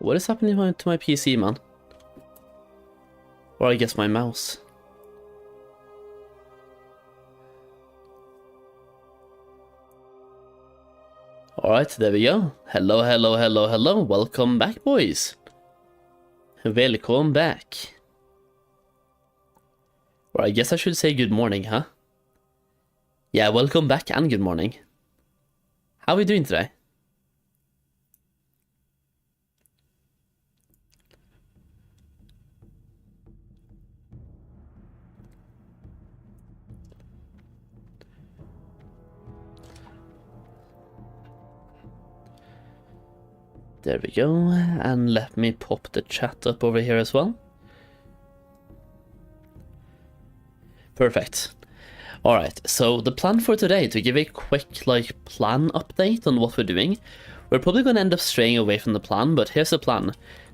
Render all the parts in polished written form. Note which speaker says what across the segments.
Speaker 1: What is happening to my PC, man? Or I guess my mouse. Alright, there we go. Hello, hello, hello, hello. Welcome back, boys. Welcome back. Or I guess I should say good morning, huh? Yeah, welcome back and good morning. How are we doing today? There we go, and let me pop the chat up over here as well. Perfect. Alright, so the plan for today, to give a quick plan update on what we're doing. We're probably going to end up straying away from the plan, but here's the plan.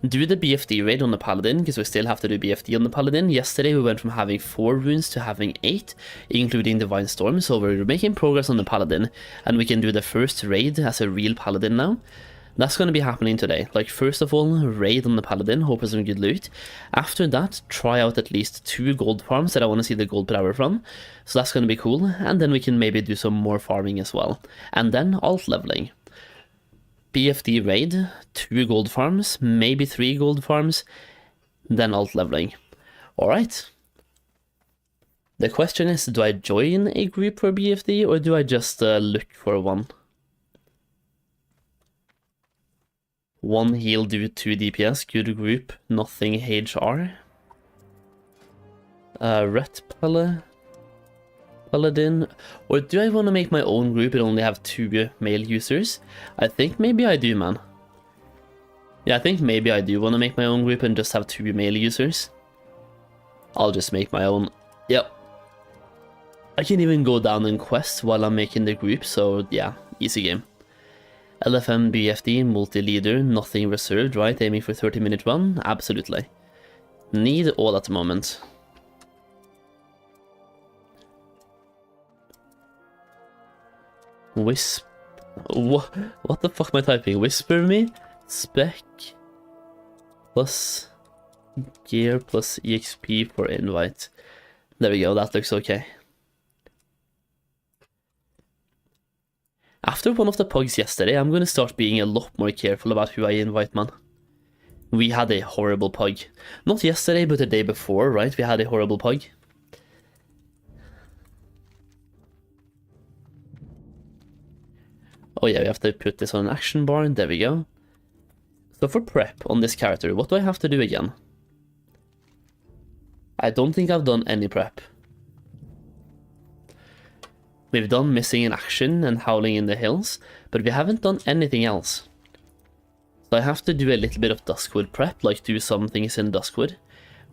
Speaker 1: Do the BFD raid on the Paladin, because we still have to do BFD on the Paladin. Yesterday we went from having 4 runes to having 8, including Divine Storm, so we're making progress on the Paladin, and we can do the first raid as a real Paladin now. That's going to be happening today. First of all, raid on the Paladin, hope for some good loot. After that, try out at least 2 gold farms that I want to see the gold per hour from. So that's going to be cool, and then we can maybe do some more farming as well. And then alt leveling. BFD raid, 2 gold farms, maybe 3 gold farms, then alt leveling. Alright. The question is, do I join a group for BFD, or do I just look for one? 1 heal do 2 DPS, good group, nothing HR. Ret Paladin, or do I want to make my own group and only have 2 male users? I think maybe I do, man. Yeah, I think maybe I do want to make my own group and just have 2 male users. I'll just make my own. Yep. I can even go down in quest while I'm making the group, so yeah, easy game. LFM BFD, multi-leader, nothing reserved, right? Aiming for 30-minute run? Absolutely. Need all at the moment. What the fuck am I typing? Whisper me? Spec plus gear plus EXP for invite. There we go, that looks okay. After one of the pugs yesterday, I'm going to start being a lot more careful about who I invite, man. We had a horrible pug. Not yesterday, but the day before, right? We had a horrible pug. Oh yeah, we have to put this on an action bar, and there we go. So for prep on this character, what do I have to do again? I don't think I've done any prep. We've done missing in action and howling in the hills, but we haven't done anything else. So I have to do a little bit of Duskwood prep, do some things in Duskwood.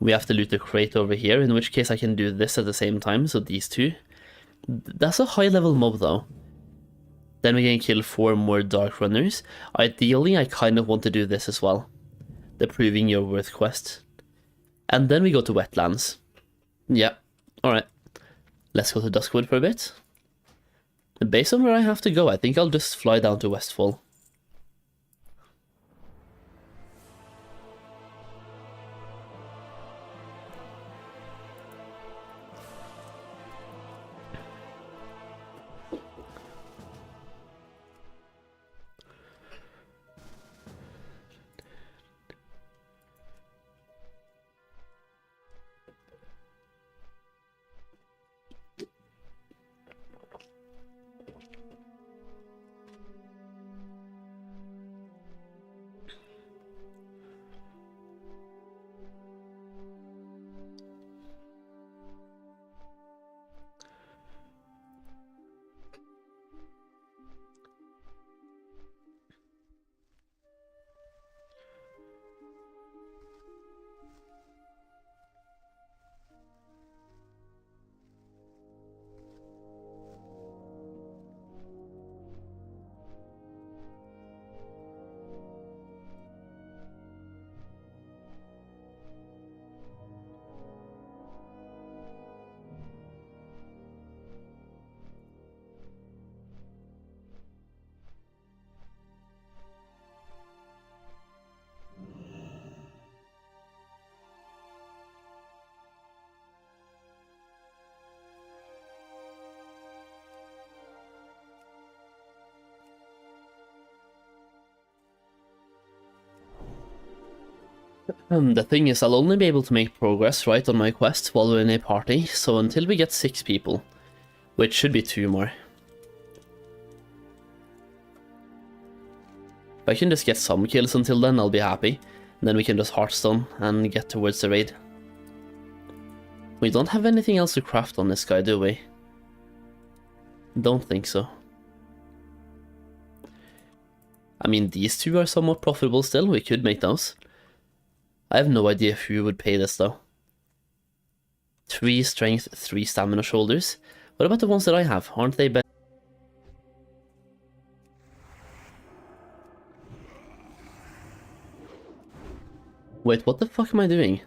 Speaker 1: We have to loot the crate over here, in which case I can do this at the same time, so these 2. That's a high level mob though. Then we can kill 4 more Dark Runners. Ideally, I kind of want to do this as well. The Proving Your Worth quest. And then we go to Wetlands. Yeah, alright. Let's go to Duskwood for a bit. Based on where I have to go, I think I'll just fly down to Westfall. The thing is, I'll only be able to make progress right on my quest while we're in a party, so until we get 6 people, which should be 2 more. If I can just get some kills until then, I'll be happy. And then we can just Hearthstone and get towards the raid. We don't have anything else to craft on this guy, do we? Don't think so. I mean, these 2 are somewhat profitable still, we could make those. I have no idea who would pay this though. 3 strength, 3 stamina shoulders. What about the ones that I have? Aren't they better? Wait, what the fuck am I doing?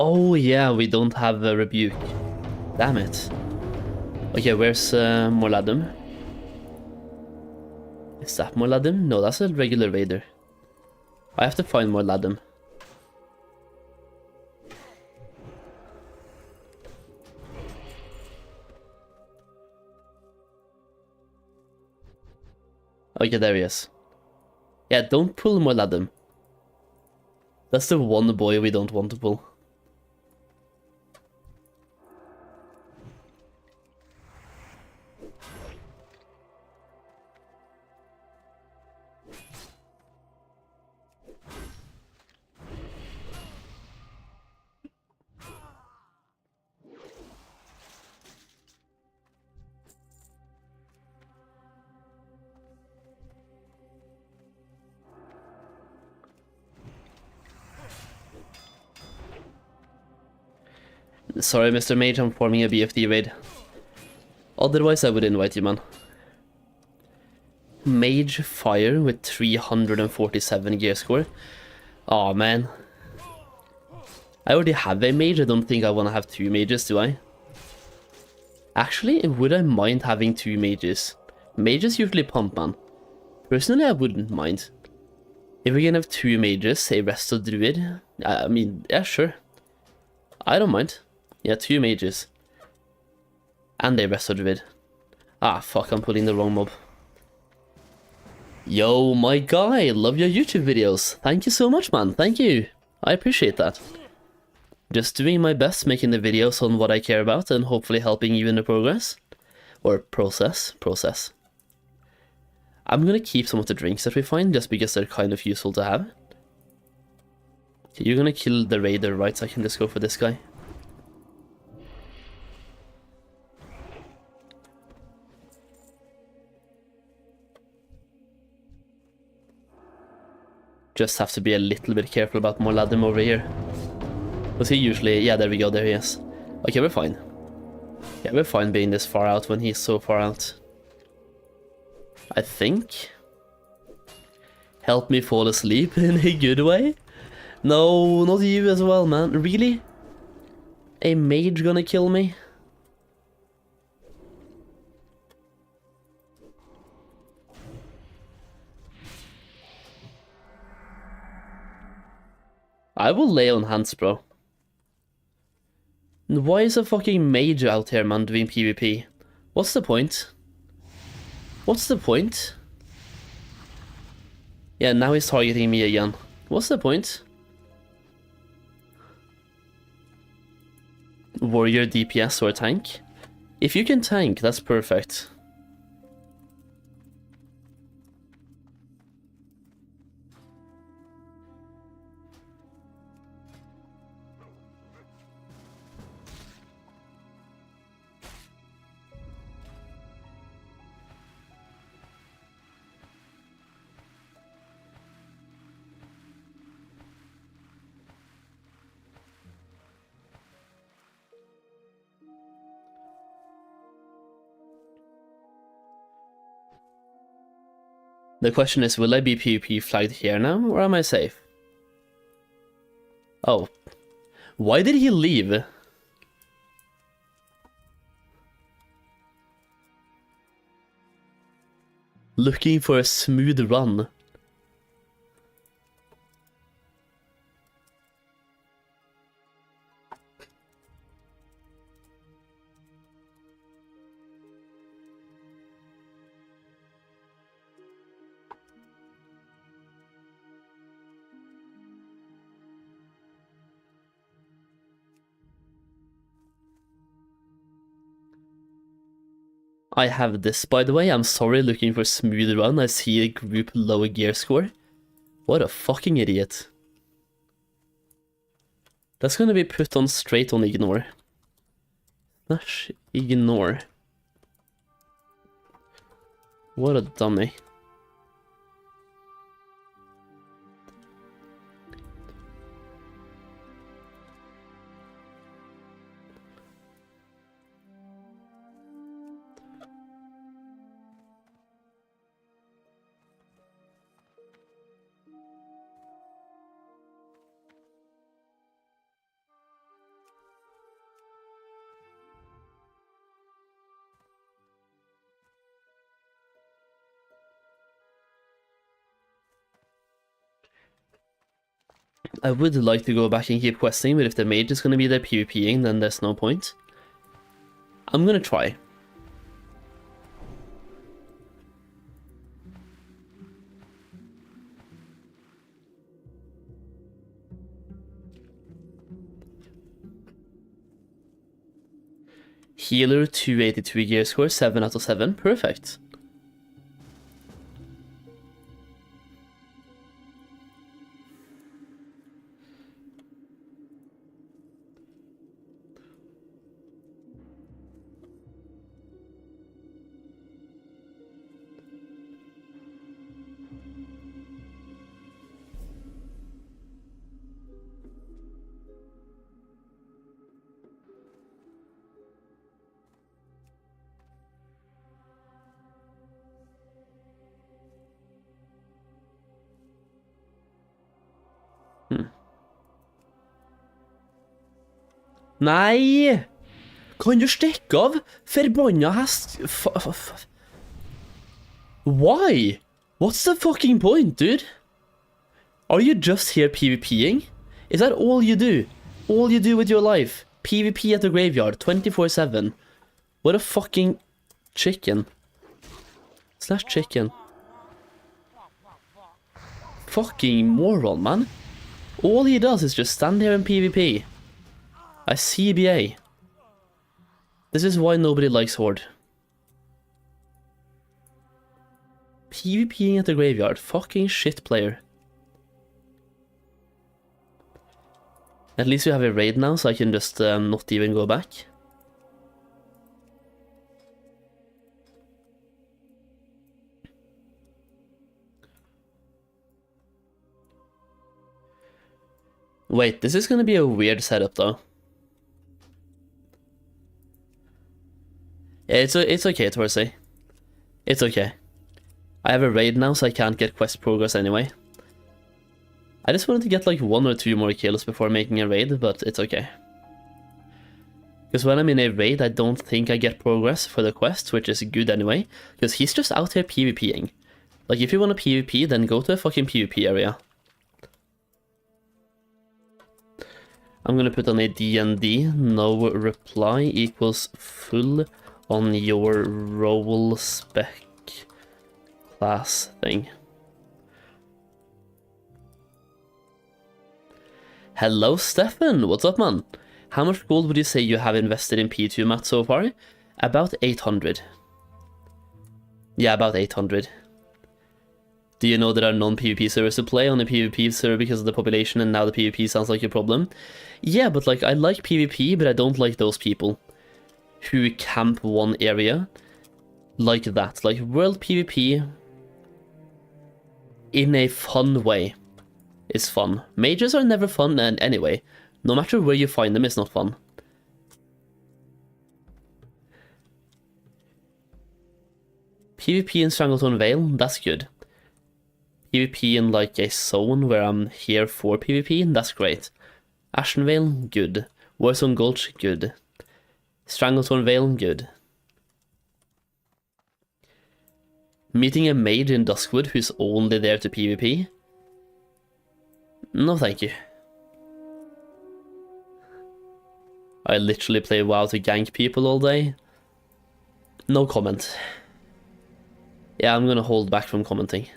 Speaker 1: Oh yeah, we don't have a rebuke. Damn it. Okay, where's Morladum? Is that Morladum? No, that's a regular raider. I have to find Morladum. Okay, there he is. Yeah, don't pull Morladum. That's the one boy we don't want to pull. Sorry, Mr. Mage, I'm forming a BFD raid. Otherwise, I would invite you, man. Mage Fire with 347 gear score. Aw, man. I already have a mage, I don't think I want to have 2 mages, do I? Actually, would I mind having 2 mages? Mages usually pump, man. Personally, I wouldn't mind. If we can have 2 mages, a Resto Druid, I mean, yeah, sure. I don't mind. Yeah, 2 mages. And a Resto Druid. Ah, fuck, I'm putting the wrong mob. Yo, my guy, love your YouTube videos. Thank you so much, man. Thank you. I appreciate that. Just doing my best making the videos on what I care about and hopefully helping you in the progress. Or process. I'm gonna keep some of the drinks that we find just because they're kind of useful to have. Okay, you're gonna kill the raider, right? So I can just go for this guy. Just have to be a little bit careful about Morladum over here. Was he usually... yeah, there we go, there he is. Okay, we're fine. Yeah, we're fine being this far out when he's so far out. I think. Help me fall asleep in a good way? No, not you as well, man. Really? A mage gonna kill me? I will lay on hands, bro. Why is a fucking mage out here, man, doing PvP? What's the point? What's the point? Yeah, now he's targeting me again. What's the point? Warrior, DPS, or tank? If you can tank, that's perfect. The question is, will I be PvP flagged here now, or am I safe? Oh. Why did he leave? Looking for a smooth run. I have this, by the way. I'm sorry, looking for smooth run. I see a group low gear score. What a fucking idiot. That's gonna be put on straight on ignore. Slash ignore. What a dummy. I would like to go back and keep questing, but if the mage is going to be there PvPing, then there's no point. I'm going to try. Healer 282 gear score, 7 out of 7. Perfect. Nei! Kan du stikke av? Forbanna hest... Why? What's the fucking point, dude? Are you just here PvPing? Is that all you do? All you do with your life? PvP at the graveyard, 24/7. What a fucking chicken. Slash chicken. Fucking moron, man. All he does is just stand here and PvP. A CBA. This is why nobody likes Horde. PvPing at the graveyard. Fucking shit player. At least we have a raid now, so I can just not even go back. Wait, this is gonna be a weird setup though. It's okay, Torsey. It's okay. I have a raid now, so I can't get quest progress anyway. I just wanted to get like 1 or 2 more kills before making a raid, but it's okay. Because when I'm in a raid, I don't think I get progress for the quest, which is good anyway, because he's just out here PvPing. Like, if you want to PvP, then go to a fucking PvP area. I'm gonna put on a D&D, no reply equals full on your role spec class thing. Hello Stefan, what's up man? How much gold would you say you have invested in P2 Matt so far? About 800. Yeah, about 800. Do you know there are non-PvP servers to play on a PvP server because of the population and now the PvP sounds like a problem? Yeah, but like I like PvP, but I don't like those people who camp one area like that. Like world PvP in a fun way is fun. Mages are never fun and anyway. No matter where you find them, it's not fun. PvP in Stranglethorn Vale, that's good. PvP in like a zone where I'm here for PvP, that's great. Ashenvale, good. Warzone Gulch, good. Stranglethorn Vale, good. Meeting a mage in Duskwood who's only there to PvP? No thank you. I literally play WoW to gank people all day. No comment. Yeah, I'm gonna hold back from commenting.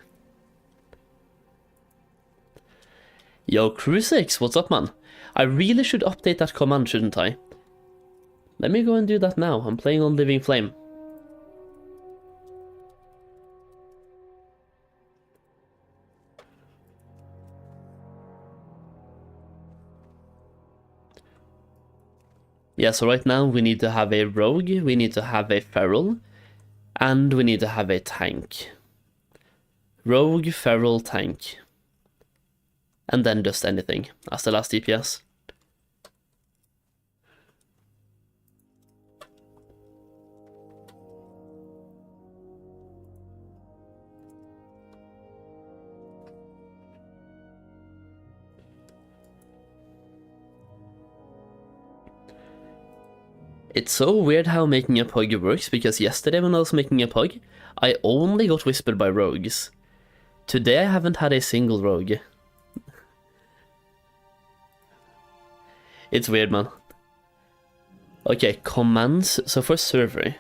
Speaker 1: Yo, Crucix, what's up, man? I really should update that command, shouldn't I? Let me go and do that now. I'm playing on Living Flame. Yeah, so right now we need to have a rogue, we need to have a feral, and we need to have a tank. Rogue, feral, tank. And then just anything as the last DPS. It's so weird how making a pug works, because yesterday when I was making a pug, I only got whispered by rogues. Today I haven't had a single rogue. It's weird, man. Okay, commands. So for server,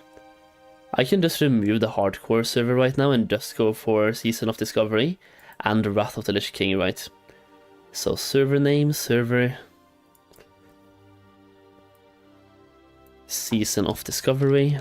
Speaker 1: I can just remove the hardcore server right now and just go for Season of Discovery and Wrath of the Lich King, right? So server name, server, Season of Discovery.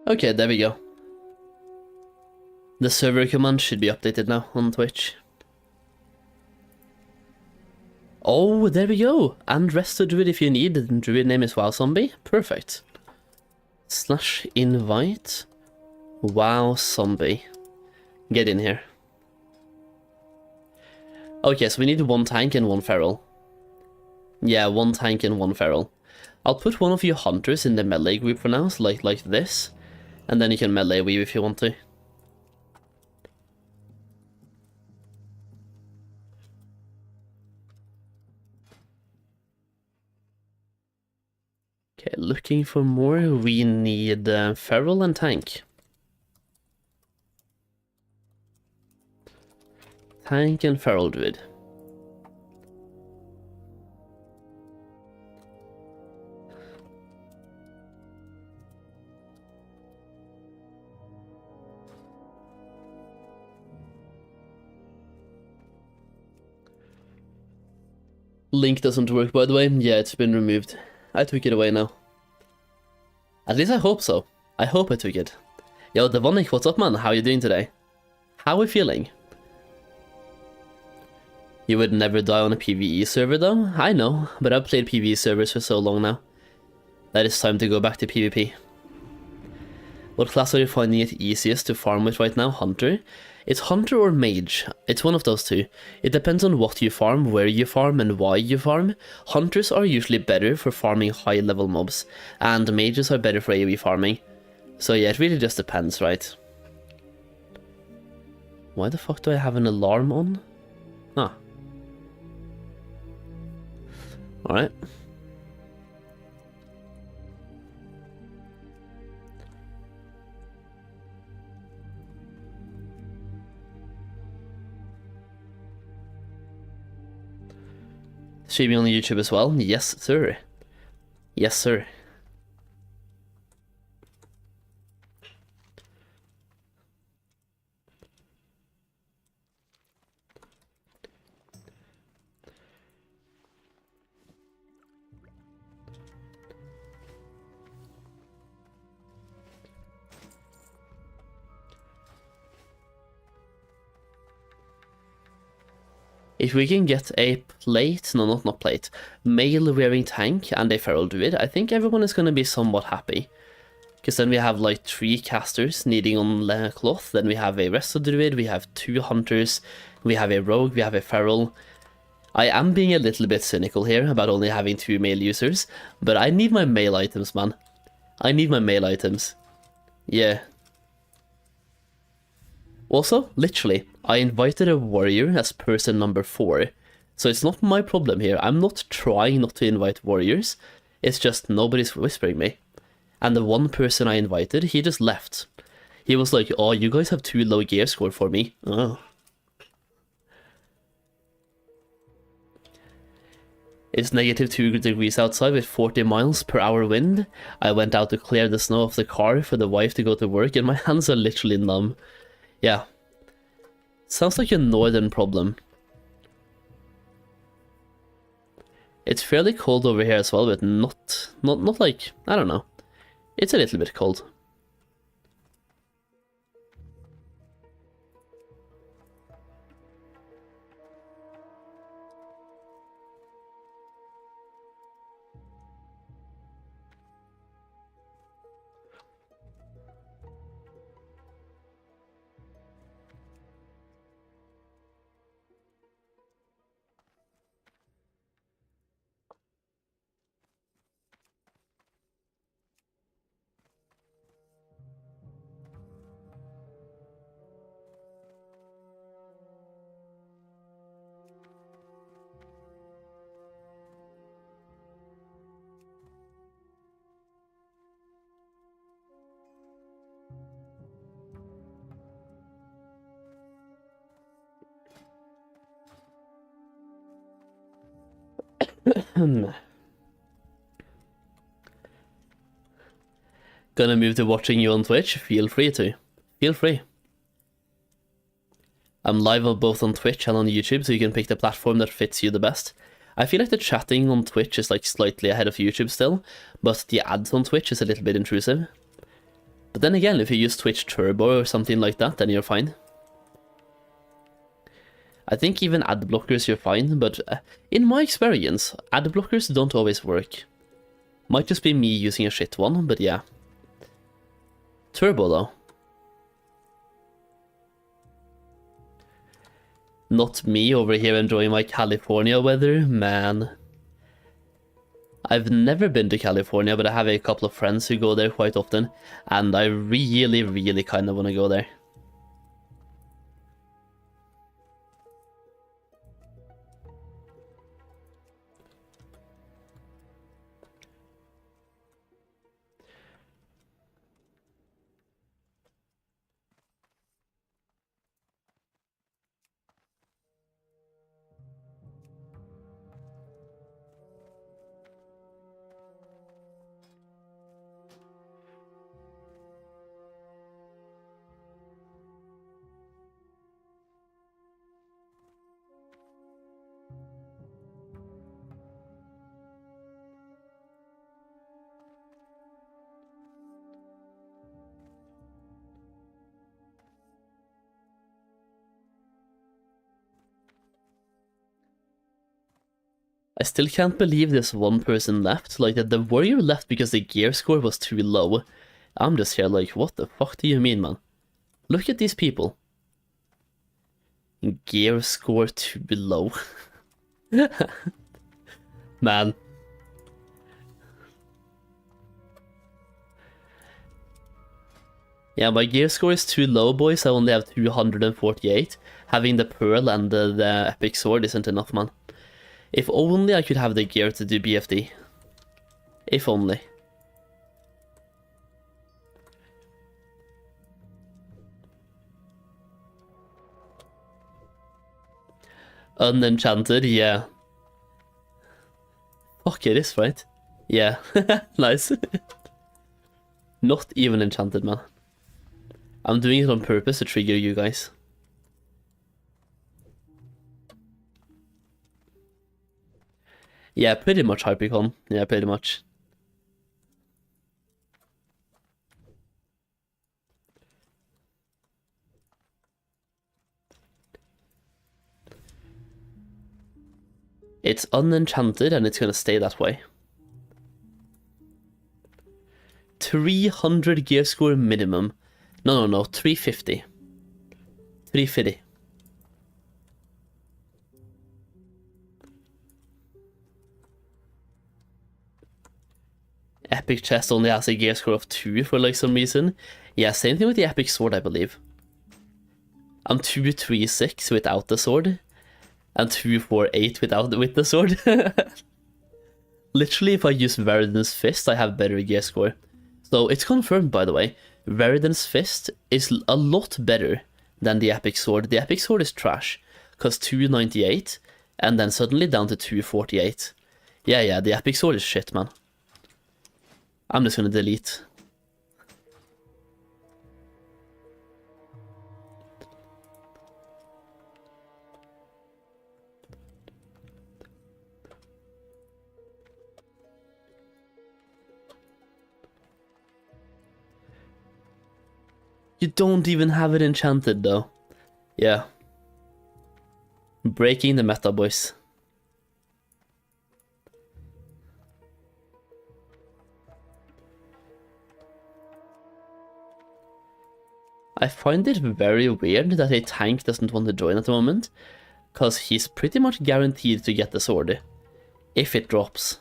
Speaker 1: Okay, there we go. The server command should be updated now on Twitch. Oh, there we go! And rest of druid if you need. The druid name is WoW Zombie. Perfect. / invite WoW Zombie. Get in here. Okay, so we need 1 tank and 1 feral. Yeah, 1 tank and 1 feral. I'll put one of you hunters in the melee group for now, so like this. And then you can melee weave if you want to. Okay, looking for more. We need feral and tank. Tank and feral druid. Link doesn't work, by the way. Yeah, it's been removed. I took it away now. At least I hope so. I hope I took it. Yo, Devonic, what's up, man? How you doing today? How are we feeling? You would never die on a PvE server, though? I know, but I've played PvE servers for so long now. That it's time to go back to PvP. What class are you finding it easiest to farm with right now? Hunter? It's Hunter or Mage. It's one of those two. It depends on what you farm, where you farm, and why you farm. Hunters are usually better for farming high level mobs, and Mages are better for AoE farming. So yeah, it really just depends, right? Why the fuck do I have an alarm on? Ah. Alright. Streaming on YouTube as well? Yes, sir. Yes, sir. If we can get a plate, no, not plate, male wearing tank and a feral druid, I think everyone is going to be somewhat happy. Because then we have like 3 casters needing on cloth, then we have a rested druid, we have 2 hunters, we have a rogue, we have a feral. I am being a little bit cynical here about only having 2 male users, but I need my male items, man. I need my male items. Yeah. Also, literally, I invited a warrior as person number 4, so it's not my problem here. I'm not trying not to invite warriors, it's just nobody's whispering me. And the one person I invited, he just left. He was like, oh, you guys have too low gear score for me. Oh. It's -2 degrees outside with 40 miles per hour wind. I went out to clear the snow off the car for the wife to go to work and my hands are literally numb. Yeah. Sounds like a northern problem. It's fairly cold over here as well, but not like, I don't know. It's a little bit cold. Gonna move to watching you on Twitch? Feel free to. Feel free. I'm live both on Twitch and on YouTube, so you can pick the platform that fits you the best. I feel like the chatting on Twitch is like slightly ahead of YouTube still, but the ads on Twitch is a little bit intrusive. But then again, if you use Twitch Turbo or something like that, then you're fine. I think even ad blockers you're fine, but in my experience, ad blockers don't always work. Might just be me using a shit one, but yeah. Turbo though. Not me over here enjoying my California weather, man. I've never been to California, but I have a couple of friends who go there quite often, and I really kind of want to go there. I still can't believe this one person left, like that the warrior left because the gear score was too low. I'm just here like, what the fuck do you mean, man? Look at these people. Gear score too low. Man. Yeah, my gear score is too low, boys. I only have 248. Having the pearl and the epic sword isn't enough, man. If only I could have the gear to do BFD. If only. Unenchanted, yeah. Fuck, it is, right? Yeah, nice. Not even enchanted, man. I'm doing it on purpose to trigger you guys. Yeah, pretty much Hypercon. Yeah, pretty much. It's unenchanted and it's gonna stay that way. 300 gear score minimum. No, 350. 350. Epic chest only has a gear score of 2 for like some reason. Yeah, same thing with the epic sword, I believe. I'm 236 without the sword, and 248 with the sword. Literally, if I use Veridan's Fist, I have better gear score. So it's confirmed, by the way. Veridan's Fist is a lot better than the epic sword. The epic sword is trash, cause 298, and then suddenly down to 248. Yeah, the epic sword is shit, man. I'm just gonna delete. You don't even have it enchanted though. Yeah. Breaking the meta, boys. I find it very weird that a tank doesn't want to join at the moment, cause he's pretty much guaranteed to get the sword, if it drops.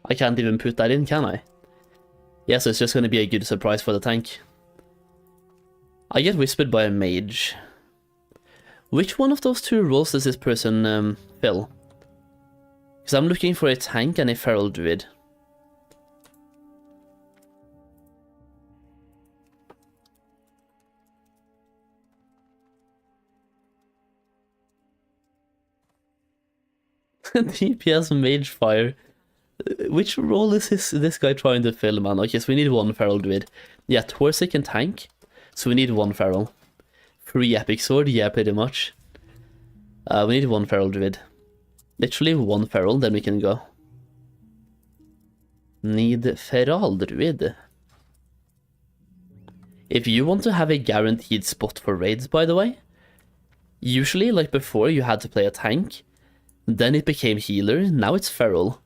Speaker 1: I can't even put that in, can I? Yeah, so it's just gonna be a good surprise for the tank. I get whispered by a mage. Which one of those two roles does this person fill? Because I'm looking for a tank and a feral druid. DPS mage fire. Which role is this guy trying to fill, man? Okay, so we need one feral druid. Yeah, Torsic and tank. So we need one feral. 3 epic sword, yeah, pretty much. We need one feral druid. Literally one feral, then we can go. Need feral druid. If you want to have a guaranteed spot for raids, by the way, usually, like before, you had to play a tank. Then it became healer, now it's feral.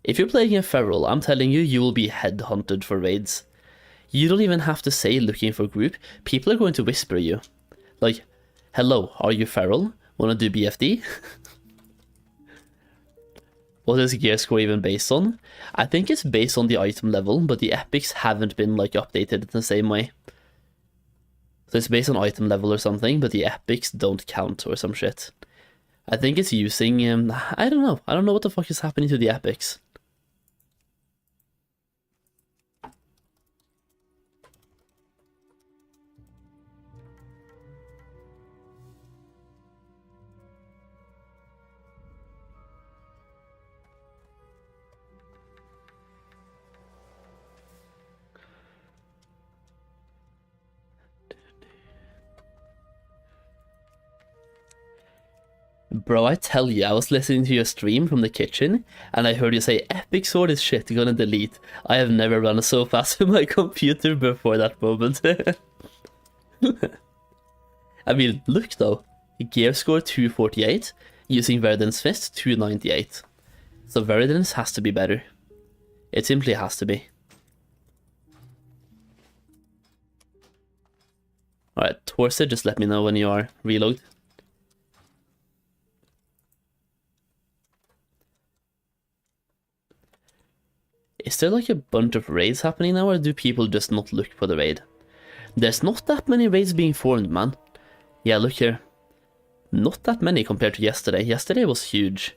Speaker 1: If you're playing a feral, I'm telling you, you will be headhunted for raids. You don't even have to say looking for group, people are going to whisper you. Like, hello, are you feral? Wanna do BFD? What is gear score even based on? I think it's based on the item level, but the epics haven't been like updated in the same way. So it's based on item level or something, but the epics don't count or some shit. I think it's using, I don't know what the fuck is happening to the epics. Bro, I tell you, I was listening to your stream from the kitchen, and I heard you say, epic sword is shit, gonna delete. I have never run so fast with my computer before that moment. I mean, look though, gear score 248, using Veridan's Fist 298. So Veridan's has to be better. It simply has to be. Alright, Torsa, just let me know when you are reload. Is there like a bunch of raids happening now, or do people just not look for the raid? There's not that many raids being formed, man. Yeah, look here. Not that many compared to yesterday. Yesterday was huge.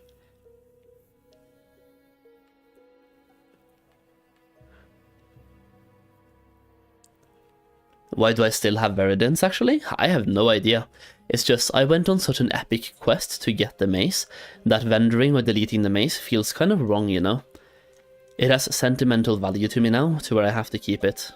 Speaker 1: Why do I still have Veridans, actually? I have no idea. It's just, I went on such an epic quest to get the mace, that vendoring or deleting the mace feels kind of wrong, you know? It has sentimental value to me now, to where I have to keep it.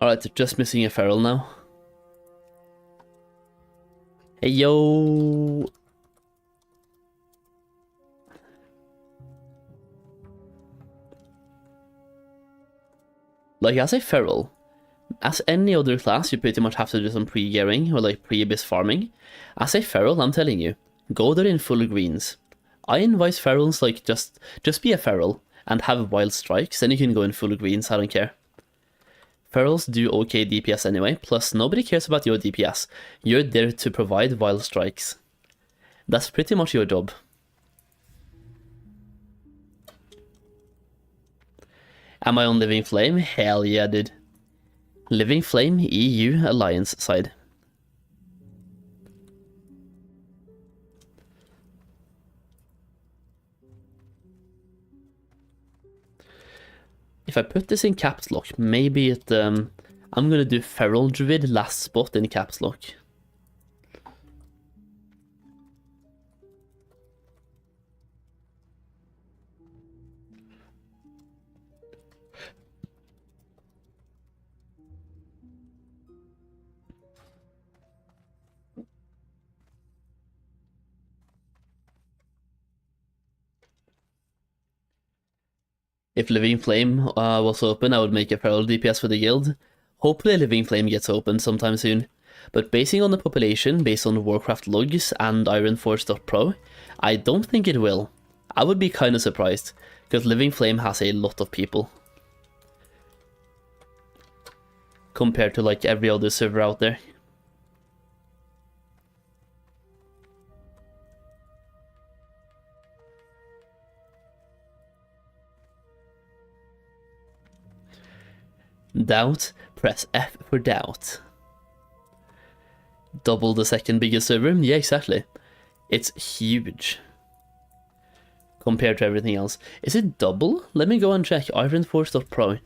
Speaker 1: Alright, just missing a feral now. Hey, yo! Like, as a feral, as any other class, you pretty much have to do some pre-gearing or like pre-abyss farming. As a feral, I'm telling you, go there in full greens. I advise ferals, like, just be a feral and have wild strikes, then you can go in full greens, I don't care. Ferals do okay DPS anyway, plus nobody cares about your DPS. You're there to provide wild strikes. That's pretty much your job. Am I on Living Flame? Hell yeah, dude. Living Flame EU Alliance side. If I put this in caps lock, maybe it, I'm gonna do Feral Druid last spot in caps lock. If Living Flame was open, I would make a Feral DPS for the guild. Hopefully Living Flame gets open sometime soon. But basing on the population, based on Warcraft logs and Ironforge.pro, I don't think it will. I would be kinda surprised, because Living Flame has a lot of people. Compared to like every other server out there. Doubt, press F for doubt. Double the second biggest server? Yeah, exactly. It's huge. Compared to everything else. Is it double? Let me go and check. Ironforge.pro.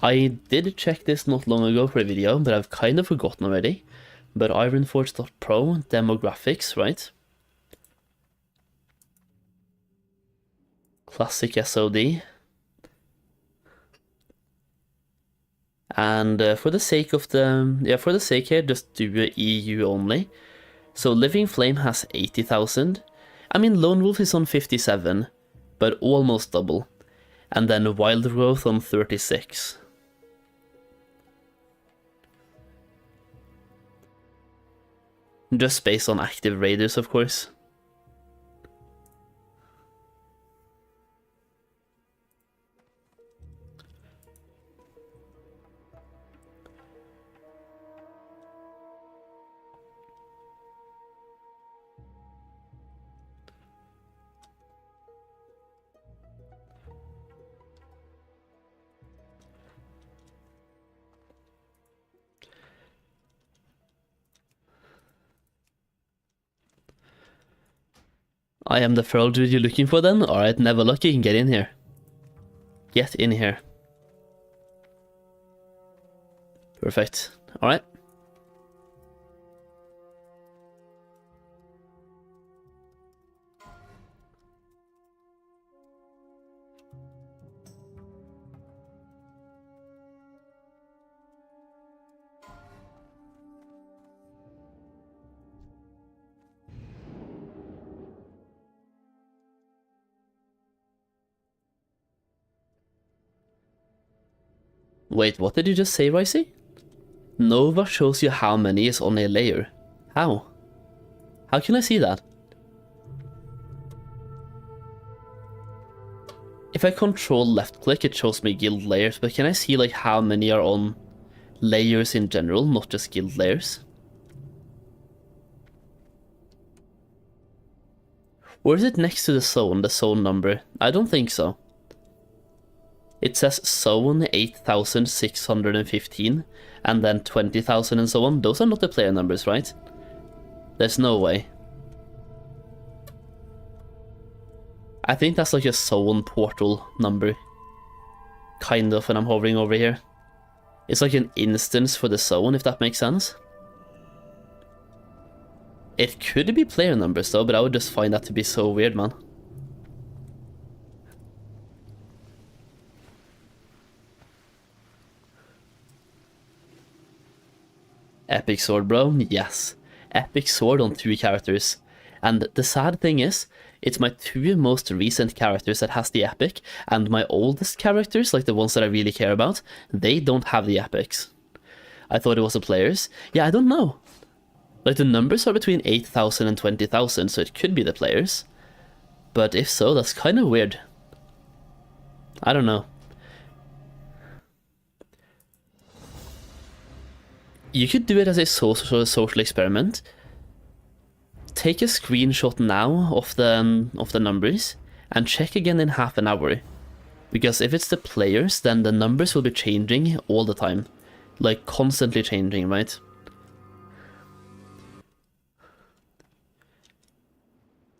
Speaker 1: I did check this not long ago for a video, but I've kind of forgotten already. But Ironforge.pro, demographics, right? Classic SOD. And for the sake of for the sake here, just do a EU only. So Living Flame has 80,000. I mean, Lone Wolf is on 57, but almost double. And then Wild Growth on 36. Just based on active raiders, of course. I am the feral dude you're looking for then? Alright, never lucky, you can get in here. Get in here. Perfect. Alright. Wait, what did you just say, Ricey? Nova shows you how many is on a layer. How? How can I see that? If I control left click, it shows me guild layers, but can I see like how many are on layers in general, not just guild layers? Or is it next to the zone number? I don't think so. It says zone 8,615 and then 20,000 and so on. Those are not the player numbers, right? There's no way. I think that's like a zone portal number. Kind of, when I'm hovering over here. It's like an instance for the zone, if that makes sense. It could be player numbers though, but I would just find that to be so weird, man. Epic sword, bro. Yes. Epic sword on 2 characters. And the sad thing is, it's my 2 most recent characters that has the epic, and my oldest characters, like the ones that I really care about, they don't have the epics. I thought it was the players. Yeah, I don't know. Like, the numbers are between 8,000 and 20,000, so it could be the players. But if so, that's kind of weird. I don't know. You could do it as a social experiment. Take a screenshot now of the numbers and check again in half an hour. Because if it's the players, then the numbers will be changing all the time. Like, constantly changing, right?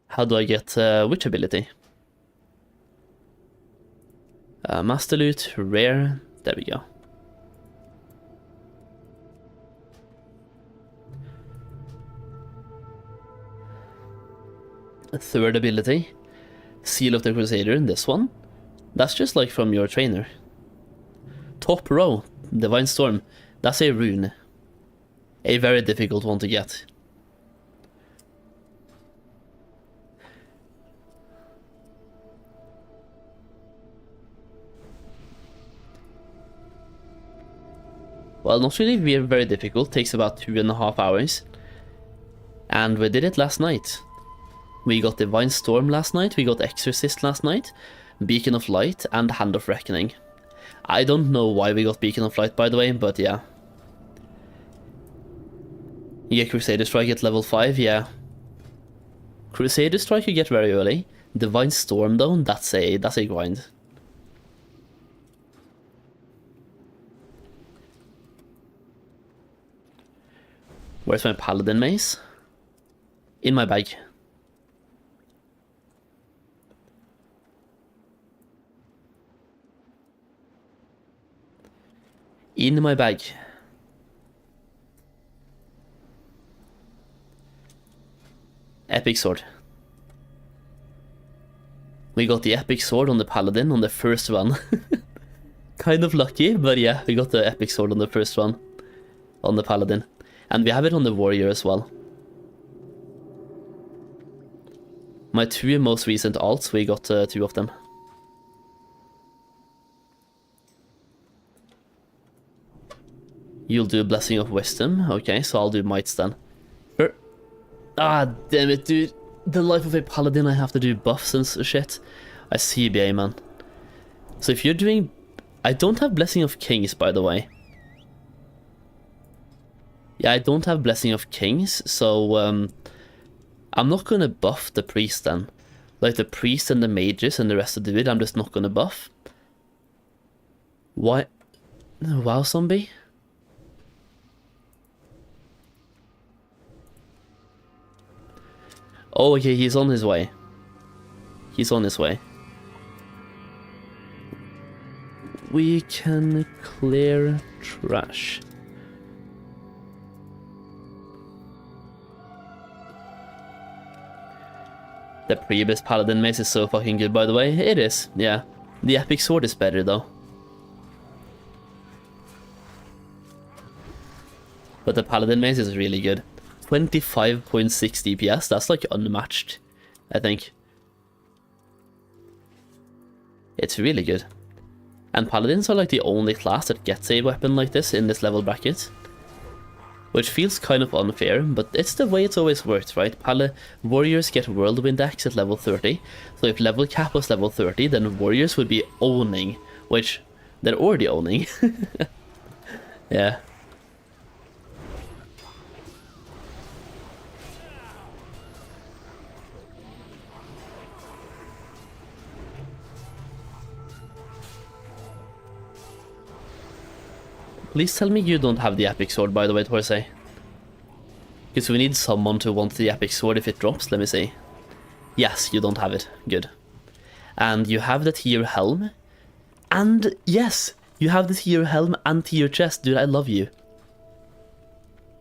Speaker 1: How do I get which ability? Master loot, rare, there we go. A third ability, Seal of the Crusader, this one. That's just like from your trainer. Top row, Divine Storm, that's a rune. A very difficult one to get. Well, not really very difficult, takes about 2.5 hours. And we did it last night. We got Divine Storm last night, we got Exorcist last night, Beacon of Light, and Hand of Reckoning. I don't know why we got Beacon of Light, by the way, but yeah. You get Crusader Strike at level 5, yeah. Crusader Strike you get very early. Divine Storm though, that's a grind. Where's my Paladin Mace? In my bag. In my bag. Epic sword. We got the epic sword on the Paladin on the first one. Kind of lucky, but yeah, we got the epic sword on the first one. On the Paladin. And we have it on the Warrior as well. My 2 most recent alts, we got 2 of them. You'll do Blessing of Wisdom. Okay, so I'll do Mights then. Ah, damn it, dude. The life of a Paladin, I have to do buffs and shit. I CBA, man. So if you're doing... I don't have Blessing of Kings, by the way. Yeah, I don't have Blessing of Kings, so I'm not gonna buff the priest then. Like the priest and the mages and the rest of the dude, I'm just not gonna buff. Why? Wow, zombie? Oh, okay, he's on his way. He's on his way. We can clear trash. The Priebus Paladin Mace is so fucking good, by the way. It is, yeah. The Epic Sword is better, though. But the Paladin Mace is really good. 25.6 DPS, that's like unmatched, I think. It's really good. And Paladins are like the only class that gets a weapon like this in this level bracket. Which feels kind of unfair, but it's the way it's always worked, right? Warriors get Whirlwind Axe at level 30, so if level cap was level 30, then Warriors would be owning, which they're already owning. Yeah. Please tell me you don't have the epic sword, by the way, Torsay. Because we need someone to want the epic sword if it drops, let me see. Yes, you don't have it. Good. And you have the tier helm. And yes, you have the tier helm and tier chest, dude, I love you.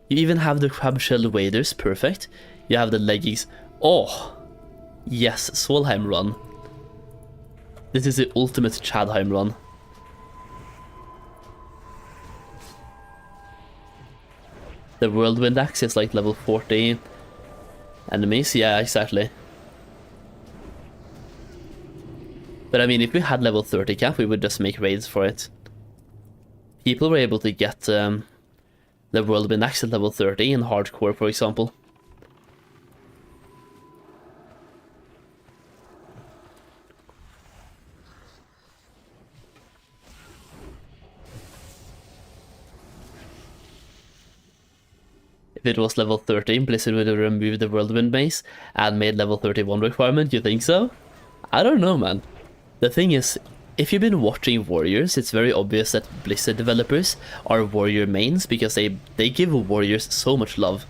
Speaker 1: You even have the crab shell waders, perfect. You have the leggings. Oh, yes, Solheim run. This is the ultimate Chadheim run. The Whirlwind Axe is like level 40 enemies, yeah, exactly. But I mean, if we had level 30 cap, we would just make raids for it. People were able to get the Whirlwind Axe at level 30 in hardcore, for example. If it was level 30, Blizzard would have removed the Whirlwind base and made level 31 requirement, you think so? I don't know, man. The thing is, if you've been watching Warriors, it's very obvious that Blizzard developers are Warrior mains because they give Warriors so much love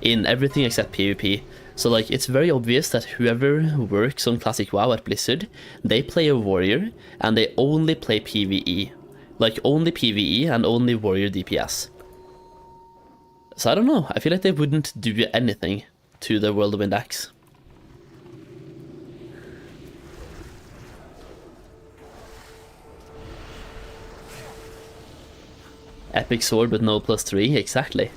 Speaker 1: in everything except PvP. So like, it's very obvious that whoever works on Classic WoW at Blizzard, they play a Warrior and they only play PvE. Like, only PvE and only Warrior DPS. So I don't know, I feel like they wouldn't do anything to the Whirlwind Axe. Epic sword but no +3, exactly.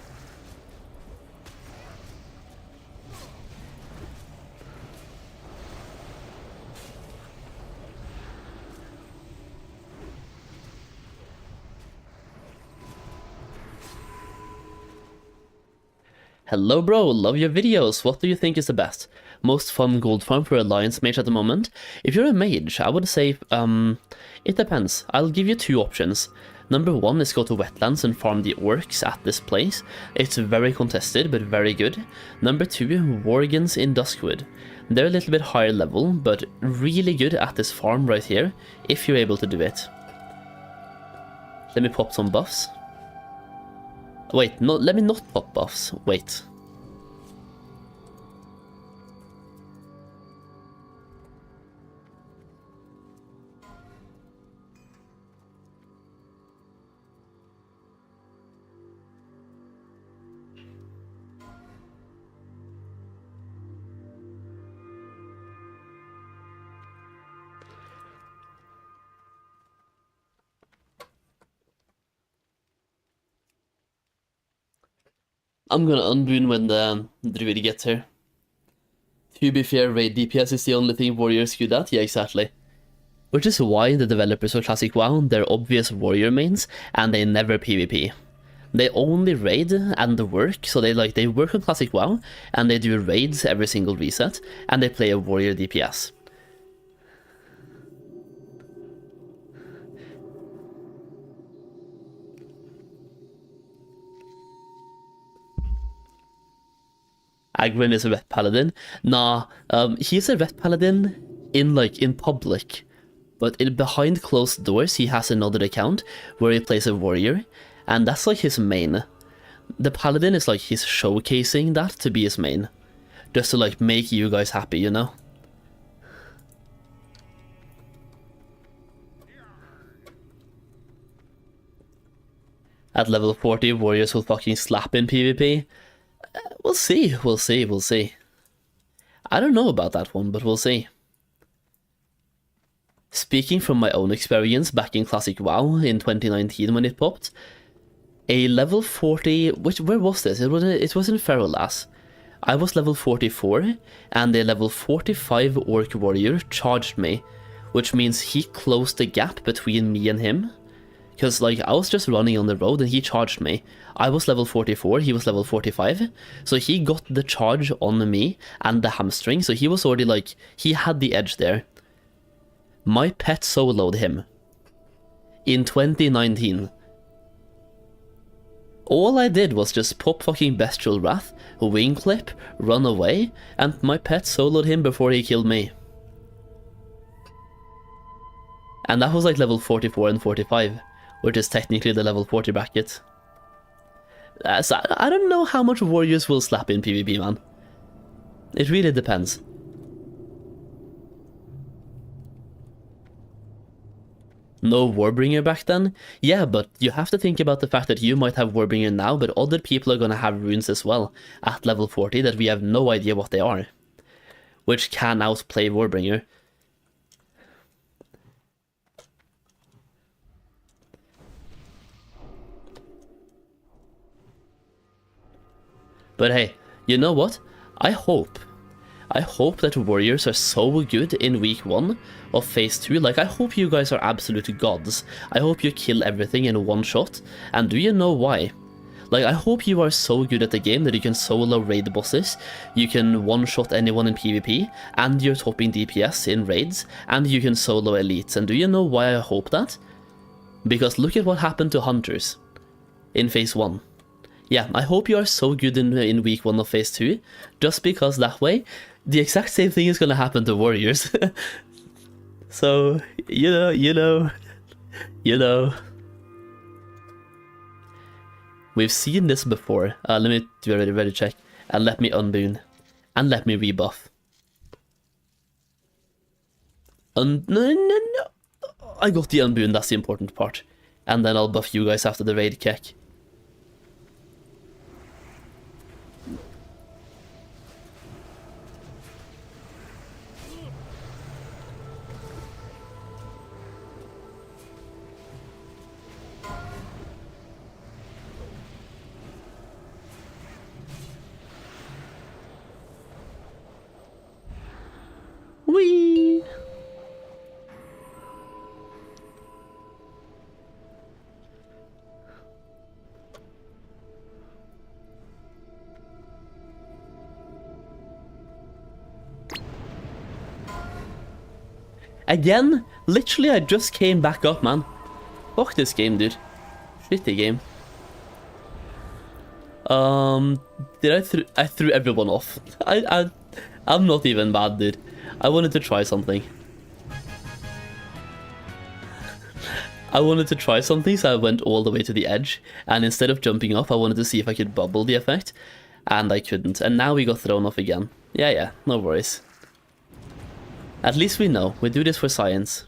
Speaker 1: Hello bro, love your videos. What do you think is the best? Most fun gold farm for Alliance mage at the moment? If you're a mage, I would say, it depends. I'll give you two options. Number one is go to wetlands and farm the orcs at this place. It's very contested, but very good. Number two, Worgens in Duskwood. They're a little bit higher level, but really good at this farm right here, if you're able to do it. Let me pop some buffs. Wait, no, let me not pop buffs. Wait. I'm gonna unboon when the druid gets here. To be fair, raid DPS is the only thing warriors good at. Yeah, exactly. Which is why the developers of Classic WoW, they're obvious warrior mains, and they never PvP. They only raid and work, so they work on Classic WoW, and they do raids every single reset, and they play a warrior DPS. Agrin is a ret paladin. Nah, he's a ret paladin in public, but behind closed doors he has another account where he plays a warrior, and that's like his main. The paladin is like he's showcasing that to be his main, just to like make you guys happy, you know? At level 40, warriors will fucking slap in PvP. We'll see, we'll see, we'll see. I don't know about that one, but we'll see. Speaking from my own experience back in Classic WoW in 2019 when it popped, a level 40, where was this? It was in Ferrolas. I was level 44, and a level 45 Orc Warrior charged me, which means he closed the gap between me and him. Because, like, I was just running on the road and he charged me. I was level 44, he was level 45. So he got the charge on me and the hamstring, so he was already, like, he had the edge there. My pet soloed him. In 2019. All I did was just pop fucking Bestial Wrath, wing clip, run away, and my pet soloed him before he killed me. And that was like level 44 and 45. Which is technically the level 40 bracket. So I don't know how much warriors will slap in PvP, man. It really depends. No Warbringer back then? Yeah, but you have to think about the fact that you might have Warbringer now, but other people are gonna have runes as well at level 40 that we have no idea what they are. Which can outplay Warbringer. But hey, you know what? I hope that warriors are so good in week 1 of phase 2. Like, I hope you guys are absolute gods. I hope you kill everything in one shot. And do you know why? Like, I hope you are so good at the game that you can solo raid bosses, you can one-shot anyone in PvP, and you're topping DPS in raids, and you can solo elites. And do you know why I hope that? Because look at what happened to hunters in phase 1. Yeah, I hope you are so good in week 1 of phase 2, just because that way, the exact same thing is gonna happen to warriors. So, you know. We've seen this before. Let me do a ready check, and let me unboon, and let me rebuff. No. I got the unboon, that's the important part. And then I'll buff you guys after the raid kick. Whee! Again? Literally, I just came back up, man. Fuck this game, dude. Shitty game. I threw everyone off. I'm not even mad, dude. I wanted to try something. So I went all the way to the edge, and instead of jumping off, I wanted to see if I could bubble the effect, and I couldn't, and now we got thrown off again. Yeah, no worries. At least we know. We do this for science.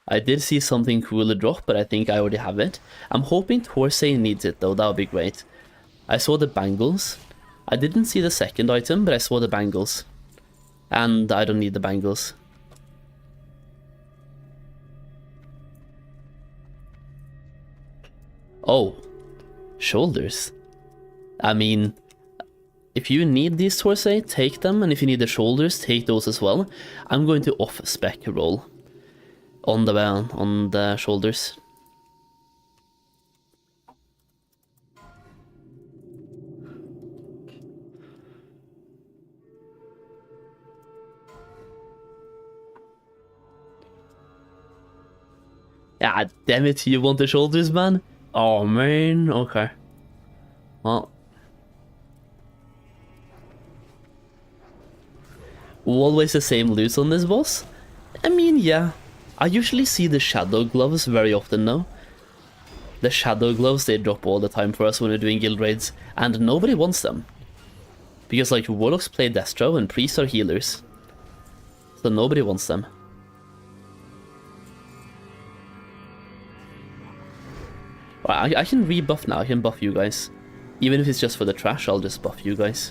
Speaker 1: I did see something cooler drop, but I think I already have it. I'm hoping Torsay needs it though, that would be great. I saw the bangles. I didn't see the second item, but I saw the bangles. And I don't need the bangles. Oh. Shoulders. I mean, if you need these Torsay, take them, and if you need the shoulders, take those as well. I'm going to off-spec roll on the shoulders. Ah, damn it, you want the shoulders, man? Oh, man, okay. Well. Always the same loot on this boss? I mean, yeah. I usually see the shadow gloves very often now. The shadow gloves, they drop all the time for us when we're doing guild raids, and nobody wants them. Because, like, warlocks play destro and priests are healers. So nobody wants them. I can rebuff now, I can buff you guys. Even if it's just for the trash, I'll just buff you guys.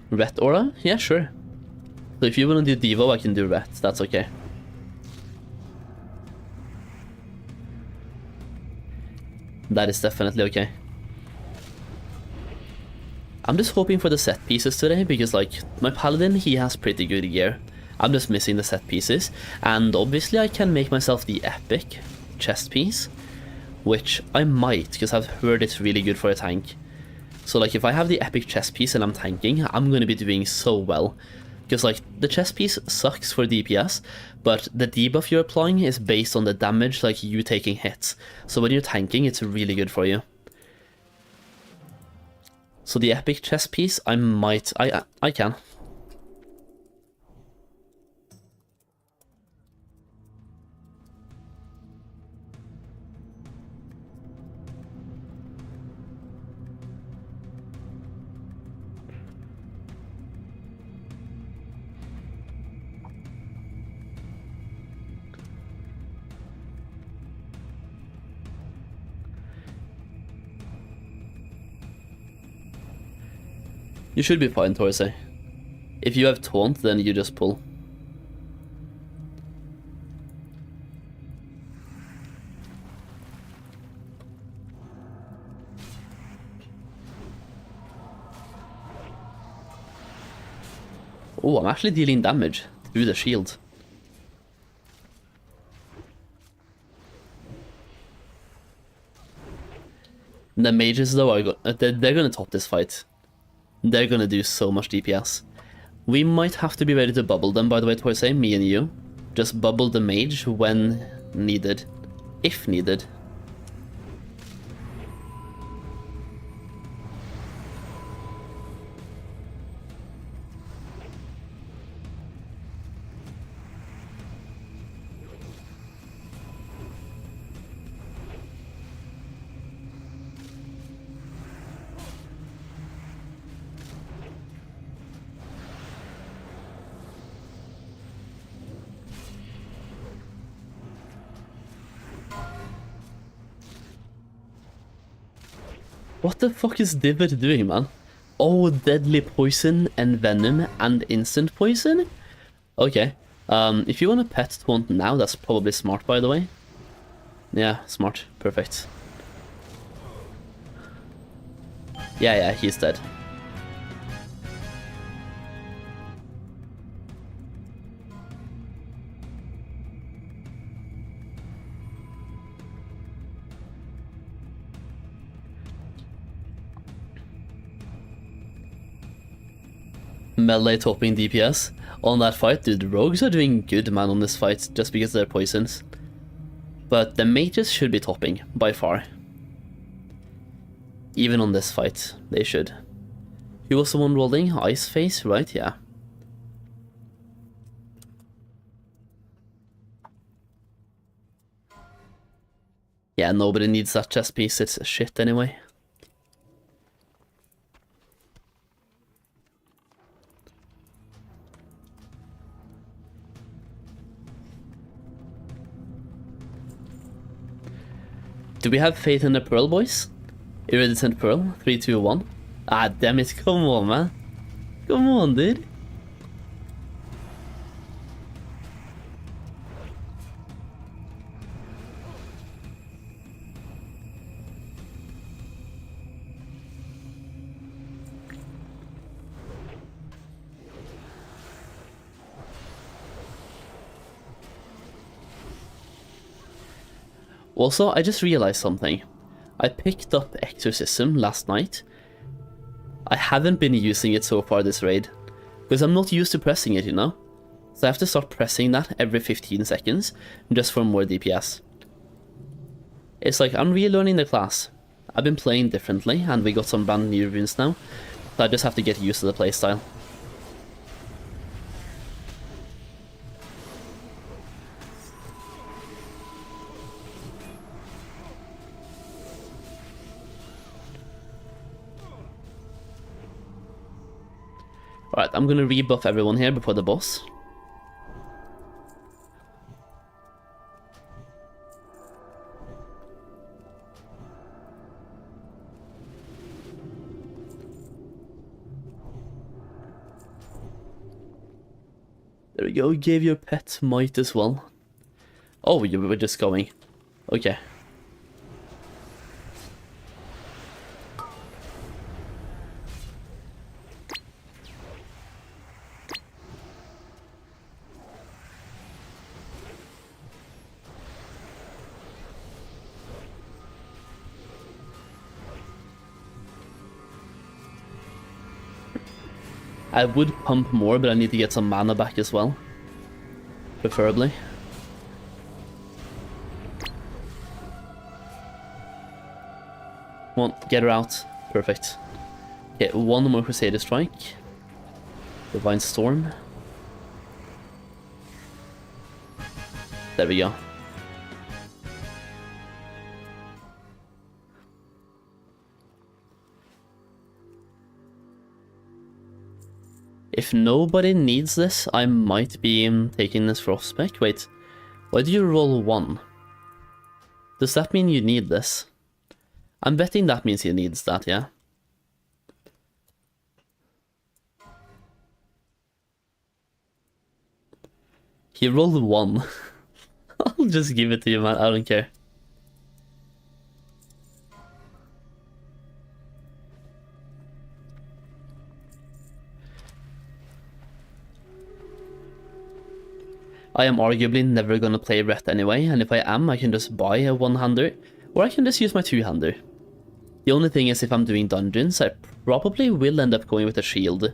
Speaker 1: Ret aura? Yeah, sure. So if you want to do Devo, I can do Ret, that's okay. That is definitely okay. I'm just hoping for the set pieces today, because like, my paladin, he has pretty good gear. I'm just missing the set pieces, and obviously I can make myself the epic chest piece, which I might, because I've heard it's really good for a tank. So like, if I have the epic chest piece and I'm tanking, I'm going to be doing so well. Because like, the chest piece sucks for DPS, but the debuff you're applying is based on the damage, like you taking hits. So when you're tanking, it's really good for you. So the epic chest piece, I can. You should be fine, Torsay. If you have taunt, then you just pull. Oh, I'm actually dealing damage through the shield. The mages, though, they're gonna top this fight. They're gonna do so much DPS. We might have to be ready to bubble them, by the way, Torsay, me and you. Just bubble the mage when needed. If needed. What the fuck is Divot doing, man? Oh, deadly poison and venom and instant poison? Okay. If you want to pet taunt now, that's probably smart, by the way. Yeah, smart. Perfect. Yeah, he's dead. Melee topping DPS on that fight. Dude, the rogues are doing good, man, on this fight, just because they're poisons. But the mages should be topping, by far. Even on this fight, they should. Who was the one rolling? Ice Face, right? Yeah. Yeah, nobody needs that chest piece, it's shit anyway. Do we have faith in the Pearl, boys? Iridescent Pearl, 3, 2, 1. Ah, damn it, come on, man. Come on, dude. Also, I just realized something. I picked up Exorcism last night. I haven't been using it so far this raid, because I'm not used to pressing it, you know? So I have to start pressing that every 15 seconds, just for more DPS. It's like, I'm relearning the class. I've been playing differently, and we got some brand new runes now, so I just have to get used to the playstyle. Alright, I'm gonna rebuff everyone here before the boss. There we go, gave your pet might as well. Oh, you were just going. Okay. I would pump more, but I need to get some mana back as well. Preferably. Come on, get her out. Perfect. Okay, one more Crusader Strike. Divine Storm. There we go. If nobody needs this, I might be taking this Frost spec. Wait, why do you roll 1? Does that mean you need this? I'm betting that means he needs that, yeah? He rolled 1. I'll just give it to you, man. I don't care. I am arguably never gonna play Ret anyway, and if I am, I can just buy a one-hander, or I can just use my two-hander. The only thing is, if I'm doing dungeons, I probably will end up going with a shield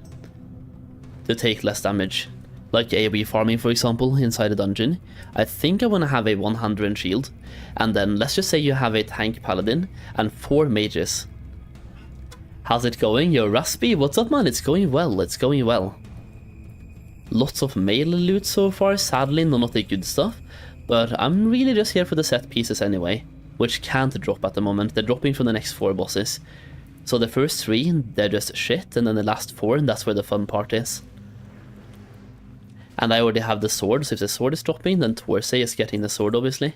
Speaker 1: to take less damage. Like AoE farming, for example, inside a dungeon. I think I want to have a 100 shield, and then let's just say you have a tank paladin and 4 mages. How's it going? Yo, Raspy, what's up, man? It's going well, it's going well. Lots of melee loot so far, sadly none of the good stuff, but I'm really just here for the set pieces anyway, which can't drop at the moment. They're dropping from the next 4 bosses. So the first 3, they're just shit, and then the last 4, that's where the fun part is. And I already have the sword, so if the sword is dropping, then Torsay is getting the sword, obviously.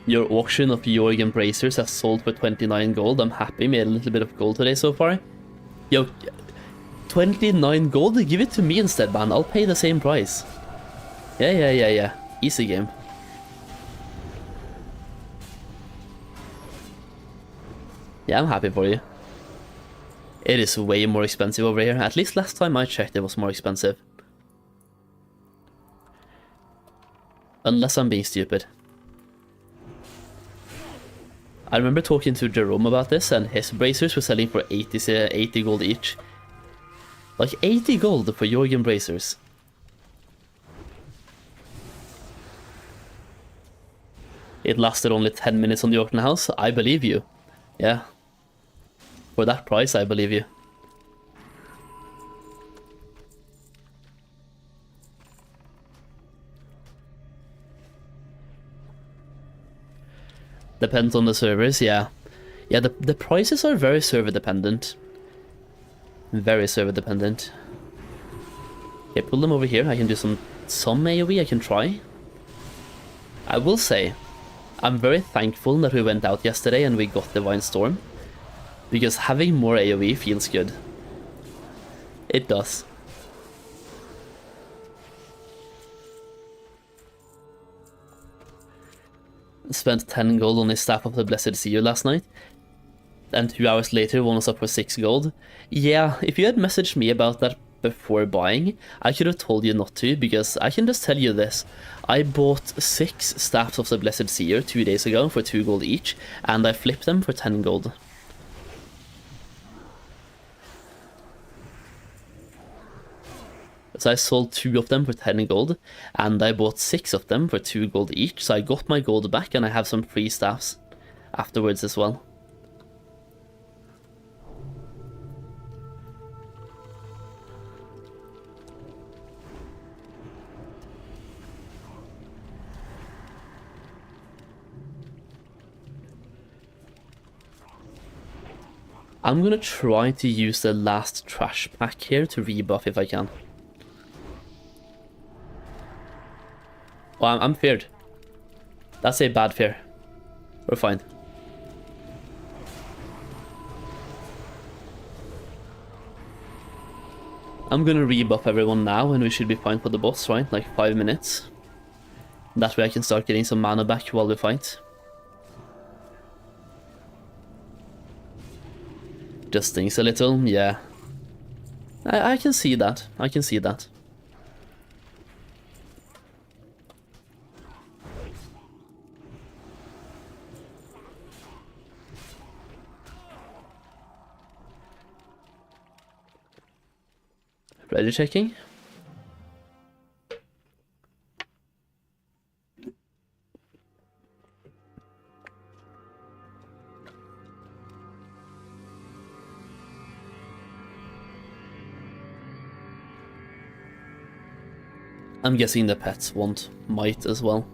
Speaker 1: Your auction of Jorg Embracers has sold for 29 gold. I'm happy, made a little bit of gold today so far. Yo, 29 gold? Give it to me instead, man. I'll pay the same price. Yeah. Easy game. Yeah, I'm happy for you. It is way more expensive over here. At least last time I checked, it was more expensive. Unless I'm being stupid. I remember talking to Jerome about this, and his bracers were selling for 80 gold each. Like 80 gold for Jorg Embracers. It lasted only 10 minutes on the auction house. I believe you. Yeah. For that price, I believe you. Depends on the servers, yeah. Yeah, the prices are very server dependent. Very server dependent. Okay, pull them over here. I can do some AoE, I can try. I will say, I'm very thankful that we went out yesterday and we got Divine Storm. Because having more AoE feels good. It does. Spent 10 gold on his Staff of the Blessed Seer last night. And 2 hours later, one was up for 6 gold. Yeah, if you had messaged me about that before buying, I could have told you not to, because I can just tell you this. I bought 6 Staffs of the Blessed Seer 2 days ago for 2 gold each, and I flipped them for 10 gold. So I sold 2 of them for 10 gold, and I bought 6 of them for 2 gold each, so I got my gold back, and I have some free staffs afterwards as well. I'm gonna try to use the last trash pack here to rebuff if I can. Oh, I'm feared. That's a bad fear. We're fine. I'm gonna rebuff everyone now and we should be fine for the boss, right? Like 5 minutes. That way I can start getting some mana back while we fight. Just stings a little, yeah. I can see that. I can see that. Ready checking? I'm guessing the pets want might as well.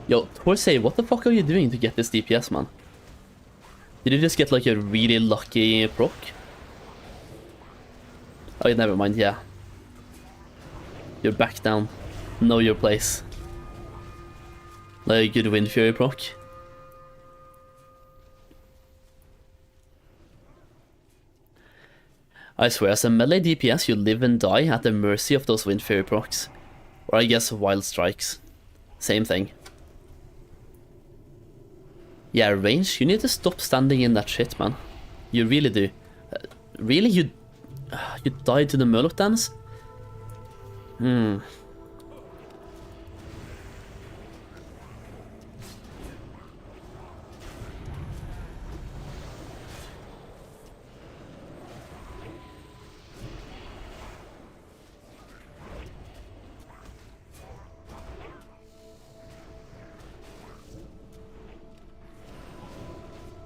Speaker 1: Yo, Torsay, what the fuck are you doing to get this DPS, man? Did you just get like a really lucky proc? Oh, never mind, yeah. You're back down. Know your place. Like a good Wind Fury proc. I swear, as a melee DPS, you live and die at the mercy of those Wind Fury procs. Or I guess Wild Strikes. Same thing. Yeah, range, you need to stop standing in that shit, man. You really do. Really? You died to the Murloc dance?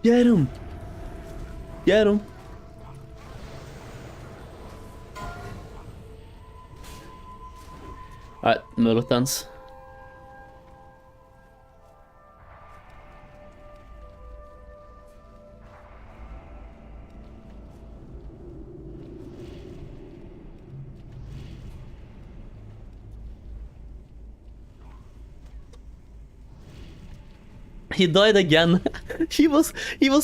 Speaker 1: Get him! Get him! Alright, Murloc dance. He died again. he was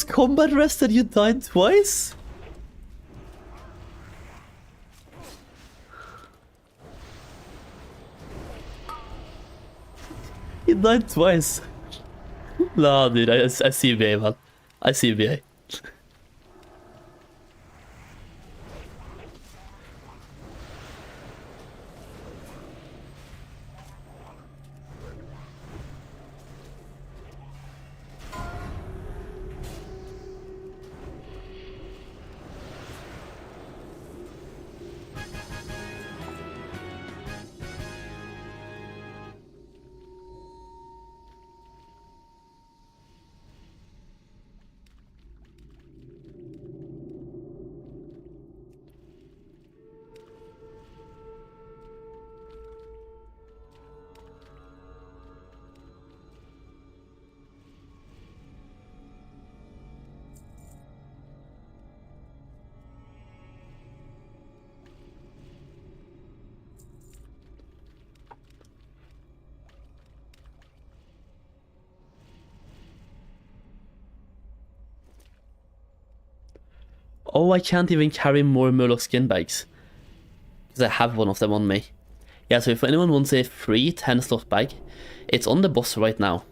Speaker 1: combat rested. You died twice. He died twice. Nah, dude, I see BA, man. I see BA. Oh, I can't even carry more Murloc skin bags. Because I have one of them on me. Yeah, so if anyone wants a free 10 slot bag, it's on the boss right now.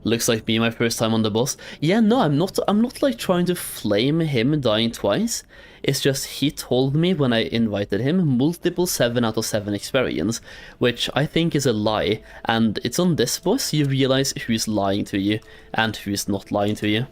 Speaker 1: Looks like me my first time on the boss. Yeah, no, I'm not like trying to flame him dying twice. It's just he told me when I invited him multiple 7 out of 7 experience, which I think is a lie, and it's on this boss you realize who's lying to you and who's not lying to you.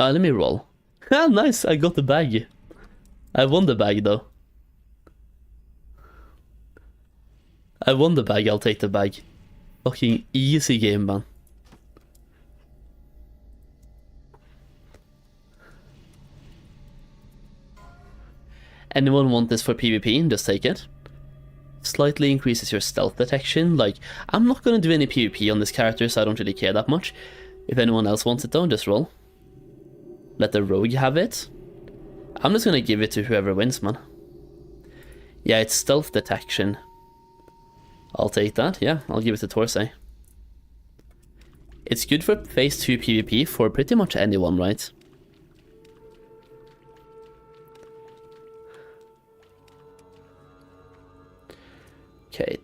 Speaker 1: Let me roll. Ah, nice, I got the bag. I won the bag though. I won the bag, I'll take the bag. Fucking easy game, man. Anyone want this for PvP? Just take it. Slightly increases your stealth detection. Like, I'm not gonna do any PvP on this character, so I don't really care that much. If anyone else wants it though, just roll. Let the rogue have it. I'm just gonna give it to whoever wins, man. Yeah, it's stealth detection. I'll take that, yeah, I'll give it to Torsay. It's good for phase 2 PvP for pretty much anyone, right? Okay,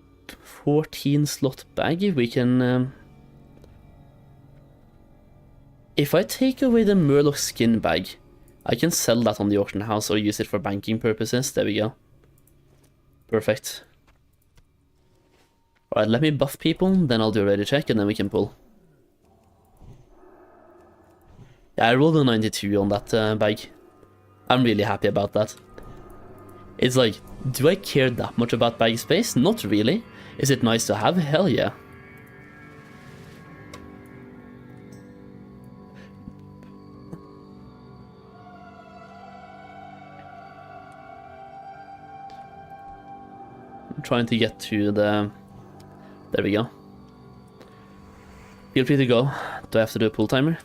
Speaker 1: 14 slot bag, we can... if I take away the Murloc skin bag, I can sell that on the auction house or use it for banking purposes. There we go. Perfect. Alright, let me buff people, then I'll do a ready check, and then we can pull. Yeah, I rolled a 92 on that bag. I'm really happy about that. It's like, do I care that much about bag space? Not really. Is it nice to have? Hell yeah. I'm trying to get to the... There we go. Feel free to go. Do I have to do a pull timer?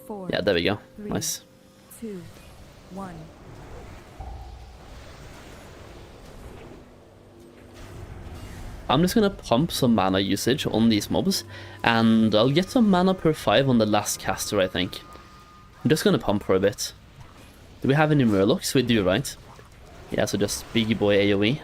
Speaker 2: 4,
Speaker 1: Yeah, there we go.
Speaker 2: 3,
Speaker 1: Nice.
Speaker 2: 2, 1.
Speaker 1: I'm just gonna pump some mana usage on these mobs, and I'll get some mana per 5 on the last caster, I think. I'm just gonna pump for a bit. Do we have any Murlocs? We do, right? Yeah, so just big boy AoE.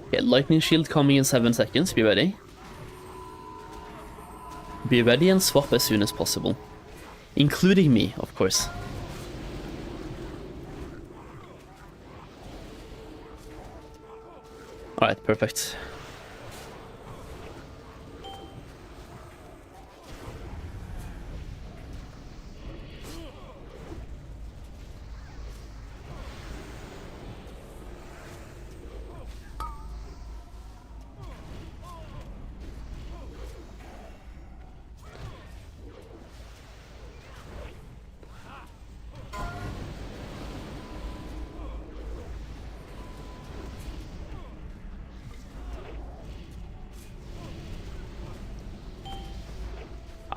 Speaker 1: Okay, lightning shield coming in 7 seconds, be ready. Be ready and swap as soon as possible. Including me, of course. Alright, perfect.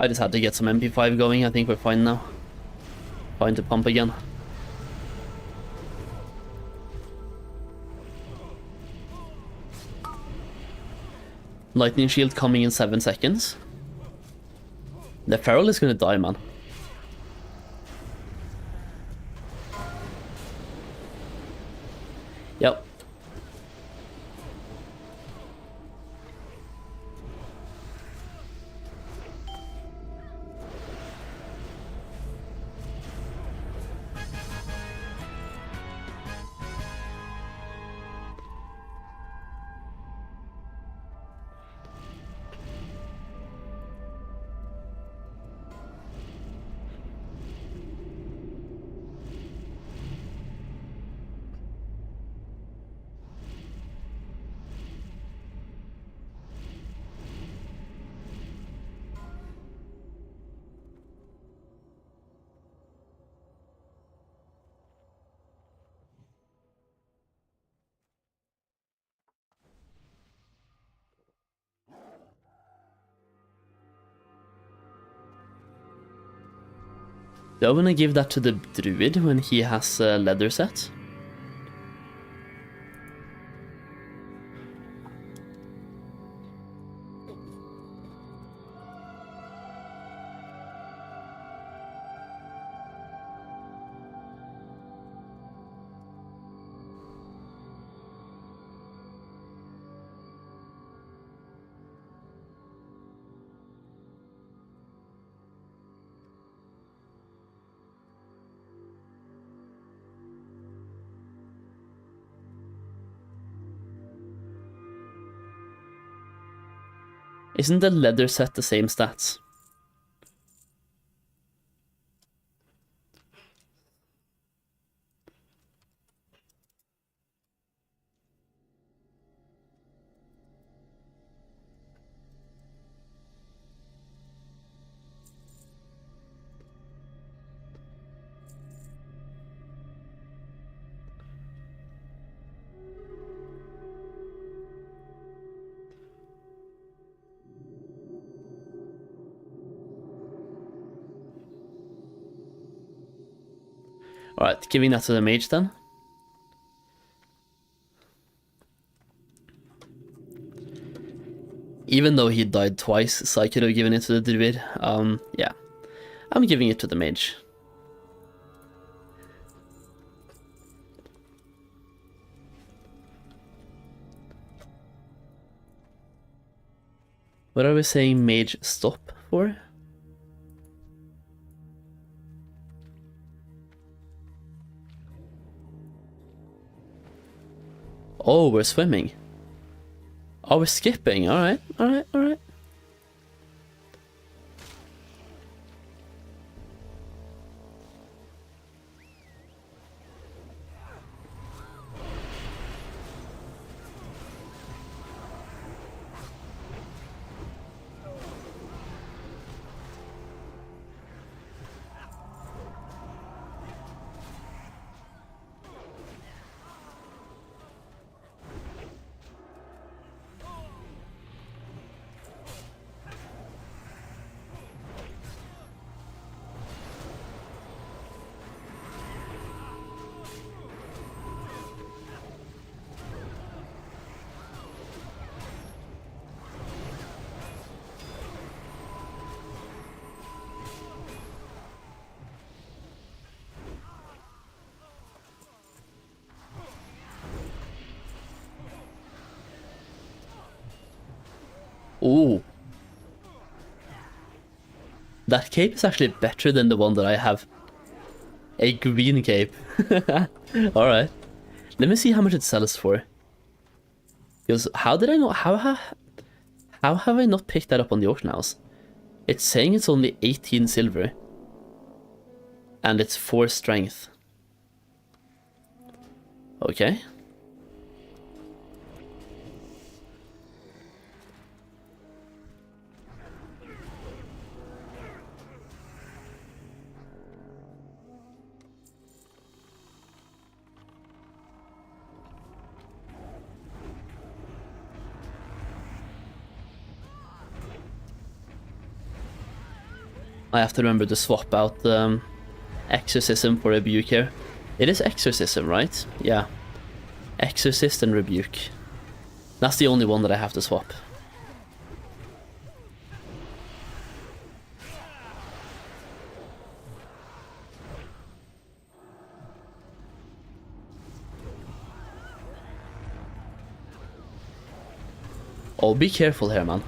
Speaker 1: I just had to get some MP5 going. I think we're fine now. Fine to pump again. Lightning shield coming in 7 seconds. The feral is gonna die, man. Yep. Do I want to give that to the druid when he has a leather set? Isn't the leather set the same stats? Alright, giving that to the mage then. Even though he died twice, so I could have given it to the druid. Yeah. I'm giving it to the mage. What are we saying mage stop for? Oh, we're swimming. Oh, we're skipping. Alright, alright, alright. Ooh. That cape is actually better than the one that I have. A green cape. Alright. Let me see how much it sells for. Because how did I not... How have I not picked that up on the auction house? It's saying it's only 18 silver. And it's 4 strength. Okay. I have to remember to swap out Exorcism for Rebuke here. It is Exorcism, right? Yeah. Exorcist and Rebuke. That's the only one that I have to swap. Oh, be careful here, man.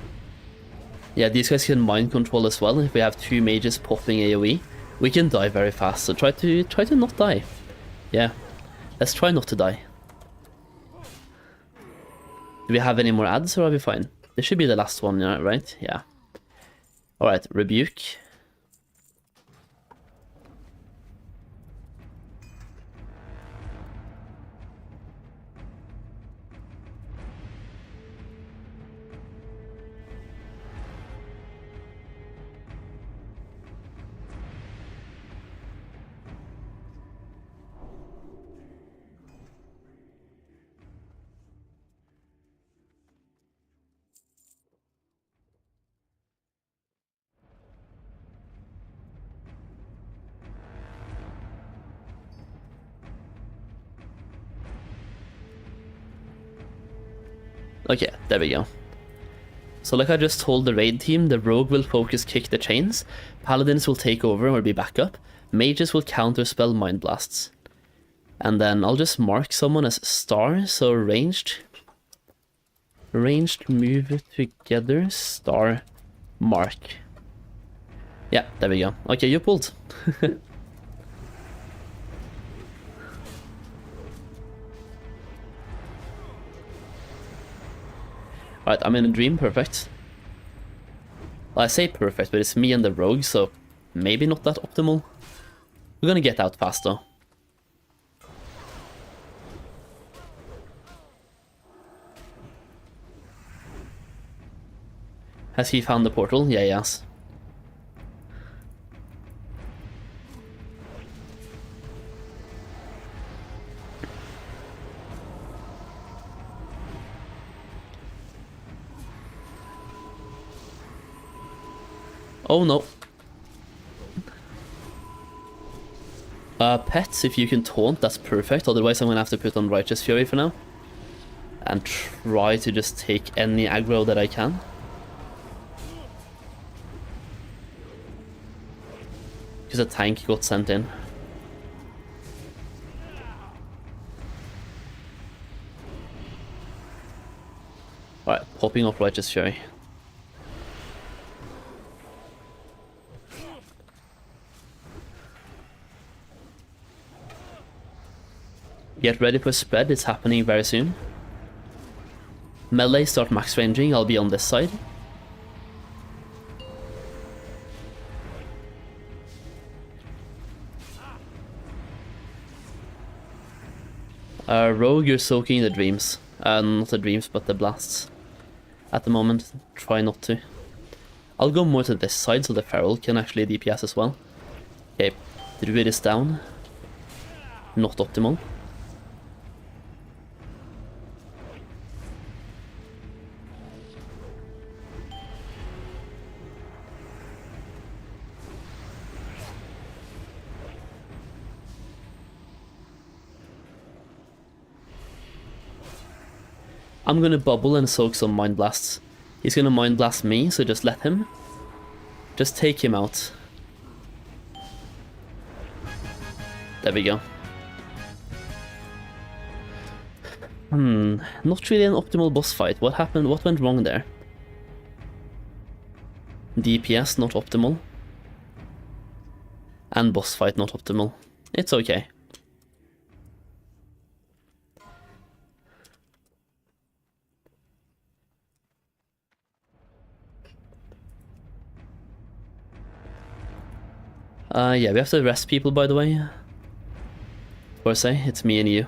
Speaker 1: Yeah, these guys can mind control as well. If we have 2 mages popping AoE, we can die very fast. So try to not die. Yeah, let's try not to die. Do we have any more ads or are we fine? This should be the last one, right? Yeah. Alright, Rebuke. Okay, there we go. So like I just told the raid team, the rogue will focus kick the chains, paladins will take over or be backup, mages will counterspell mind blasts. And then I'll just mark someone as star, so ranged move together, star, mark. Yeah, there we go. Okay, you pulled. Right, I'm in a dream, perfect. Well, I say perfect, but it's me and the rogue, so maybe not that optimal. We're gonna get out fast, though. Has he found the portal? Yeah, he has. Oh no. Pets, if you can taunt, that's perfect. Otherwise I'm gonna have to put on Righteous Fury for now. And try to just take any aggro that I can. Because a tank got sent in. Alright, popping off Righteous Fury. Get ready for spread, it's happening very soon. Melee start max ranging, I'll be on this side. Rogue, you're soaking the dreams. Not the dreams, but the blasts. At the moment, try not to. I'll go more to this side so the Feral can actually DPS as well. Okay, Druid is down. Not optimal. I'm gonna bubble and soak some Mind Blasts. He's gonna Mind Blast me, so just let him. Just take him out. There we go. Not really an optimal boss fight. What happened? What went wrong there? DPS not optimal. And boss fight not optimal. It's okay. Yeah, we have to rest people, by the way. Or say, it's me and you.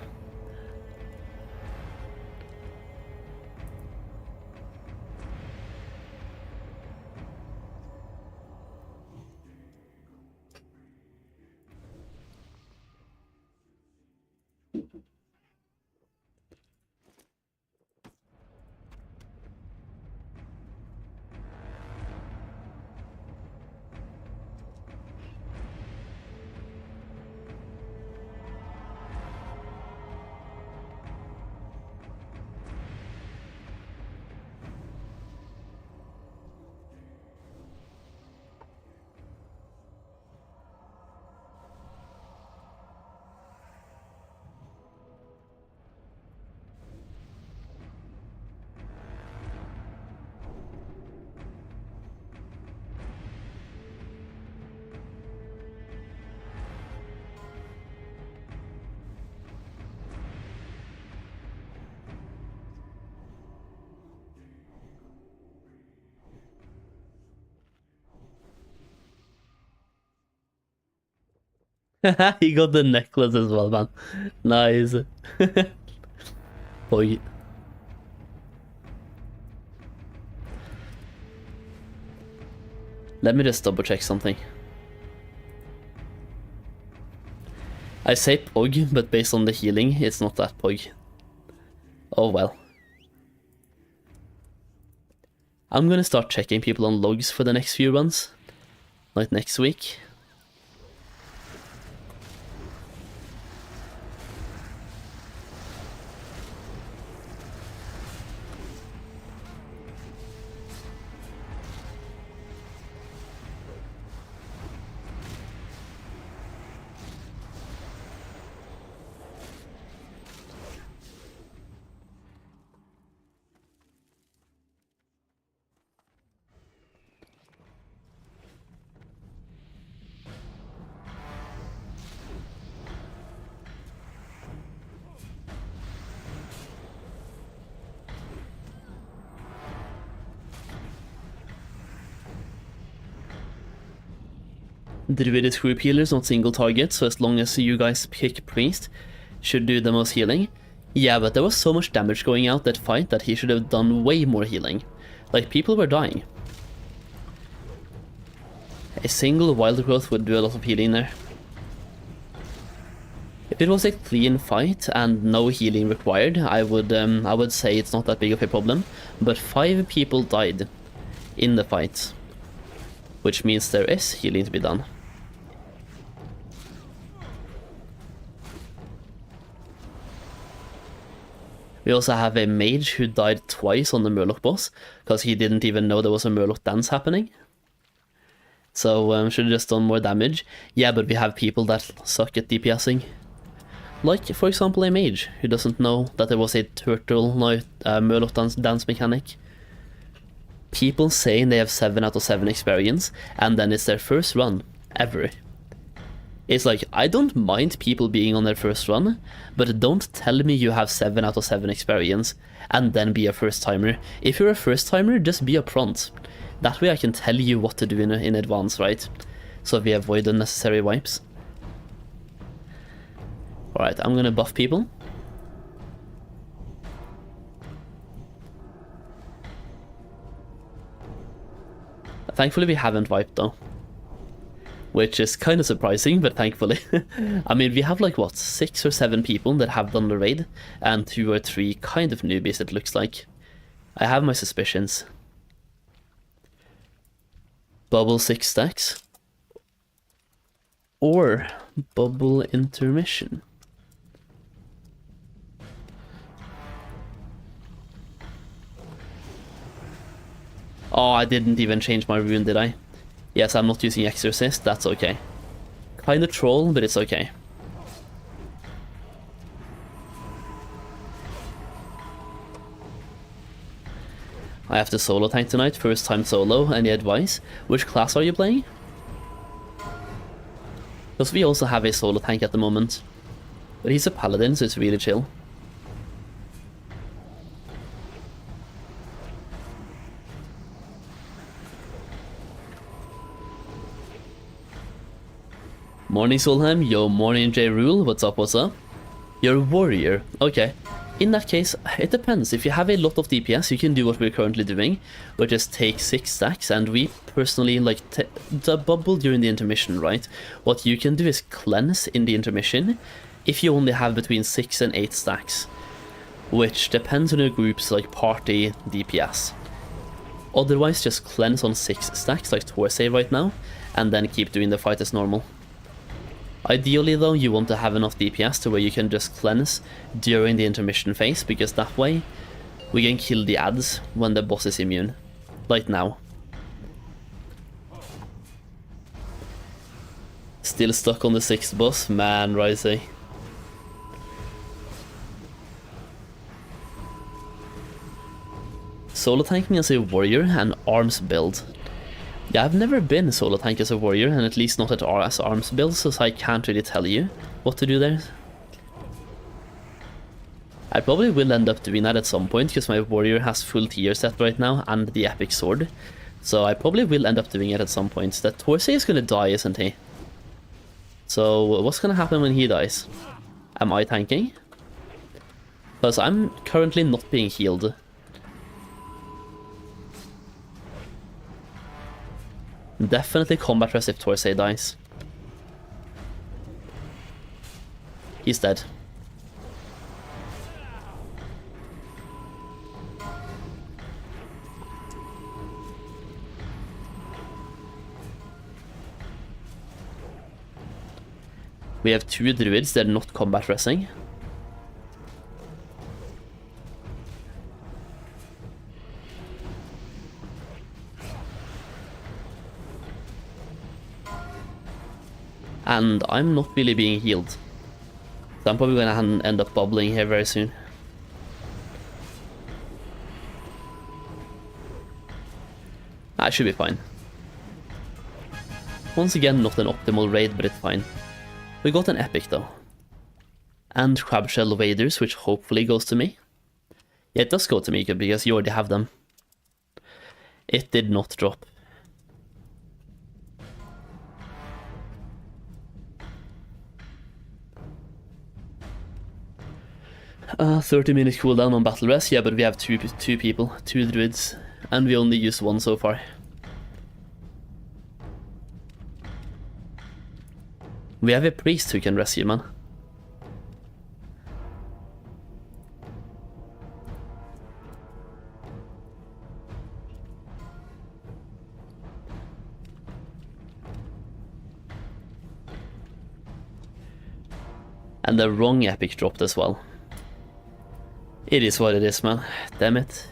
Speaker 1: He got the necklace as well, man. Nice. Boy. Let me just double check something. I say Pog, but based on the healing, it's not that Pog. Oh well. I'm gonna start checking people on logs for the next few runs. Like next week. Druid is group healers, not single targets, so as long as you guys pick Priest, should do the most healing. Yeah, but there was so much damage going out that fight that he should have done way more healing. Like, people were dying. A single wild growth would do a lot of healing there. If it was a clean fight and no healing required, I would say it's not that big of a problem. But 5 people died in the fight, which means there is healing to be done. We also have a mage who died twice on the Murloc boss, because he didn't even know there was a Murloc dance happening. So should have just done more damage. Yeah, but we have people that suck at DPSing. Like, for example, a mage who doesn't know that there was a turtle Murloc dance mechanic. People saying they have 7 out of 7 experience, and then it's their first run, ever. It's like, I don't mind people being on their first run, but don't tell me you have 7 out of 7 experience, and then be a first timer. If you're a first timer, just be upfront. That way I can tell you what to do in advance, right? So we avoid unnecessary wipes. Alright, I'm gonna buff people. Thankfully we haven't wiped though. Which is kind of surprising, but thankfully. I mean, we have like, what, 6 or 7 people that have done the raid, and 2 or 3 kind of newbies it looks like. I have my suspicions. Bubble 6 stacks. Or bubble intermission. Oh, I didn't even change my rune, did I? Yes, I'm not using Exorcist, that's okay. Kinda troll, but it's okay. I have to solo tank tonight, first time solo, any advice? Which class are you playing? Because we also have a solo tank at the moment. But he's a paladin, so it's really chill. Morning Solheim, yo, morning J Rule, what's up, what's up? You're a warrior, okay. In that case, it depends. If you have a lot of DPS, you can do what we're currently doing, which is take 6 stacks, and we personally like the bubble during the intermission, right? What you can do is cleanse in the intermission if you only have between 6 and 8 stacks, which depends on your group's like party DPS. Otherwise, just cleanse on 6 stacks like Torsay right now, and then keep doing the fight as normal. Ideally though, you want to have enough DPS to where you can just cleanse during the intermission phase, because that way we can kill the adds when the boss is immune, like now. Still stuck on the 6th boss? Man, Risey. Solo tanking as a warrior and arms build. Yeah, I've never been solo tank as a warrior, and at least not at as arms builds, so I can't really tell you what to do there. I probably will end up doing that at some point, because my warrior has full tier set right now, and the epic sword. So I probably will end up doing it at some point. That Torsay is gonna die, isn't he? So what's gonna happen when he dies? Am I tanking? Because I'm currently not being healed. Definitely combat rest if Torsay dies. He's dead. We have 2 druids, they're not combat resting. And I'm not really being healed. So I'm probably gonna end up bubbling here very soon. I should be fine. Once again, not an optimal raid, but it's fine. We got an epic though. And crabshell waders, which hopefully goes to me. Yeah, it does go to me because you already have them. It did not drop. 30-minute cooldown on battle rest. Yeah, but we have two people, 2 druids, and we only used 1 so far. We have a priest who can rescue, man. And the wrong epic dropped as well. It is what it is, man. Damn it.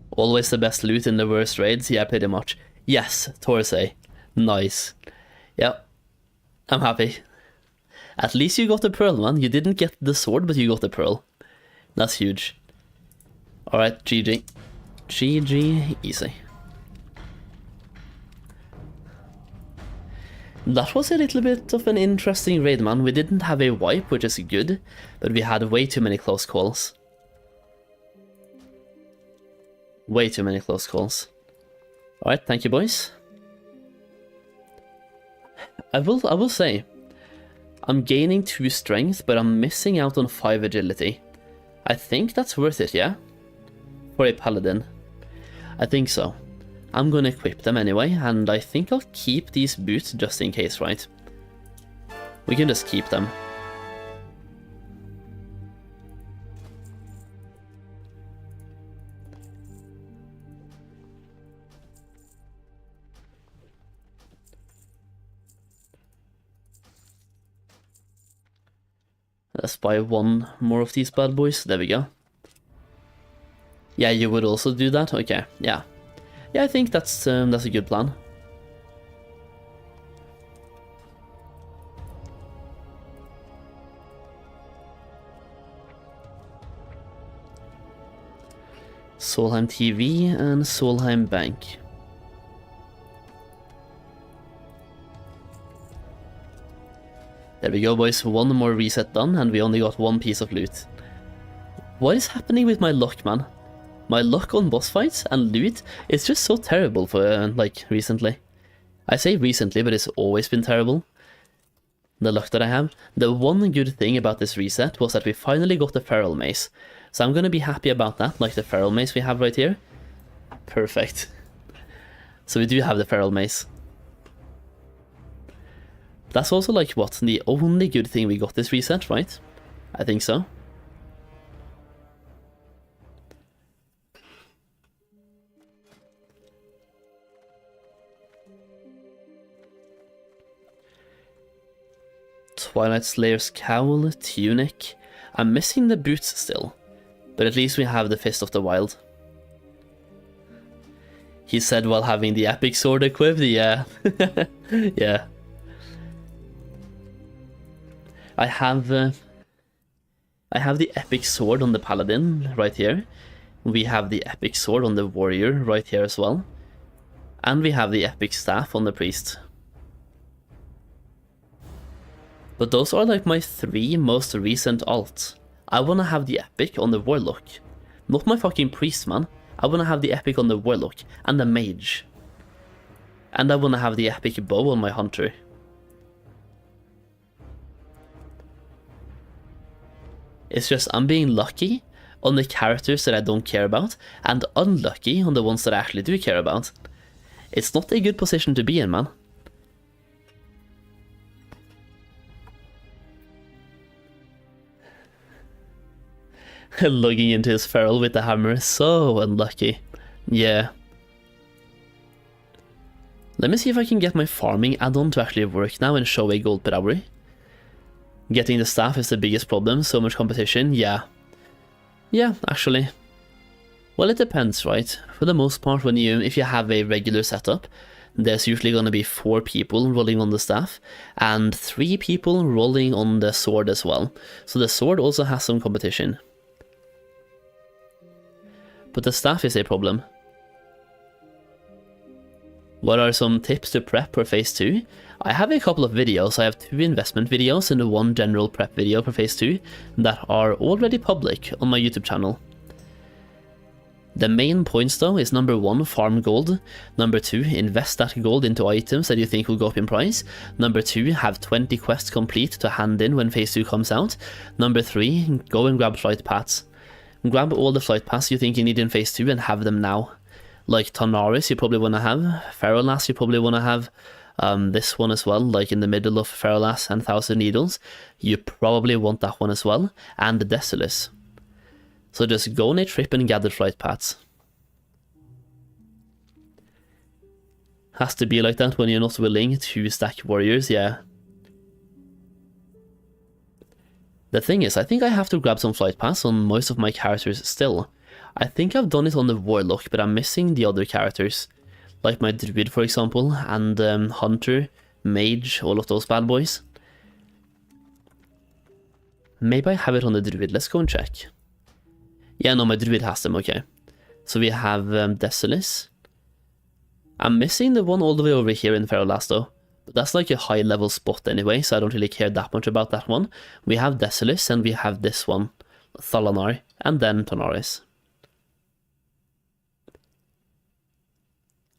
Speaker 1: Always the best loot in the worst raids? Yeah, pretty much. Yes, Torsay. Nice. Yep. I'm happy. At least you got the pearl, man. You didn't get the sword, but you got the pearl. That's huge. Alright, GG. GG, easy. That was a little bit of an interesting raid, man. We didn't have a wipe, which is good, but we had way too many close calls. Way too many close calls. Alright, thank you, boys. I will say, I'm gaining 2 strength, but I'm missing out on 5 agility. I think that's worth it, yeah? For a paladin. I think so. I'm gonna equip them anyway, and I think I'll keep these boots just in case, right? We can just keep them. Let's buy 1 more of these bad boys. There we go. Yeah, you would also do that? Okay, yeah. Yeah, I think that's a good plan. Solheim TV and Solheim Bank. There we go, boys. 1 more reset done, and we only got 1 piece of loot. What is happening with my luck, man? My luck on boss fights and loot is just so terrible for, like, recently. I say recently, but it's always been terrible. The luck that I have. The one good thing about this reset was that we finally got the feral mace. So I'm gonna be happy about that, like the feral mace we have right here. Perfect. So we do have the feral mace. That's also like what, the only good thing we got this reset, right? I think so. Twilight Slayer's cowl, tunic. I'm missing the boots still, but at least we have the Fist of the Wild. He said while having the epic sword equipped, yeah. Yeah. I have the epic sword on the paladin right here. We have the epic sword on the warrior right here as well. And we have the epic staff on the priest. But those are like my 3 most recent alts. I wanna have the epic on the warlock. Not my fucking priest, man. I wanna have the epic on the warlock and the mage. And I wanna have the epic bow on my hunter. It's just I'm being lucky on the characters that I don't care about and unlucky on the ones that I actually do care about. It's not a good position to be in, man. Logging into his feral with the hammer is so unlucky. Yeah. Let me see if I can get my farming add-on to actually work now and show a gold per hour. Getting the staff is the biggest problem, so much competition, yeah. Yeah, actually. Well, it depends, right? For the most part, if you have a regular setup, there's usually gonna be 4 people rolling on the staff, and 3 people rolling on the sword as well. So the sword also has some competition. But the staff is a problem. What are some tips to prep for phase 2? I have a couple of videos. I have 2 investment videos and 1 general prep video for phase 2 that are already public on my YouTube channel. The main points though is number 1, farm gold. Number 2, invest that gold into items that you think will go up in price. Number 2, have 20 quests complete to hand in when phase 2 comes out. Number 3, go and grab flight paths. Grab all the flight paths you think you need in phase 2 and have them now. Like Tanaris you probably want to have, Feralass you probably want to have, this one as well, like in the middle of Feralass and Thousand Needles, you probably want that one as well, and the Desolus. So just go on a trip and gather flight paths. Has to be like that when you're not willing to stack warriors, yeah. The thing is, I think I have to grab some flight pass on most of my characters still. I think I've done it on the Warlock, but I'm missing the other characters. Like my Druid, for example, and Hunter, Mage, all of those bad boys. Maybe I have it on the Druid, let's go and check. Yeah, no, my Druid has them, okay. So we have Decilis. I'm missing the one all the way over here in Ferrolas though. But that's like a high level spot anyway, so I don't really care that much about that one. We have Decilis and we have this one, Thalanar, and then Tonaris.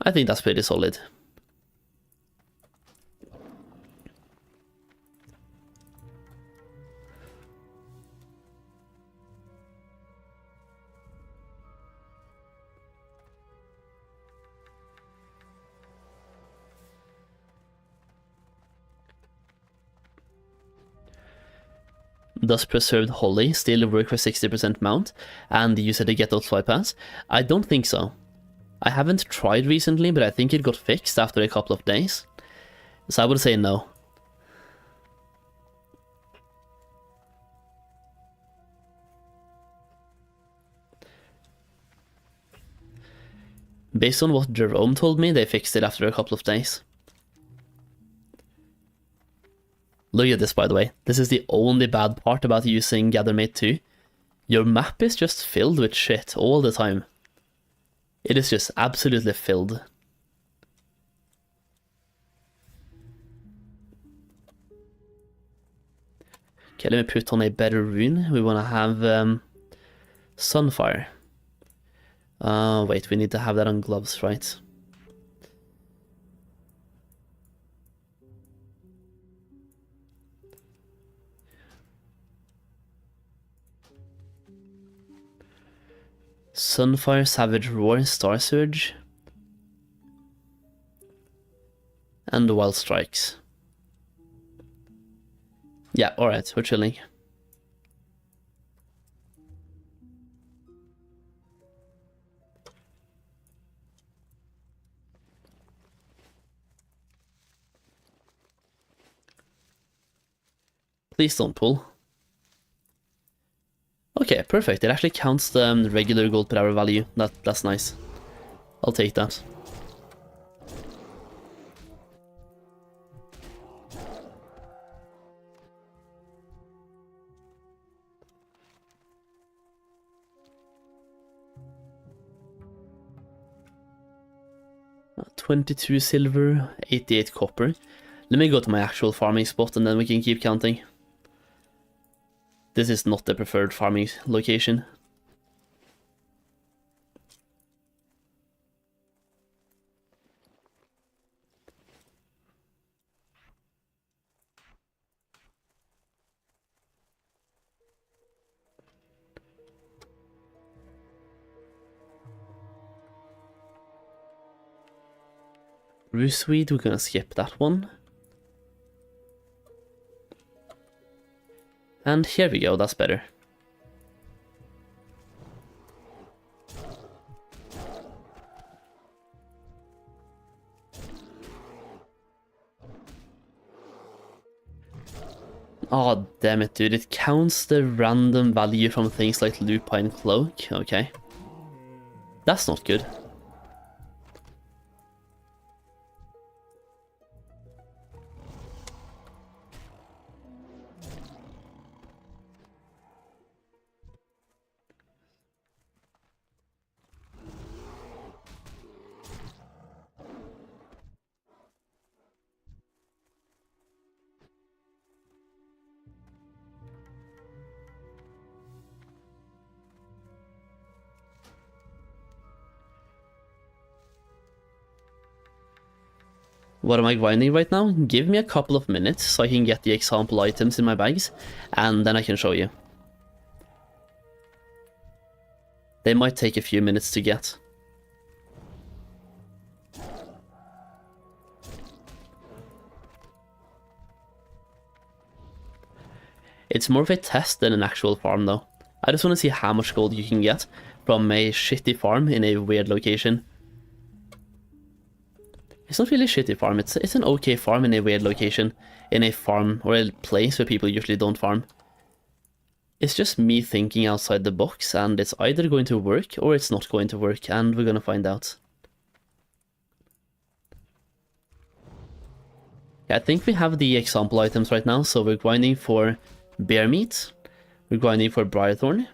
Speaker 1: I think that's pretty solid. Does Preserved Holly still work for 60% mount and use it to get out flight pass? I don't think so. I haven't tried recently, but I think it got fixed after a couple of days. So I would say no. Based on what Jerome told me, they fixed it after a couple of days. Look at this, by the way. This is the only bad part about using Gathermate 2. Your map is just filled with shit all the time. It is just absolutely filled. Okay, let me put on a better rune. We want to have Sunfire. Wait, we need to have that on gloves, right? Sunfire, Savage Roar, Star Surge, and Wild Strikes. Yeah, alright, we're chilling. Please don't pull. Okay, perfect. It actually counts the regular gold per hour value. That's nice. I'll take that. $22 silver, 88 copper. Let me go to my actual farming spot and then we can keep counting. This is not the preferred farming location. Rooseweed, we're gonna skip that one. And here we go, that's better. Oh, damn it, dude. It counts the random value from things like Lupine Cloak. Okay. That's not good. What am I grinding right now? Give me a couple of minutes so I can get the example items in my bags, and then I can show you. They might take a few minutes to get. It's more of a test than an actual farm though. I just want to see how much gold you can get from a shitty farm in a weird location. It's not really a shitty farm, it's an okay farm in a weird location, in a farm or a place where people usually don't farm. It's just me thinking outside the box, and it's either going to work or it's not going to work, and we're gonna find out. I think we have the example items right now, so we're grinding for bear meat, we're grinding for briarthorn,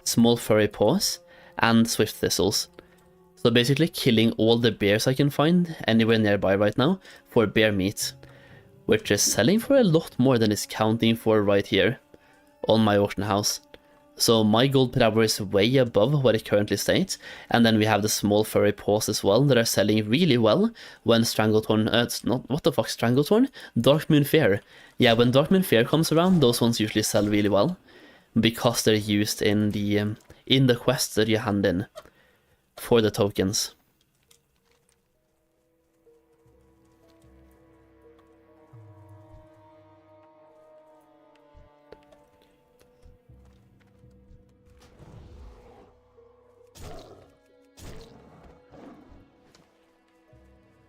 Speaker 1: small furry paws, and swift thistles. So basically killing all the bears I can find anywhere nearby right now for bear meat, which is selling for a lot more than it's counting for right here on my auction house. So my gold per hour is way above what it currently states, and then we have the small furry paws as well that are selling really well when Stranglethorn, it's not, what the fuck, Stranglethorn? Darkmoon Fair. Yeah, when Darkmoon Fair comes around, those ones usually sell really well, because they're used in the quests that you hand in for the tokens.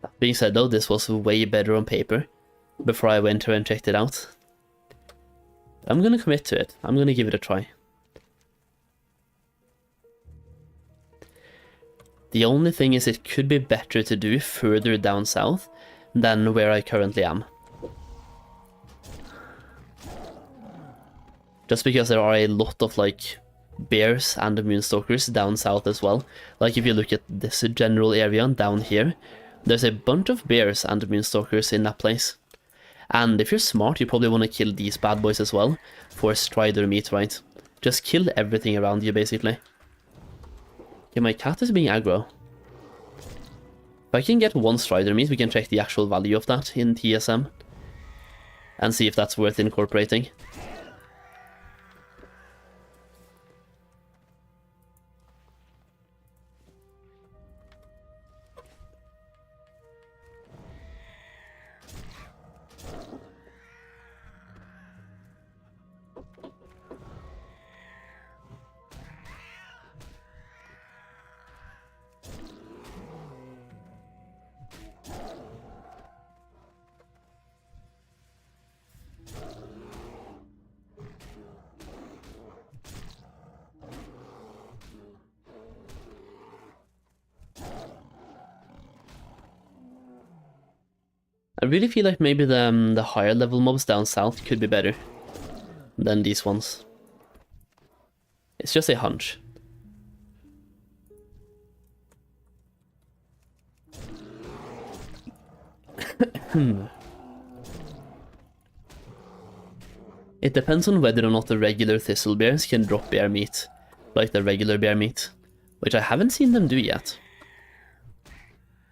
Speaker 1: That being said though, this was way better on paper before I went here and checked it out. I'm gonna commit to it. I'm gonna give it a try. The only thing is it could be better to do further down south than where I currently am. Just because there are a lot of like bears and moonstalkers down south as well. Like if you look at this general area down here, there's a bunch of bears and moonstalkers in that place. And if you're smart, you probably want to kill these bad boys as well for strider meat, right? Just kill everything around you basically. Okay, my cat is being aggro. If I can get one strider meat, we can check the actual value of that in TSM and see if that's worth incorporating. I really feel like maybe the higher level mobs down south could be better than these ones. It's just a hunch. It depends on whether or not the regular thistle bears can drop bear meat, like the regular bear meat, which I haven't seen them do yet.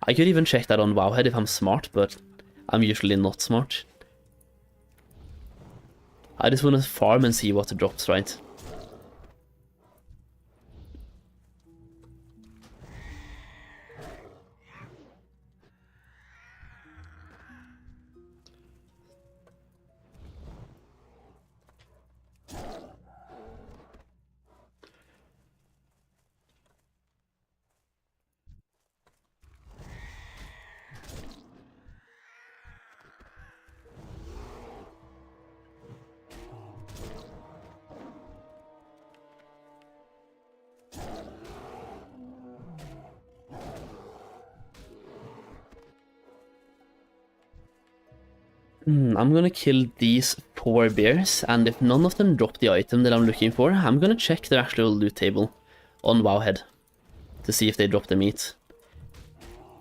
Speaker 1: I could even check that on Wowhead if I'm smart, but I'm usually not smart. I just want to farm and see what drops, right? I'm gonna kill these 4 bears, and if none of them drop the item that I'm looking for, I'm gonna check their actual loot table on Wowhead to see if they drop the meat.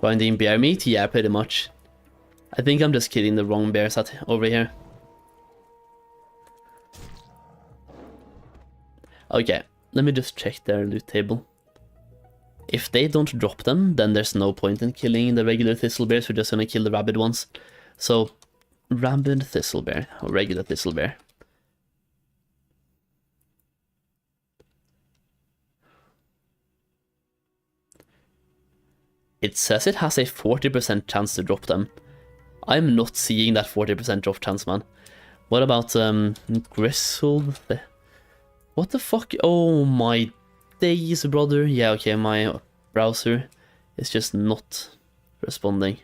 Speaker 1: Finding bear meat? Yeah, pretty much. I think I'm just killing the wrong bears over here. Okay, let me just check their loot table. If they don't drop them, then there's no point in killing the regular thistle bears, we're just gonna kill the rabid ones. So, rabid thistle bear, or regular thistle bear. It says it has a 40% chance to drop them. I'm not seeing that 40% drop chance, man. What about, Gristled? What the fuck? Oh my days, brother. Yeah, okay, my browser is just not responding.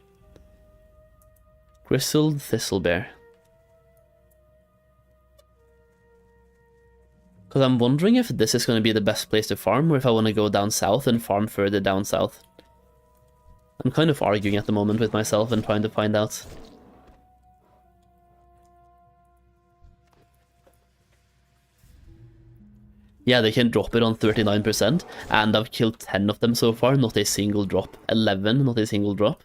Speaker 1: Grizzled Thistlebear. Because I'm wondering if this is going to be the best place to farm, or if I want to go down south and farm further down south. I'm kind of arguing at the moment with myself and trying to find out. Yeah, they can drop it on 39%, and I've killed 10 of them so far, not a single drop. 11, not a single drop.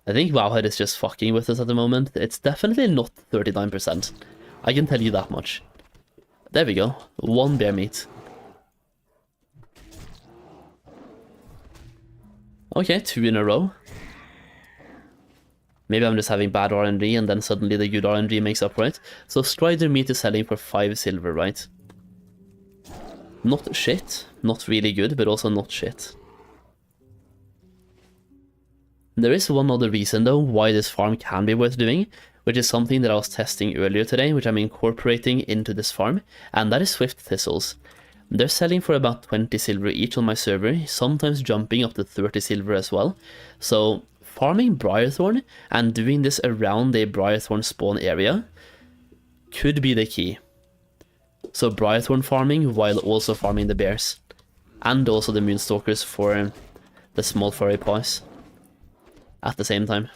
Speaker 1: I think Wowhead is just fucking with us at the moment. It's definitely not 39%. I can tell you that much. There we go. 1 bear meat. Okay, 2 in a row. Maybe I'm just having bad RNG and then suddenly the good RNG makes up for it. So Strider meat is selling for 5 silver, right? Not shit. Not really good, but also not shit. There is one other reason though why this farm can be worth doing, which is something that I was testing earlier today, which I'm incorporating into this farm, and that is Swift Thistles. They're selling for about 20 silver each on my server, sometimes jumping up to 30 silver as well. So farming Briarthorn and doing this around a Briarthorn spawn area could be the key. So Briarthorn farming while also farming the bears. And also the Moonstalkers for the small furry paws at the same time.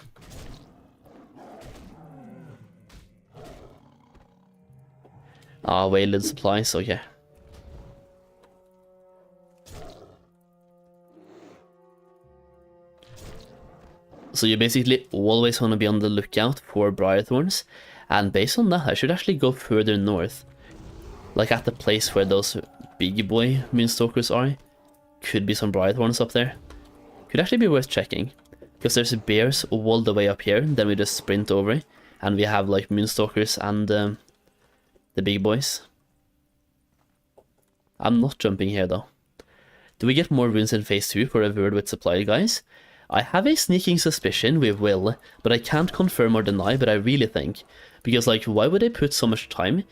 Speaker 1: Ah, waylaid supplies, okay. So you basically always want to be on the lookout for Briarthorns, and based on that I should actually go further north. Like at the place where those big boy Moonstalkers are. Could be some Briarthorns up there. Could actually be worth checking. Because there's bears all the way up here, then we just sprint over, and we have like Moonstalkers and the big boys. I'm not jumping here though. Do we get more runes in phase 2 for a word with supply, guys? I have a sneaking suspicion we will, but I can't confirm or deny, but I really think. Because like, why would they put so much time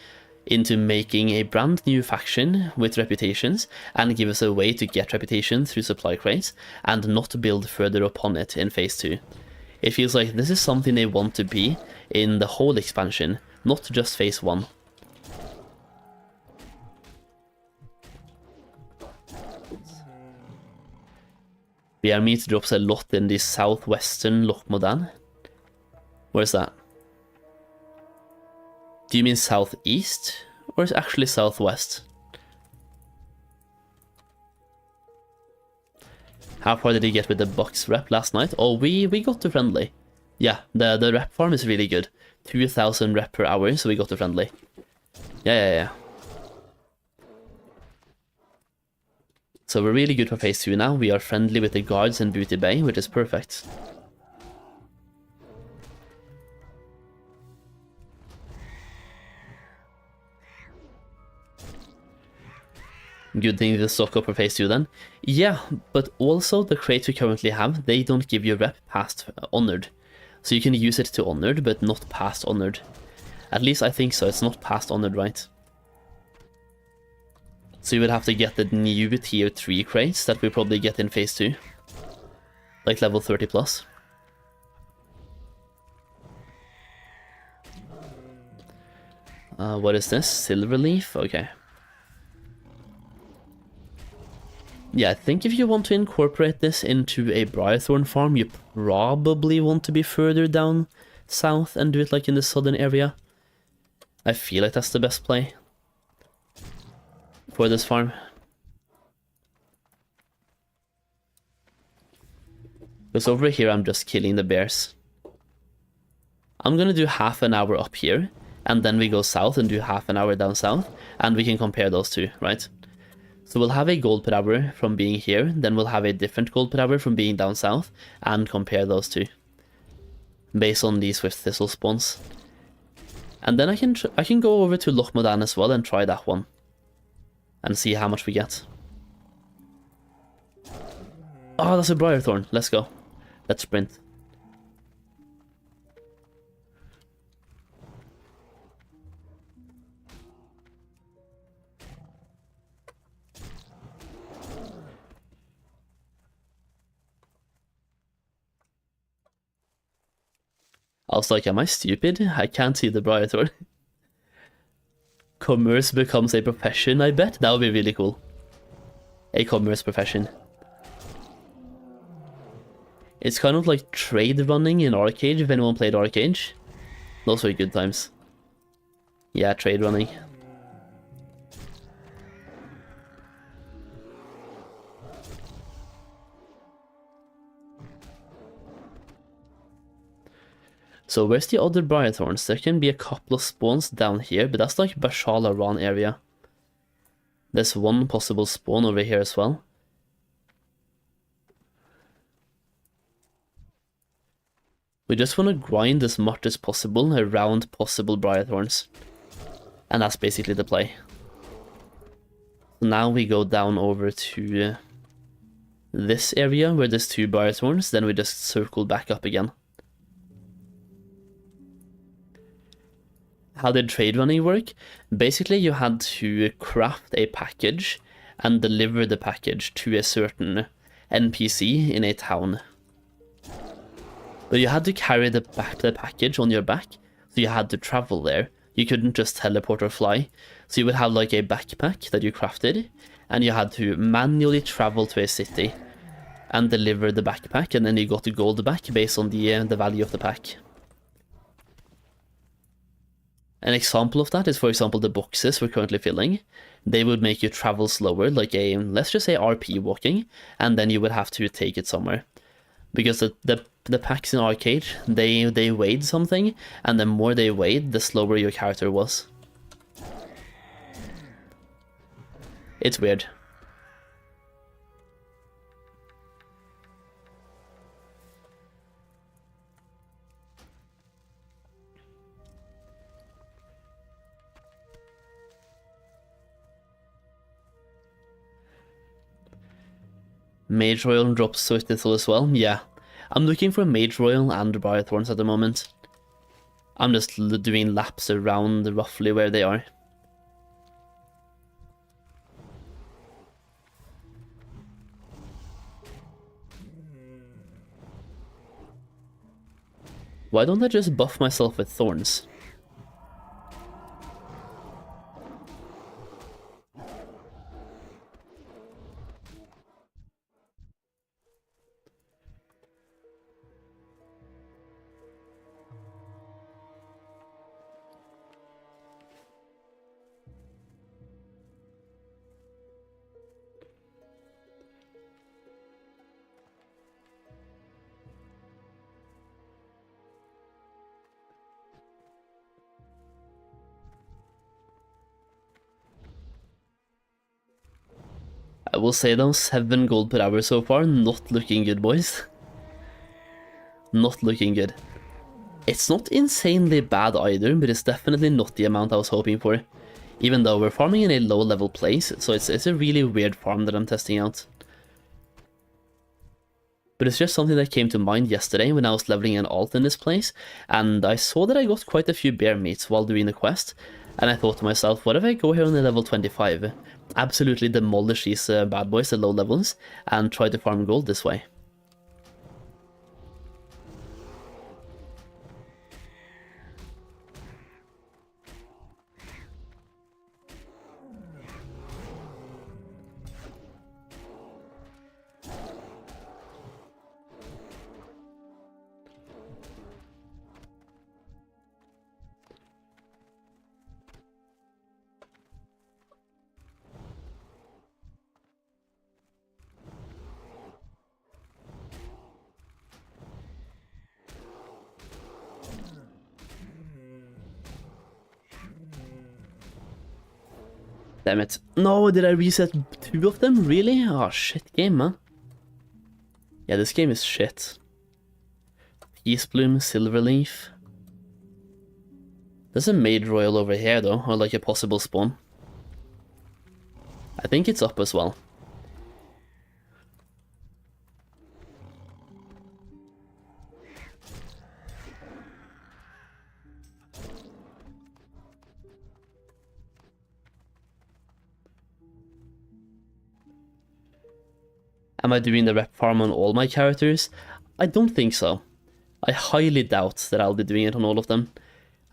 Speaker 1: into making a brand new faction with reputations and give us a way to get reputation through supply crates and not build further upon it in phase 2? It feels like this is something they want to be in the whole expansion, not just phase 1. Bear meat drops a lot in the southwestern Loch Modan. Where's that? Do you mean southeast? Or is it actually southwest? How far did he get with the box rep last night? Oh, we got to friendly. Yeah, the rep farm is really good. 2000 rep per hour, so we got to friendly. Yeah. So we're really good for phase 2 now. We are friendly with the guards in Booty Bay, which is perfect. Good thing to stock up for phase 2 then. Yeah, but also the crates we currently have, they don't give you rep past honored. So you can use it to honored, but not past honored. At least I think so, it's not past honored, right? So you would have to get the new tier 3 crates that we probably get in phase 2. Like level 30 plus. What is this? Silver leaf? Okay. Yeah, I think if you want to incorporate this into a Briarthorn farm, you probably want to be further down south and do it like in the southern area. I feel like that's the best play for this farm. Because over here I'm just killing the bears. I'm gonna do half an hour up here, and then we go south and do half an hour down south, and we can compare those two, right? So we'll have a gold per hour from being here, then we'll have a different gold per hour from being down south, and compare those two based on these Swift Thistle spawns. And then I can go over to Loch Modan as well and try that one and see how much we get. Oh, that's a Briarthorn. Let's go. Let's sprint. I was like, am I stupid? I can't see the Briarthorn. Commerce becomes a profession, I bet. That would be really cool. A commerce profession. It's kind of like trade running in Arcade, if anyone played Arcade. Those were good times. Yeah, trade running. So where's the other Briarthorns? There can be a couple of spawns down here, but that's like Bashala Ran area. There's one possible spawn over here as well. We just want to grind as much as possible around possible Briarthorns. And that's basically the play. So now we go down over to this area where there's 2 Briarthorns, then we just circle back up again. How did trade running work? Basically, you had to craft a package and deliver the package to a certain NPC in a town. But you had to carry the package on your back, so you had to travel there. You couldn't just teleport or fly. So you would have like a backpack that you crafted, and you had to manually travel to a city and deliver the backpack, and then you got the gold back based on the value of the pack. An example of that is, for example, the boxes we're currently filling. They would make you travel slower, like a, let's just say RP walking, and then you would have to take it somewhere. Because the packs in Arcade, they weighed something, and the more they weighed, the slower your character was. It's weird. Mage Royal drops Swift Thistle as well, yeah. I'm looking for Mage Royal and Briarthorns at the moment. I'm just doing laps around roughly where they are. Why don't I just buff myself with thorns? I will say though, 7 gold per hour so far, not looking good, boys. Not looking good. It's not insanely bad either, but it's definitely not the amount I was hoping for. Even though we're farming in a low level place, so it's a really weird farm that I'm testing out. But it's just something that came to mind yesterday when I was leveling an alt in this place, and I saw that I got quite a few bear meats while doing the quest, and I thought to myself, what if I go here on the level 25, absolutely demolish these bad boys at low levels, and try to farm gold this way. Damn it. No, did I reset 2 of them? Really? Oh, shit game, man. Yeah, this game is shit. Peace Bloom, Silverleaf. There's a Mage Royal over here though, or like a possible spawn. I think it's up as well. Am I doing the rep farm on all my characters? I don't think so. I highly doubt that I'll be doing it on all of them.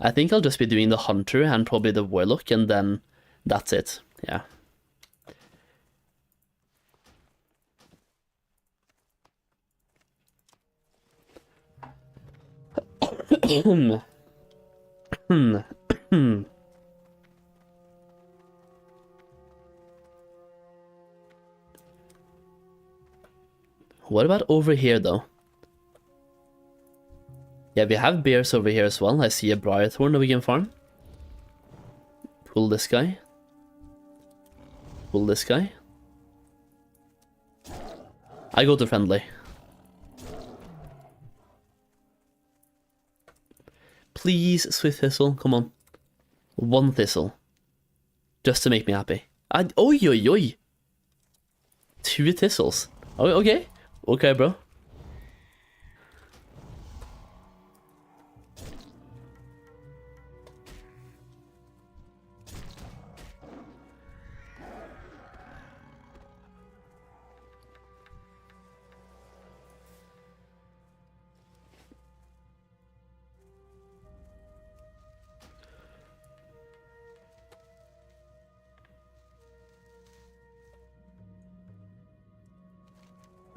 Speaker 1: I think I'll just be doing the Hunter and probably the Warlock, and then that's it. Yeah. What about over here, though? Yeah, we have bears over here as well. I see a Briarthorn that we can farm. Pull this guy. Pull this guy. I go to friendly. Please, Swift Thistle, come on. One Thistle. Just to make me happy. Oi, oi, oi. 2 Thistles. Oh, okay. Okay, bro.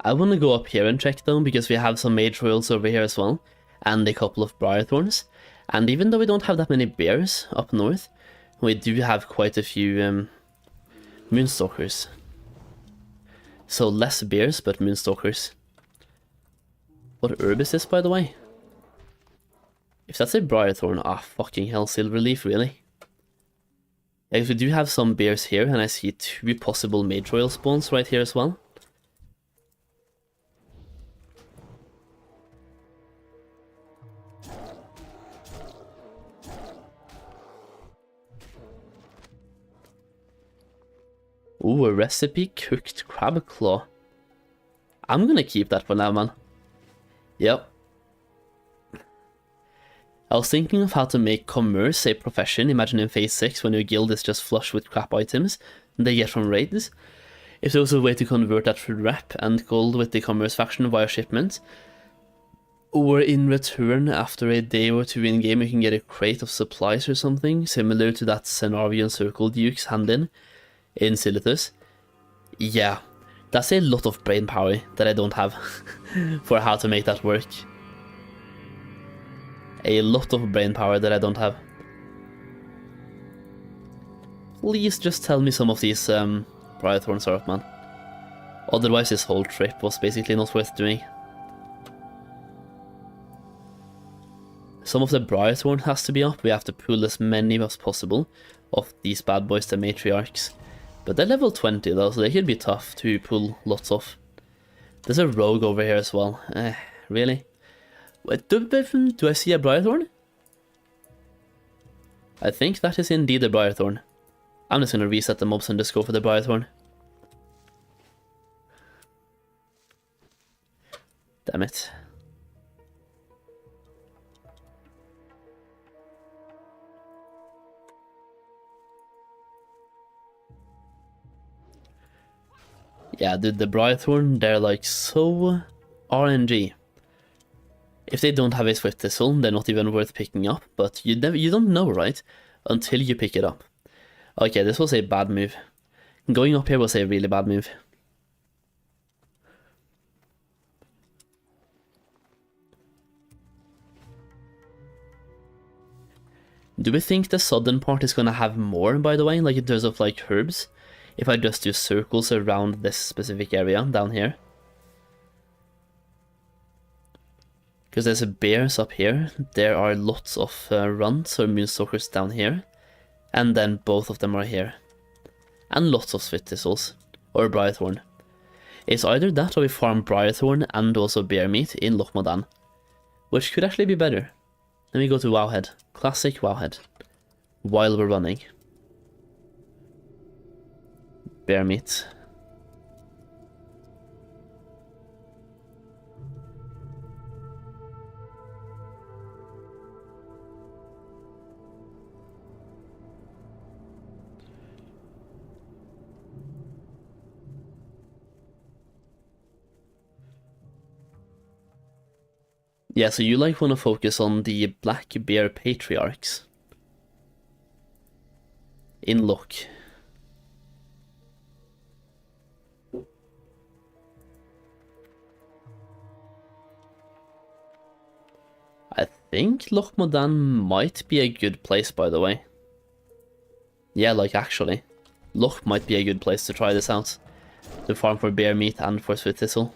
Speaker 1: I want to go up here and check though, because we have some mage royals over here as well, and a couple of Briarthorns. And even though we don't have that many bears up north, we do have quite a few Moonstalkers. So less bears, but Moonstalkers. What herb is this, by the way? If that's a Briarthorn, fucking hell, Silverleaf, really? Yeah, we do have some bears here, and I see 2 possible mage royal spawns right here as well. Ooh, a recipe cooked crab claw. I'm gonna keep that for now, man. Yep. I was thinking of how to make commerce a profession. Imagine in phase 6 when your guild is just flush with crap items they get from raids. If there was a way to convert that through rep and gold with the commerce faction via shipment, or in return after a day or 2 in game you can get a crate of supplies or something, similar to that Cenarian Circle Dukes hand in Silithus. Yeah, that's a lot of brain power that I don't have for how to make that work. A lot of brain power that I don't have. Please just tell me some of these Briarthorns are up, man. Otherwise this whole trip was basically not worth doing. Some of the Briarthorn has to be up. We have to pull as many as possible of these bad boys, the matriarchs. But they're level 20 though, so they could be tough to pull lots of. There's a rogue over here as well. Really? Wait, do I see a Briarthorn? I think that is indeed a Briarthorn. I'm just gonna reset the mobs and just go for the Briarthorn. Damn it. Yeah, dude, the Briarthorn, they're like so RNG. If they don't have a Swift Thistle, they're not even worth picking up, but you don't know, right? Until you pick it up. Okay, this was a bad move. Going up here was a really bad move. Do we think the southern part is gonna have more, by the way, like in terms of like herbs? If I just do circles around this specific area down here. Because there's a bears up here, there are lots of runts or moonstalkers down here. And then both of them are here. And lots of Swift Thistles, or Briarthorn. It's either that or we farm Briarthorn and also bear meat in Lochmadan. Which could actually be better. Let me go to Wowhead. Classic Wowhead. While we're running. Bear meat. Yeah, so you like want to focus on the Black Bear Patriarchs in luck. I think Lochmodan might be a good place, by the way. Yeah, like actually. Loch might be a good place to try this out. To farm for bear meat and for sweet thistle.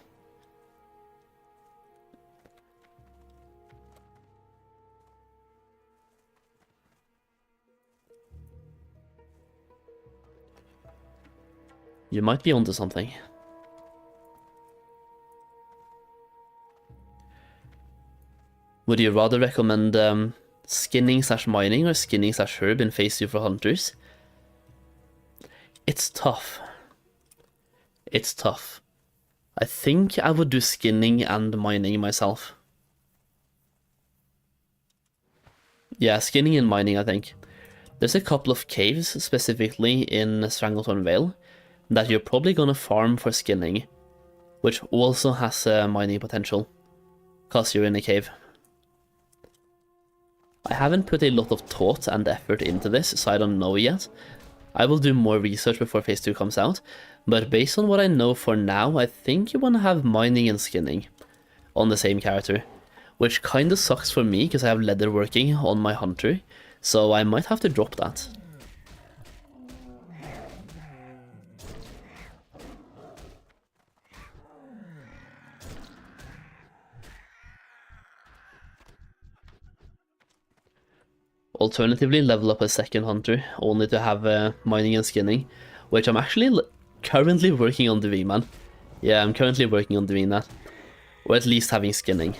Speaker 1: You might be onto something. Would you rather recommend skinning / mining or skinning / herb in phase 2 for hunters? It's tough. It's tough. I think I would do skinning and mining myself. Yeah, skinning and mining, I think. There's a couple of caves, specifically in Stranglethorn Vale, that you're probably gonna farm for skinning, which also has mining potential, cause you're in a cave. I haven't put a lot of thought and effort into this, so I don't know yet. I will do more research before phase 2 comes out, but based on what I know for now, I think you want to have mining and skinning on the same character, which kinda sucks for me because I have leatherworking on my hunter, so I might have to drop that. Alternatively, level up a second hunter, only to have mining and skinning, which I'm actually currently working on doing, man. Yeah, I'm currently working on doing that. Or at least having skinning.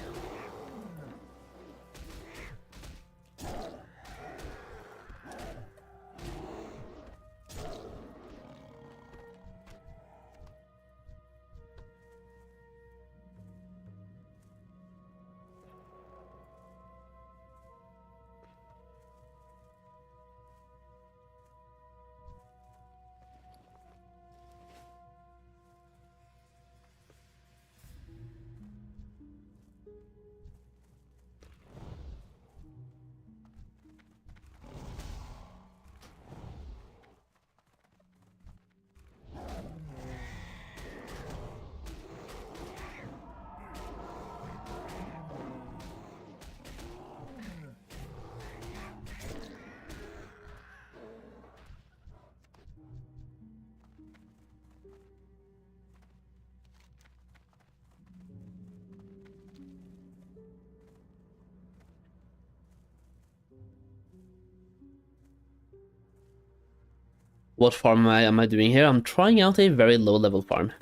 Speaker 1: What farm am I doing here? I'm trying out a very low level farm.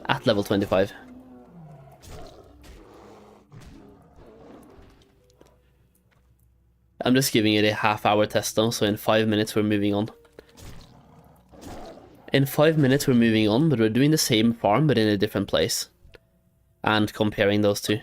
Speaker 1: At level 25. I'm just giving it a half-hour test though, so in 5 minutes we're moving on. In 5 minutes we're moving on, but we're doing the same farm but in a different place. And comparing those two.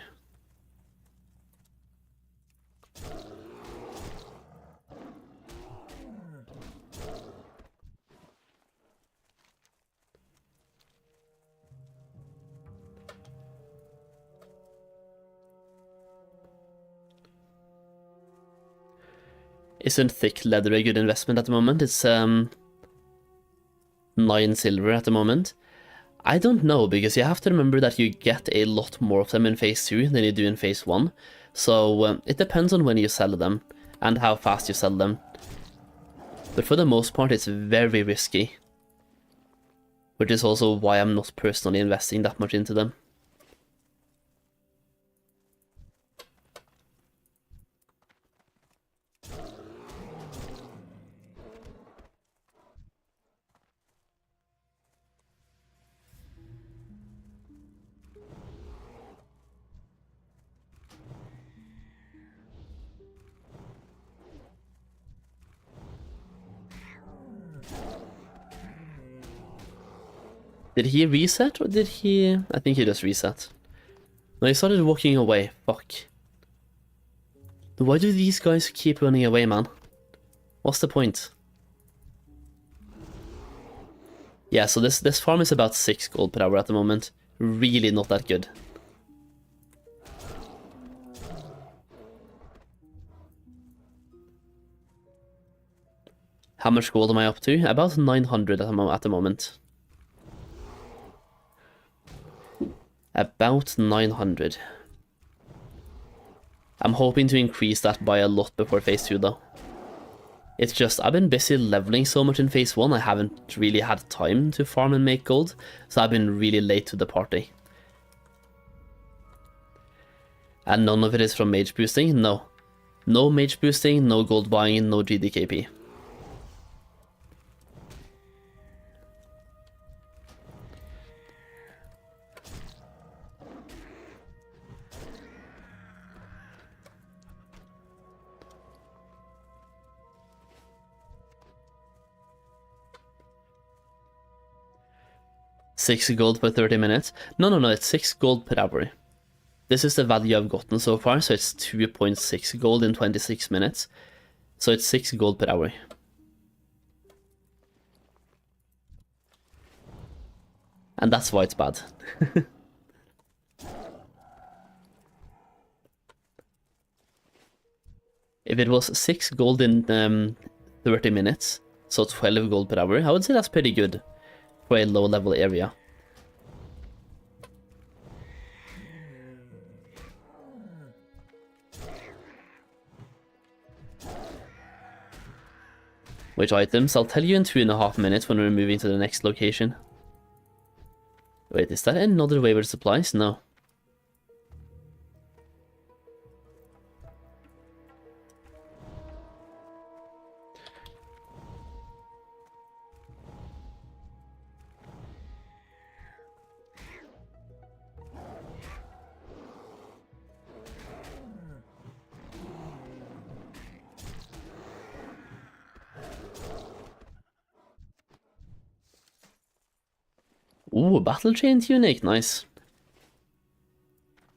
Speaker 1: Isn't thick leather a good investment at the moment? It's 9 silver at the moment. I don't know, because you have to remember that you get a lot more of them in phase 2 than you do in phase 1. So it depends on when you sell them and how fast you sell them. But for the most part it's very risky. Which is also why I'm not personally investing that much into them. Did he reset or did he... I think he just reset. No, he started walking away. Fuck. Why do these guys keep running away, man? What's the point? Yeah, so this farm is about 6 gold per hour at the moment. Really not that good. How much gold am I up to? About 900 at the moment. About 900. I'm hoping to increase that by a lot before phase 2 though. It's just, I've been busy leveling so much in phase 1, I haven't really had time to farm and make gold, so I've been really late to the party. And none of it is from mage boosting? No. No mage boosting, no gold buying, no GDKP. $6 gold per 30 minutes? No, it's 6 gold per hour. This is the value I've gotten so far, so it's 2.6 gold in 26 minutes. So it's 6 gold per hour. And that's why it's bad. If it was 6 gold in 30 minutes, so 12 gold per hour, I would say that's pretty good for a low level area. Which items? I'll tell you in 2.5 minutes when we're moving to the next location. Wait, is that another wayward supplies? No. Ooh, battle chain tunic, nice.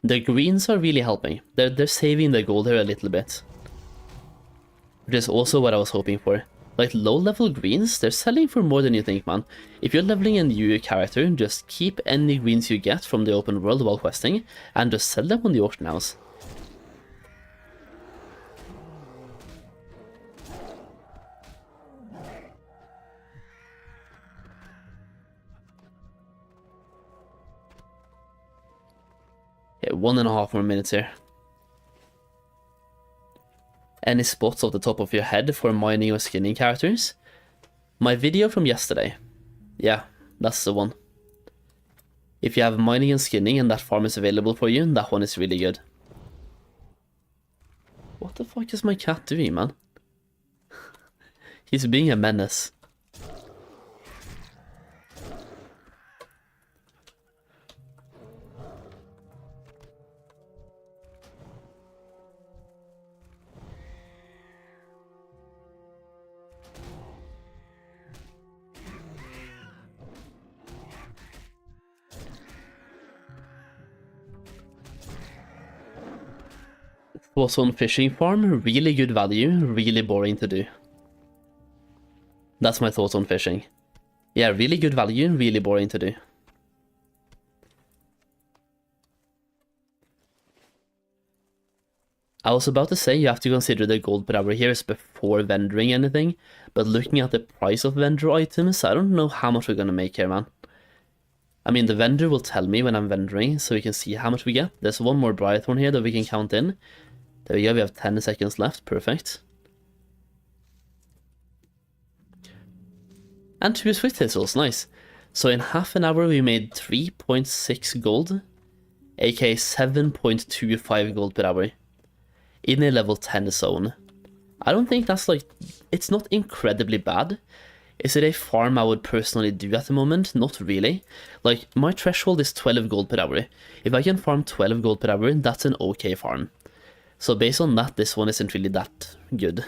Speaker 1: The greens are really helping. They're saving the gold here a little bit. Which is also what I was hoping for. Like low level greens, they're selling for more than you think, man. If you're leveling a new character, just keep any greens you get from the open world while questing, and just sell them on the auction house. Yeah, 1.5 more minutes here. Any spots off the top of your head for mining or skinning characters? My video from yesterday. Yeah, that's the one. If you have mining and skinning and that farm is available for you, that one is really good. What the fuck is my cat doing, man? He's being a menace. Was on fishing farm, really good value, really boring to do. That's my thoughts on fishing. Yeah, really good value, really boring to do. I was about to say you have to consider the gold per hour here is before vendoring anything, but looking at the price of vendor items, I don't know how much we're gonna make here, man. I mean, the vendor will tell me when I'm vendoring, so we can see how much we get. There's one more Brighthorn here that we can count in. There we go, we have 10 seconds left, perfect. And 2 swift thistles, nice. So in half an hour we made 3.6 gold, aka 7.25 gold per hour, in a level 10 zone. I don't think that's like, it's not incredibly bad. Is it a farm I would personally do at the moment? Not really. Like, my threshold is 12 gold per hour. If I can farm 12 gold per hour, that's an okay farm. So based on that, this one isn't really that good.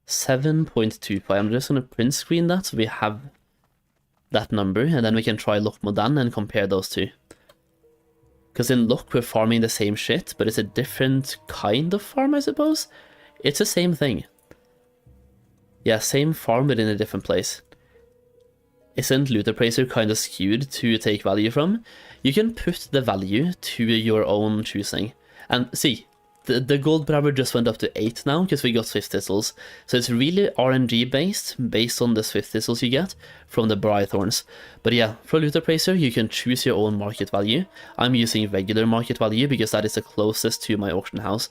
Speaker 1: $7.25. I'm just gonna print screen that so we have that number, and then we can try Loch Modan and compare those two. Because in Loch we're farming the same shit, but it's a different kind of farm, I suppose? It's the same thing. Yeah, same farm but in a different place. isn't Loot Appraiser kind of skewed to take value from? You can put the value to your own choosing. And see, the gold per hour just went up to 8 now because we got Swift Thistles. So it's really RNG based on the Swift Thistles you get from the Brythorns. But yeah, for Loot Appraiser, you can choose your own market value. I'm using regular market value because that is the closest to my auction house.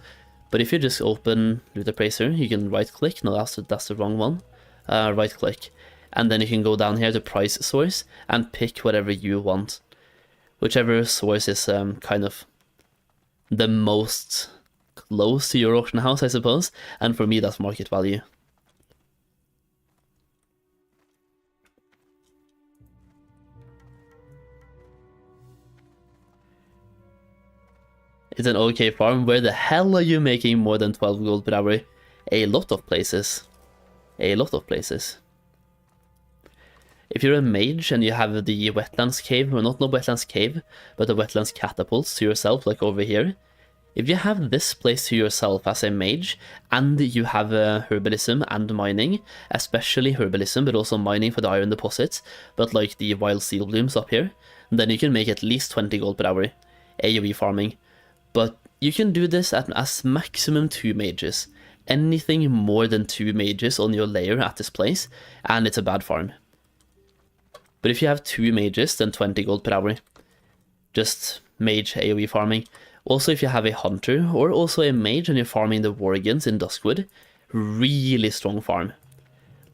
Speaker 1: But if you just open Loot Appraiser, you can right click. No, that's the wrong one. Right click. And then you can go down here to price source and pick whatever you want. Whichever source is kind of the most close to your auction house, I suppose. And for me, that's market value. It's an okay farm. Where the hell are you making more than 12 gold per hour? A lot of places. A lot of places. If you're a mage and you have the wetlands cave, or not no wetlands cave, but the wetlands catapults to yourself, like over here. If you have this place to yourself as a mage, and you have herbalism and mining, especially herbalism, but also mining for the iron deposits, but like the wild steel blooms up here, then you can make at least 20 gold per hour, AoE farming. But you can do this at as maximum 2 mages. Anything more than 2 mages on your layer at this place, and it's a bad farm. But if you have 2 mages, then 20 gold per hour. Just mage AoE farming. Also, if you have a hunter, or also a mage and you're farming the Worgens in Duskwood, really strong farm.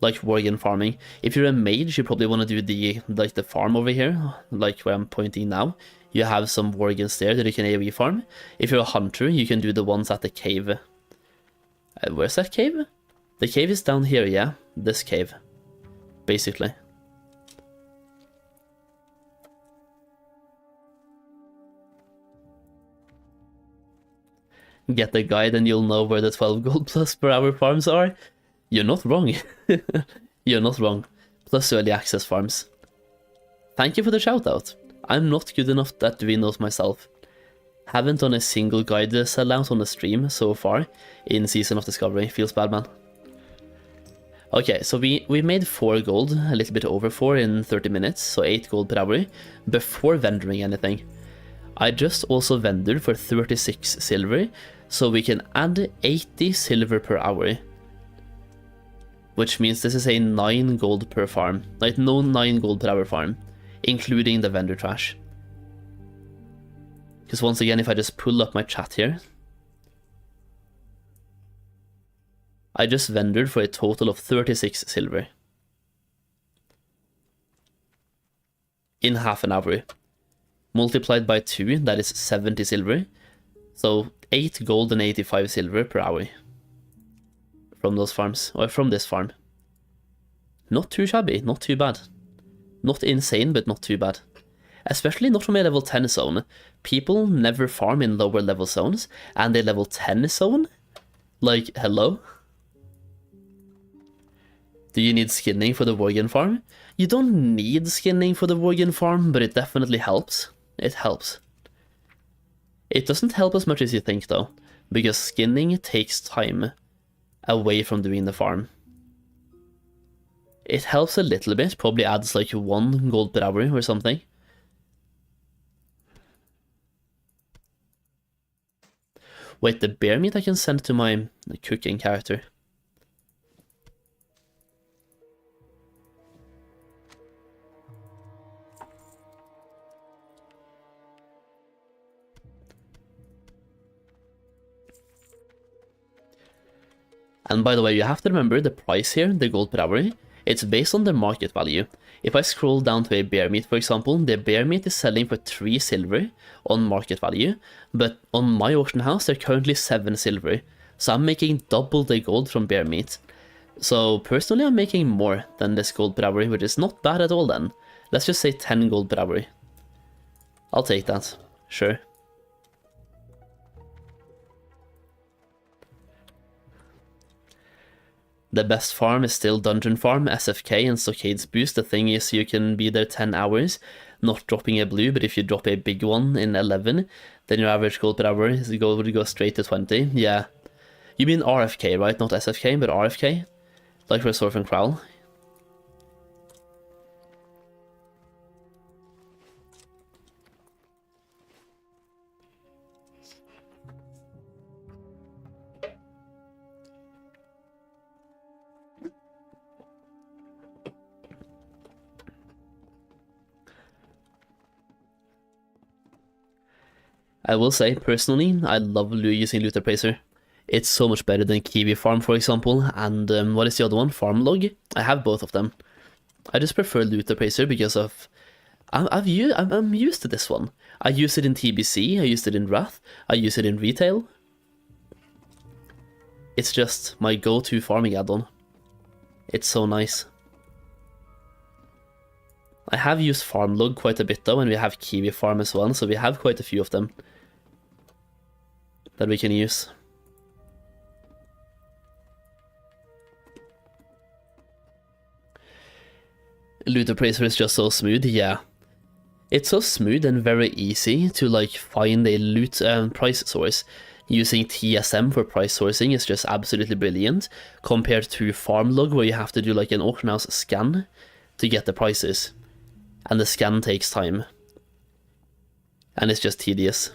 Speaker 1: Like Worgen farming. If you're a mage, you probably want to do the farm over here, like where I'm pointing now. You have some Worgens there that you can AoE farm. If you're a hunter, you can do the ones at the cave. Where's that cave? The cave is down here, yeah? This cave. Basically. Get the guide and you'll know where the 12 gold plus per hour farms are. You're not wrong. You're not wrong. Plus early access farms. Thank you for the shout out. I'm not good enough at doing those myself. Haven't done a single guide sellout on the stream so far in Season of Discovery. Feels bad, man. Okay, so we made 4 gold, a little bit over 4 in 30 minutes, so 8 gold per hour, before vendoring anything. I just also vendored for 36 silver, so we can add 80 silver per hour. Which means this is a 9 gold per farm, like no 9 gold per hour farm, including the vendor trash. Because once again, if I just pull up my chat here, I just vendored for a total of 36 silver. In half an hour. Multiplied by 2, that is 70 silver. So 8 gold and 85 silver per hour. From those farms, or from this farm. Not too shabby, not too bad. Not insane, but not too bad. Especially not from a level 10 zone. People never farm in lower level zones, and a level 10 zone? Like, hello? Do you need skinning for the Worgen farm? You don't need skinning for the Worgen farm, but it definitely helps. It helps. It doesn't help as much as you think though, because skinning takes time away from doing the farm. It helps a little bit, probably adds like 1 gold per hour or something. Wait, the bear meat I can send to my cooking character. And by the way, you have to remember the price here, the gold per hour, it's based on the market value. If I scroll down to a bear meat, for example, the bear meat is selling for 3 silver on market value, but on my auction house, they're currently 7 silver. So I'm making double the gold from bear meat. So personally, I'm making more than this gold per hour, which is not bad at all then. Let's just say 10 gold per hour. I'll take that, sure. The best farm is still Dungeon Farm, SFK, and Stockades Boost. The thing is, you can be there 10 hours, not dropping a blue, but if you drop a big one in 11, then your average gold per hour would go straight to 20. Yeah. You mean RFK, right? Not SFK, but RFK? Like for Surf and Crowl. I will say, personally, I love using Loot Appraiser. It's so much better than Kiwi Farm, for example, and what is the other one? Farm Log? I have both of them. I just prefer Loot Appraiser because of... I'm used to this one. I use it in TBC, I used it in Wrath, I use it in Retail. It's just my go-to farming add-on. It's so nice. I have used Farmlog quite a bit though, and we have Kiwi Farm as well, so we have quite a few of them that we can use. Loot Appraiser is just so smooth, yeah. It's so smooth and very easy to like find a loot price source. Using TSM for price sourcing is just absolutely brilliant, compared to Farmlog where you have to do like an auction house scan to get the prices. And the scan takes time. And it's just tedious.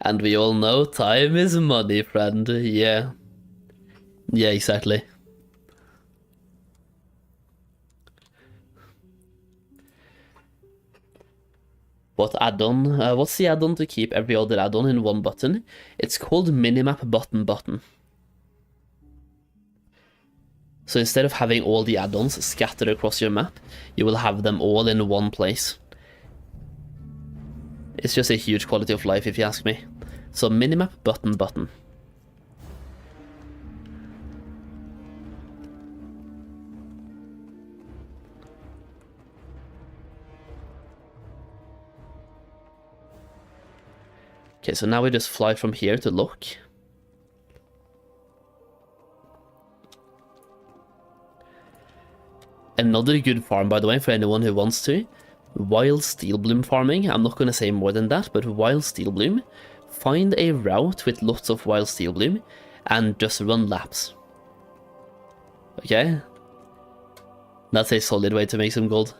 Speaker 1: And we all know time is money, friend. Yeah. Yeah, exactly. What add-on? What's the add-on to keep every other add-on in one button? It's called Minimap Button. So instead of having all the add-ons scattered across your map, you will have them all in one place. It's just a huge quality of life if you ask me. So Minimap Button. Okay, so now we just fly from here to Lock. Another good farm, by the way, for anyone who wants to. Wild Steel Bloom farming. I'm not going to say more than that, but Wild Steel Bloom. Find a route with lots of Wild Steel Bloom and just run laps. Okay? That's a solid way to make some gold.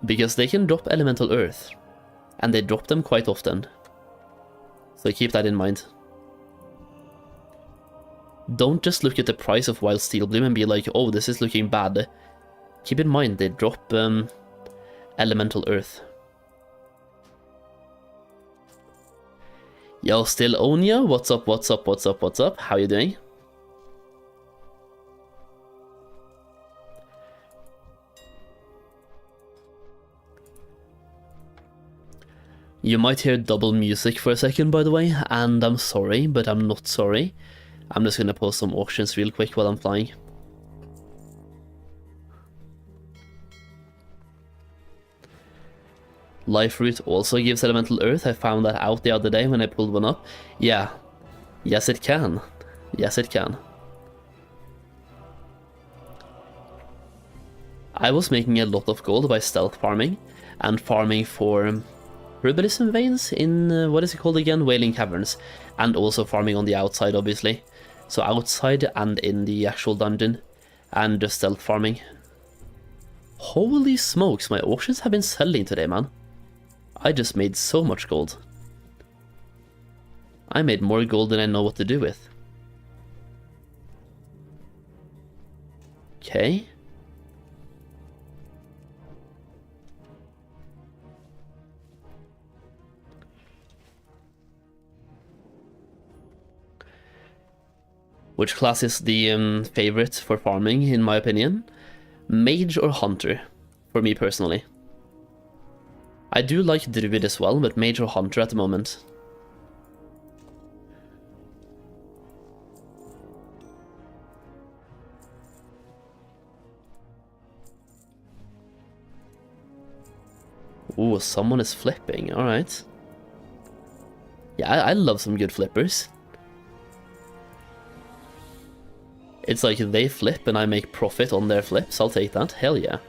Speaker 1: Because they can drop Elemental Earth. And they drop them quite often. So keep that in mind. Don't just look at the price of Wild Steel Bloom and be like, oh, this is looking bad. Keep in mind they drop Elemental Earth. Yo, still Onya? What's up? How you doing? You might hear double music for a second, by the way, and I'm sorry, but I'm not sorry. I'm just gonna post some auctions real quick while I'm flying. Life Root also gives Elemental Earth. I found that out the other day when I pulled one up. Yeah. Yes, it can. Yes, it can. I was making a lot of gold by stealth farming, and farming for Herbalism Veins in, what is it called again? Wailing Caverns. And also farming on the outside, obviously. So outside and in the actual dungeon. And just stealth farming. Holy smokes, my auctions have been selling today, man. I just made so much gold. I made more gold than I know what to do with. Okay. Which class is the favorite for farming, in my opinion? Mage or Hunter, for me personally. I do like Druid as well, but Mage or Hunter at the moment. Ooh, someone is flipping, alright. Yeah, I love some good flippers. It's like they flip and I make profit on their flips, I'll take that, hell yeah.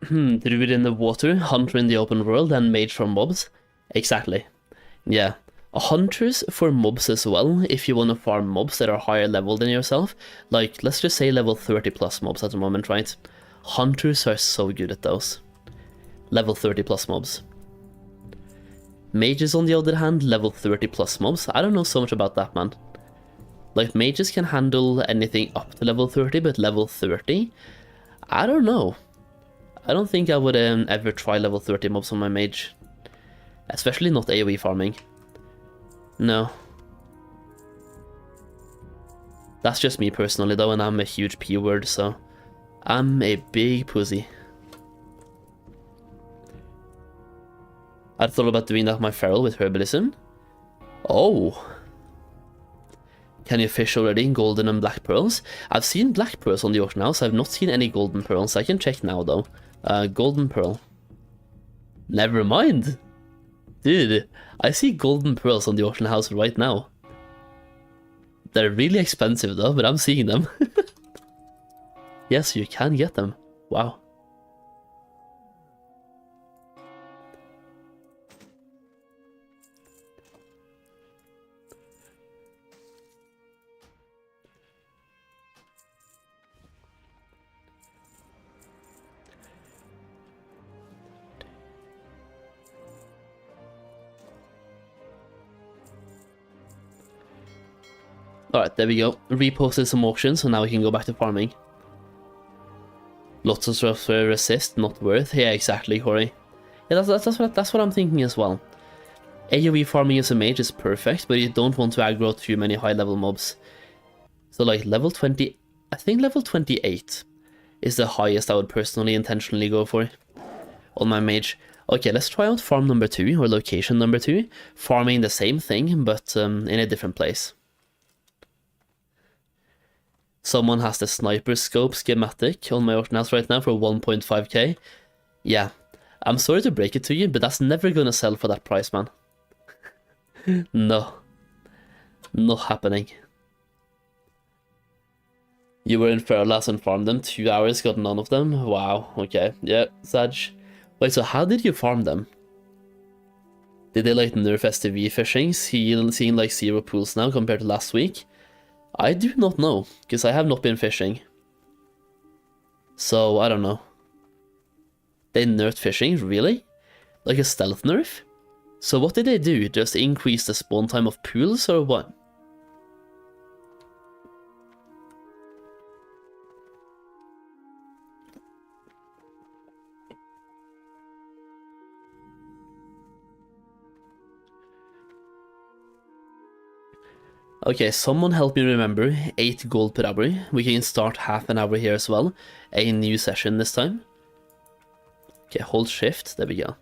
Speaker 1: Druid in the water, hunter in the open world, and mage for mobs. Exactly. Yeah. Hunters for mobs as well, if you want to farm mobs that are higher level than yourself. Like, let's just say level 30 plus mobs at the moment, right? Hunters are so good at those. Level 30 plus mobs. Mages, on the other hand, level 30 plus mobs. I don't know so much about that, man. Like, mages can handle anything up to level 30, but level 30? I don't know. I don't think I would ever try level 30 mobs on my mage. Especially not AoE farming. No. That's just me personally though, and I'm a huge P-word, so... I'm a big pussy. I thought about doing that with my feral with herbalism. Oh! Can you fish already in golden and black pearls? I've seen black pearls on the auction house, I've not seen any golden pearls. I can check now though. Golden pearl. Never mind! Dude, I see golden pearls on the auction house right now. They're really expensive though, but I'm seeing them. Yes, you can get them. Wow. Alright, there we go. Reposted some auctions, so now we can go back to farming. Lots of stuff for resist, not worth. Yeah, exactly, Corey. Yeah, that's what I'm thinking as well. AoE farming as a mage is perfect, but you don't want to aggro too many high level mobs. So like level 20, I think level 28 is the highest I would personally intentionally go for on my mage. Okay, let's try out farm number 2, or location number 2, farming the same thing, but in a different place. Someone has the sniper scope schematic on my auction house right now for 1.5k. Yeah, I'm sorry to break it to you, but that's never gonna sell for that price, man. No. Not happening. You were in Fairlass and farmed them, 2 hours, got none of them? Wow, okay, yeah, Sag. Wait, so how did you farm them? Did they like nerf STV fishing, seeing like 0 pools now compared to last week? I do not know, because I have not been fishing. So, I don't know. They nerfed fishing, really? Like a stealth nerf? So what did they do? Just increase the spawn time of pools, or what? Okay, someone help me remember, 8 gold per hour. We can start half an hour here as well. A new session this time. Okay, hold shift, there we go.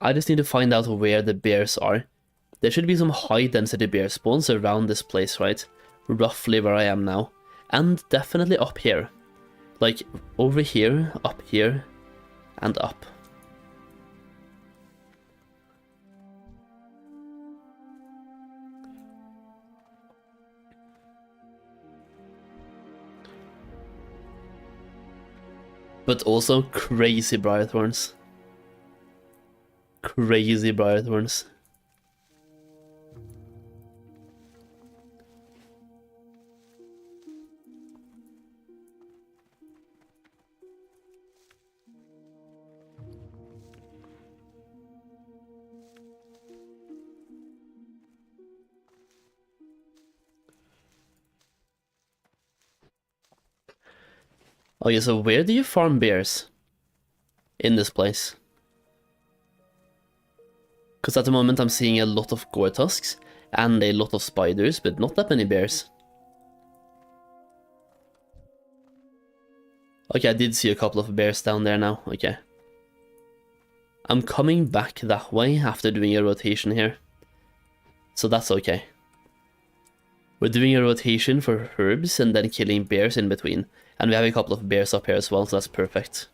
Speaker 1: I just need to find out where the bears are. There should be some high density bear spawns around this place, right? Roughly where I am now. And definitely up here. Like, over here, and up. But also crazy briar thorns. Crazy briar thorns. Oh yeah, so where do you farm bears? In this place? Because at the moment I'm seeing a lot of gore tusks and a lot of spiders, but not that many bears. Okay, I did see a couple of bears down there now, okay. I'm coming back that way after doing a rotation here. So that's okay. We're doing a rotation for herbs and then killing bears in between. And we have a couple of bears up here as well, so that's perfect.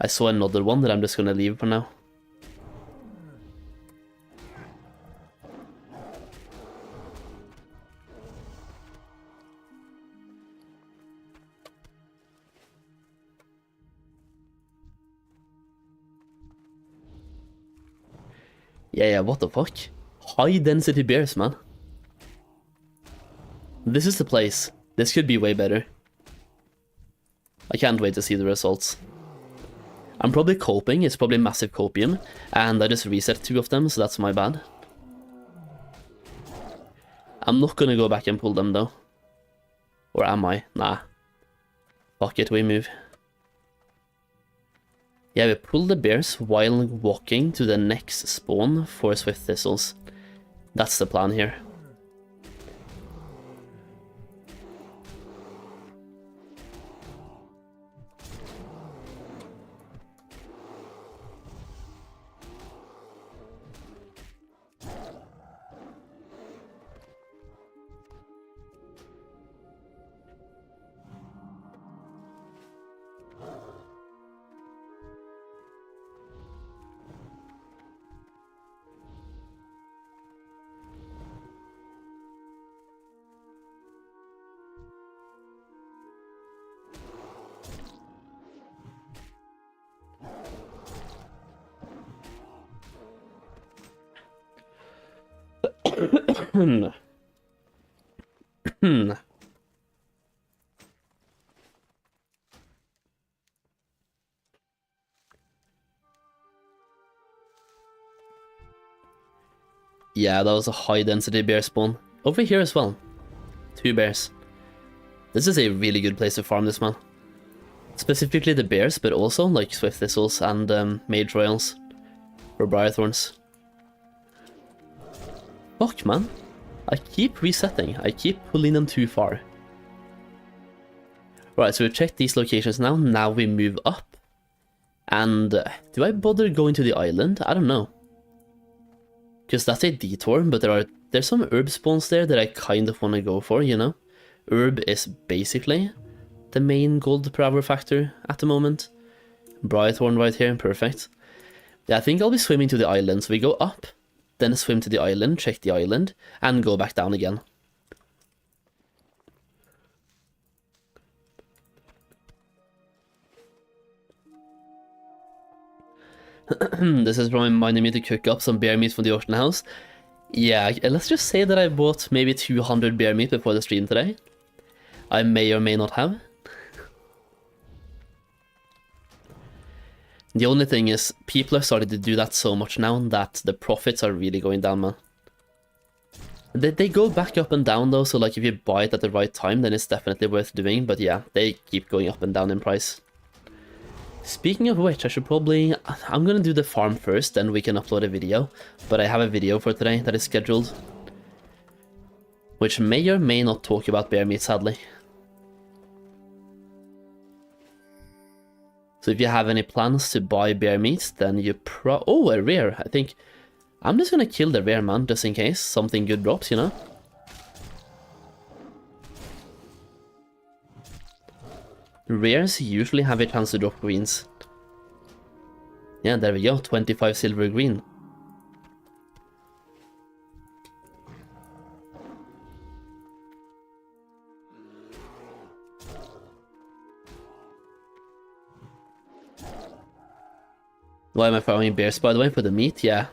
Speaker 1: I saw another one that I'm just gonna leave for now. Yeah, what the fuck? High density bears, man. This is the place. This could be way better. I can't wait to see the results. I'm probably coping, it's probably massive copium, and I just reset 2 of them, so that's my bad. I'm not gonna go back and pull them though. Or am I? Nah. Fuck it, we move. Yeah, we pull the bears while walking to the next spawn for swift thistles. That's the plan here. Yeah, that was a high density bear spawn. Over here as well. 2 bears. This is a really good place to farm this, man. Specifically the bears, but also like swift thistles and mage royals. Or briar thorns. Fuck, man. I keep resetting. I keep pulling them too far. Right, so we've checked these locations now. Now we move up. And do I bother going to the island? I don't know. Because that's a detour, but there's some herb spawns there that I kind of want to go for, you know? Herb is basically the main gold per hour factor at the moment. Briarthorn right here, perfect. Yeah, I think I'll be swimming to the island, so we go up, then swim to the island, check the island, and go back down again. This is reminding me to cook up some bear meat from the auction house. Yeah, let's just say that I bought maybe 200 bear meat before the stream today. I may or may not have. The only thing is, people are starting to do that so much now that the profits are really going down, man. They go back up and down though, so like if you buy it at the right time, then it's definitely worth doing, but yeah, they keep going up and down in price. Speaking of which, I'm gonna do the farm first, then we can upload a video, but I have a video for today that is scheduled, which may or may not talk about bear meat, sadly. So if you have any plans to buy bear meat, then you oh, a rare, I think. I'm just gonna kill the rare, man, just in case something good drops, you know? Rares usually have a chance to drop greens. Yeah, there we go, 25 silver green. Why am I farming bears, by the way, for the meat? Yeah.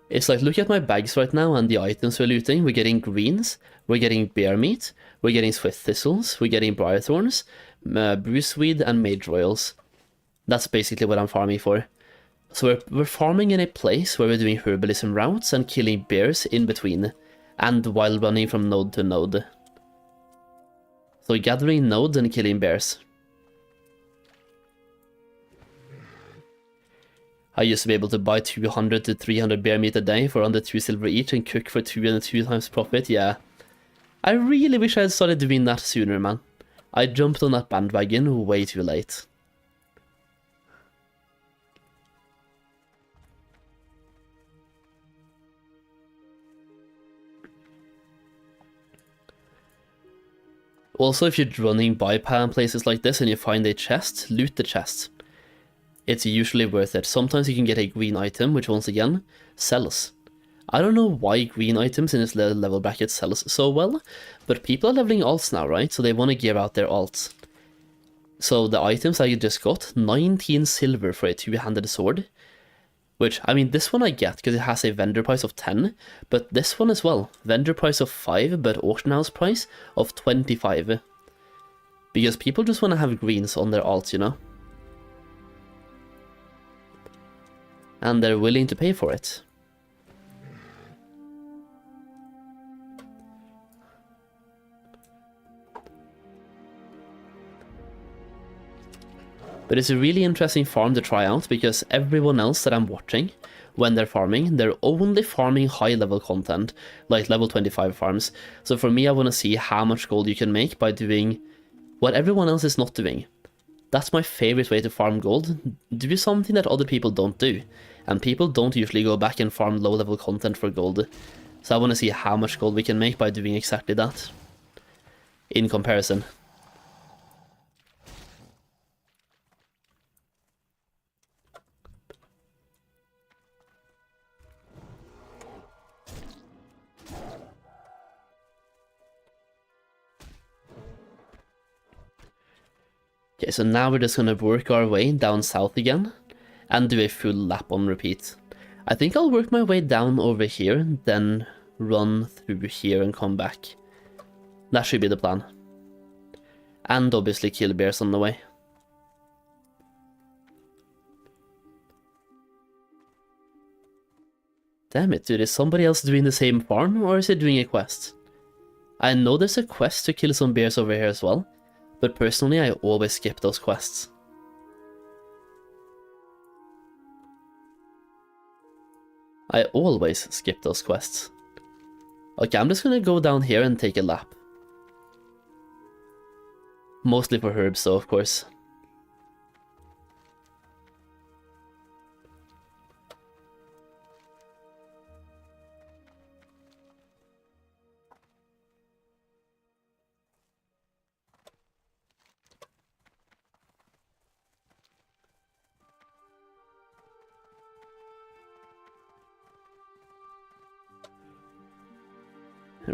Speaker 1: It's like, look at my bags right now and the items we're looting. We're getting greens, we're getting bear meat, we're getting swift thistles, we're getting briar thorns, bruiseweed, and mage royals. That's basically what I'm farming for. So we're farming in a place where we're doing herbalism routes and killing bears in between, and while running from node to node. So gathering nodes and killing bears. I used to be able to buy 200 to 300 bear meat a day for under 2 silver each and cook for 2 and 2 times profit, yeah. I really wish I had started doing that sooner, man. I jumped on that bandwagon way too late. Also, if you're running by places like this and you find a chest, loot the chest. It's usually worth it. Sometimes you can get a green item, which once again, sells. I don't know why green items in this level bracket sells so well, but people are leveling alts now, right? So they want to gear out their alts. So the items I just got, 19 silver for a 2-handed sword. Which, I mean, this one I get because it has a vendor price of 10, but this one as well, vendor price of 5, but auction house price of 25. Because people just want to have greens on their alts, you know? And they're willing to pay for it. But it's a really interesting farm to try out because everyone else that I'm watching, when they're farming, they're only farming high level content, like level 25 farms. So for me, I want to see how much gold you can make by doing what everyone else is not doing. That's my favorite way to farm gold. Do something that other people don't do. And people don't usually go back and farm low level content for gold. So I want to see how much gold we can make by doing exactly that. In comparison. Okay, so now we're just gonna work our way down south again and do a full lap on repeat. I think I'll work my way down over here, then run through here and come back. That should be the plan. And obviously kill bears on the way. Damn it, dude, is somebody else doing the same farm or is it doing a quest? I know there's a quest to kill some bears over here as well. But personally, I always skip those quests. I always skip those quests. Okay, I'm just gonna go down here and take a lap. Mostly for herbs, though, of course.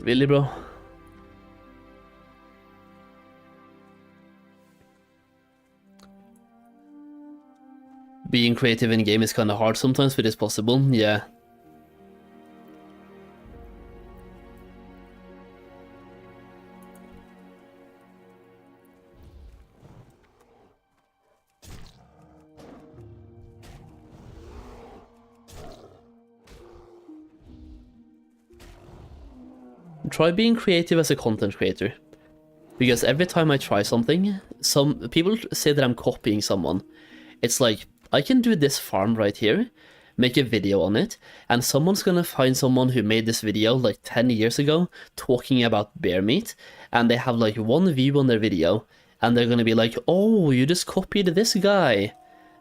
Speaker 1: Really, bro? Being creative in game is kind of hard sometimes, but it's possible, yeah. Try being creative as a content creator. Because every time I try something, some people say that I'm copying someone. It's like, I can do this farm right here, make a video on it, and someone's gonna find someone who made this video like 10 years ago talking about bear meat, and they have like 1 view on their video, and they're gonna be like, oh, you just copied this guy.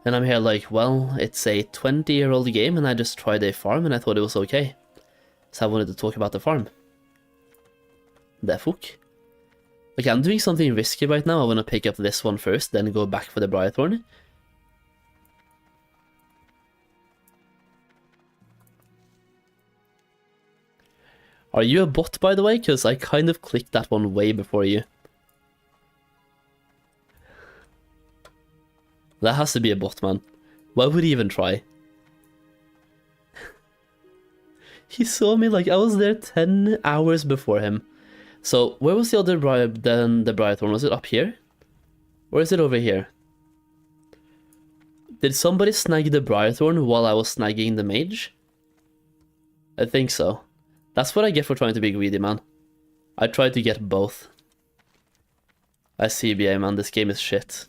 Speaker 1: And I'm here like, well, it's a 20-year-old game and I just tried a farm and I thought it was okay. So I wanted to talk about the farm. The fuck? Okay, I'm doing something risky right now. I want to pick up this one first, then go back for the Briarthorn. Are you a bot, by the way? Because I kind of clicked that one way before you. That has to be a bot, man. Why would he even try? He saw me like I was there 10 hours before him. So, where was the other Briarthorn? Was it up here? Or is it over here? Did somebody snag the Briarthorn while I was snagging the mage? I think so. That's what I get for trying to be greedy, man. I tried to get both. I see, BA, man. This game is shit.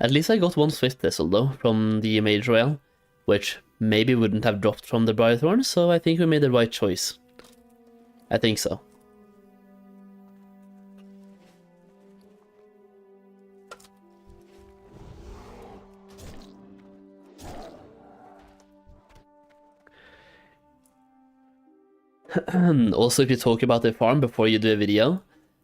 Speaker 1: At least I got one Swift Thistle, though, from the Mage Royale, which maybe wouldn't have dropped from the Briarthorn, so I think we made the right choice. I think so. Also, if you talk about the farm before you do a video,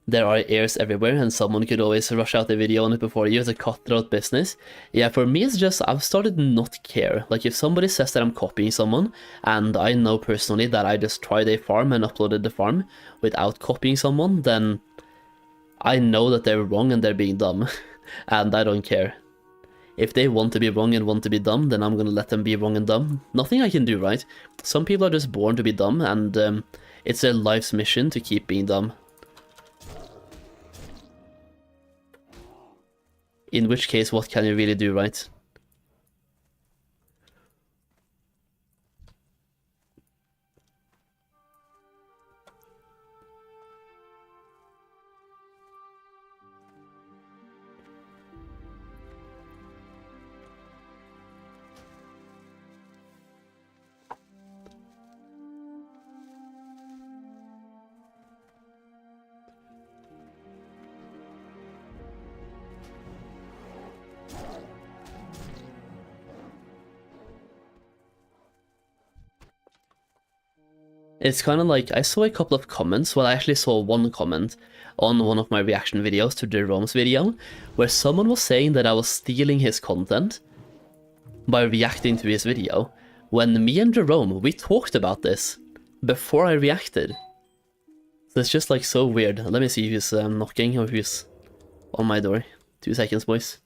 Speaker 1: there are heirs everywhere and someone could always rush out a video on it before you. It's a cutthroat business. Yeah, for me it's just, I've started not care. Like if somebody says that I'm copying someone, and I know personally that I just tried a farm and uploaded the farm without copying someone, then I know that they're wrong and they're being dumb, and I don't care. If they want to be wrong and want to be dumb, then I'm gonna let them be wrong and dumb. Nothing I can do, right? Some people are just born to be dumb, and it's their life's mission to keep being dumb. In which case, what can you really do, right? It's kind of like, I saw a couple of comments, well I actually saw one comment on one of my reaction videos to Jerome's video, where someone was saying that I was stealing his content by reacting to his video, when me and Jerome, we talked about this before I reacted. So it's just like so weird. Let me see who's knocking or who's on my door. 2 seconds, boys.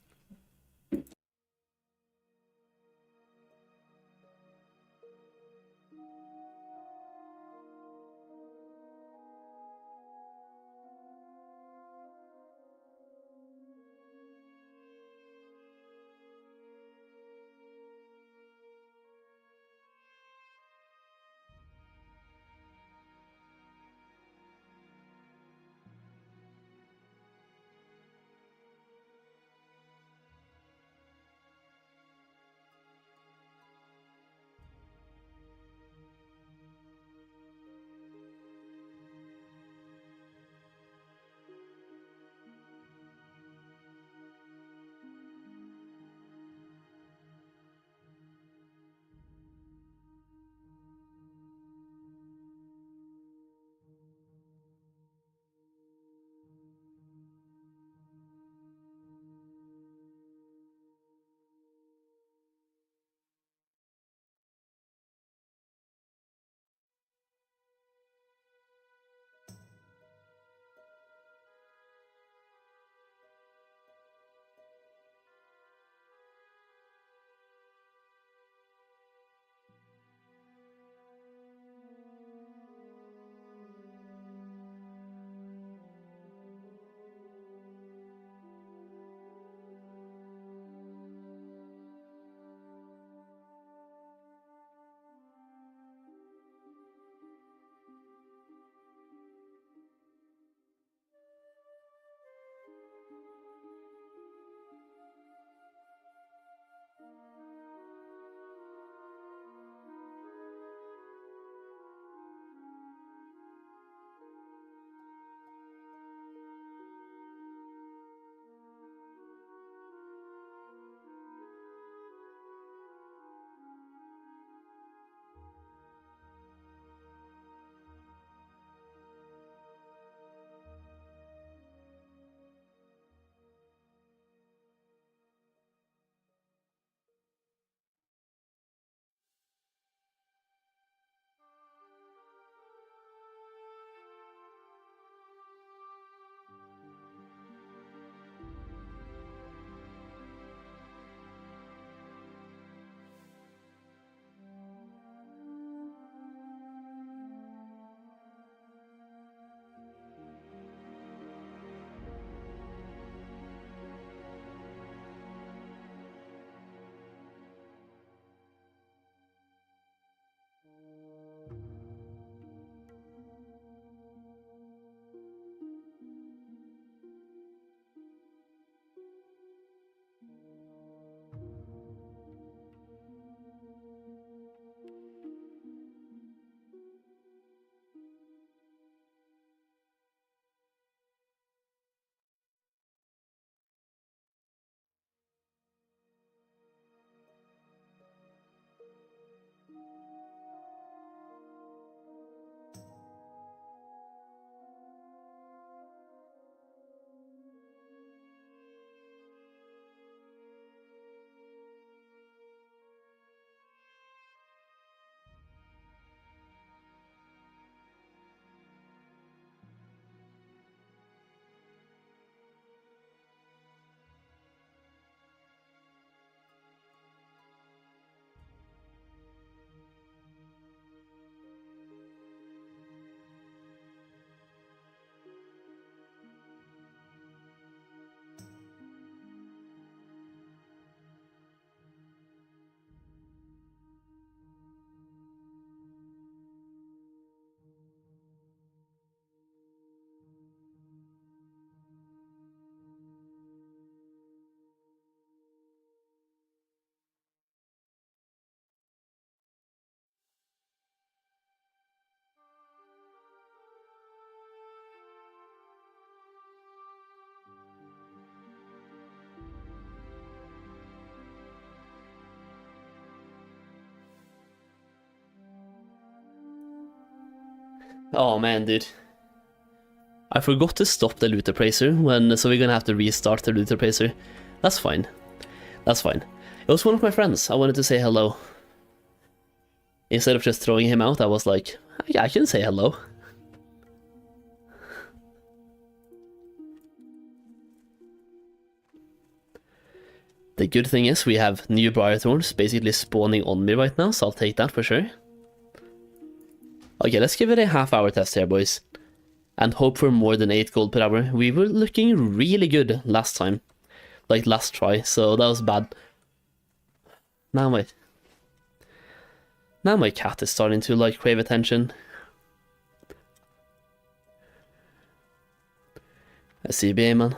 Speaker 1: Oh man, dude. I forgot to stop the loot appraiser so we're gonna have to restart the loot appraiser. That's fine. That's fine. It was one of my friends. I wanted to say hello. Instead of just throwing him out, I was like, yeah, I can say hello. The good thing is we have new briar thorns basically spawning on me right now, so I'll take that for sure. Okay, let's give it a half-hour test here, boys. And hope for more than 8 gold per hour. We were looking really good last time. Like last try, so that was bad. Now my cat is starting to like crave attention. I see, BA man.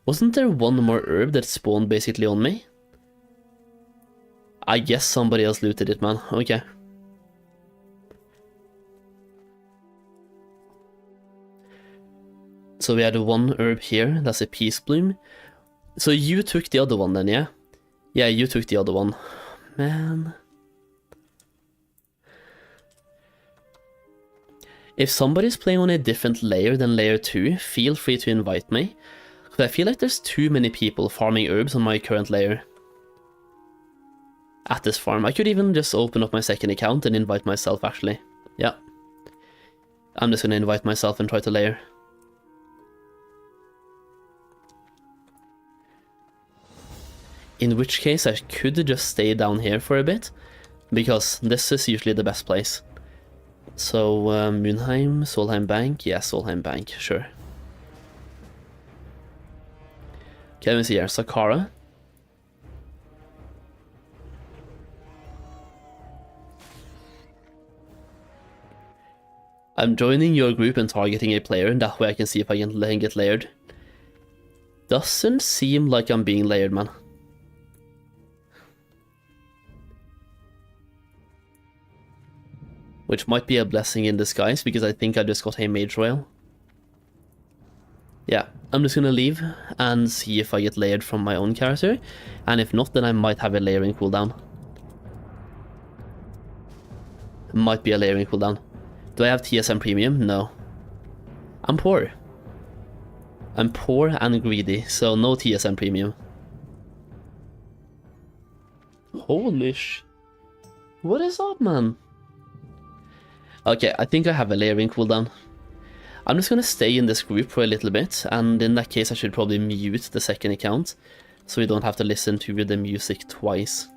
Speaker 1: Wasn't there one more herb that spawned basically on me? I guess somebody else looted it, man. Okay. So we had one herb here, that's a peace bloom. So you took the other one then, yeah? Yeah, you took the other one. Man. If somebody's playing on a different layer than layer 2, feel free to invite me. Because I feel like there's too many people farming herbs on my current layer. At this farm. I could even just open up my second account and invite myself actually. Yeah. I'm just gonna invite myself and try to layer. In which case I could just stay down here for a bit, because this is usually the best place. So, Munheim, Solheim Bank, yeah, Solheim Bank, sure. Okay, let me see here, Sakara. I'm joining your group and targeting a player, and that way I can see if I can get layered. Doesn't seem like I'm being layered, man. Which might be a blessing in disguise, because I think I just got a mage royal. Yeah, I'm just gonna leave and see if I get layered from my own character, and if not, then I might have a layering cooldown. Might be a layering cooldown. Do I have TSM premium? No. I'm poor. I'm poor and greedy, so no TSM premium. Holy sh... What is up, man? Okay, I think I have a layering cooldown. I'm just gonna stay in this group for a little bit, and in that case I should probably mute the second account, so we don't have to listen to the music twice.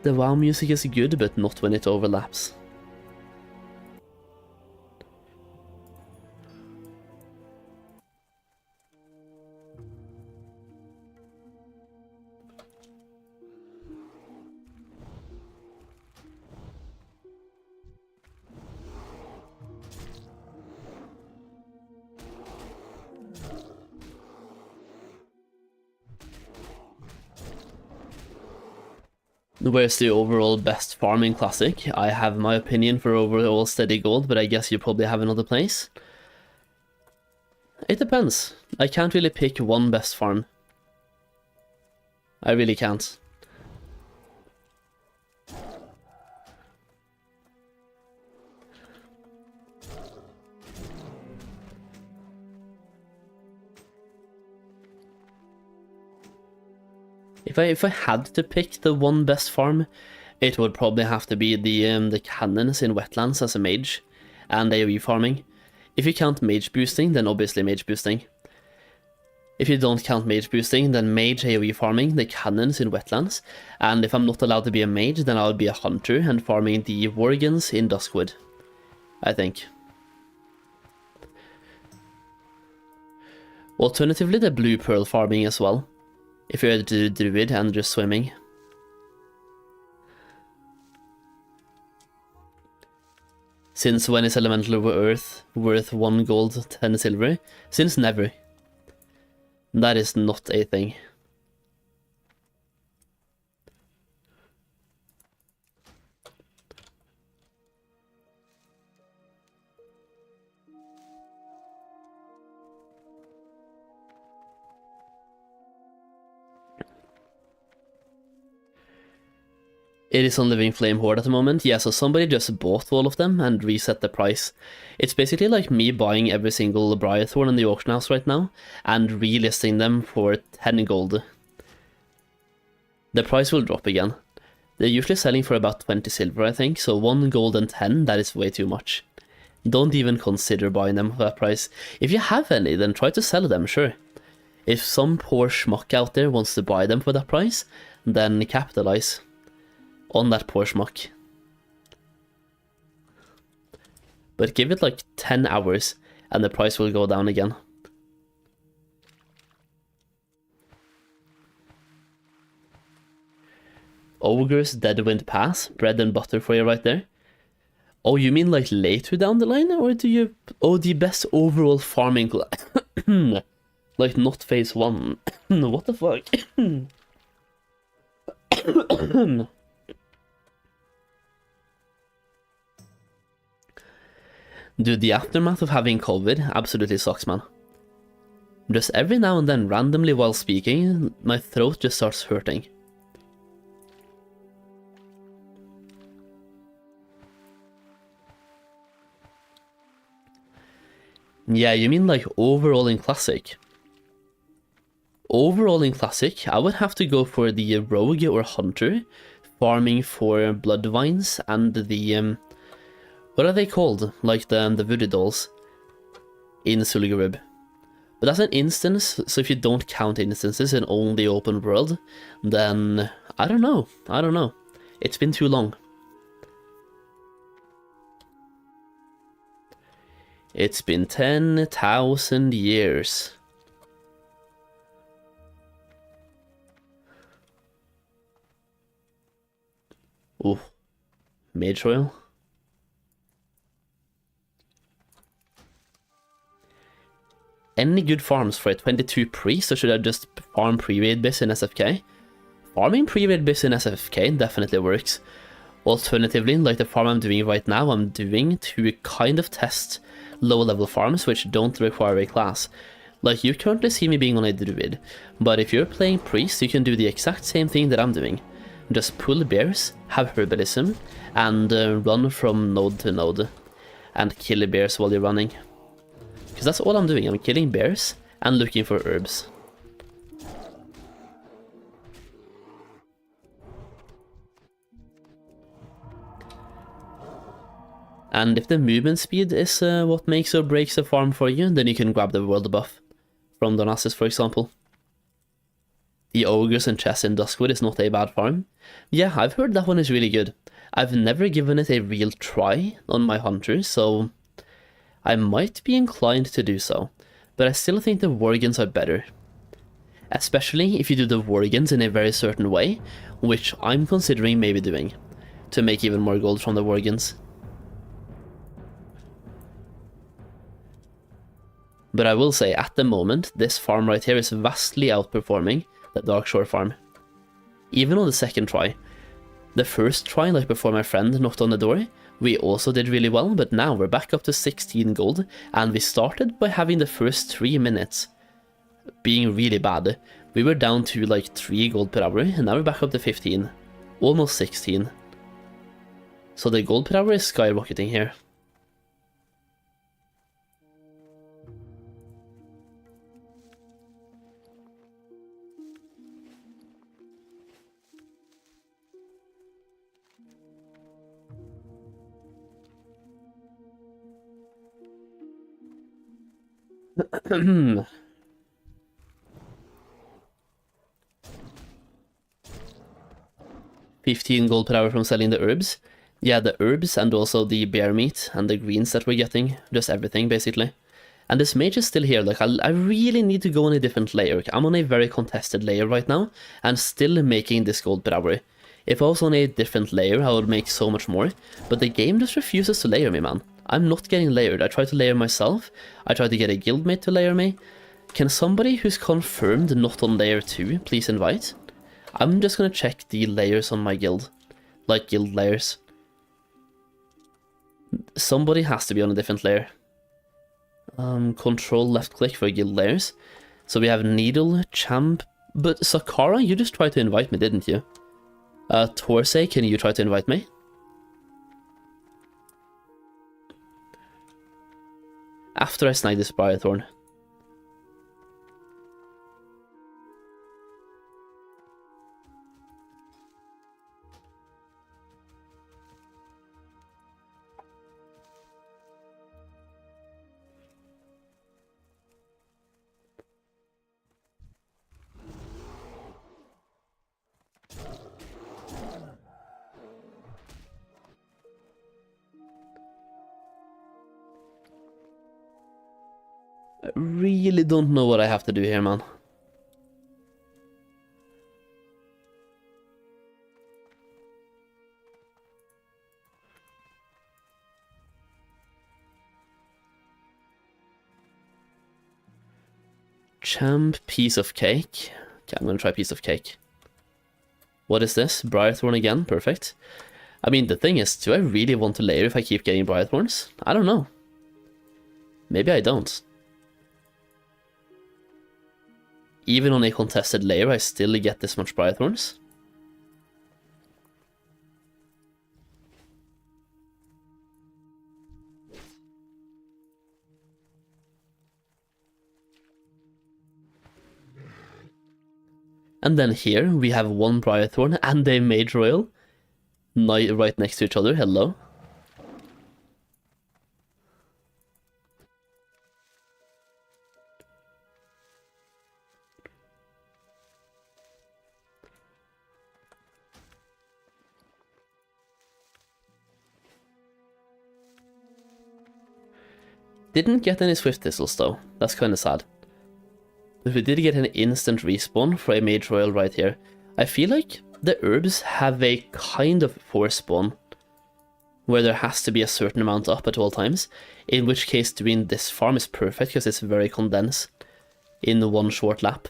Speaker 1: The WoW music is good, but not when it overlaps. Where's the overall best farming classic? I have my opinion for overall steady gold, but I guess you probably have another place. It depends. I can't really pick one best farm. I really can't. If I had to pick the one best farm, it would probably have to be the cannons in wetlands as a mage, and AoE farming. If you count mage boosting, then obviously mage boosting. If you don't count mage boosting, then mage AoE farming, the cannons in wetlands, and if I'm not allowed to be a mage, then I would be a hunter and farming the worgens in Duskwood, I think. Alternatively, the blue pearl farming as well. If you're a druid and just swimming. Since when is elemental earth worth 1 gold, 10 silver? Since never. That is not a thing. It is on Living Flame Horde at the moment. Yeah, so somebody just bought all of them and reset the price. It's basically like me buying every single Briarthorn in the auction house right now and relisting them for 10 gold. The price will drop again. They're usually selling for about 20 silver, I think, so 1 gold and 10, that is way too much. Don't even consider buying them for that price. If you have any, then try to sell them, sure. If some poor schmuck out there wants to buy them for that price, then capitalize on that poor schmuck. But give it like 10 hours and the price will go down again. Ogre's Deadwind Pass, bread and butter for you right there. Oh, you mean like later down the line, or do you... Oh, the best overall farming... like not phase 1. What the fuck? Dude, the aftermath of having COVID absolutely sucks, man. Just every now and then, randomly while speaking, my throat just starts hurting. Yeah, you mean like overall in Classic? Overall in Classic, I would have to go for the Rogue or Hunter, farming for Blood Vines and the, what are they called? Like the Voodoo Dolls in Sulgarib. But that's an instance, so if you don't count instances in only open world, then I don't know. It's been too long. It's been 10,000 years. Ooh, Mage Oil. Any good farms for a 22 priest, or should I just farm pre-raid bis in SFK? Farming pre-raid bis in SFK definitely works. Alternatively, like the farm I'm doing right now, I'm doing to kind of test low-level farms which don't require a class. Like, you currently see me being on a druid, but if you're playing priest, you can do the exact same thing that I'm doing. Just pull bears, have herbalism, and run from node to node, and kill bears while you're running. Because that's all I'm doing, I'm killing bears and looking for herbs. And if the movement speed is what makes or breaks a farm for you, then you can grab the world buff from Donassus, for example. The Ogres and Chess in Duskwood is not a bad farm. Yeah, I've heard that one is really good. I've never given it a real try on my hunters, so I might be inclined to do so. But I still think the Worgens are better. Especially if you do the Worgens in a very certain way, which I'm considering maybe doing, to make even more gold from the Worgens. But I will say, at the moment, this farm right here is vastly outperforming the Darkshore farm. Even on the second try. The first try, like before my friend knocked on the door, we also did really well, but now we're back up to 16 gold, and we started by having the first 3 minutes being really bad. We were down to like 3 gold per hour, and now we're back up to 15. Almost 16. So the gold per hour is skyrocketing here. $15 gold per hour from selling the herbs. Yeah, the herbs and also the bear meat and the greens that we're getting. Just everything, basically. And this mage is still here. Like, I really need to go on a different layer. I'm on a very contested layer right now, and still making this gold per hour. If I was on a different layer, I would make so much more. But the game just refuses to layer me, man. I'm not getting layered. I try to layer myself. I try to get a guildmate to layer me. Can somebody who's confirmed not on layer 2 please invite? I'm just gonna check the layers on my guild. Like guild layers. Somebody has to be on a different layer. Control left click for guild layers. So we have Needle, Champ... But Sakara, you just tried to invite me, didn't you? Torsay, can you try to invite me? After I snag this Briarthorn. I really don't know what I have to do here, man. Champ, piece of cake. Okay, I'm gonna try piece of cake. What is this? Briarthorn again, perfect. I mean, the thing is, do I really want to layer if I keep getting Briarthorns? I don't know. Maybe I don't. Even on a contested layer, I still get this much Briarthorns. And then here, we have one Briarthorn and a Mage Royal. Right next to each other, hello. Didn't get any Swift Thistles though, that's kinda sad. But we did get an instant respawn for a Mage Royal right here. I feel like the herbs have a kind of force spawn, where there has to be a certain amount up at all times, in which case doing this farm is perfect because it's very condensed in one short lap.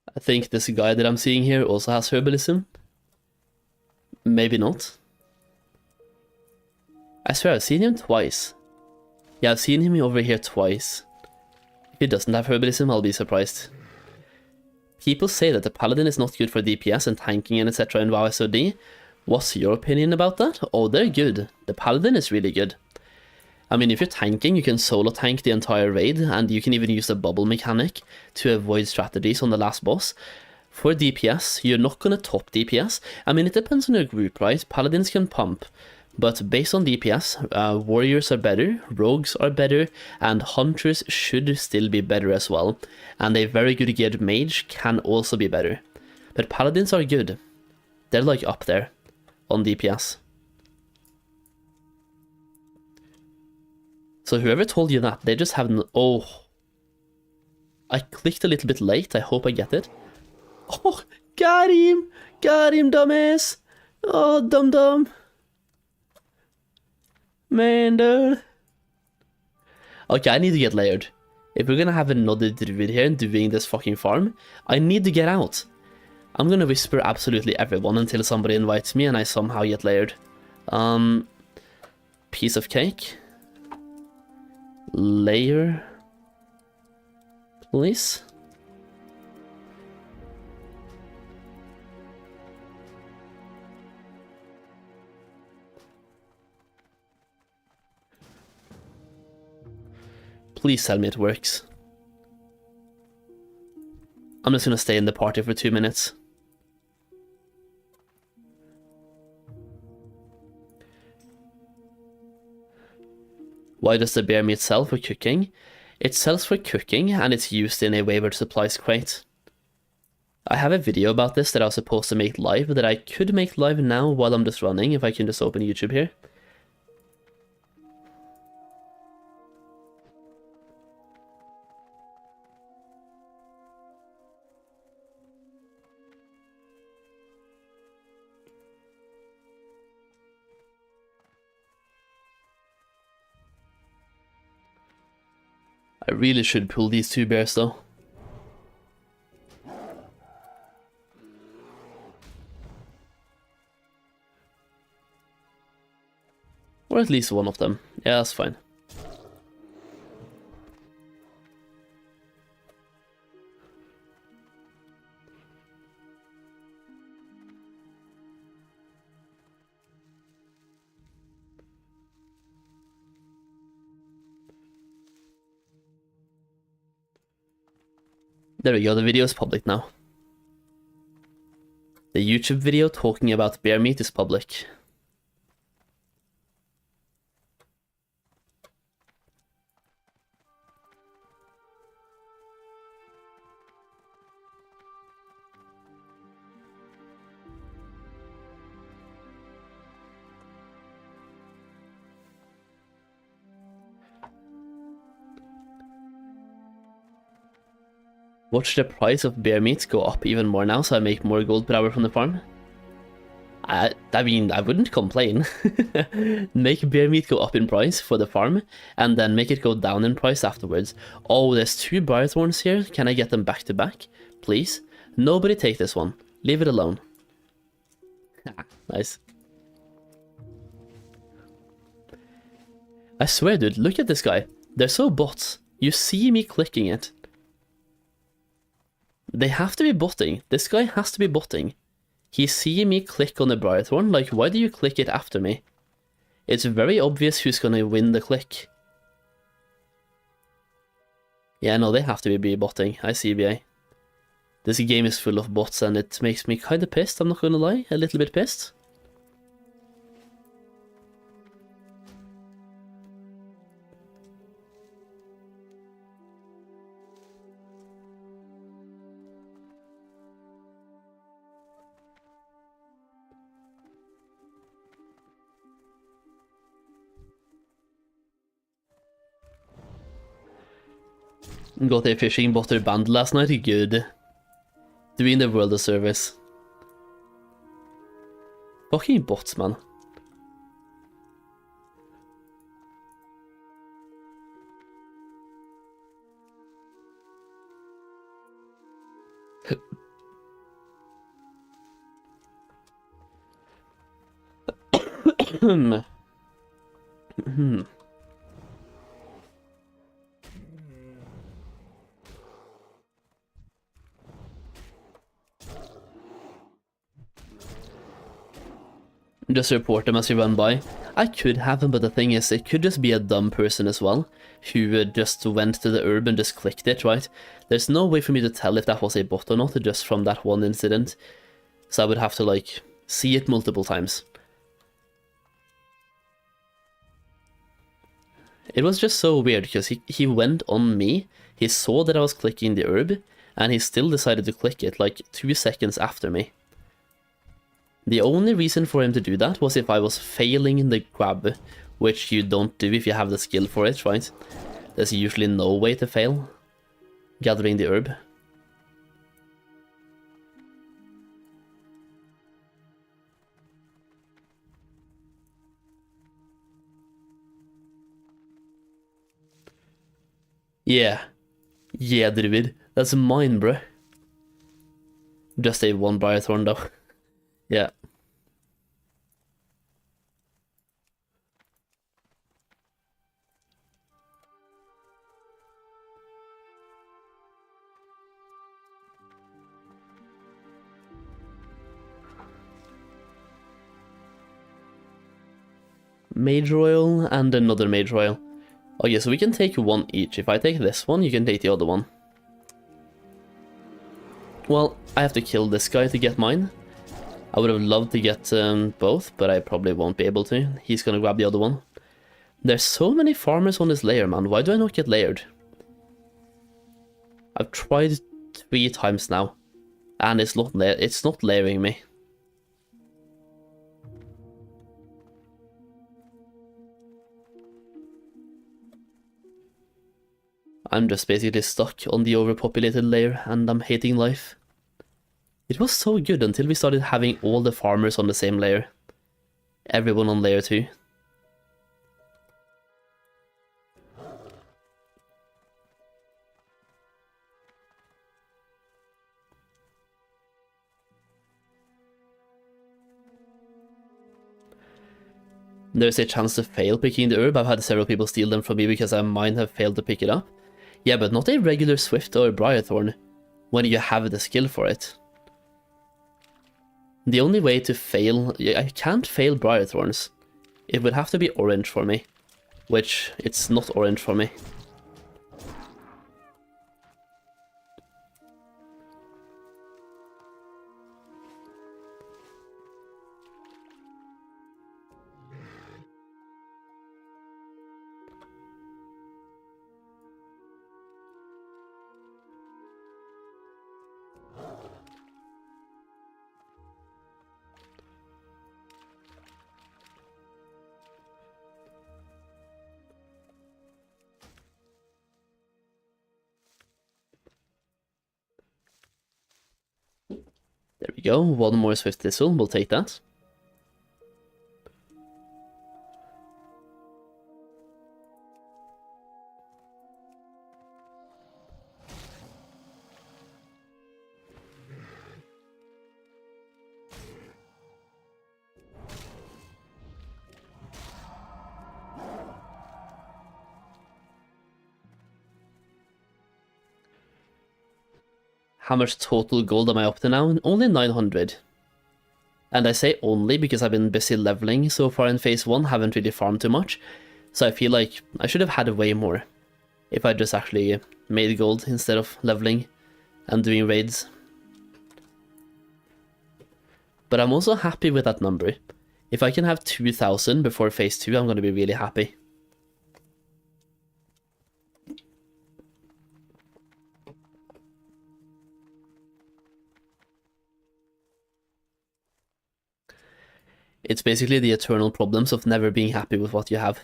Speaker 1: I think this guy that I'm seeing here also has herbalism. Maybe not. I swear I've seen him twice. Yeah, I've seen him over here twice. If he doesn't have herbalism, I'll be surprised. People say that the paladin is not good for DPS and tanking and etc. in WoW SOD. What's your opinion about that? Oh, they're good. The paladin is really good. I mean, if you're tanking, you can solo tank the entire raid, and you can even use the bubble mechanic to avoid strategies on the last boss. For DPS, you're not gonna top DPS. I mean, it depends on your group, right? Paladins can pump, but based on DPS, warriors are better, rogues are better, and hunters should still be better as well. And a very good geared mage can also be better. But paladins are good. They're like up there on DPS. So whoever told you that, they just haven't... Oh. I clicked a little bit late. I hope I get it. Oh, got him! Got him, dumbass! Oh, dum-dum. Man, dude. Okay, I need to get layered. If we're gonna have another druid here doing this fucking farm, I need to get out. I'm gonna whisper absolutely everyone until somebody invites me and I somehow get layered. Piece of cake. Layer, please. Please tell me it works. I'm just gonna stay in the party for 2 minutes. Why does the bear meat sell for cooking? It sells for cooking and it's used in a wavered supplies crate. I have a video about this that I was supposed to make live that I could make live now while I'm just running if I can just open YouTube here. I really should pull these 2 bears though. Or at least one of them. Yeah, that's fine. There we go, the video is public now. The YouTube video talking about bear meat is public. Watch the price of bear meat go up even more now so I make more gold per hour from the farm. I mean, I wouldn't complain. Make bear meat go up in price for the farm, and then make it go down in price afterwards. Oh, there's 2 briar thorns here. Can I get them back to back? Please? Nobody take this one. Leave it alone. Nice. I swear, dude, look at this guy. They're so bots. You see me clicking it. They have to be botting. This guy has to be botting. He's seeing me click on the Briarthorn. Like, why do you click it after me? It's very obvious who's gonna win the click. Yeah, no, they have to be botting. I see, BA. This game is full of bots and it makes me kinda pissed, I'm not gonna lie. A little bit pissed. Got a fishing botter banned last night, good. Doing the world a service. Fucking bots, man. Just report them as you run by. I could have them, but the thing is, it could just be a dumb person as well, who just went to the herb and just clicked it, right? There's no way for me to tell if that was a bot or not, just from that one incident. So I would have to, like, see it multiple times. It was just so weird, because he went on me, he saw that I was clicking the herb, and he still decided to click it, like, 2 seconds after me. The only reason for him to do that was if I was failing in the grab, which you don't do if you have the skill for it, right? There's usually no way to fail gathering the herb. Yeah. Yeah, Druid. That's mine, bro. Just a 1 Briarthorn though. Yeah. Mage Royal and another Mage Royal. Okay, so we can take 1 each. If I take this one, you can take the other one. Well, I have to kill this guy to get mine. I would have loved to get both, but I probably won't be able to. He's gonna grab the other one. There's so many farmers on this layer, man. Why do I not get layered? I've tried 3 times now, and it's not layering me. I'm just basically stuck on the overpopulated layer, and I'm hating life. It was so good until we started having all the farmers on the same layer. Everyone on layer 2. there's a chance to fail picking the herb. I've had several people steal them from me because I might have failed to pick it up. Yeah, but not a regular Swift or Briarthorn when you have the skill for it. The only way to fail... I can't fail Briarthorns. It would have to be orange for me, which it's not orange for me. There we go, one more Swift Thistle, we'll take that. How much total gold am I up to now? Only 900. And I say only because I've been busy leveling so far in phase 1, haven't really farmed too much. So I feel like I should have had way more if I just actually made gold instead of leveling and doing raids. But I'm also happy with that number. If I can have 2000 before phase 2, I'm going to be really happy. It's basically the eternal problems of never being happy with what you have.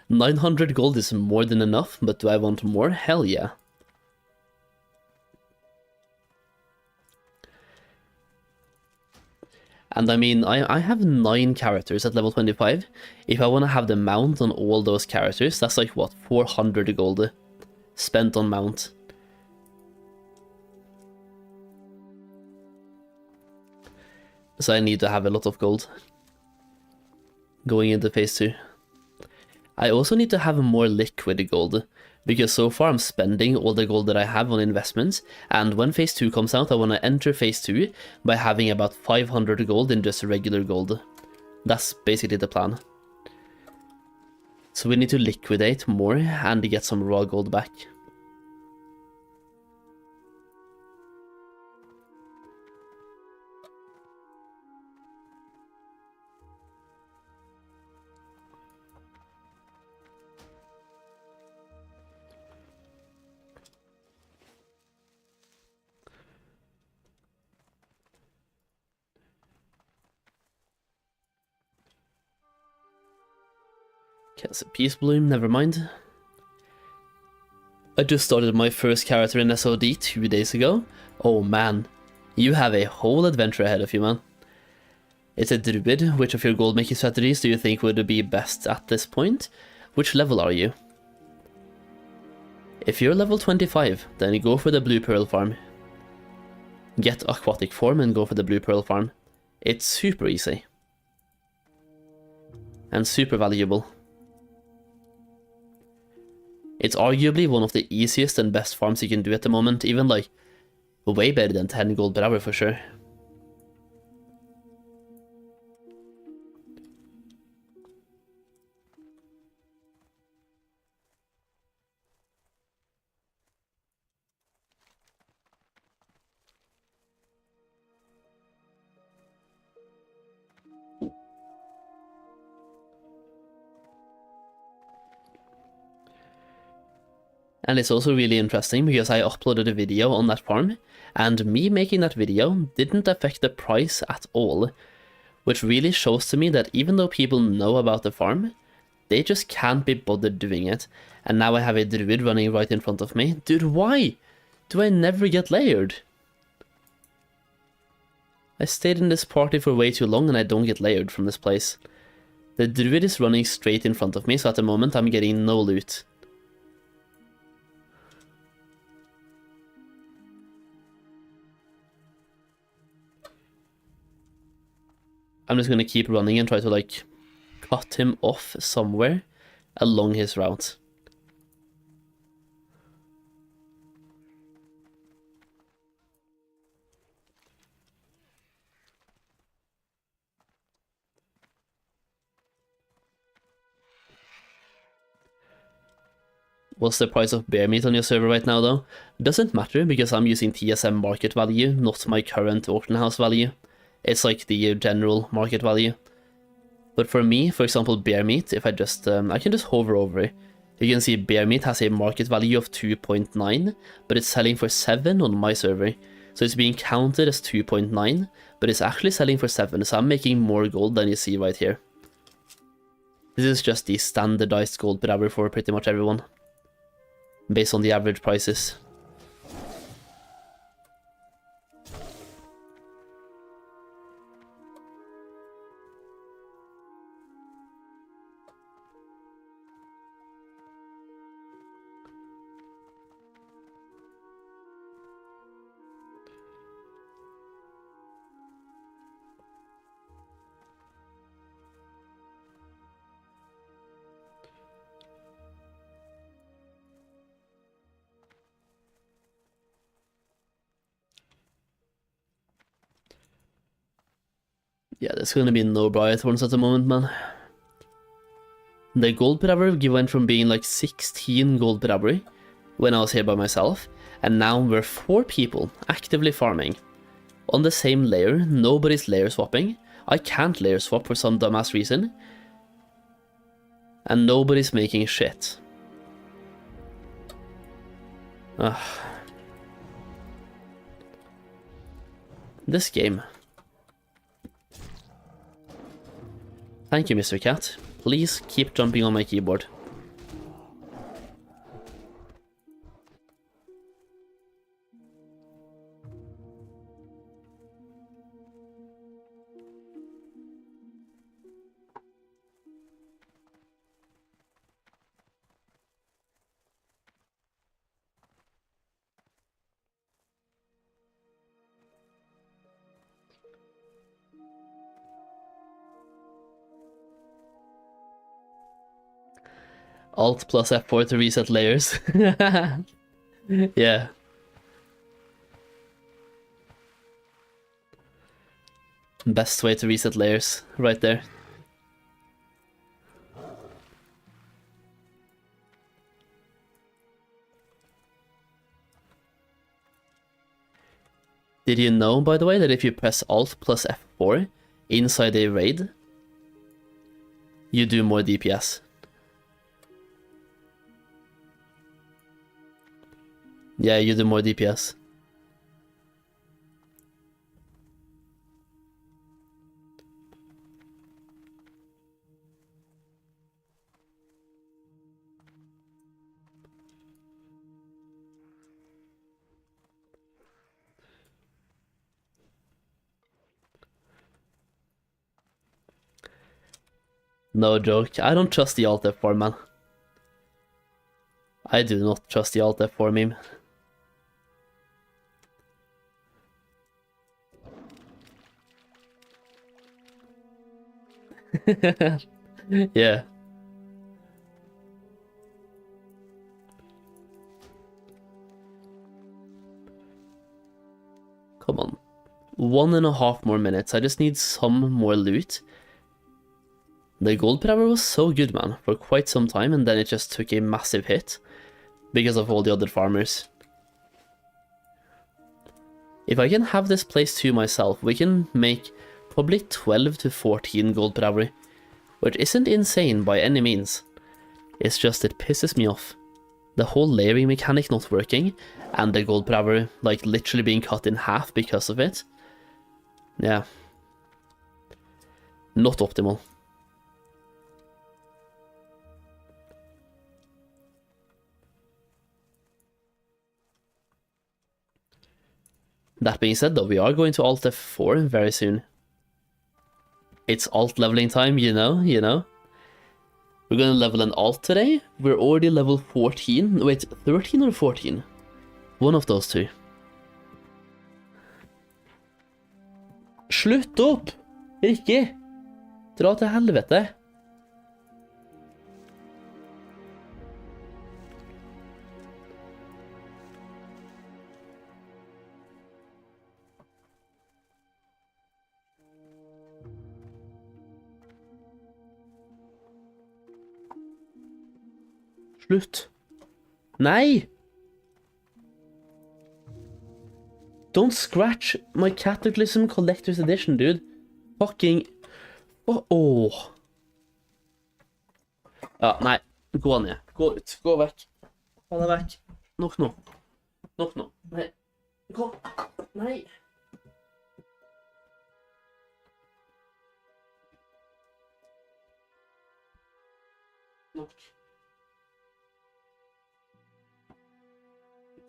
Speaker 1: 900 gold is more than enough, but do I want more? Hell yeah. And I mean, I have 9 characters at level 25. If I want to have the mount on all those characters, that's like, what, 400 gold spent on mount. So I need to have a lot of gold going into phase 2. I also need to have more liquid gold, because so far I'm spending all the gold that I have on investments, and when phase 2 comes out I want to enter phase 2 by having about 500 gold in just regular gold. That's basically the plan. So we need to liquidate more and get some raw gold back. Cancel Peace Bloom, never mind. I just started my first character in SOD 2 days ago. Oh man, you have a whole adventure ahead of you, man. It's a druid. Which of your gold making strategies do you think would be best at this point? Which level are you? If you're level 25, then you go for the blue pearl farm. Get aquatic form and go for the blue pearl farm. It's super easy. And super valuable. It's arguably one of the easiest and best farms you can do at the moment, even like way better than 10 gold per hour for sure. And it's also really interesting because I uploaded a video on that farm, and me making that video didn't affect the price at all, which really shows to me that even though people know about the farm, they just can't be bothered doing it. And now I have a druid running right in front of me. Dude, why do I never get layered? I stayed in this party for way too long and I don't get layered from this place. The druid is running straight in front of me, so at the moment I'm getting no loot. I'm just gonna keep running and try to like cut him off somewhere along his route. What's the price of bear meat on your server right now though? Doesn't matter because I'm using TSM market value, not my current auction house value. It's like the general market value. But for me, for example, bear meat, if I just, I can just hover over it. You can see bear meat has a market value of 2.9, but it's selling for 7 on my server. So it's being counted as 2.9, but it's actually selling for 7, so I'm making more gold than you see right here. This is just the standardized gold per hour for pretty much everyone, based on the average prices. Yeah, there's gonna be no Bright ones at the moment, man. The gold per hour went from being like 16 gold per hour when I was here by myself, and now we're 4 people actively farming. On the same layer, nobody's layer swapping. I can't layer swap for some dumbass reason. And nobody's making shit. Ugh. This game. Thank you, Mr. Cat. Please keep jumping on my keyboard. Alt plus F4 to reset layers. Yeah. Best way to reset layers, right there. Did you know, by the way, that if you press Alt plus F4 inside a raid, you do more DPS? Yeah, you do more DPS. No joke, I don't trust the Alt F4, man. I do not trust the Alt F4 meme. Yeah. Come on. 1.5 more minutes. I just need some more loot. The gold per hour was so good, man, for quite some time, and then it just took a massive hit because of all the other farmers. If I can have this place to myself, we can make probably 12 to 14 gold per hour, which isn't insane by any means. It's just it pisses me off. The whole layering mechanic not working, and the gold per hour like literally being cut in half because of it. Yeah. Not optimal. That being said though, we are going to Alt F4 very soon. It's alt leveling time, you know. We're gonna level an alt today. We're already level 14. Wait, 13 or 14? One of those two. Slutt opp! Rikke! Dra til helvete! Slutt. Nei! Don't scratch my Cataclysm Collector's Edition, dude. Fucking... Åh. Ja, nei. Gå ned. Gå ut. Gå vekk. Ta deg vekk. Nok nå. Nok nå. Nei. Gå. Nei. Nok.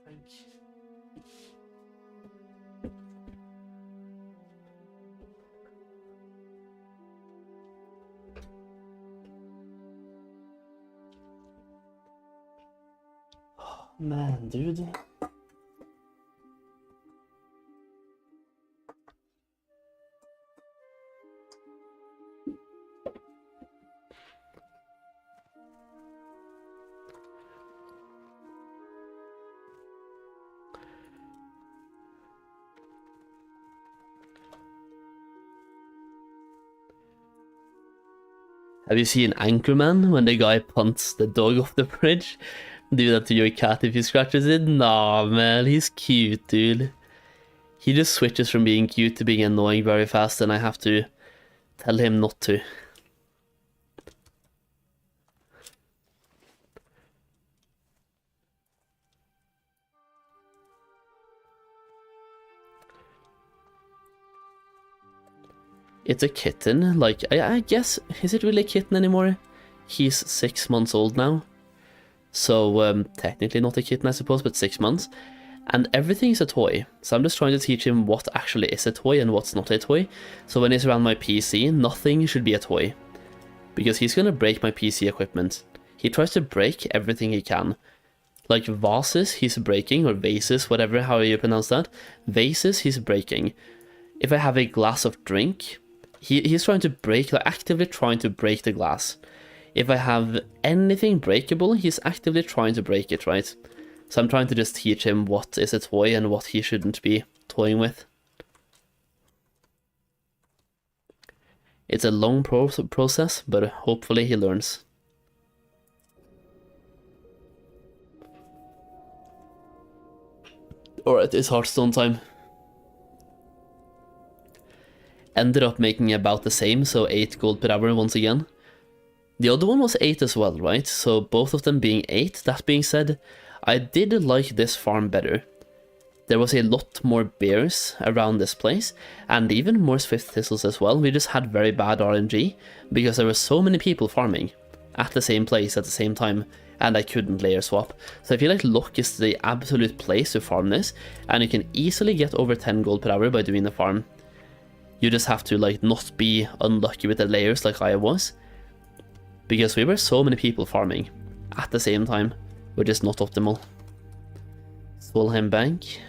Speaker 1: Tenk. Man, dude. Have you seen Anchorman when the guy punts the dog off the bridge? Do that to your cat if he scratches it? Nah, man, he's cute, dude. He just switches from being cute to being annoying very fast, and I have to tell him not to. It's a kitten, like, I guess, is it really a kitten anymore? He's 6 months old now. So, technically not a kitten, I suppose, but 6 months. And everything is a toy. So I'm just trying to teach him what actually is a toy and what's not a toy. So when he's around my PC, nothing should be a toy. Because he's gonna break my PC equipment. He tries to break everything he can. Like vases, he's breaking, or vases, whatever, how you pronounce that. Vases, he's breaking. If I have a glass of drink, he's trying to break, like actively trying to break the glass. If I have anything breakable, he's actively trying to break it, right? So I'm trying to just teach him what is a toy and what he shouldn't be toying with. It's a long process, but hopefully he learns. Alright, it's Hearthstone time. Ended up making about the same, so 8 gold per hour once again. The other one was 8 as well, right? So both of them being 8. That being said, I did like this farm better. There was a lot more bears around this place, and even more swift thistles as well. We just had very bad RNG, because there were so many people farming at the same place at the same time, and I couldn't layer swap. So I feel like luck is the absolute place to farm this, and you can easily get over 10 gold per hour by doing the farm. You just have to like not be unlucky with the layers like I was, because we were so many people farming at the same time, which is not optimal. Solheim Bank.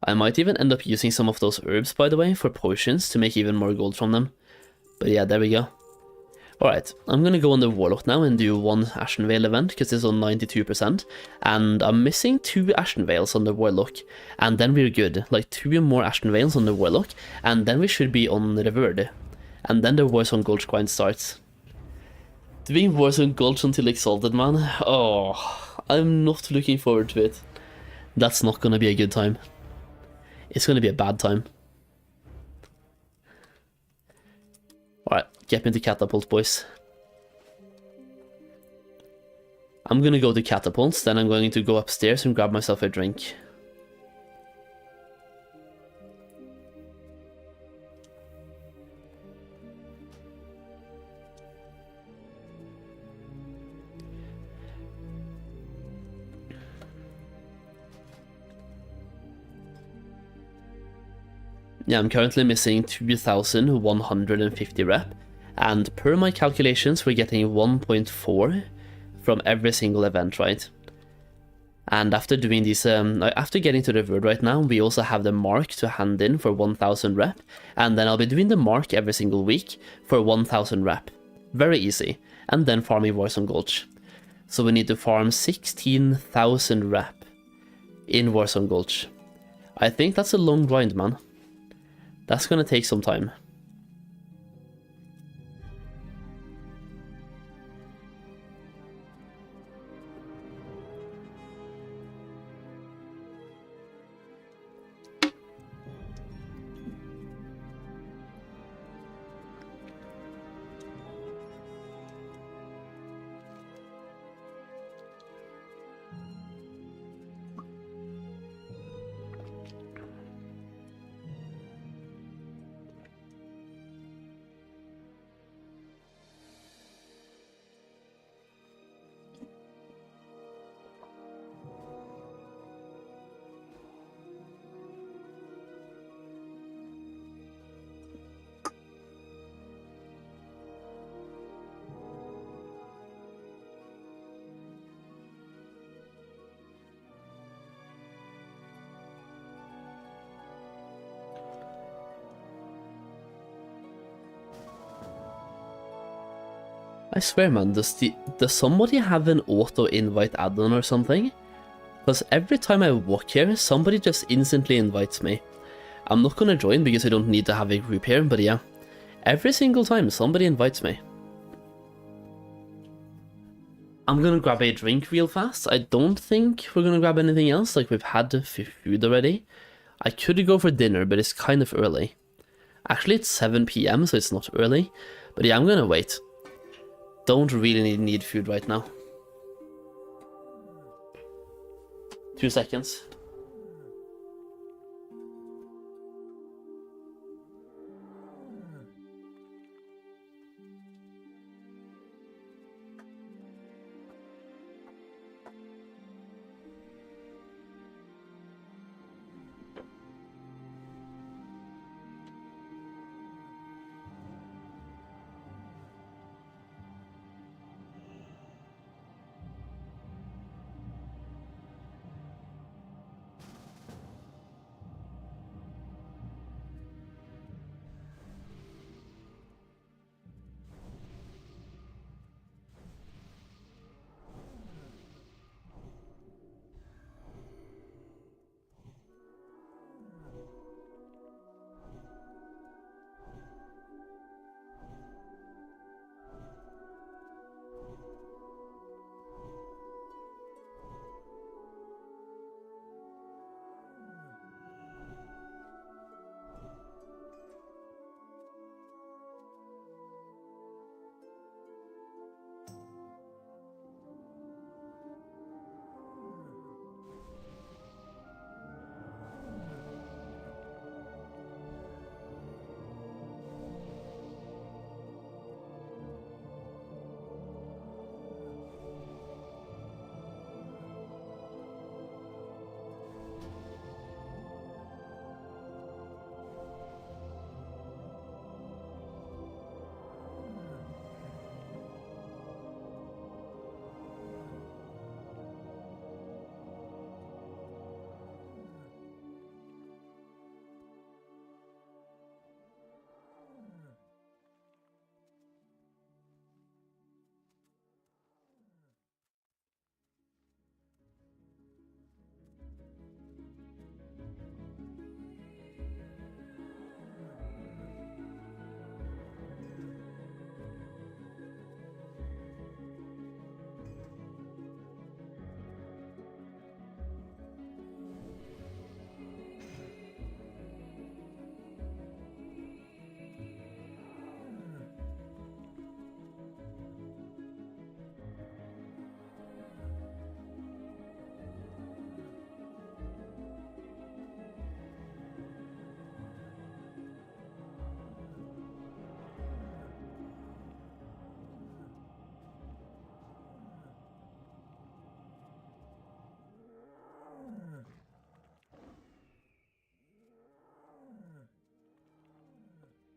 Speaker 1: I might even end up using some of those herbs, by the way, for potions to make even more gold from them. But yeah, there we go. Alright, I'm gonna go on the Warlock now and do one Ashen Veil event, because it's on 92%, and I'm missing 2 Ashen Veils on the Warlock, and then we're good. Like 2 more Ashen Veils on the Warlock, and then we should be on Reverd. And then the Warzone Gulch grind starts. Doing Warzone Gulch until Exalted, man. Oh, I'm not looking forward to it. That's not gonna be a good time. It's gonna be a bad time. Alright, get me to catapult, boys. I'm gonna go to catapults, then I'm going to go upstairs and grab myself a drink. Yeah, I'm currently missing 2,150 rep, and per my calculations we're getting 1.4 from every single event, right? And after doing these, after getting to the Reverd right now, we also have the mark to hand in for 1,000 rep, and then I'll be doing the mark every single week for 1,000 rep. Very easy, and then farming Warzone Gulch. So we need to farm 16,000 rep in Warzone Gulch. I think that's a long grind, man. That's gonna take some time. I swear, man, does somebody have an auto-invite add-on or something? Because every time I walk here, somebody just instantly invites me. I'm not gonna join because I don't need to have a group here, but yeah. Every single time somebody invites me. I'm gonna grab a drink real fast. I don't think we're gonna grab anything else, like we've had food already. I could go for dinner, but it's kind of early. Actually, it's 7 PM, so it's not early. But yeah, I'm gonna wait. Don't really need food right now. 2 seconds.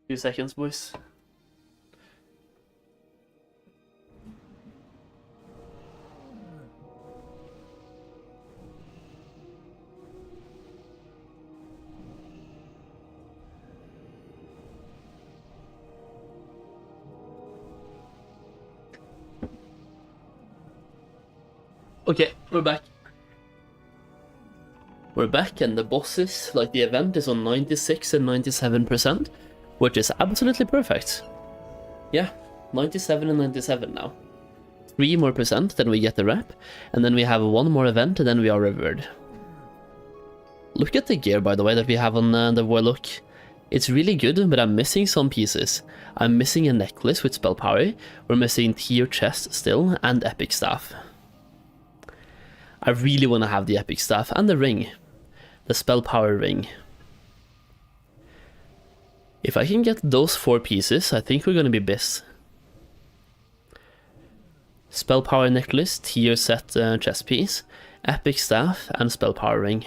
Speaker 1: Few seconds, boys. Okay, we're back. We're back, and the bosses, like the event, is on 96 and 97%, which is absolutely perfect. Yeah, 97 and 97 now. 3 more percent, then we get the rep, and then we have one more event, and then we are revered. Look at the gear, by the way, that we have on the Warlock. It's really good, but I'm missing some pieces. I'm missing a necklace with spell power, we're missing tier chest still, and epic staff. I really want to have the epic staff, and the ring. The spell power ring. If I can get those 4 pieces, I think we're gonna be biz. Spell power necklace, tier set chest piece, epic staff, and spell power ring.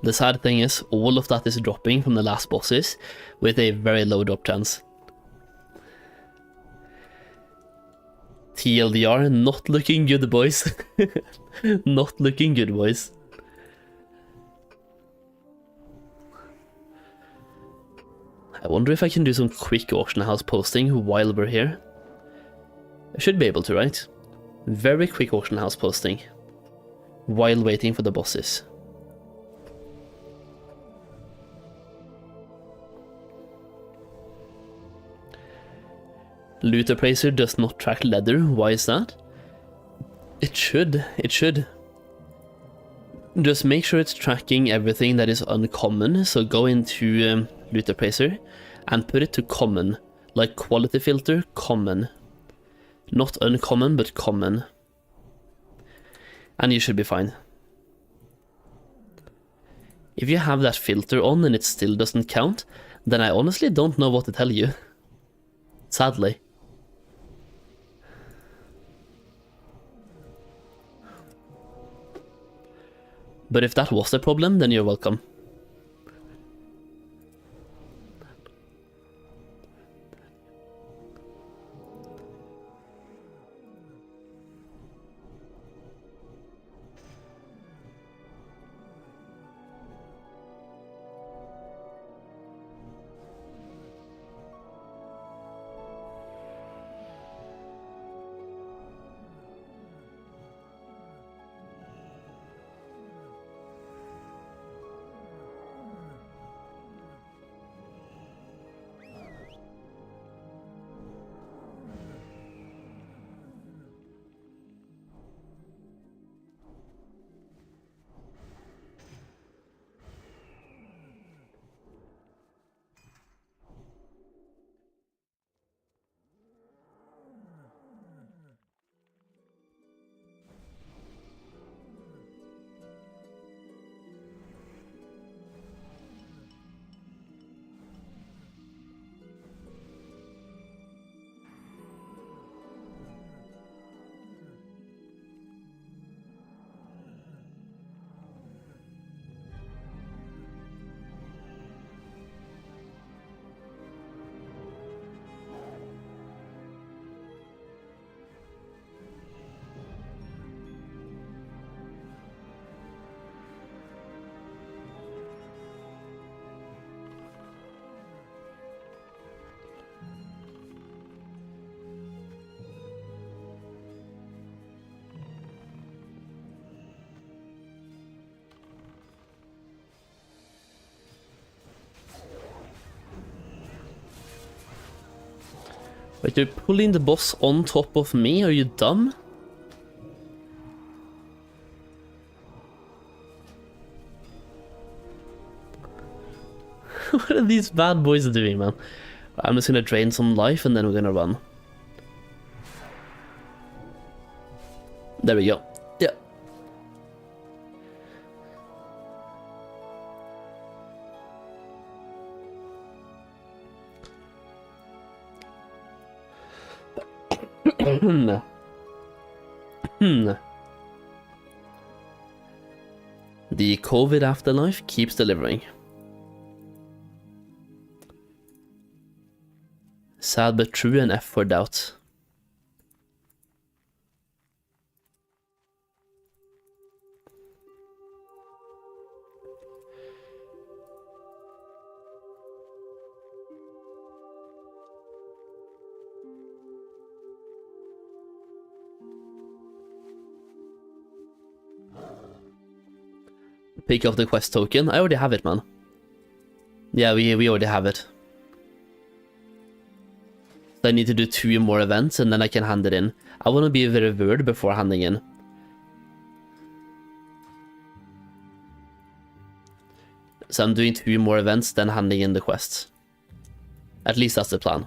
Speaker 1: The sad thing is, all of that is dropping from the last bosses, with a very low drop chance. TLDR, not looking good, boys. Not looking good, boys. I wonder if I can do some quick auction house posting while we're here. I should be able to, right? Very quick auction house posting while waiting for the bosses. Loot appraiser does not track leather. Why is that? It should. Just make sure it's tracking everything that is uncommon. So go into loot appraiser and put it to common. Like quality filter, common. Not uncommon, but common. And you should be fine. If you have that filter on and it still doesn't count, then I honestly don't know what to tell you. Sadly. But if that was the problem, then you're welcome. Wait, you're pulling the boss on top of me? Are you dumb? What are these bad boys doing, man? I'm just gonna drain some life and then we're gonna run. There we go. Yeah. The COVID afterlife keeps delivering. Sad but true, and F for doubt. Pick up the quest token. I already have it, man. Yeah, we already have it. So I need to do 2 more events and then I can hand it in. I want to be very word before handing in. So I'm doing 2 more events, then handing in the quests. At least that's the plan.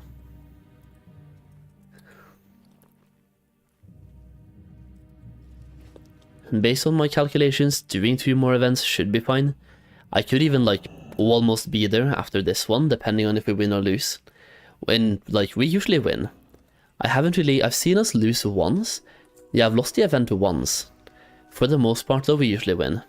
Speaker 1: And based on my calculations, doing 2 more events should be fine. I could even like almost be there after this one, depending on if we win or lose. When like we usually win. I've seen us lose once. Yeah, I've lost the event once. For the most part though, we usually win.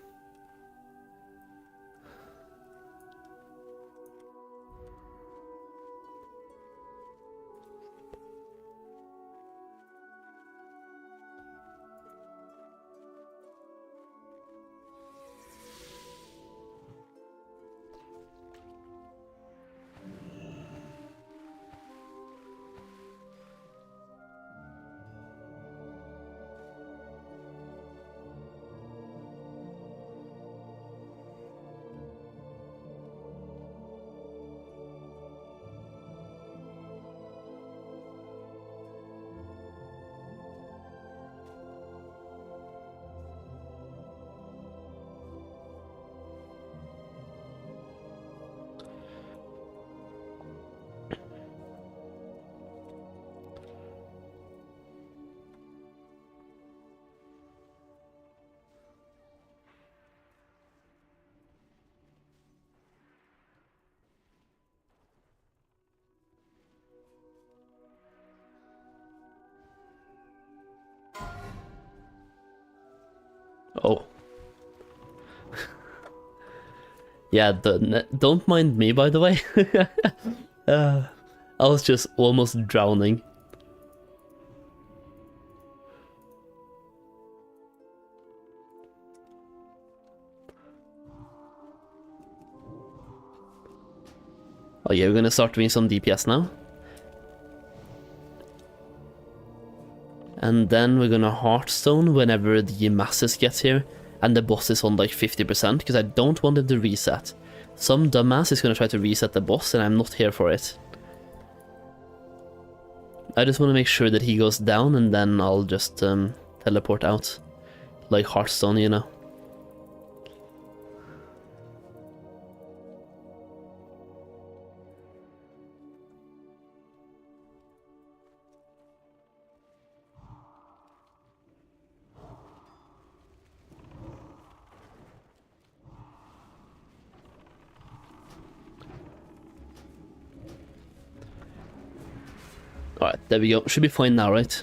Speaker 1: Oh. Yeah, don't mind me, by the way. I was just almost drowning. Oh yeah, we're gonna start doing some DPS now. And then we're gonna Hearthstone whenever the masses gets here and the boss is on like 50%, because I don't want him to reset. Some dumbass is gonna try to reset the boss and I'm not here for it. I just want to make sure that he goes down and then I'll just teleport out. Like Hearthstone, you know. Alright, there we go. Should be fine now, right?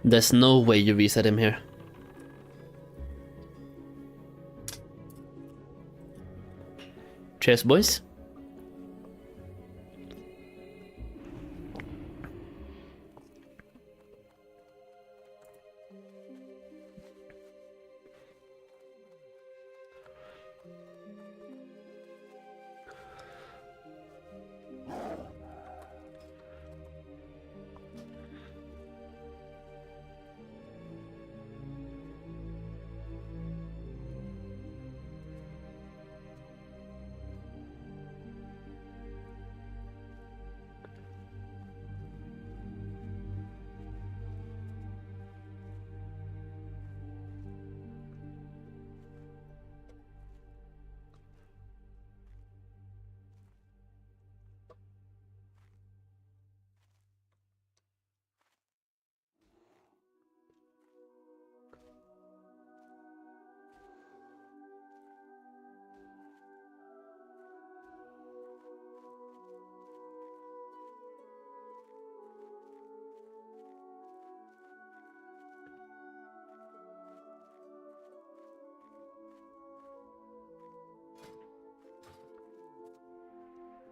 Speaker 1: There's no way you reset him here. Cheers, boys.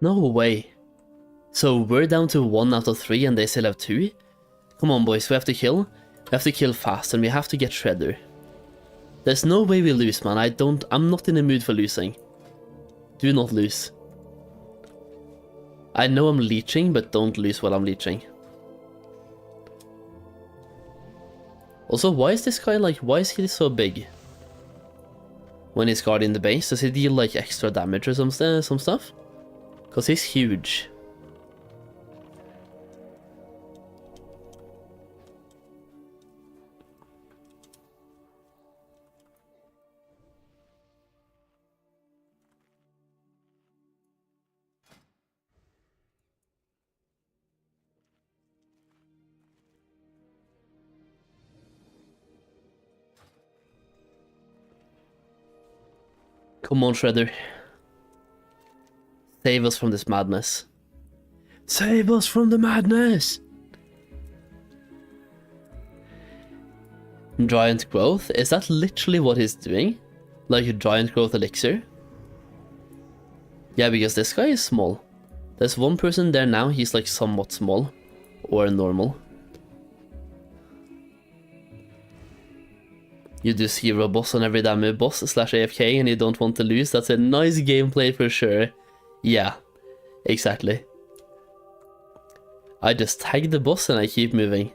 Speaker 1: No way. So we're down to 1 out of 3 and they still have 2? Come on boys, we have to kill. We have to kill fast and we have to get Shredder. There's no way we lose, man. I'm not in the mood for losing. Do not lose. I know I'm leeching, but don't lose while I'm leeching. Also, why is this guy like, why is he so big? when he's guarding the base? Does he deal like extra damage or some stuff? Because he's huge. Come on, Shredder. Save us from this madness. Save us from the madness! Giant growth? Is that literally what he's doing? Like a giant growth elixir? Yeah, because this guy is small. There's one person there now, he's like somewhat small. Or normal. You do 0 boss on every damn boss / AFK and you don't want to lose. That's a nice gameplay for sure. Yeah, exactly. I just tag the boss and I keep moving.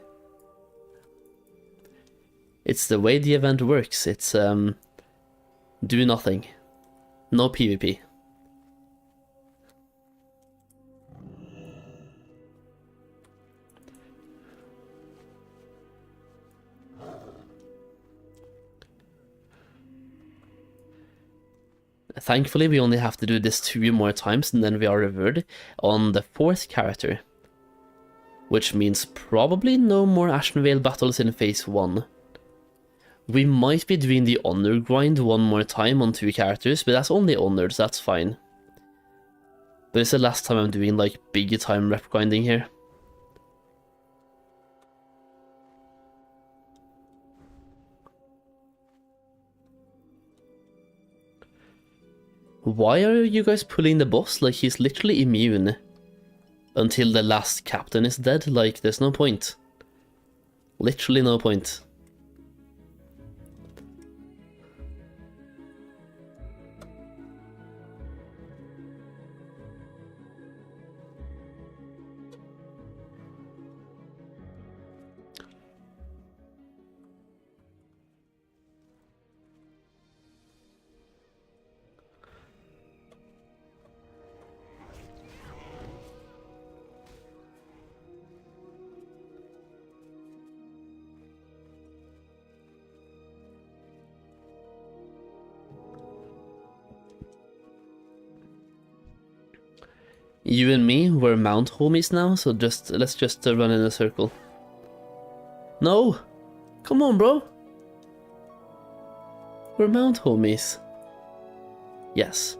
Speaker 1: It's the way the event works. It's do nothing. No PvP. Thankfully, we only have to do this 2 more times and then we are rewarded on the 4th character. Which means probably no more Ashenvale battles in phase 1. We might be doing the honor grind 1 more time on 2 characters, but that's only honors, that's fine. But it's the last time I'm doing like big time rep grinding here. Why are you guys pulling the boss? Like, he's literally immune. Until the last captain is dead, like, there's no point. Literally no point. You and me, we're mount homies now, so let's just run in a circle. No! Come on, bro! We're mount homies. Yes.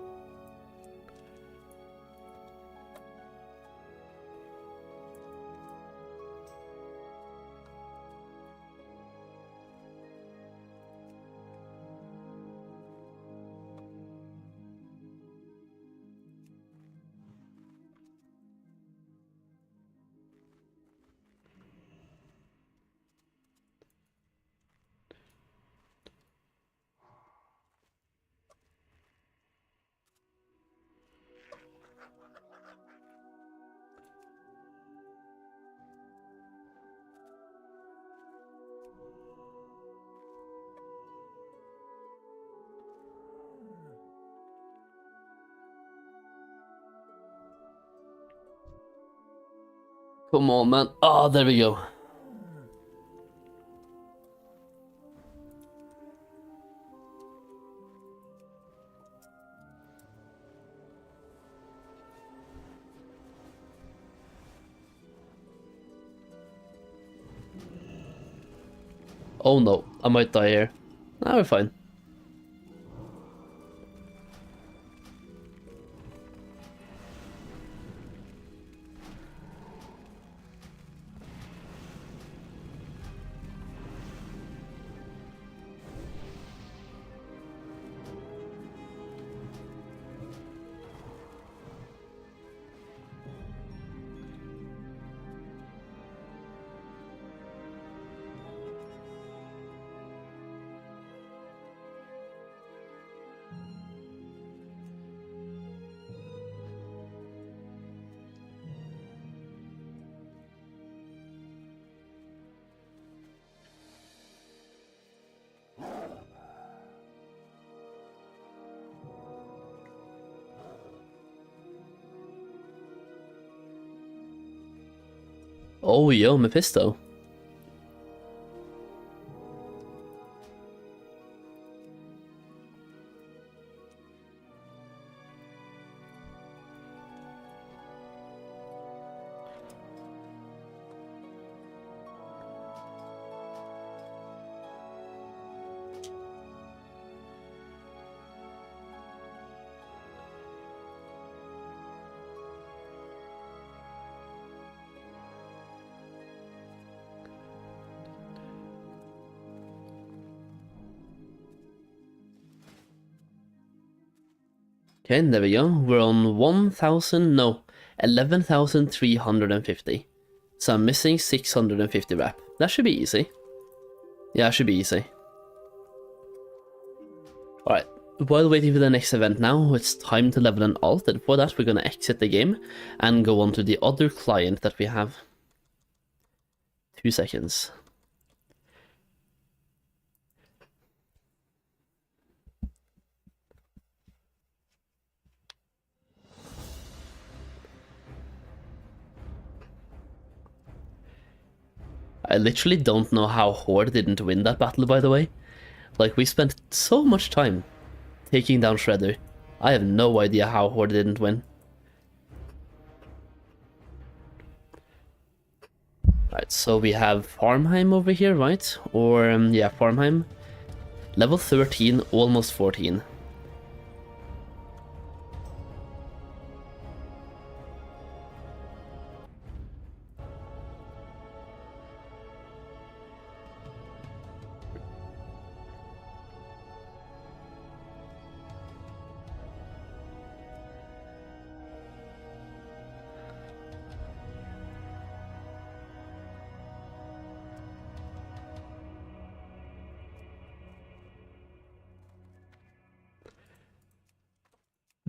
Speaker 1: Come on, man. Oh, there we go. Oh no, I might die here. Nah, we're fine. Oh, yo, Mephisto. Okay, there we go. We're on 11,350. So I'm missing 650 rep. That should be easy. Yeah, it should be easy. Alright, while waiting for the next event now, it's time to level an alt, and for that we're gonna exit the game and go on to the other client that we have. 2 seconds. I literally don't know how Horde didn't win that battle, by the way. Like, we spent so much time taking down Shredder. I have no idea how Horde didn't win. Right, so we have Farmheim over here, right? Or, yeah, Farmheim. Level 13, almost 14.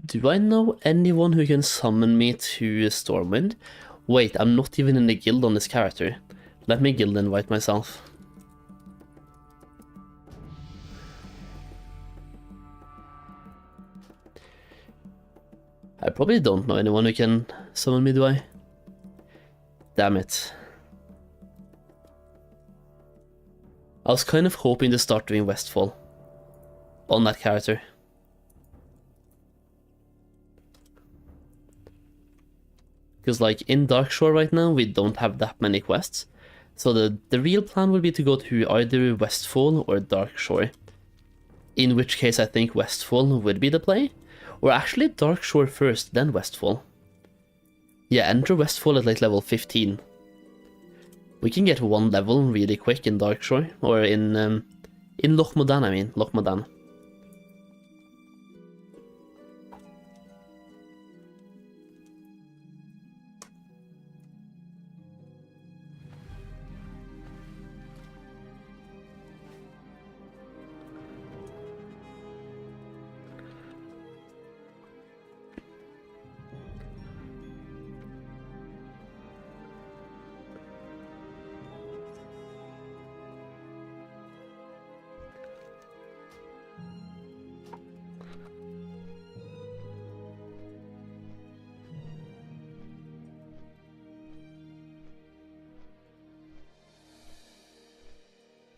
Speaker 1: Do I know anyone who can summon me to Stormwind? Wait, I'm not even in the guild on this character. Let me guild invite myself. I probably don't know anyone who can summon me, do I? Damn it. I was kind of hoping to start doing Westfall on that character. Because like in Darkshore right now, we don't have that many quests. So the real plan would be to go to either Westfall or Darkshore. In which case I think Westfall would be the play. Or actually Darkshore first, then Westfall. Yeah, enter Westfall at like level 15. We can get 1 level really quick in Darkshore, or in Loch Modan, I mean, Loch Modan.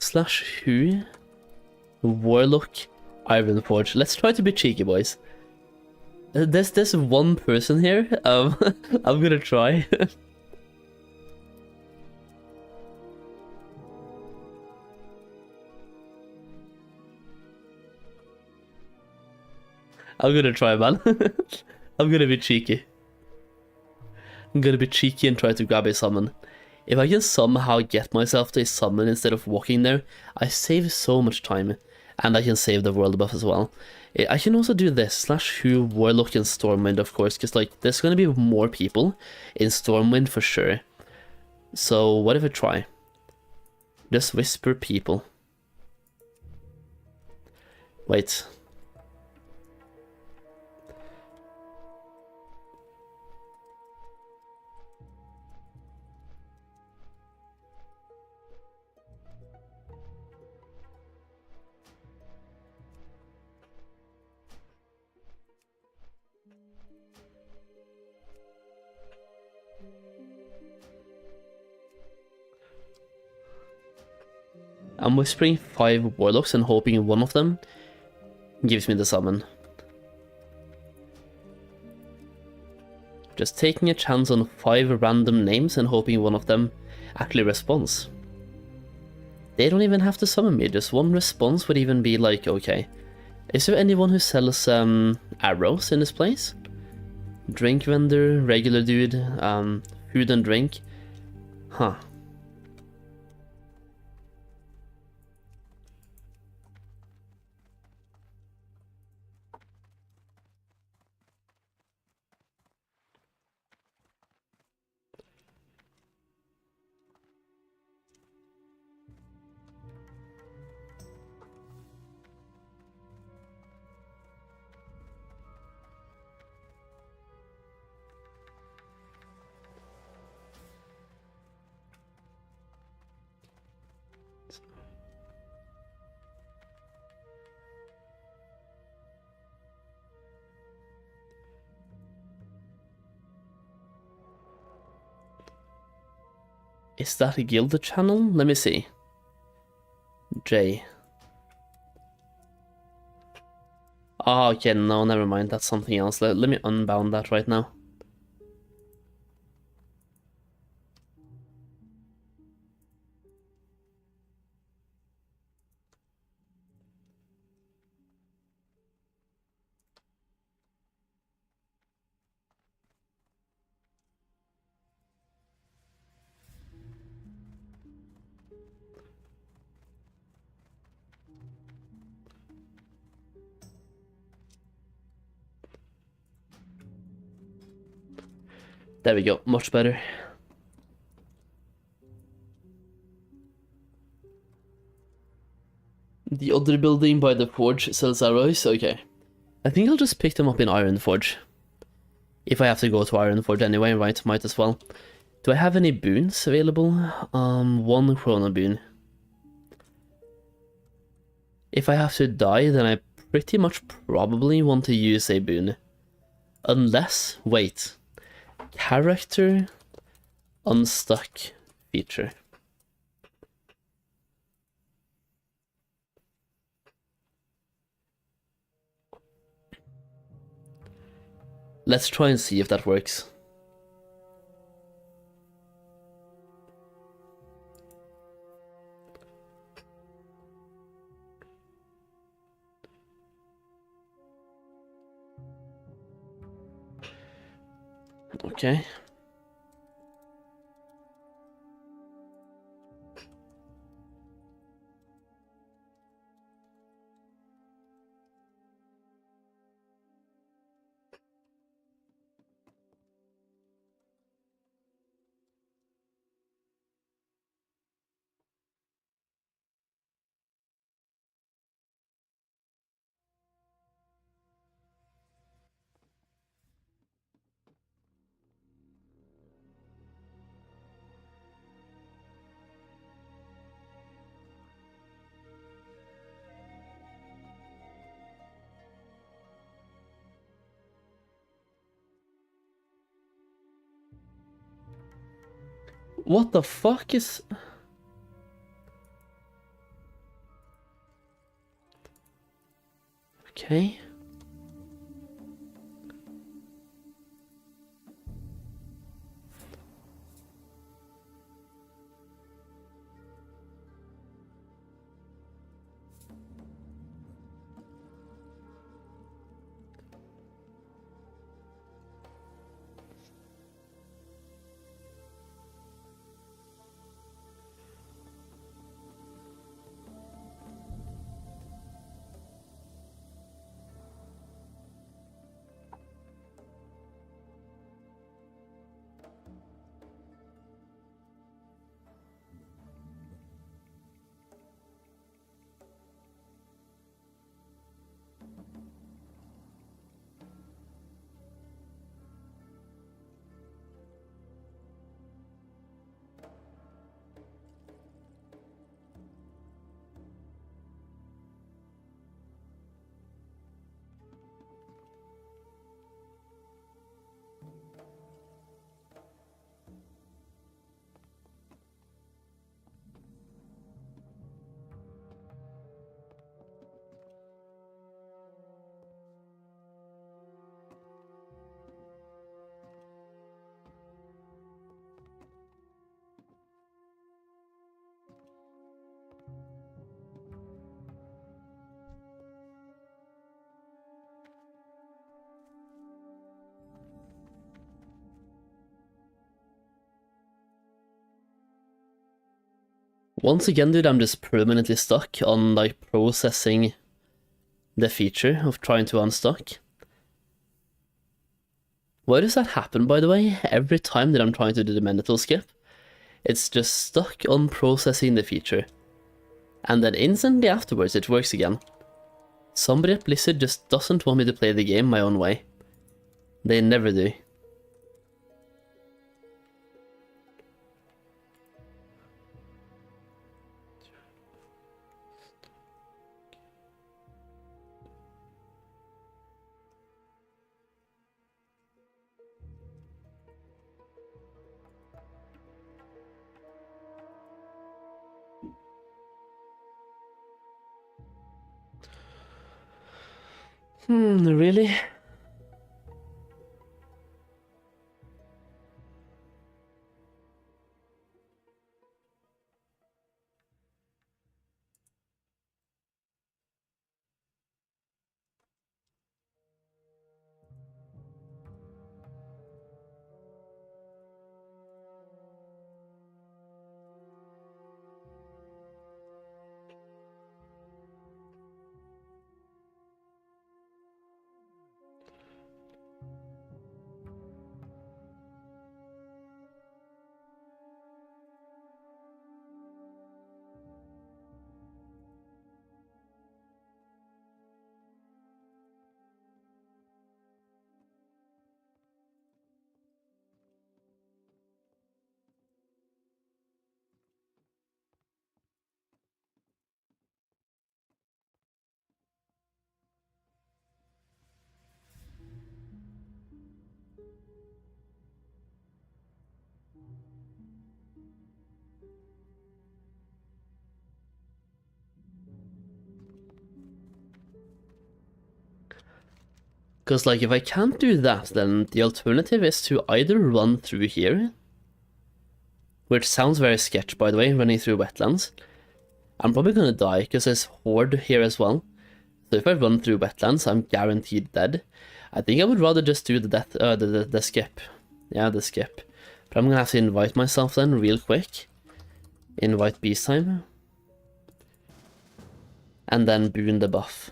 Speaker 1: Slash who? Warlock Ironforge. Let's try to be cheeky, boys. There's this one person here. I'm gonna try. I'm gonna try, man. I'm gonna be cheeky. I'm gonna be cheeky and try to grab a summon. If I can somehow get myself to a summon instead of walking there, I save so much time, and I can save the world buff as well. I can also do this, slash who, Warlock and Stormwind, of course, because like there's gonna be more people in Stormwind for sure. So what if I try? Just whisper people. Wait. I'm whispering 5 warlocks and hoping one of them gives me the summon. Just taking a chance on 5 random names and hoping one of them actually responds. They don't even have to summon me, just one response would even be like, okay. Is there anyone who sells arrows in this place? Drink vendor, regular dude, food and drink. Huh. Is that a guild channel? Let me see. J. Oh, okay, no, never mind. That's something else. Let me unbound that right now. There we go, much better. The other building by the forge sells arrows? Okay. I think I'll just pick them up in Iron Forge. If I have to go to Iron Forge anyway, right? Might as well. Do I have any boons available? 1 chrono boon. If I have to die, then I pretty much probably want to use a boon. Unless, wait. Character unstuck feature. Let's try and see if that works. Okay. What the fuck is... Okay. Once again, dude, I'm just permanently stuck on, like, processing the feature of trying to unstuck. Why does that happen, by the way? Every time that I'm trying to do the mental skip, it's just stuck on processing the feature. And then instantly afterwards, it works again. Somebody at Blizzard just doesn't want me to play the game my own way. They never do. Really? Because, like, if I can't do that, then the alternative is to either run through here, which sounds very sketch, by the way, running through wetlands. I'm probably gonna die, because there's horde here as well. So if I run through wetlands, I'm guaranteed dead. I think I would rather just do the skip. Yeah, the skip. But I'm gonna have to invite myself then, real quick. Invite beast time. And then boon the buff.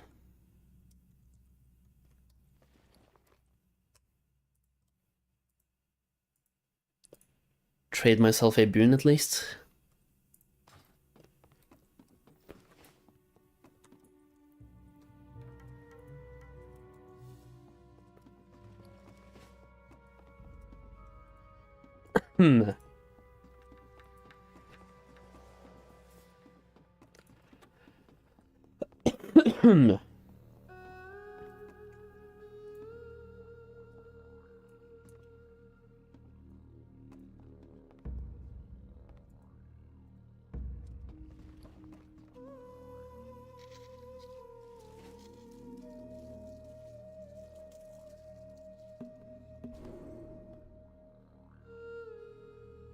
Speaker 1: Trade myself a boon at least. Hmm.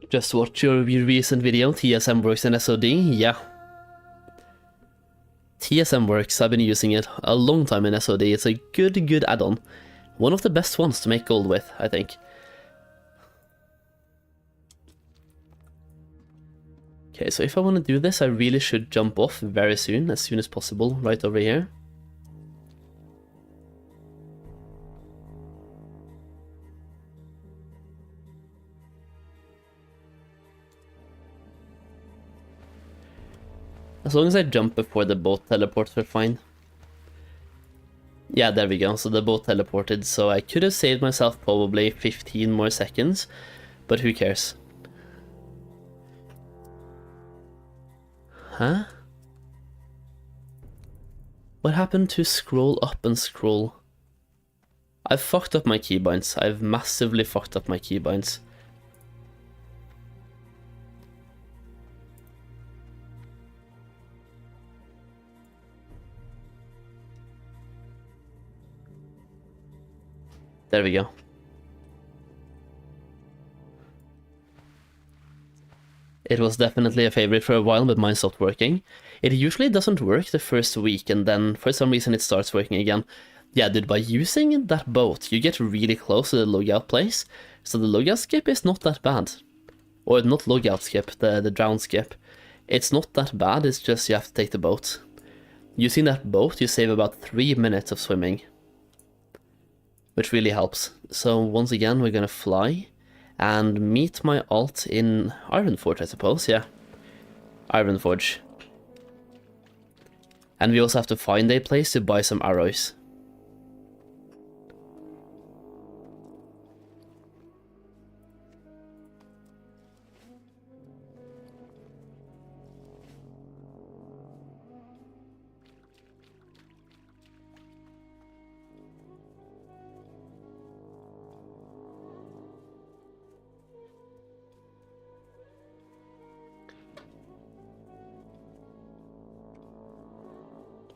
Speaker 1: Just watch your recent video, TSM works in SOD, yeah. TSM works, I've been using it a long time in SOD, it's a good add-on. One of the best ones to make gold with, I think. Okay, so if I want to do this, I really should jump off very soon, as soon as possible, right over here. As long as I jump before the boat teleports, we're fine. Yeah, there we go, so the boat teleported, so I could have saved myself probably 15 more seconds, but who cares? Huh? What happened to scroll up and scroll? I've fucked up my keybinds. I've massively fucked up my keybinds. There we go. It was definitely a favorite for a while, but mine stopped working. It usually doesn't work the first week, and then for some reason it starts working again. Yeah, dude, by using that boat, you get really close to the logout place, so the logout skip is not that bad. Or not logout skip, the drown skip. It's not that bad, it's just you have to take the boat. Using that boat, you save about 3 minutes of swimming, which really helps. So once again, we're gonna fly and meet my alt in Ironforge, I suppose, yeah. Ironforge. And we also have to find a place to buy some arrows.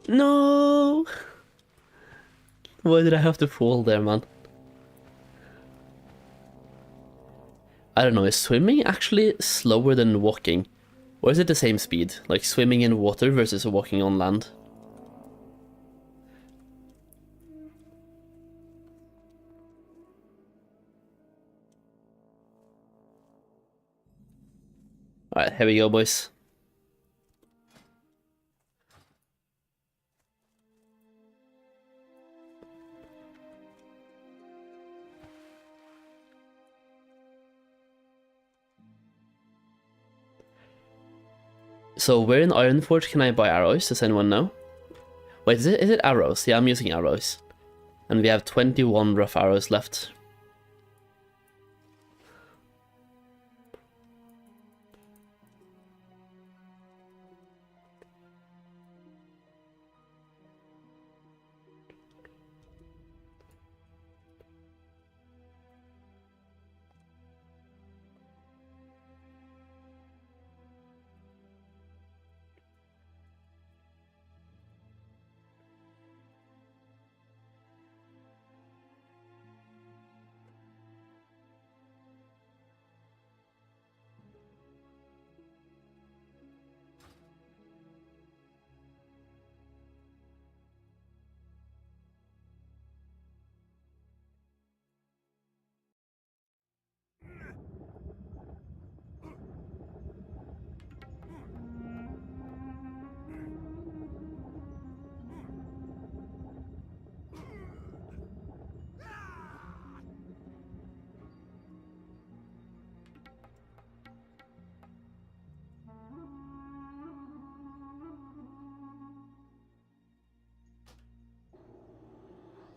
Speaker 1: No! Why did I have to fall there, man? I don't know, is swimming actually slower than walking? Or is it the same speed? Like swimming in water versus walking on land? Alright, here we go, boys. So where in Ironforge can I buy arrows? Does anyone know? Wait, is it arrows? Yeah, I'm using arrows. And we have 21 rough arrows left.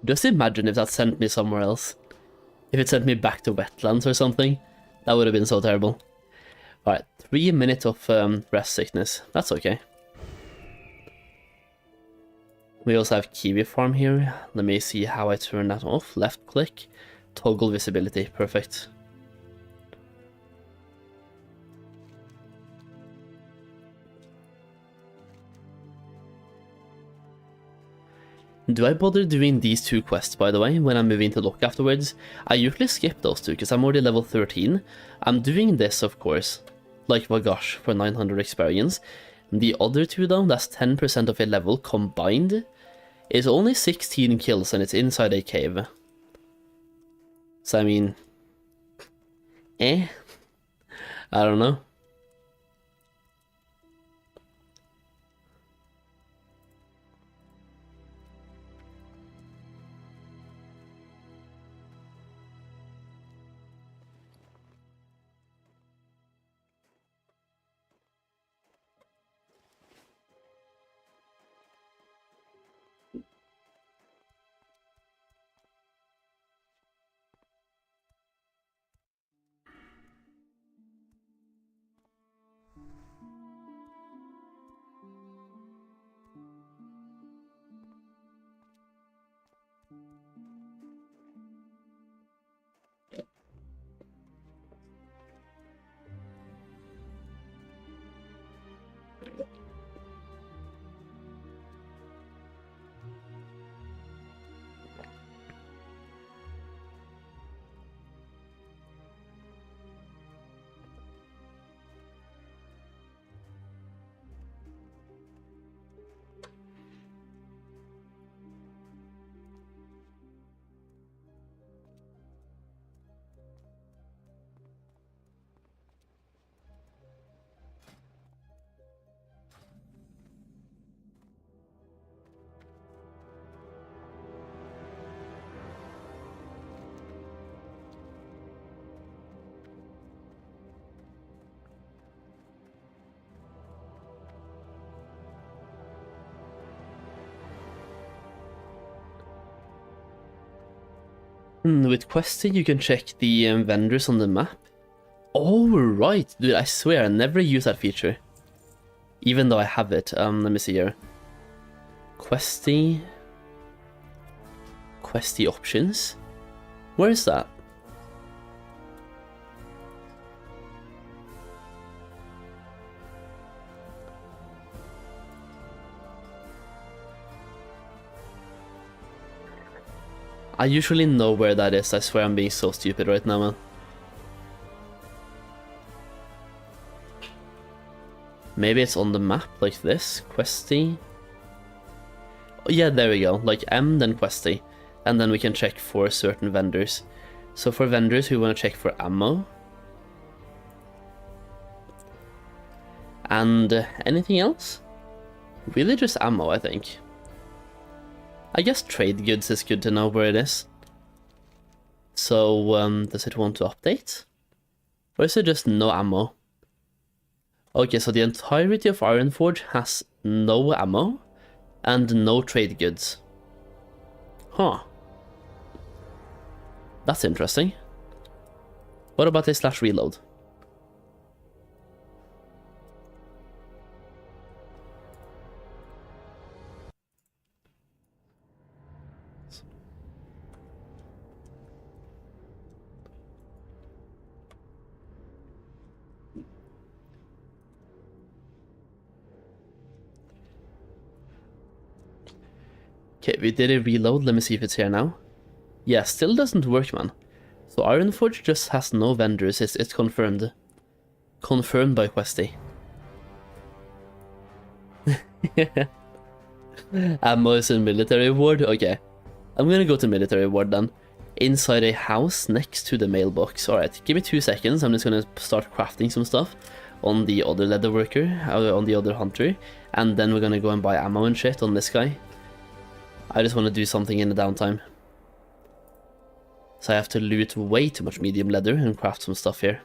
Speaker 1: Just imagine if that sent me somewhere else. If it sent me back to wetlands or something. That would have been so terrible. Alright, 3 minutes of rest sickness. That's okay. We also have Kiwi Farm here. Let me see how I turn that off. Left click. Toggle visibility. Perfect. Do I bother doing these 2 quests, by the way, when I'm moving to Lock afterwards? I usually skip those 2, because I'm already level 13. I'm doing this, of course, like, my gosh, for 900 experience. The other 2, though, that's 10% of a level combined, is only 16 kills, and it's inside a cave. So, I mean... I don't know. With Questy, you can check the vendors on the map. Oh, right. Dude, I swear I never use that feature. Even though I have it. Let me see here. Questy options? Where is that? I usually know where that is. I swear I'm being so stupid right now, man. Maybe it's on the map like this. Questy. Oh, yeah, there we go. Like M, then Questy. And then we can check for certain vendors. So for vendors, we want to check for ammo. And anything else? Really just ammo, I think. I guess trade goods is good to know where it is. So, does it want to update? Or is it just no ammo? Okay, so the entirety of Ironforge has no ammo and no trade goods. Huh. That's interesting. What about this /reload? Okay, we did a reload. Let me see if it's here now. Yeah, still doesn't work, man. So Ironforge just has no vendors. It's confirmed. Confirmed by Questy. Ammo is in military ward? Okay. I'm gonna go to military ward then. Inside a house next to the mailbox. Alright, give me 2 seconds. I'm just gonna start crafting some stuff on the other leather worker, on the other hunter. And then we're gonna go and buy ammo and shit on this guy. I just want to do something in the downtime. So I have to loot way too much medium leather and craft some stuff here.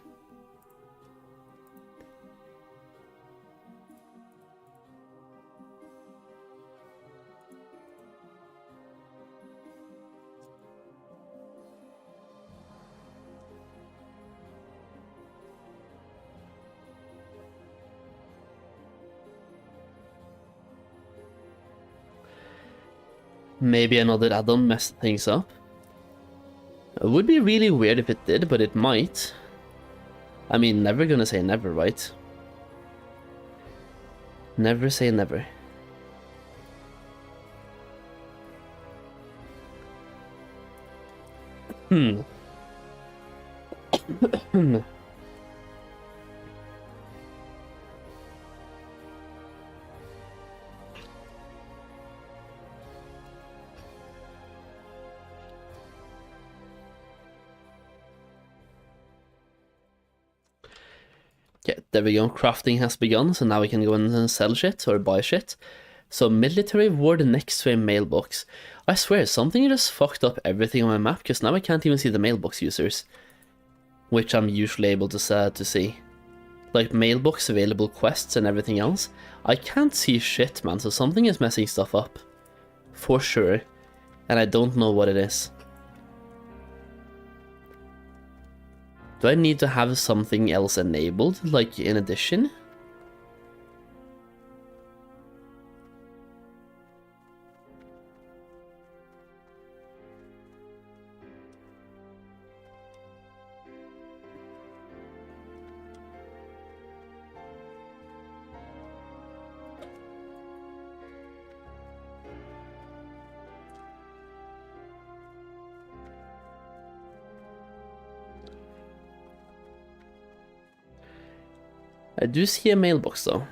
Speaker 1: Maybe another add-on messed things up. It would be really weird if it did, but it might. I mean, never gonna say never, right? Never say never. Okay, there we go. Crafting has begun, so now we can go and sell shit or buy shit. So military ward next to a mailbox. I swear, something just fucked up everything on my map, because now I can't even see the mailbox users. Which I'm usually able to see. Like mailbox available quests and everything else. I can't see shit, man, so something is messing stuff up. For sure. And I don't know what it is. Do I need to have something else enabled, like in addition? I do see a mailbox though.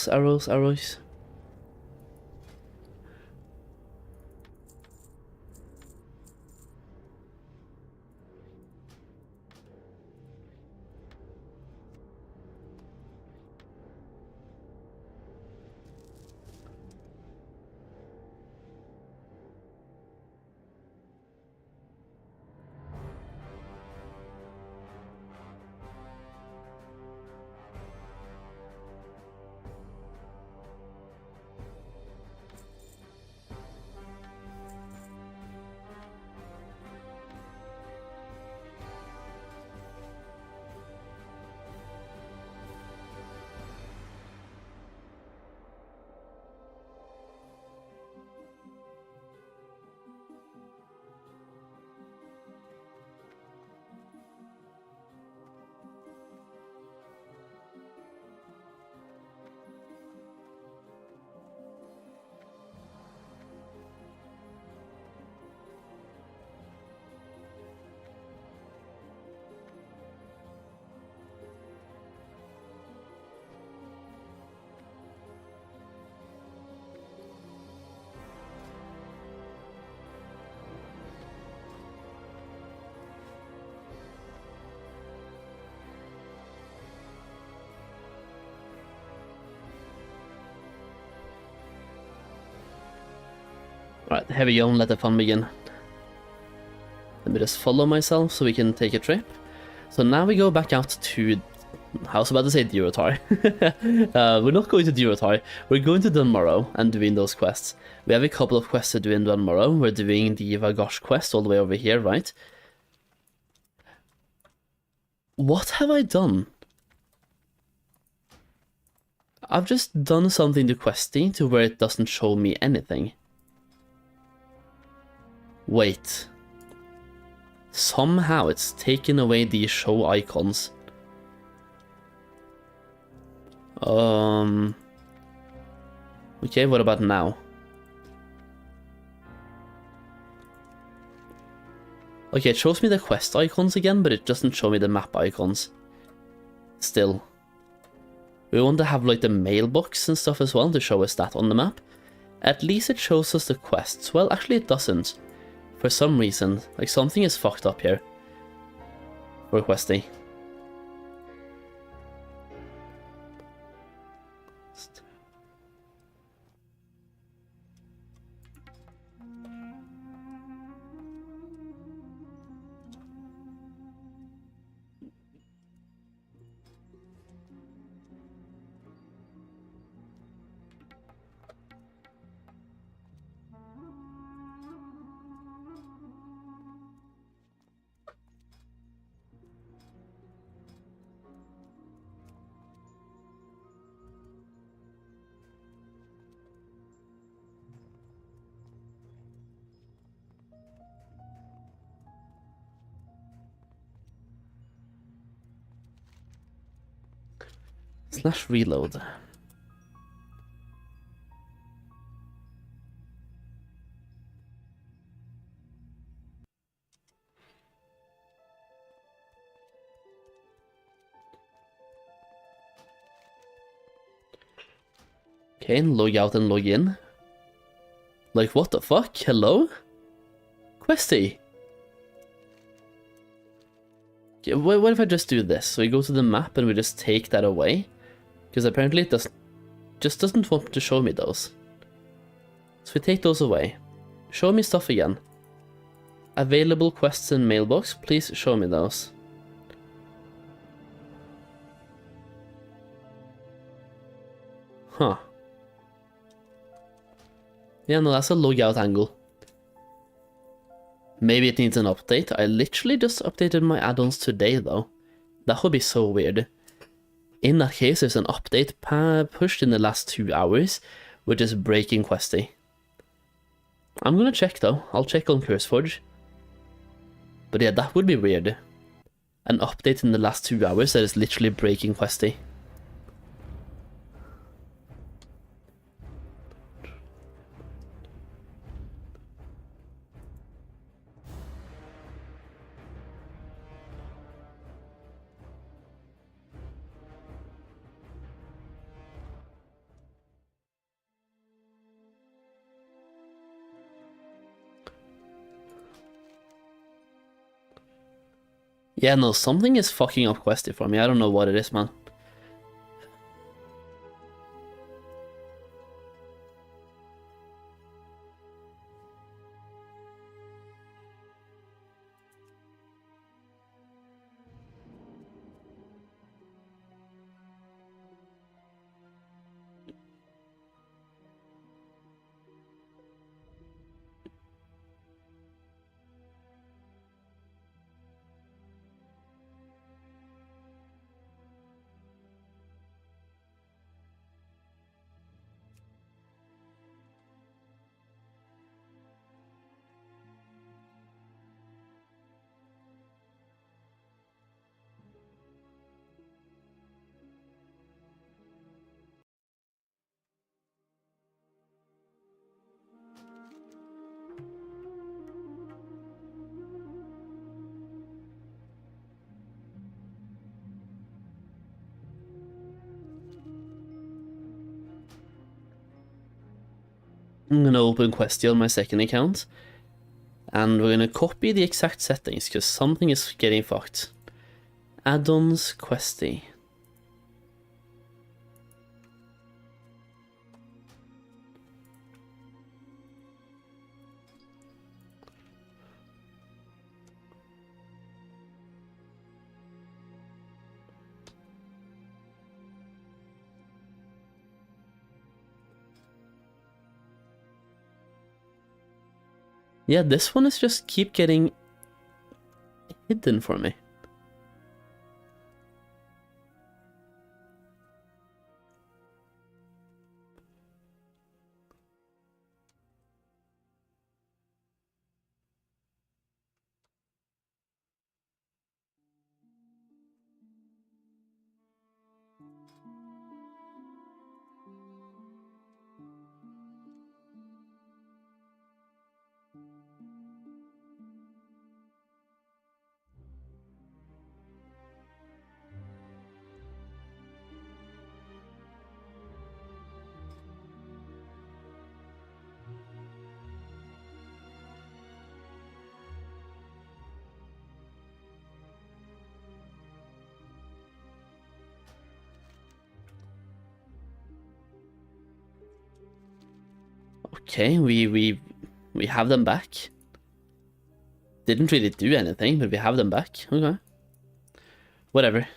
Speaker 1: Arrows. Alright, here we go, and let the fun begin. Let me just follow myself so we can take a trip. So now we go back out to... I was about to say Durotar. We're not going to Durotar. We're going to Dunmorrow and doing those quests. We have a couple of quests to do in Dunmorrow. We're doing the Vagosh quest all the way over here, right? What have I done? I've just done something to Questy to where it doesn't show me anything. Wait. Somehow it's taken away these show icons. Okay, what about now? Okay, it shows me the quest icons again, but it doesn't show me the map icons. Still. We want to have like the mailbox and stuff as well to show us that on the map. At least it shows us the quests. Well, actually it doesn't. For some reason. Like something is fucked up here. For Questy. / reload. Okay, and log out and log in. Like, what the fuck? Hello? Questy! Okay, what if I just do this? So we go to the map and we just take that away? Because apparently it just doesn't want to show me those. So we take those away. Show me stuff again. Available quests in mailbox, please show me those. Huh. Yeah, no, that's a logout angle. Maybe it needs an update. I literally just updated my add-ons today, though. That would be so weird. In that case, there's an update pushed in the last 2 hours, which is breaking Questy. I'm gonna check, though. I'll check on CurseForge. But yeah, that would be weird. An update in the last 2 hours that is literally breaking Questy. Yeah, no, something is fucking up Questy for me. I don't know what it is, man. I'm gonna open Questy on my second account. And we're gonna copy the exact settings, because something is getting fucked. Add-ons, Questy. Yeah, this one is just keep getting hidden for me. Okay, we have them back. Didn't really do anything, but we have them back. Okay. Whatever.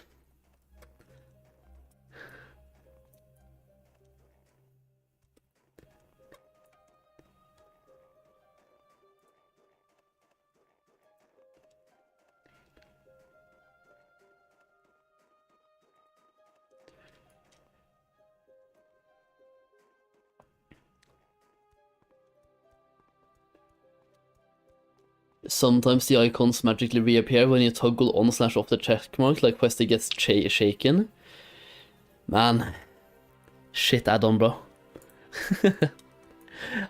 Speaker 1: Sometimes the icons magically reappear when you toggle on/off the checkmark, like Questy gets shaken. Man. Shit add-on, bro.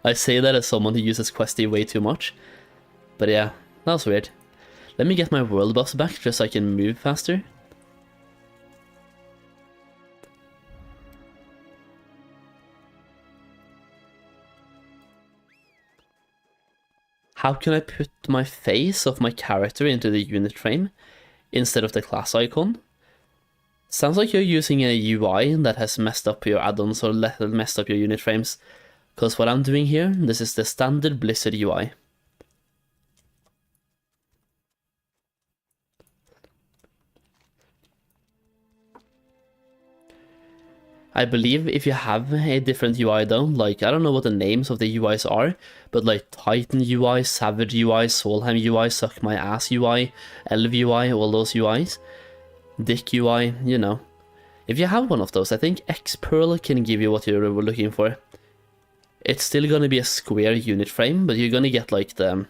Speaker 1: I say that as someone who uses Questy way too much. But yeah, that was weird. Let me get my world buffs back just so I can move faster. How can I put my face of my character into the unit frame instead of the class icon? Sounds like you're using a UI that has messed up your add-ons or messed up your unit frames. Because what I'm doing here, this is the standard Blizzard UI. I believe if you have a different UI though, like I don't know what the names of the UIs are, but like Titan UI, Savage UI, Solheim UI, Suck My Ass UI, Elv UI, all those UIs, Dick UI, you know. If you have one of those, I think Xpearl can give you what you're looking for. It's still gonna be a square unit frame, but you're gonna get like the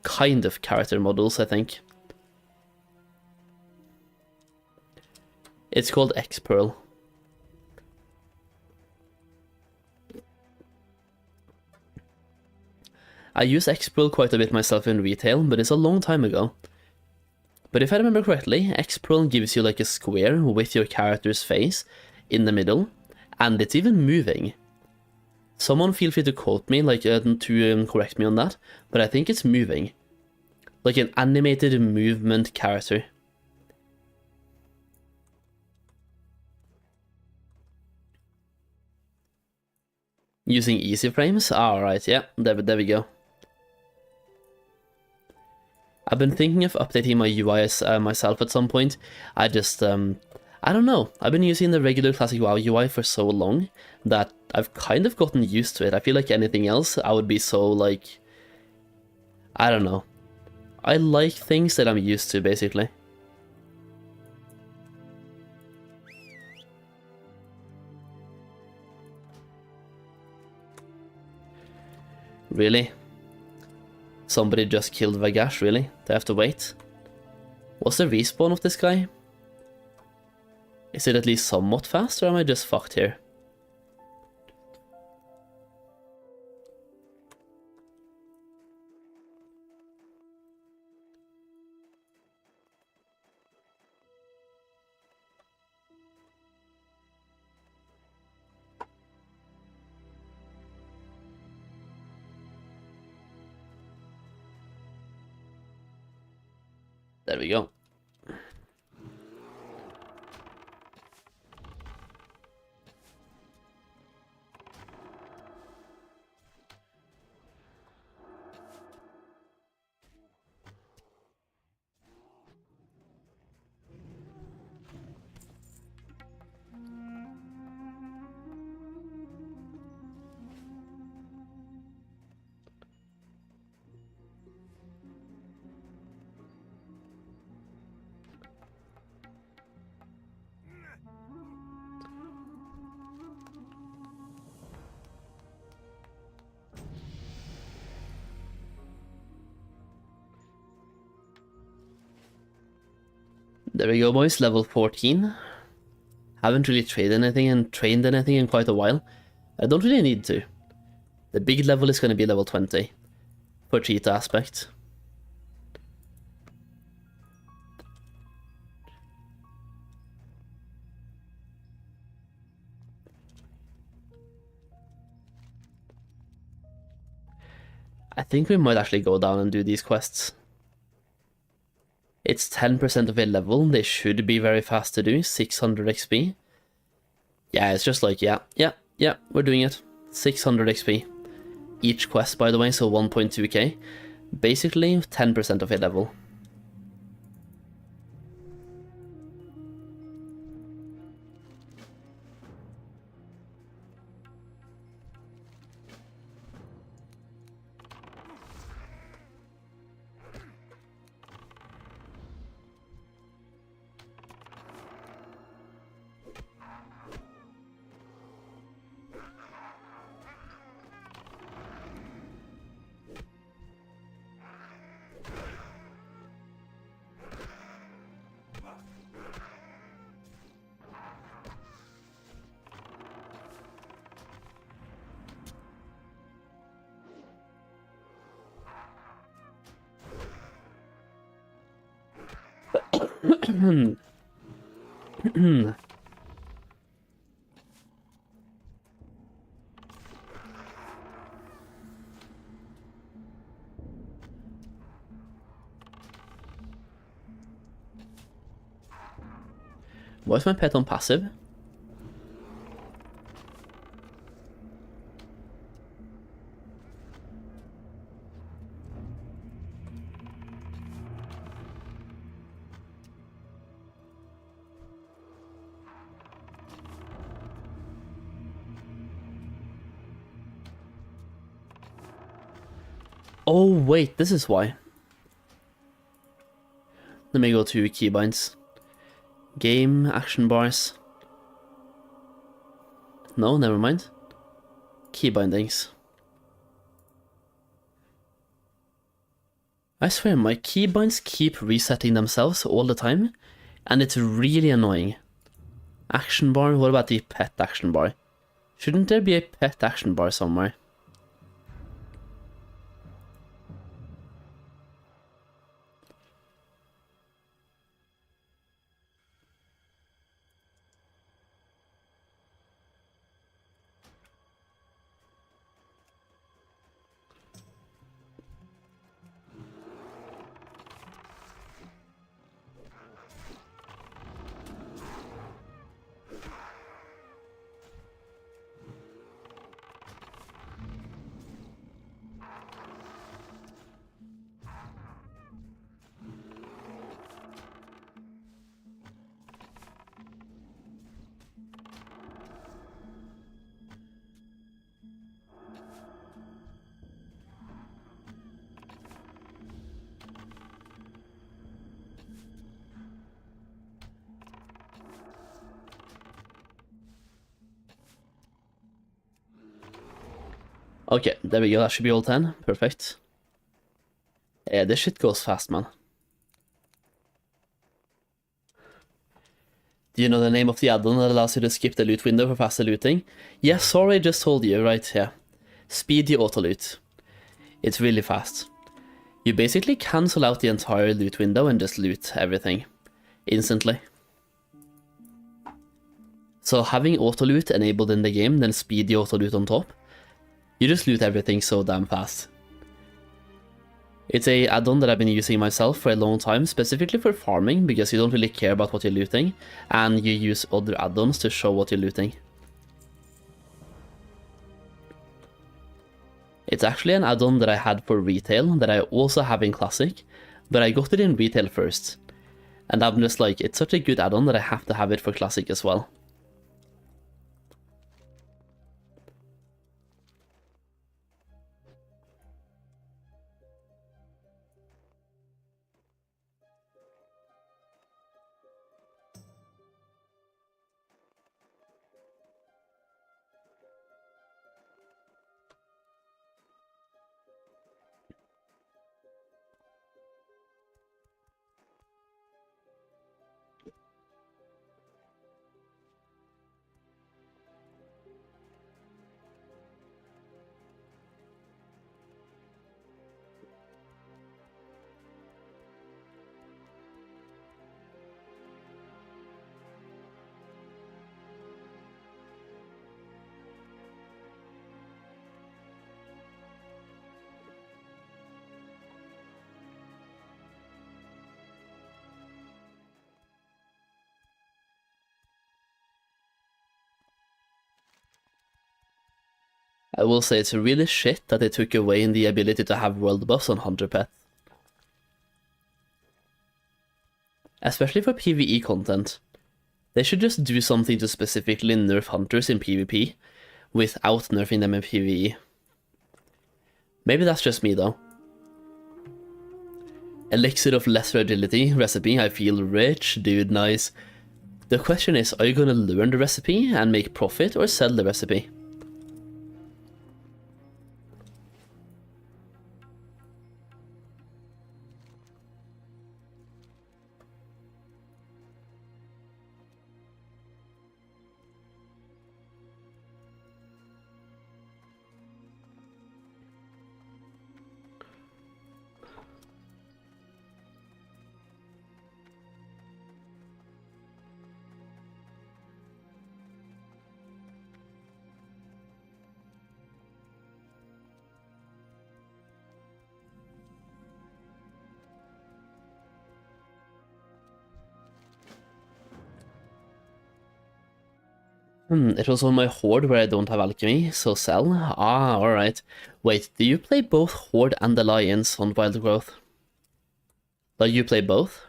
Speaker 1: kind of character models, I think. It's called Xpearl. I use Xpearl quite a bit myself in retail, but it's a long time ago. But if I remember correctly, Xpearl gives you like a square with your character's face in the middle, and it's even moving. Someone feel free to quote me, like to correct me on that, but I think it's moving. Like an animated movement character. Using easy frames? Alright, yeah, there we go. I've been thinking of updating my UI myself at some point. I just, I don't know. I've been using the regular classic WoW UI for so long that I've kind of gotten used to it. I feel like anything else, I would be so like, I don't know. I like things that I'm used to, basically. Really? Somebody just killed Vagash, really? Do I have to wait? What's the respawn of this guy? Is it at least somewhat fast, or am I just fucked here? There we go. There we go, boys. Level 14. Haven't really traded anything and trained anything in quite a while. I don't really need to. The big level is going to be level 20 for cheetah aspect. I think we might actually go down and do these quests. It's 10% of a level, they should be very fast to do, 600 XP. Yeah, it's just like, yeah, we're doing it. 600 XP. Each quest, by the way, so 1.2k. Basically, 10% of a level. Why is my pet on passive? Oh wait, this is why. Let me go to keybinds. Game, action bars. No, never mind. Key bindings. I swear, my keybinds keep resetting themselves all the time, and it's really annoying. Action bar, what about the pet action bar? Shouldn't there be a pet action bar somewhere? Okay, there we go, that should be all 10. Perfect. Yeah, this shit goes fast, man. Do you know the name of the add-on that allows you to skip the loot window for faster looting? Yes, sorry, I just told you, right here. Speedy auto loot. It's really fast. You basically cancel out the entire loot window and just loot everything instantly. So having auto loot enabled in the game, then speedy auto loot on top, you just loot everything so damn fast. It's a add-on that I've been using myself for a long time, specifically for farming, because you don't really care about what you're looting, and you use other add-ons to show what you're looting. It's actually an add-on that I had for retail, that I also have in Classic, but I got it in retail first. And I'm just like, it's such a good add-on that I have to have it for Classic as well. I will say it's really shit that they took away the ability to have world buffs on hunter pets. Especially for PvE content. They should just do something to specifically nerf hunters in PvP, without nerfing them in PvE. Maybe that's just me though. Elixir of Lesser Agility recipe, I feel rich, dude, nice. The question is, are you gonna learn the recipe and make profit, or sell the recipe? It was on my Horde where I don't have alchemy, so sell. Ah, alright. Wait, do you play both Horde and Alliance on Wild Growth? Like, you play both?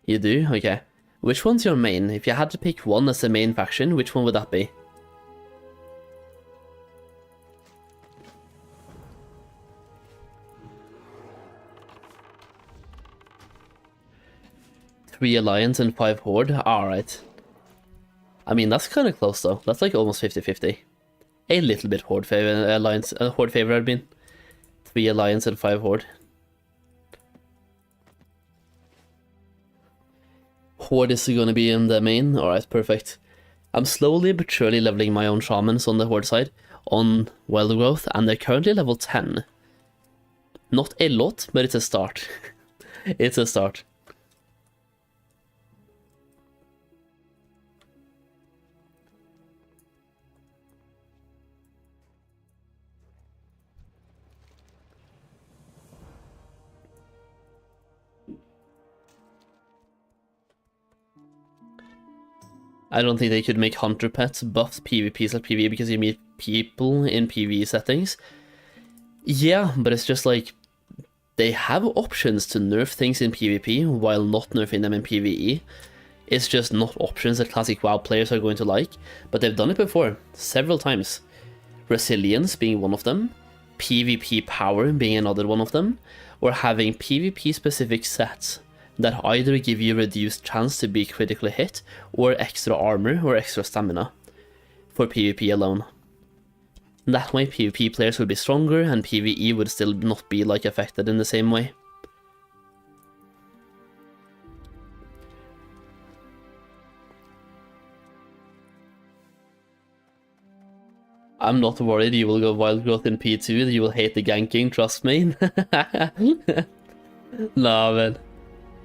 Speaker 1: You do? Okay. Which one's your main? If you had to pick one as the main faction, which one would that be? Three Alliance and 5 Horde? Alright. I mean, that's kind of close though. That's like almost 50-50. A little bit Horde favor, Alliance, Horde favor I'd been. 3 Alliance and 5 Horde. Horde is gonna be in the main? Alright, perfect. I'm slowly but surely leveling my own shamans on the Horde side, on Wild Growth, and they're currently level 10. Not a lot, but it's a start. It's a start. I don't think they could make hunter pets buffs PvPs like PvE because you meet people in PvE settings. Yeah, but it's just like, they have options to nerf things in PvP while not nerfing them in PvE. It's just not options that classic WoW players are going to like, but they've done it before, several times. Resilience being one of them, PvP power being another one of them, or having PvP specific sets that either give you reduced chance to be critically hit, or extra armor or extra stamina for PvP alone. That way PvP players would be stronger and PvE would still not be like affected in the same way. I'm not worried you will go Wild Growth in P2, you will hate the ganking, trust me. Nah, man.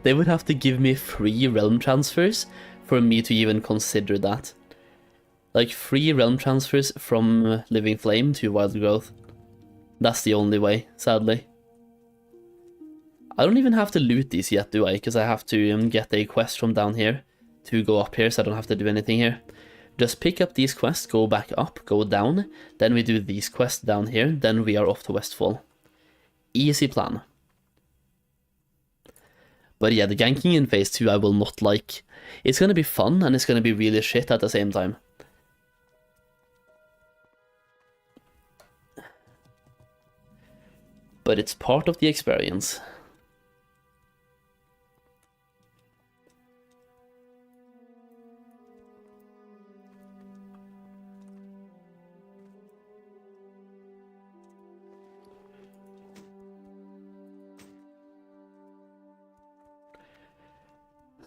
Speaker 1: They would have to give me free realm transfers for me to even consider that. Like, free realm transfers from Living Flame to Wild Growth. That's the only way, sadly. I don't even have to loot these yet, do I? Because I have to get a quest from down here to go up here, so I don't have to do anything here. Just pick up these quests, go back up, go down, then we do these quests down here, then we are off to Westfall. Easy plan. But yeah, the ganking in phase 2 I will not like. It's gonna be fun, and it's gonna be really shit at the same time. But it's part of the experience.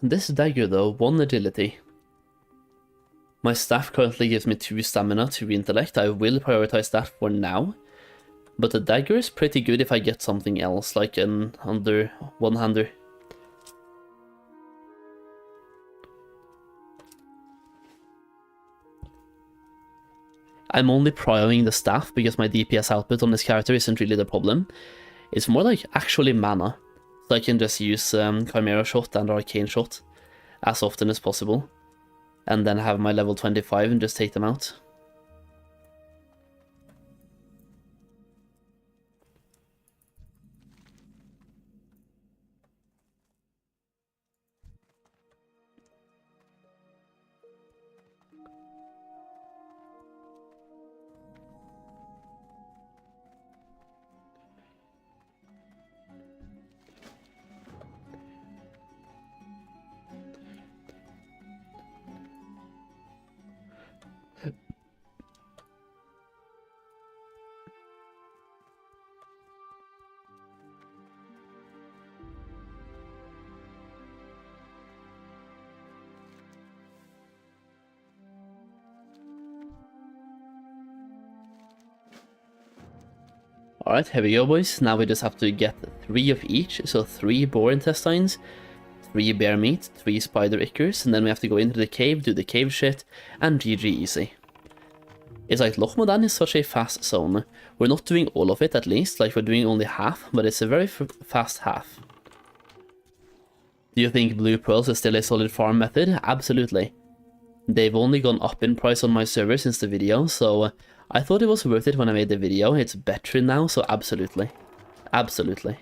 Speaker 1: This dagger though, 1 agility. My staff currently gives me 2 stamina, 2 intellect. I will prioritize that for now. But the dagger is pretty good if I get something else, like an under one-hander. I'm only prioing the staff because my DPS output on this character isn't really the problem. It's more like actually mana. So I can just use Chimera Shot and Arcane Shot as often as possible. And then have my level 25 and just take them out. Alright, here we go, boys. Now we just have to get 3 of each, so 3 boar intestines, 3 bear meat, 3 spider ichors, and then we have to go into the cave, do the cave shit, and GG easy. It's like Lochmodan is such a fast zone. We're not doing all of it at least, like we're doing only half, but it's a very fast half. Do you think blue pearls is still a solid farm method? Absolutely. They've only gone up in price on my server since the video, so I thought it was worth it when I made the video. It's better now, so absolutely. Absolutely.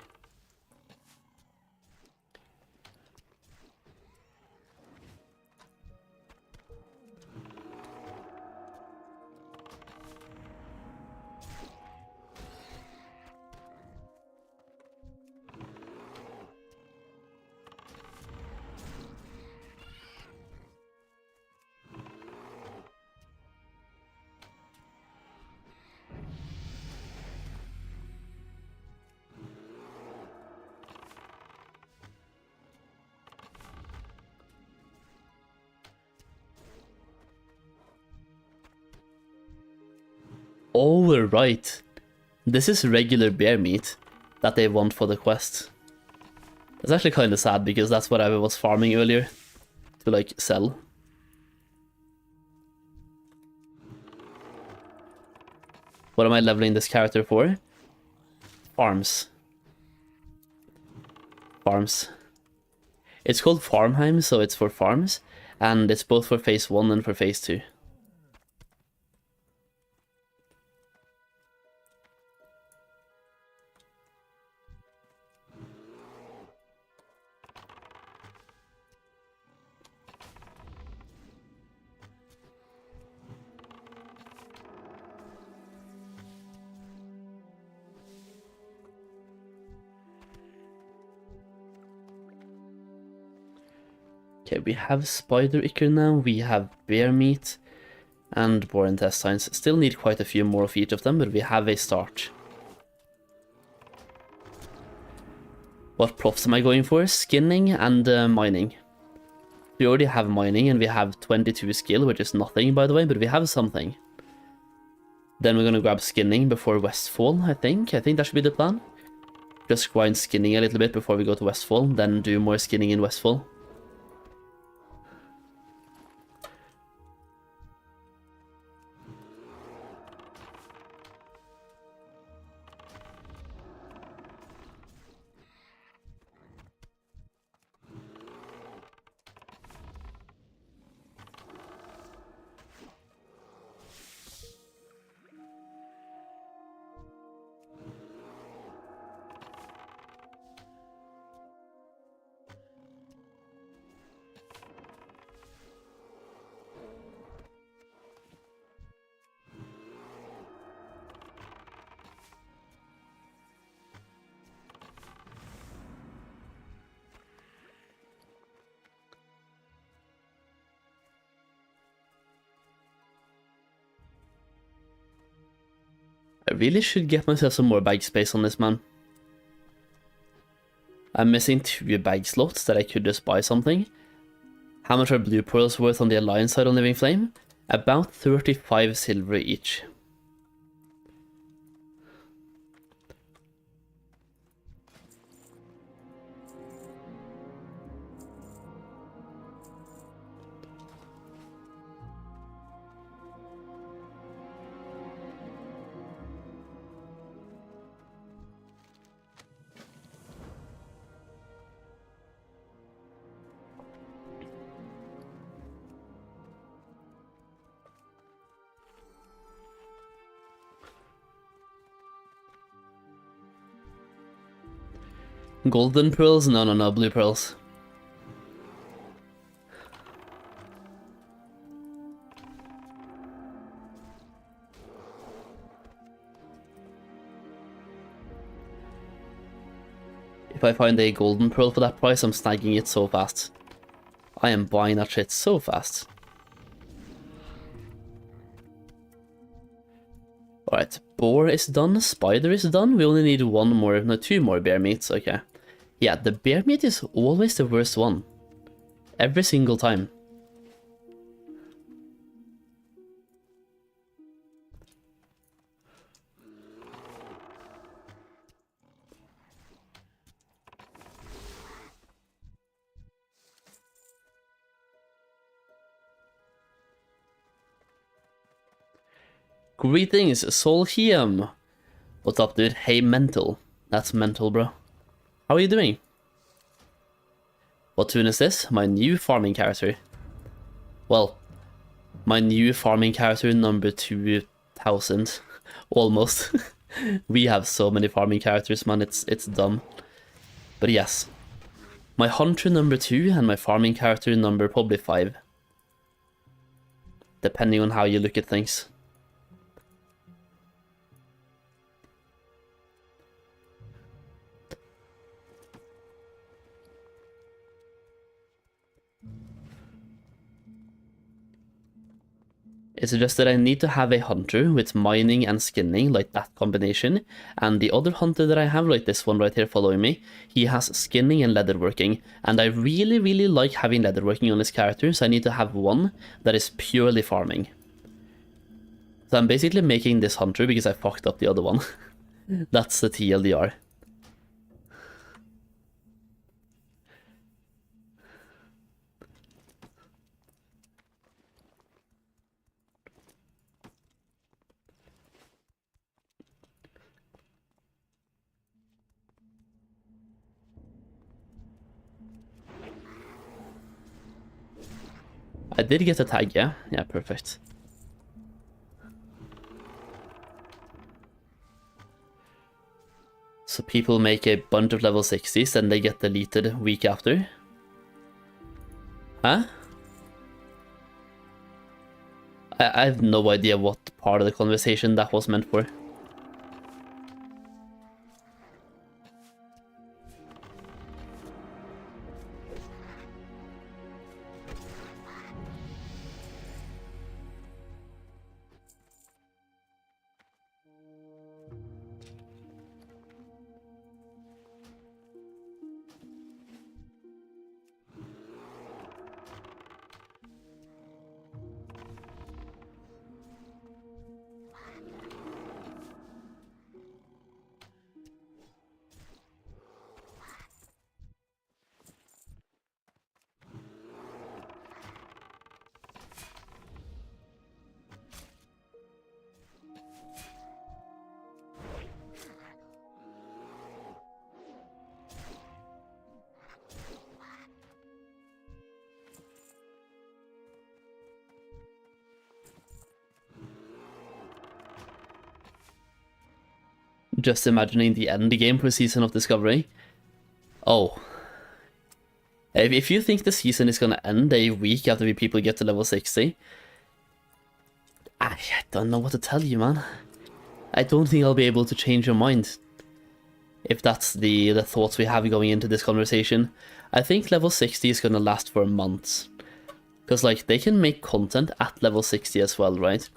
Speaker 1: Oh, right. This is regular bear meat that they want for the quest. It's actually kind of sad because that's what I was farming earlier to like sell. What am I leveling this character for? Farms. Farms. It's called Farmheim, so it's for farms, and it's both for phase 1 and for phase 2. Okay, we have spider ichor now, we have bear meat, and boar intestines. Still need quite a few more of each of them, but we have a start. What profs am I going for? Skinning and mining. We already have mining and we have 22 skill, which is nothing by the way, but we have something. Then we're gonna grab skinning before Westfall, I think. I think that should be the plan. Just grind skinning a little bit before we go to Westfall, then do more skinning in Westfall. I really should get myself some more bag space on this, man. I'm missing 2 bag slots that I could just buy something. How much are blue pearls worth on the alliance side on Living Flame? About 35 silver each. Golden pearls? No, no, no, blue pearls. If I find a golden pearl for that price, I'm snagging it so fast. I am buying that shit so fast. Alright, boar is done, spider is done, we only need one more, no, two more bear meats, okay. Yeah, the bear meat is always the worst one. Every single time. Greetings, Solheim. What's up, dude? Hey, mental. That's mental, bro. How are you doing? What tune is this? My new farming character. Well, my new farming character number 2000. Almost. We have so many farming characters, man. It's dumb. But yes. My hunter number 2 and my farming character number probably 5. Depending on how you look at things. It's just that I need to have a hunter with mining and skinning, like that combination, and the other hunter that I have, like this one right here following me, he has skinning and leatherworking, and I really like having leatherworking on this character, so I need to have one that is purely farming. So I'm basically making this hunter because I fucked up the other one. That's the TLDR. I did get a tag, yeah? Yeah, perfect. So people make a bunch of level 60s and they get deleted week after. Huh? I have no idea what part of the conversation that was meant for. Just imagining the end game for Season of Discovery. Oh. If you think the season is gonna end a week after people get to level 60, I don't know what to tell you, man. I don't think I'll be able to change your mind. If that's the thoughts we have going into this conversation. I think level 60 is gonna last for months. Because, like, they can make content at level 60 as well, right?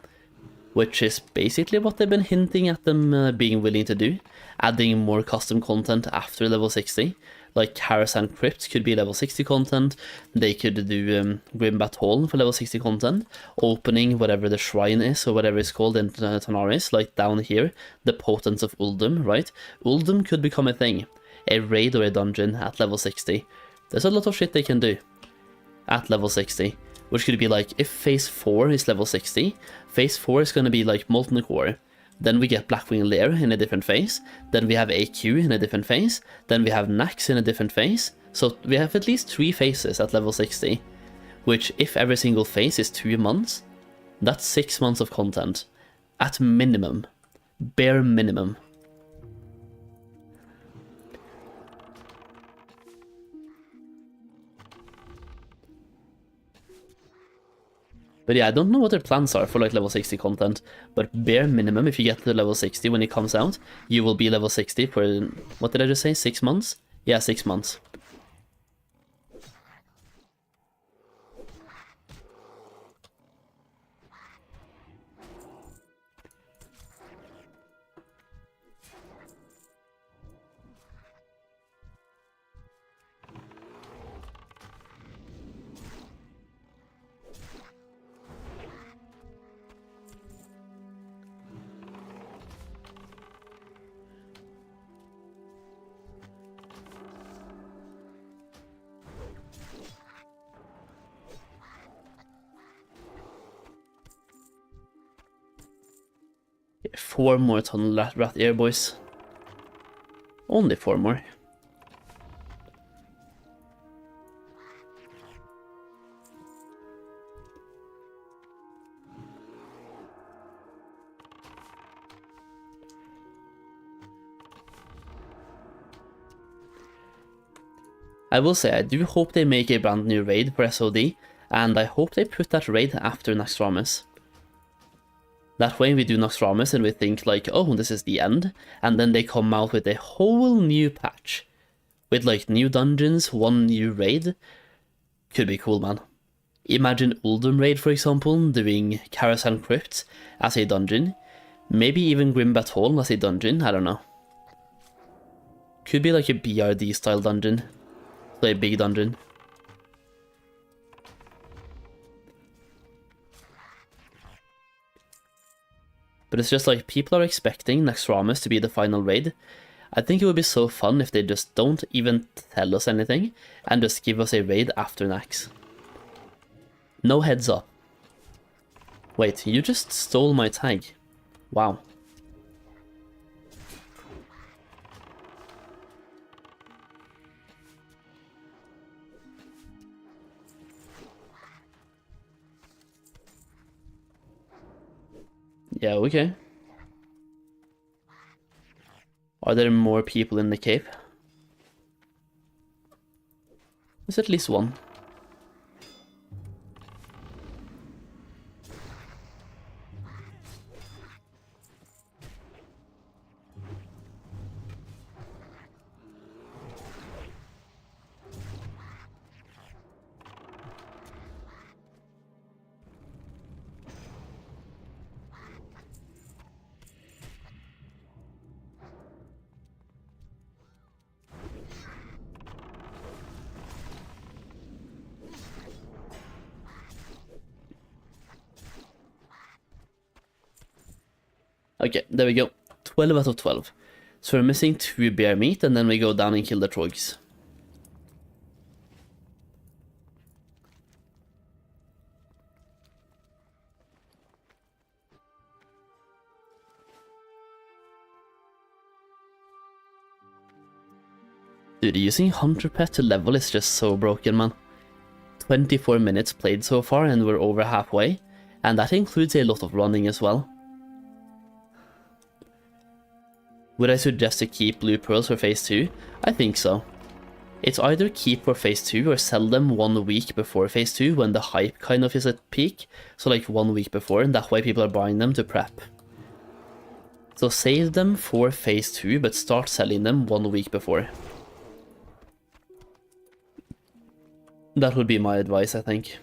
Speaker 1: Which is basically what they've been hinting at them being willing to do. Adding more custom content after level 60. Like Carasan Crypt could be level 60 content. They could do Grimbat Hall for level 60 content. Opening whatever the shrine is, or whatever it's called in Tanaris, like down here. The Potence of Uldum, right? Uldum could become a thing. A raid or a dungeon at level 60. There's a lot of shit they can do at level 60. Which could be like, if phase 4 is level 60, phase 4 is going to be like Molten Core. Then we get Blackwing Lair in a different phase. Then we have AQ in a different phase. Then we have Nax in a different phase. So we have at least 3 phases at level 60. Which, if every single phase is 2 months, that's 6 months of content. At minimum. Bare minimum. But yeah, I don't know what their plans are for like level 60 content, but bare minimum, if you get to level 60 when it comes out, you will be level 60 for, what did I just say, 6 months? Yeah, 6 months. Yeah, 4 more tunnel rat air, boys. Only 4 more. I will say, I do hope they make a brand new raid for SOD, and I hope they put that raid after Naxxramas. That way we do Naxxramas and we think like, oh, this is the end, and then they come out with a whole new patch. With like new dungeons, 1 new raid. Could be cool, man. Imagine Uldum raid, for example, doing Carousel Crypt as a dungeon. Maybe even Grimbat Hall as a dungeon, I don't know. Could be like a BRD style dungeon. So a big dungeon. But it's just like, people are expecting Naxxramas to be the final raid. I think it would be so fun if they just don't even tell us anything, and just give us a raid after Nax. No heads up. Wait, you just stole my tag. Wow. Yeah, okay. Are there more people in the cave? There's at least 1. Okay, there we go. 12 out of 12. So we're missing 2 bear meat, and then we go down and kill the trogs. Dude, using Hunter Pet to level is just so broken, man. 24 minutes played so far, and we're over halfway. And that includes a lot of running as well. Would I suggest to keep blue pearls for phase 2? I think so. It's either keep for phase 2 or sell them 1 week before phase 2 when the hype kind of is at peak. So like 1 week before, and that way people are buying them to prep. So save them for phase 2 but start selling them 1 week before. That would be my advice, I think.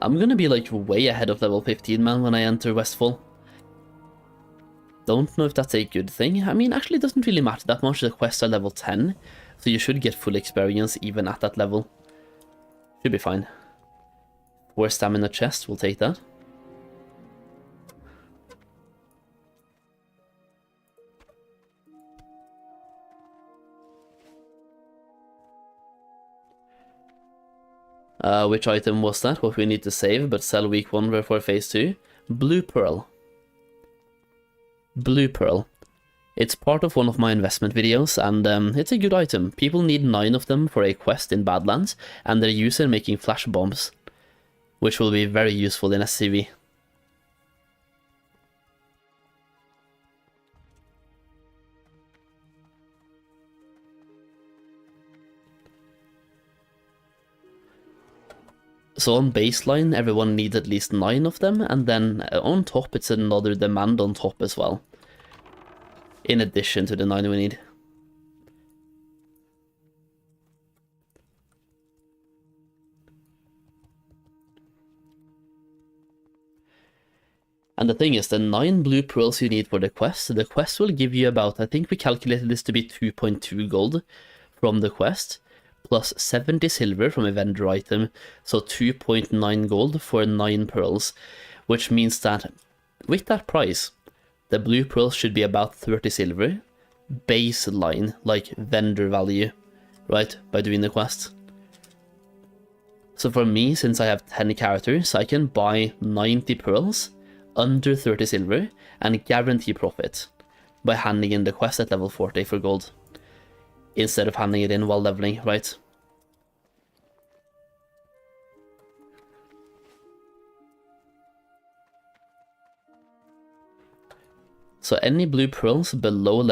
Speaker 1: I'm gonna be like way ahead of level 15, man, when I enter Westfall. Don't know if that's a good thing. I mean, actually it doesn't really matter that much. The quests are level 10, so you should get full experience even at that level. Should be fine. 4 stamina chest, we'll take that. Which item was that? What we need to save, but sell week 1 before phase 2? Blue Pearl. Blue Pearl. It's part of one of my investment videos, and it's a good item. People need 9 of them for a quest in Badlands, and they're used in making flash bombs, which will be very useful in SCV. So on baseline, everyone needs at least 9 of them, and then on top it's another demand on top as well, in addition to the 9 we need. And the thing is, the 9 blue pearls you need for the quest will give you about, I think we calculated this to be 2.2 gold from the quest, plus 70 silver from a vendor item, so 2.9 gold for 9 pearls, which means that with that price, the blue pearls should be about 30 silver, baseline, like vendor value, right, by doing the quest. So for me, since I have 10 characters, I can buy 90 pearls, under 30 silver, and guarantee profit by handing in the quest at level 40 for gold, instead of handing it in while leveling, right? So any blue pearls below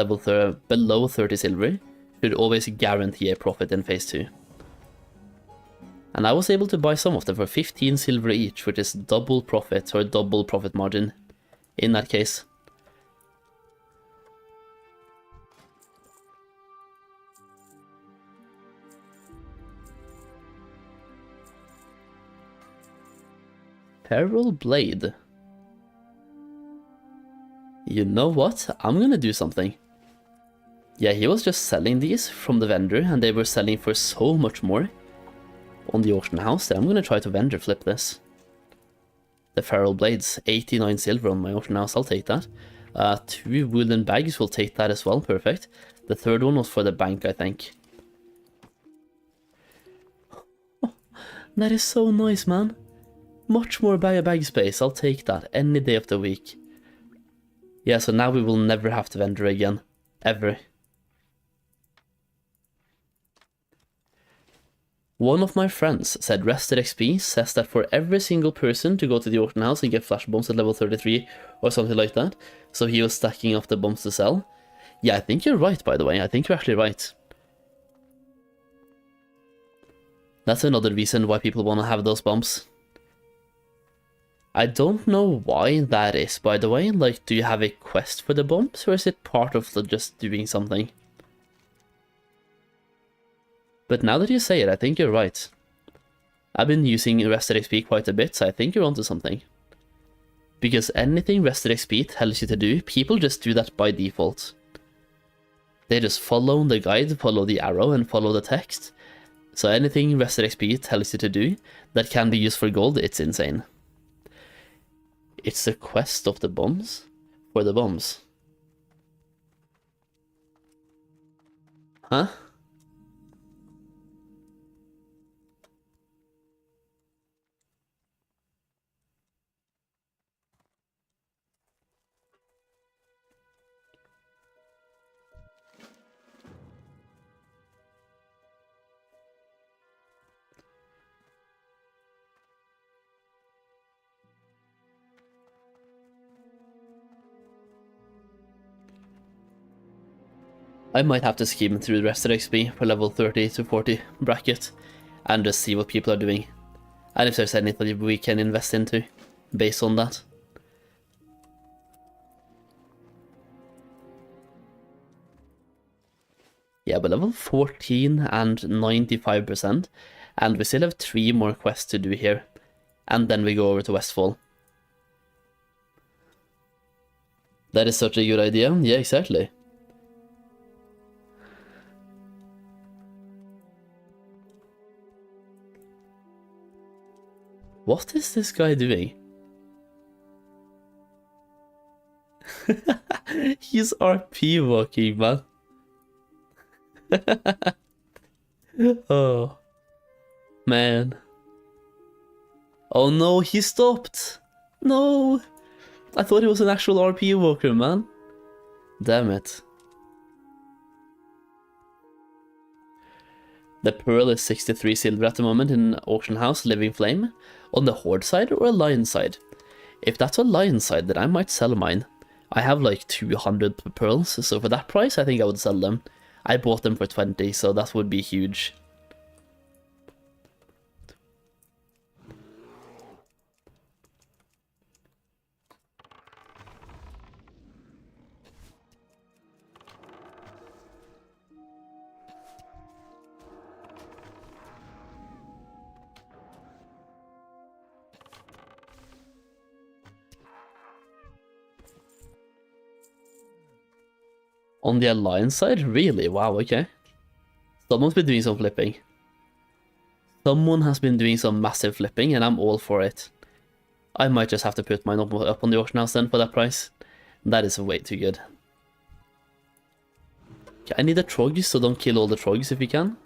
Speaker 1: below 30 silver should always guarantee a profit in phase 2. And I was able to buy some of them for 15 silver each, which is double profit, or double profit margin in that case. Peril Blade. You know what? I'm gonna do something. Yeah, he was just selling these from the vendor, and they were selling for so much more on the auction house that I'm gonna try to vendor flip this. The Feral Blades, 89 silver on my auction house, I'll take that. 2 wooden bags will take that as well, perfect. The third one was for the bank, I think. Oh, that is so nice, man. Much more bag space, I'll take that any day of the week. Yeah, so now we will never have to vendor again, ever. One of my friends said RestedXP says that for every single person to go to the auction house and get flash bombs at level 33 or something like that, so he was stacking up the bombs to sell. Yeah, I think you're right, by the way, I think you're actually right. That's another reason why people want to have those bombs. I don't know why that is, by the way, like, do you have a quest for the bombs, or is it part of just doing something? But now that you say it, I think you're right. I've been using RestedXP quite a bit, so I think you're onto something. Because anything RestedXP tells you to do, people just do that by default. They just follow the guide, follow the arrow, and follow the text. So anything RestedXP tells you to do that can be used for gold, it's insane. It's the quest of the bombs for the bombs. Huh? I might have to skim through the RestedXP for level 30 to 40 bracket and just see what people are doing. And if there's anything we can invest into based on that. Yeah, but level 14 and 95%, and we still have 3 more quests to do here. And then we go over to Westfall. That is such a good idea. Yeah, exactly. What is this guy doing? He's RP walking, man. Oh. Man. Oh no, he stopped. No. I thought he was an actual RP walker, man. Damn it. The pearl is 63 silver at the moment in auction house Living Flame. On the horde side or a lion side? If that's a lion side, then I might sell mine. I have like 200 pearls, so for that price I think I would sell them. I bought them for 20, so that would be huge. On the alliance side? Really? Wow, okay. Someone's been doing some flipping. Someone has been doing some massive flipping, and I'm all for it. I might just have to put mine up on the auction house then for that price. That is way too good. Okay, I need a trogs, so don't kill all the trogs if you can.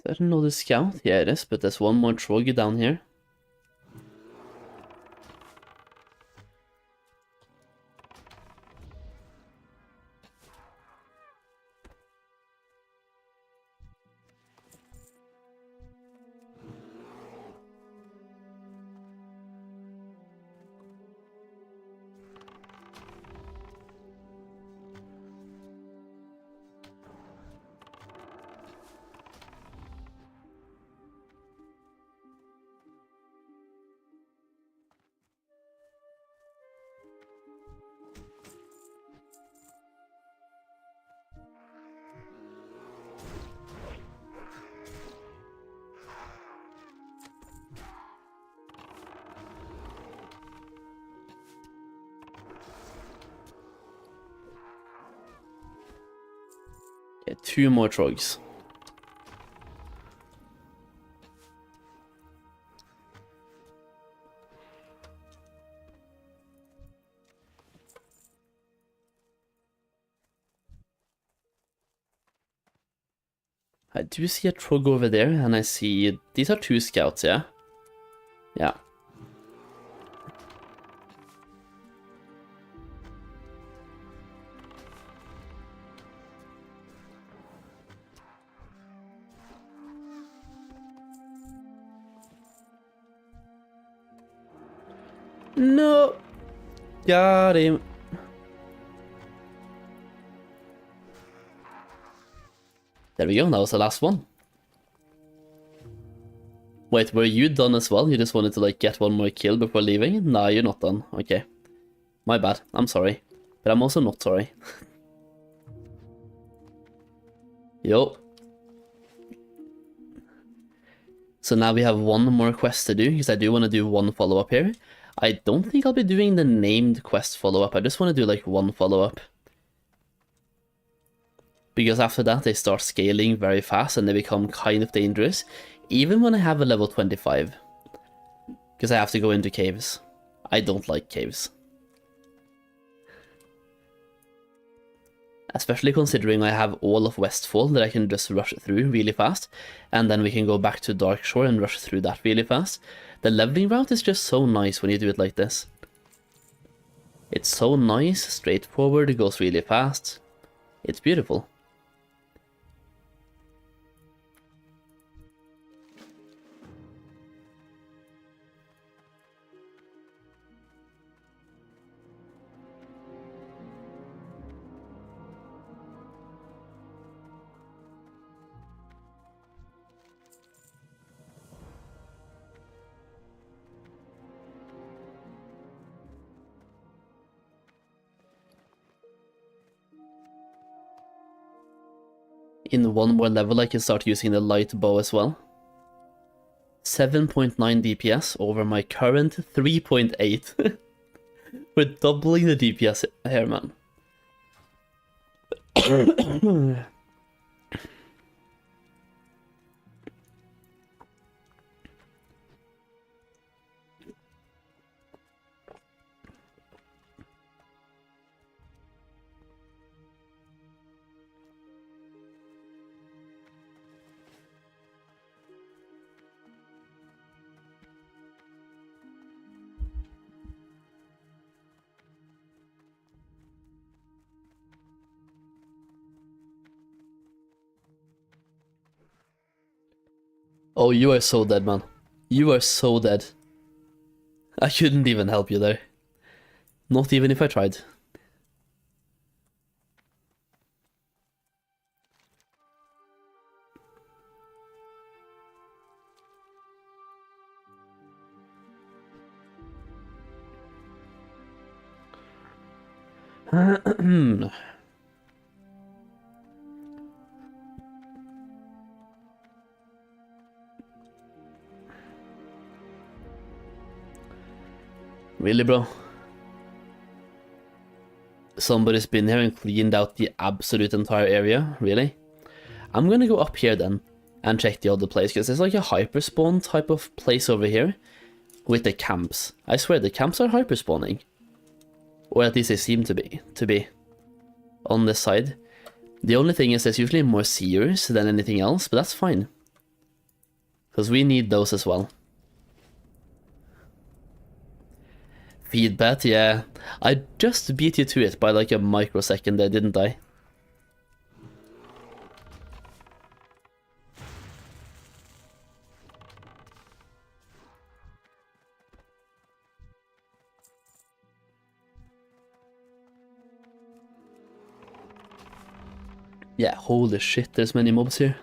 Speaker 1: I don't know the scout. Yeah, it is, but there's one more trog down here. Okay, 2 more trogs. I do see a trog over there, and I see these are 2 scouts, yeah? Yeah. No! Got him. There we go, that was the last one. Wait, were you done as well? You just wanted to like get one more kill before leaving? Nah, you're not done. Okay. My bad, I'm sorry. But I'm also not sorry. Yo. So now we have one more quest to do, because I do want to do one follow-up here. I don't think I'll be doing the named quest follow-up, I just want to do like one follow-up. Because after that they start scaling very fast and they become kind of dangerous, even when I have a level 25. Because I have to go into caves. I don't like caves. Especially considering I have all of Westfall that I can just rush through really fast, and then we can go back to Darkshore and rush through that really fast. The leveling route is just so nice when you do it like this. It's so nice, straightforward, it goes really fast. It's beautiful. In one more level I can start using the light bow as well. 7.9 DPS over my current 3.8. We're doubling the DPS here, man. Oh, you are so dead, man. You are so dead. I couldn't even help you there. Not even if I tried. Really, bro? Somebody's been here and cleaned out the absolute entire area? Really? I'm gonna go up here then and check the other place, because there's like a hyperspawn type of place over here with the camps. I swear the camps are hyperspawning. Or at least they seem to be on this side. The only thing is there's usually more seers than anything else, but that's fine. Because we need those as well. Feedback, yeah. I just beat you to it by like a microsecond there, didn't I? Yeah, holy shit, there's many mobs here.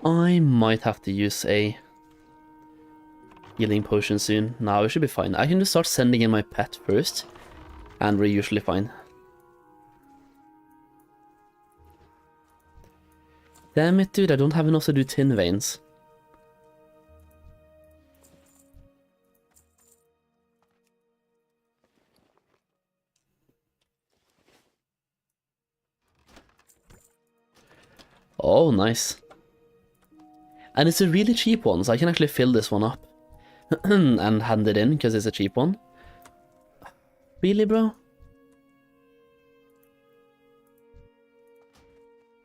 Speaker 1: I might have to use a healing potion soon. No, we should be fine. I can just start sending in my pet first, and we're usually fine. Damn it, dude, I don't have enough to do tin veins. Oh, nice. And it's a really cheap one, so I can actually fill this one up and hand it in, because it's a cheap one. Really, bro?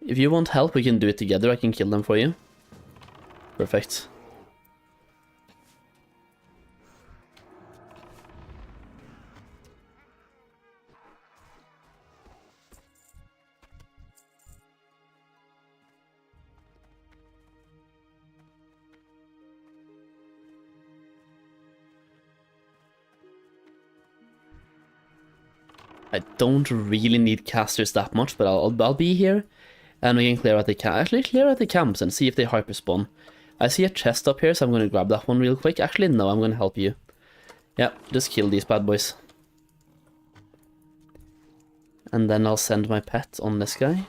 Speaker 1: If you want help, we can do it together. I can kill them for you. Perfect. I don't really need casters that much, but I'll be here, and we can clear out the actually clear out the camps and see if they hyperspawn. I see a chest up here, so I'm gonna grab that one real quick. Actually, no, I'm gonna help you. Yeah, just kill these bad boys. And then I'll send my pet on this guy.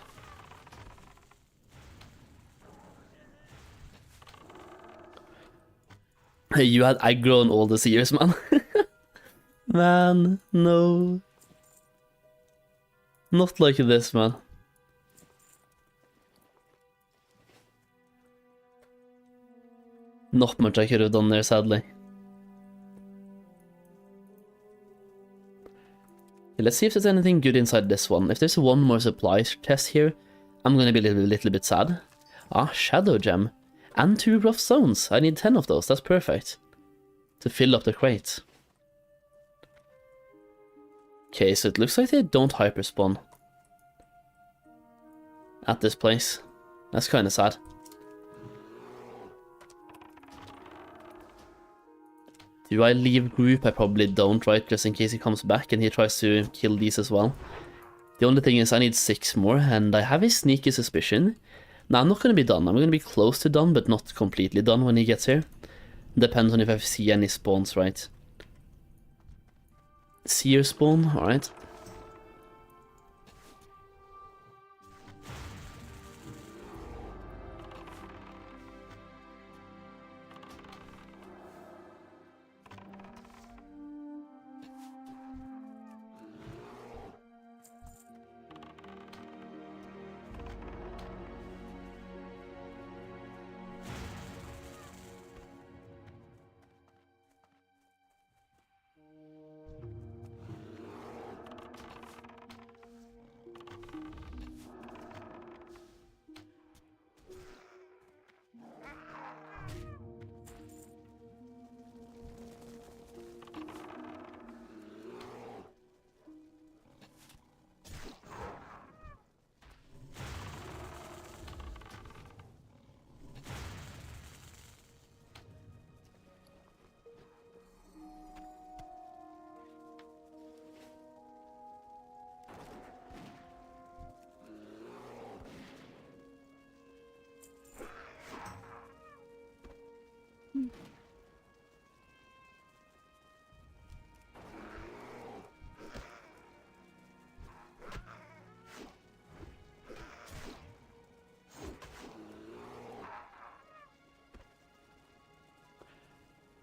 Speaker 1: You had aggro on all the seers, man. Man, no. Not like this, man. Not much I could have done there, sadly. Let's see if there's anything good inside this one. If there's one more supply chest here, I'm gonna be a little bit sad. Ah, Shadow Gem. And 2 rough stones. I need 10 of those, that's perfect. To fill up the crate. Okay, so it looks like they don't hyperspawn at this place. That's kinda sad. Do I leave group? I probably don't, right? Just in case he comes back and he tries to kill these as well. The only thing is I need 6 more, and I have a sneaky suspicion. Now, I'm not going to be done. I'm going to be close to done, but not completely done when he gets here. Depends on if I see any spawns, right? Seer spawn, alright.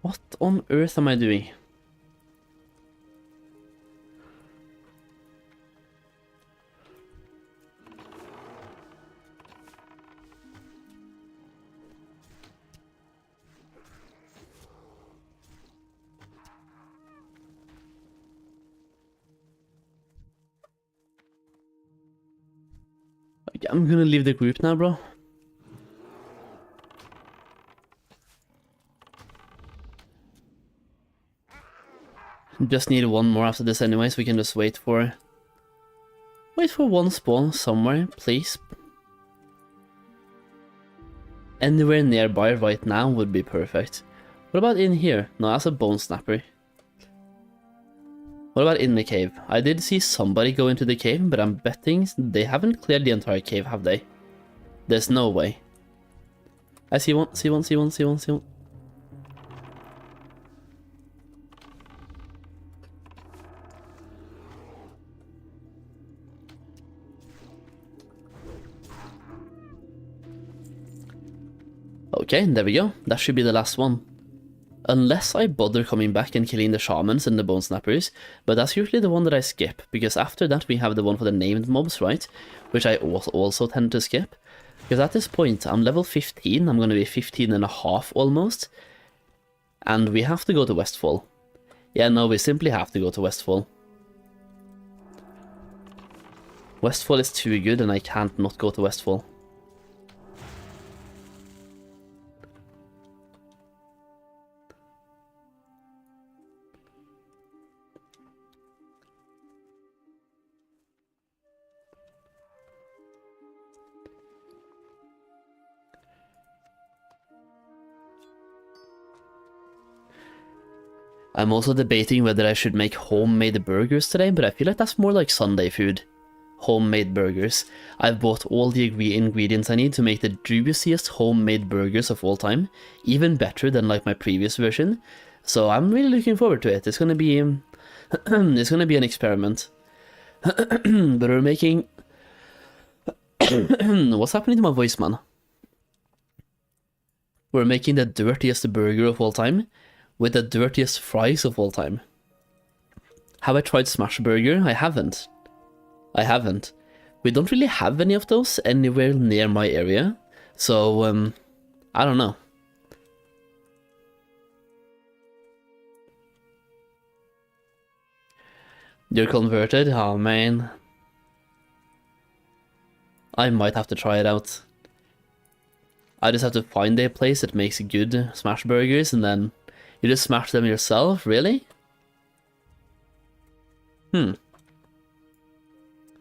Speaker 1: What on earth am I doing? I'm gonna leave the group now, bro. Just need one more after this anyway, so we can just wait for one spawn somewhere, please. Anywhere nearby right now would be perfect. What about in here? No, that's a bone snapper. What about in the cave? I did see somebody go into the cave, but I'm betting they haven't cleared the entire cave, have they? There's no way. I see one, see one, see one, see one, see one. Okay, there we go. That should be the last one. Unless I bother coming back and killing the shamans and the bone snappers, but that's usually the one that I skip, because after that we have the one for the named mobs, right? Which I also tend to skip. Because at this point, I'm level 15, I'm going to be 15 and a half almost. And we have to go to Westfall. Yeah, no, we simply have to go to Westfall. Westfall is too good and I can't not go to Westfall. I'm also debating whether I should make homemade burgers today, but I feel like that's more like Sunday food. Homemade burgers. I've bought all the ingredients I need to make the juiciest homemade burgers of all time. Even better than like my previous version. So I'm really looking forward to it. It's gonna be it's gonna be an experiment. But we're making what's happening to my voice, man? We're making the dirtiest burger of all time with the dirtiest fries of all time. Have I tried Smash Burger? I haven't. We don't really have any of those anywhere near my area, so I don't know. You're converted? Oh man. I might have to try it out. I just have to find a place that makes good smash burgers and then you just smash them yourself? Really?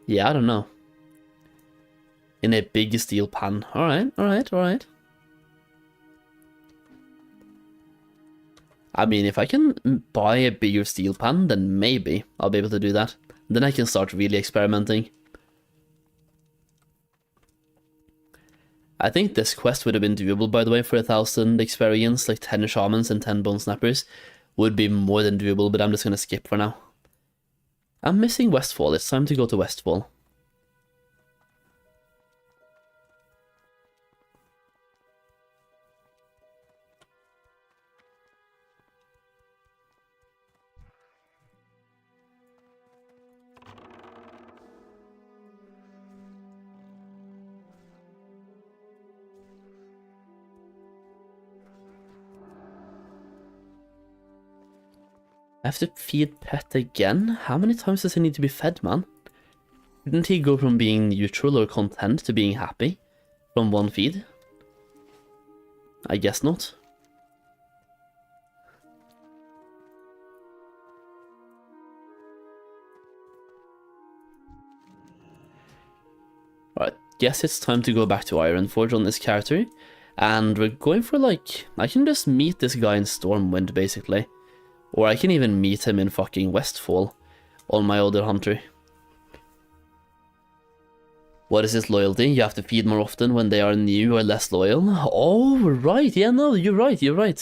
Speaker 1: Yeah, I don't know. In a big steel pan. Alright. I mean, if I can buy a bigger steel pan, then maybe I'll be able to do that. Then I can start really experimenting. I think this quest would have been doable, by the way, for 1,000 experience, like 10 shamans and 10 bone snappers would be more than doable, but I'm just gonna skip for now. I'm missing Westfall. It's time to go to Westfall. I have to feed Pet again? How many times does he need to be fed, man? Didn't he go from being neutral or content to being happy from one feed? I guess not. Alright, guess it's time to go back to Ironforge on this character. And we're going for like, I can just meet this guy in Stormwind basically. Or I can even meet him in fucking Westfall on my other hunter. What is his loyalty? You have to feed more often when they are new or less loyal. Oh, right. Yeah, no, you're right. You're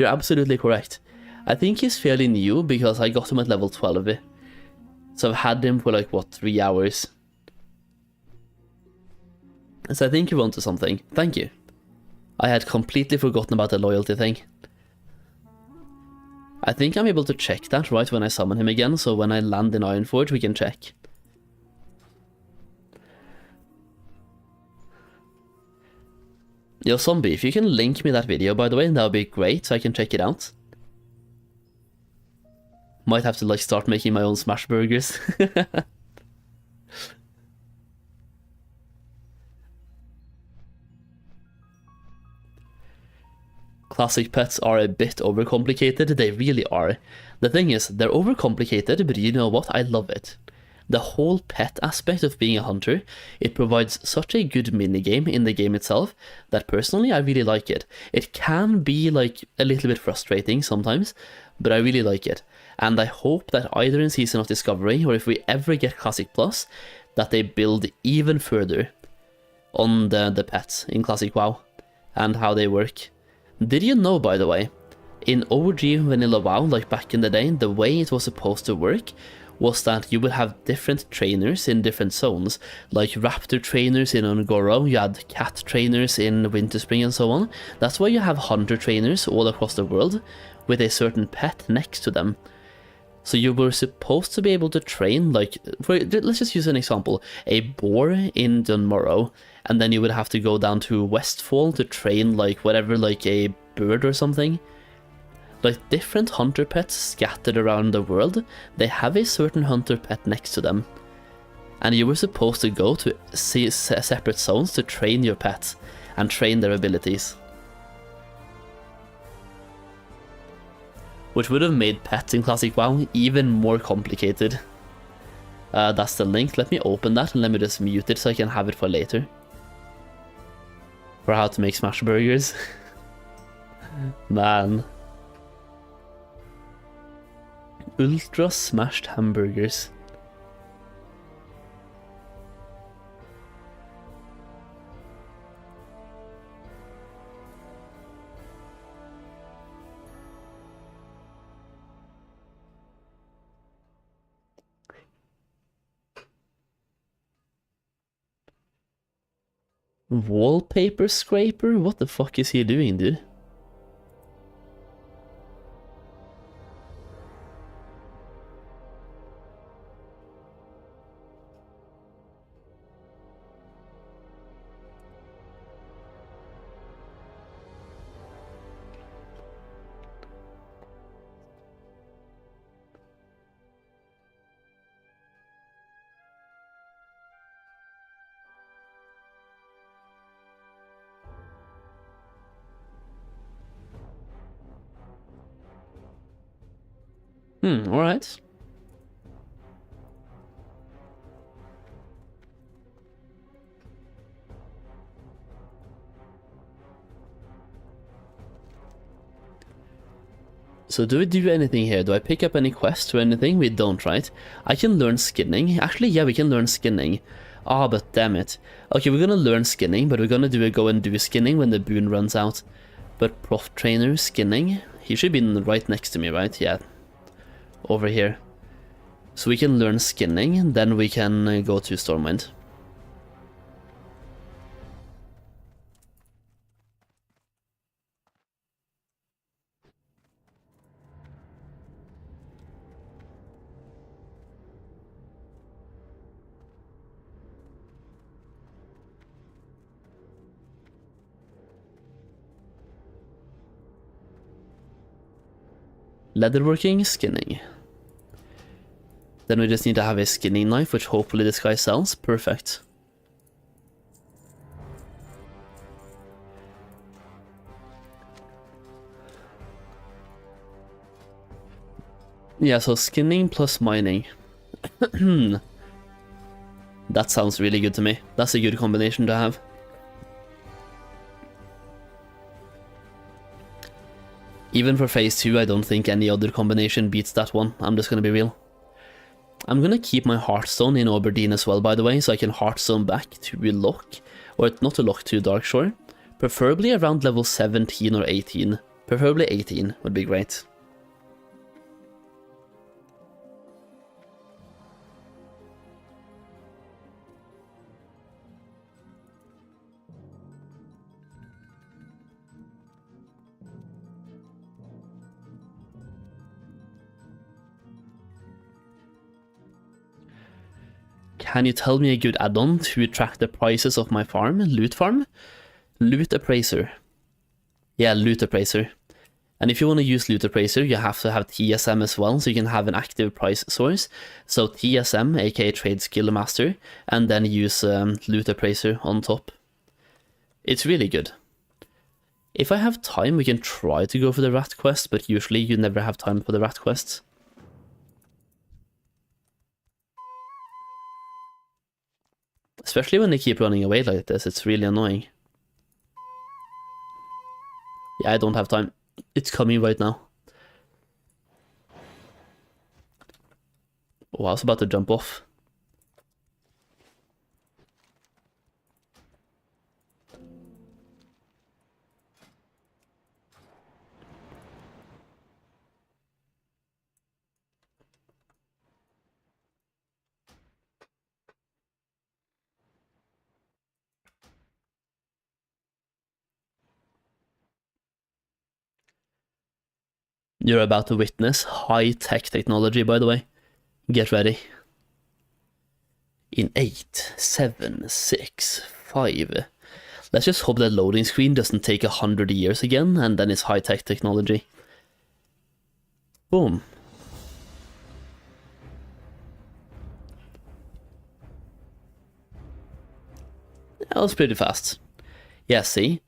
Speaker 1: absolutely correct. I think he's fairly new because I got him at level 12. So I've had him for like, what, 3 hours. So I think you're onto something. Thank you. I had completely forgotten about the loyalty thing. I think I'm able to check that right when I summon him again, so when I land in Ironforge we can check. Yo, Zombie, if you can link me that video, by the way, that would be great, so I can check it out. Might have to, like, start making my own smash burgers. Classic pets are a bit overcomplicated, they really are. The thing is, they're overcomplicated, but you know what, I love it. The whole pet aspect of being a hunter, it provides such a good minigame in the game itself, that personally I really like it. It can be like a little bit frustrating sometimes, but I really like it. And I hope that either in Season of Discovery, or if we ever get Classic Plus, that they build even further on the pets in Classic WoW, and how they work. Did you know, by the way, in OG Vanilla WoW, like back in the day, the way it was supposed to work was that you would have different trainers in different zones, like raptor trainers in Ungoro, you had cat trainers in Winterspring and so on. That's why you have hunter trainers all across the world, with a certain pet next to them. So you were supposed to be able to train, like, let's just use an example, a boar in Dunmorrow, and then you would have to go down to Westfall to train, like, whatever, like a bird or something. Like, different hunter pets scattered around the world, they have a certain hunter pet next to them. And you were supposed to go to separate zones to train your pets, and train their abilities. Which would have made pets in Classic WoW even more complicated. That's the link. Let me open that and let me just mute it so I can have it for later. For how to make smash burgers. Man. Ultra smashed hamburgers. Wallpaper scraper? What the fuck is he doing, dude? Alright. So do we do anything here? Do I pick up any quests or anything? We don't, right? I can learn skinning. Actually, yeah, we can learn skinning. Ah, but damn it. Okay, we're gonna learn skinning, but we're gonna go and do skinning when the boon runs out. But prof trainer skinning? He should be right next to me, right? Yeah. Over here. So we can learn skinning, and then we can go to Stormwind. Leatherworking, skinning. Then we just need to have a skinning knife, which hopefully this guy sells. Perfect. Yeah, so skinning plus mining. That sounds really good to me. That's a good combination to have. Even for phase 2, I don't think any other combination beats that one. I'm just gonna be real. I'm gonna keep my Hearthstone in Aberdeen as well, by the way, so I can Hearthstone back to Loch, or not to Loch, to Darkshore. Preferably around level 17 or 18. Preferably 18 would be great. Can you tell me a good add-on to track the prices of my farm? Loot farm? Loot appraiser. Yeah, loot appraiser. And if you want to use loot appraiser, you have to have TSM as well, so you can have an active price source. So TSM, aka Trade Skill Master, and then use loot appraiser on top. It's really good. If I have time, we can try to go for the rat quest, but usually you never have time for the rat quests. Especially when they keep running away like this, it's really annoying. Yeah, I don't have time. It's coming right now. Oh, I was about to jump off. You're about to witness high-tech technology, by the way. Get ready. In 8, 7, 6, 5. Let's just hope that loading screen doesn't take 100 years again, and then it's high-tech technology. Boom. That was pretty fast. Yeah, see?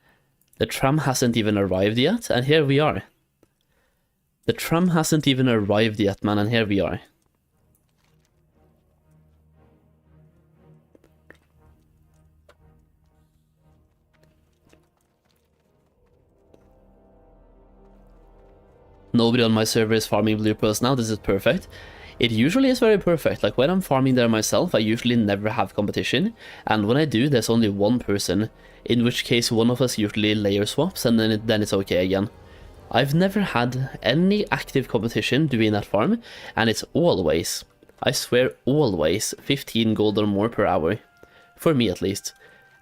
Speaker 1: The tram hasn't even arrived yet, and here we are. The tram hasn't even arrived yet, man, and here we are. Nobody on my server is farming blue pearls now, this is perfect. It usually is very perfect, like when I'm farming there myself, I usually never have competition, and when I do, there's only one person, in which case one of us usually layer swaps, and then it's okay again. I've never had any active competition doing that farm, and it's always, I swear always, 15 gold or more per hour. For me at least.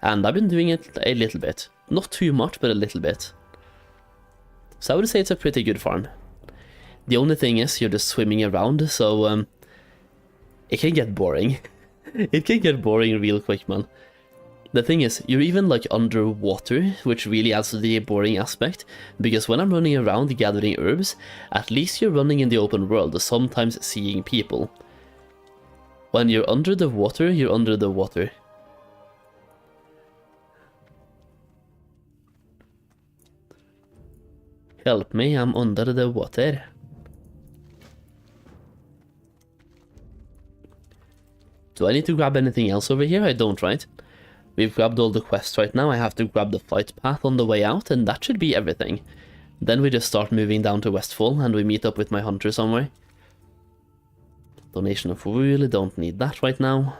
Speaker 1: And I've been doing it a little bit. Not too much, but a little bit. So I would say it's a pretty good farm. The only thing is you're just swimming around, so it can get boring. It can get boring real quick, man. The thing is, you're even like underwater, which really adds to the boring aspect, because when I'm running around gathering herbs, at least you're running in the open world, sometimes seeing people. When you're under the water, you're under the water. Help me, I'm under the water. Do I need to grab anything else over here? I don't, right? We've grabbed all the quests right now. I have to grab the flight path on the way out, and that should be everything. Then we just start moving down to Westfall, and we meet up with my hunter somewhere. Donation of wool, don't need that right now.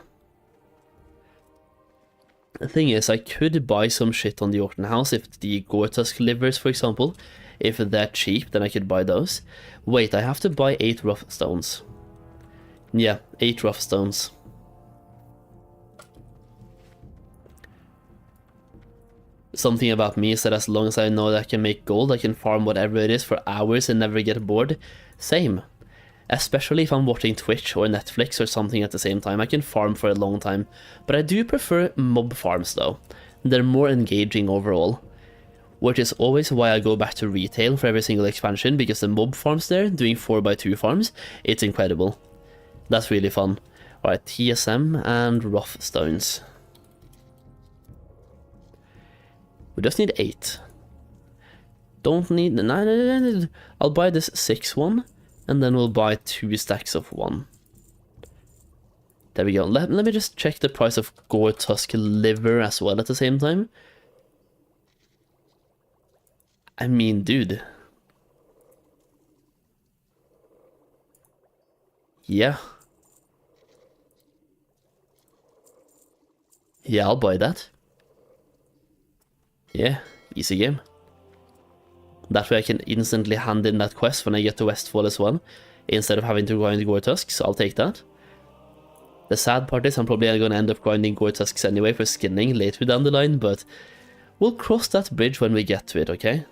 Speaker 1: The thing is, I could buy some shit on the auction house if the Gore-Tusk livers, for example. If they're cheap, then I could buy those. Wait, I have to buy 8 rough stones. Yeah, 8 rough stones. Something about me is that as long as I know that I can make gold, I can farm whatever it is for hours and never get bored. Same. Especially if I'm watching Twitch or Netflix or something at the same time, I can farm for a long time. But I do prefer mob farms though. They're more engaging overall. Which is always why I go back to retail for every single expansion, because the mob farms there, doing 4x2 farms, it's incredible. That's really fun. Alright, TSM and rough stones. We just need 8. Don't need 9. I'll buy this 6 one, and then we'll buy 2 stacks of 1. There we go. Let me just check the price of Gore-Tusk liver as well at the same time. I mean, dude. Yeah. Yeah, I'll buy that. Yeah, easy game. That way I can instantly hand in that quest when I get to Westfall as well, instead of having to grind Gore-Tusks, so I'll take that. The sad part is I'm probably going to end up grinding Gore-Tusks anyway for skinning later down the line, but we'll cross that bridge when we get to it, okay?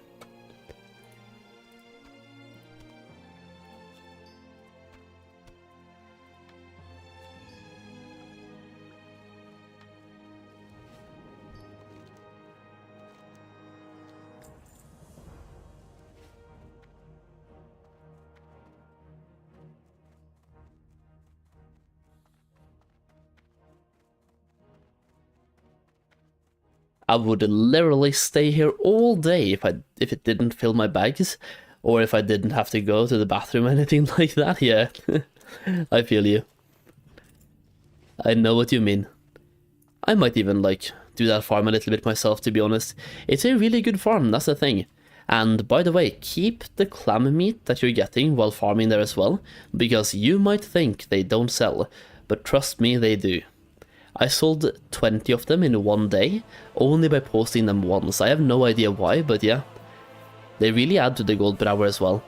Speaker 1: I would literally stay here all day if it didn't fill my bags, or if I didn't have to go to the bathroom or anything like that. Yeah, I feel you. I know what you mean. I might even like do that farm a little bit myself, to be honest. It's a really good farm, that's the thing. And by the way, keep the clam meat that you're getting while farming there as well, because you might think they don't sell, but trust me, they do. I sold 20 of them in one day, only by posting them once. I have no idea why, but yeah. They really add to the gold per hour as well.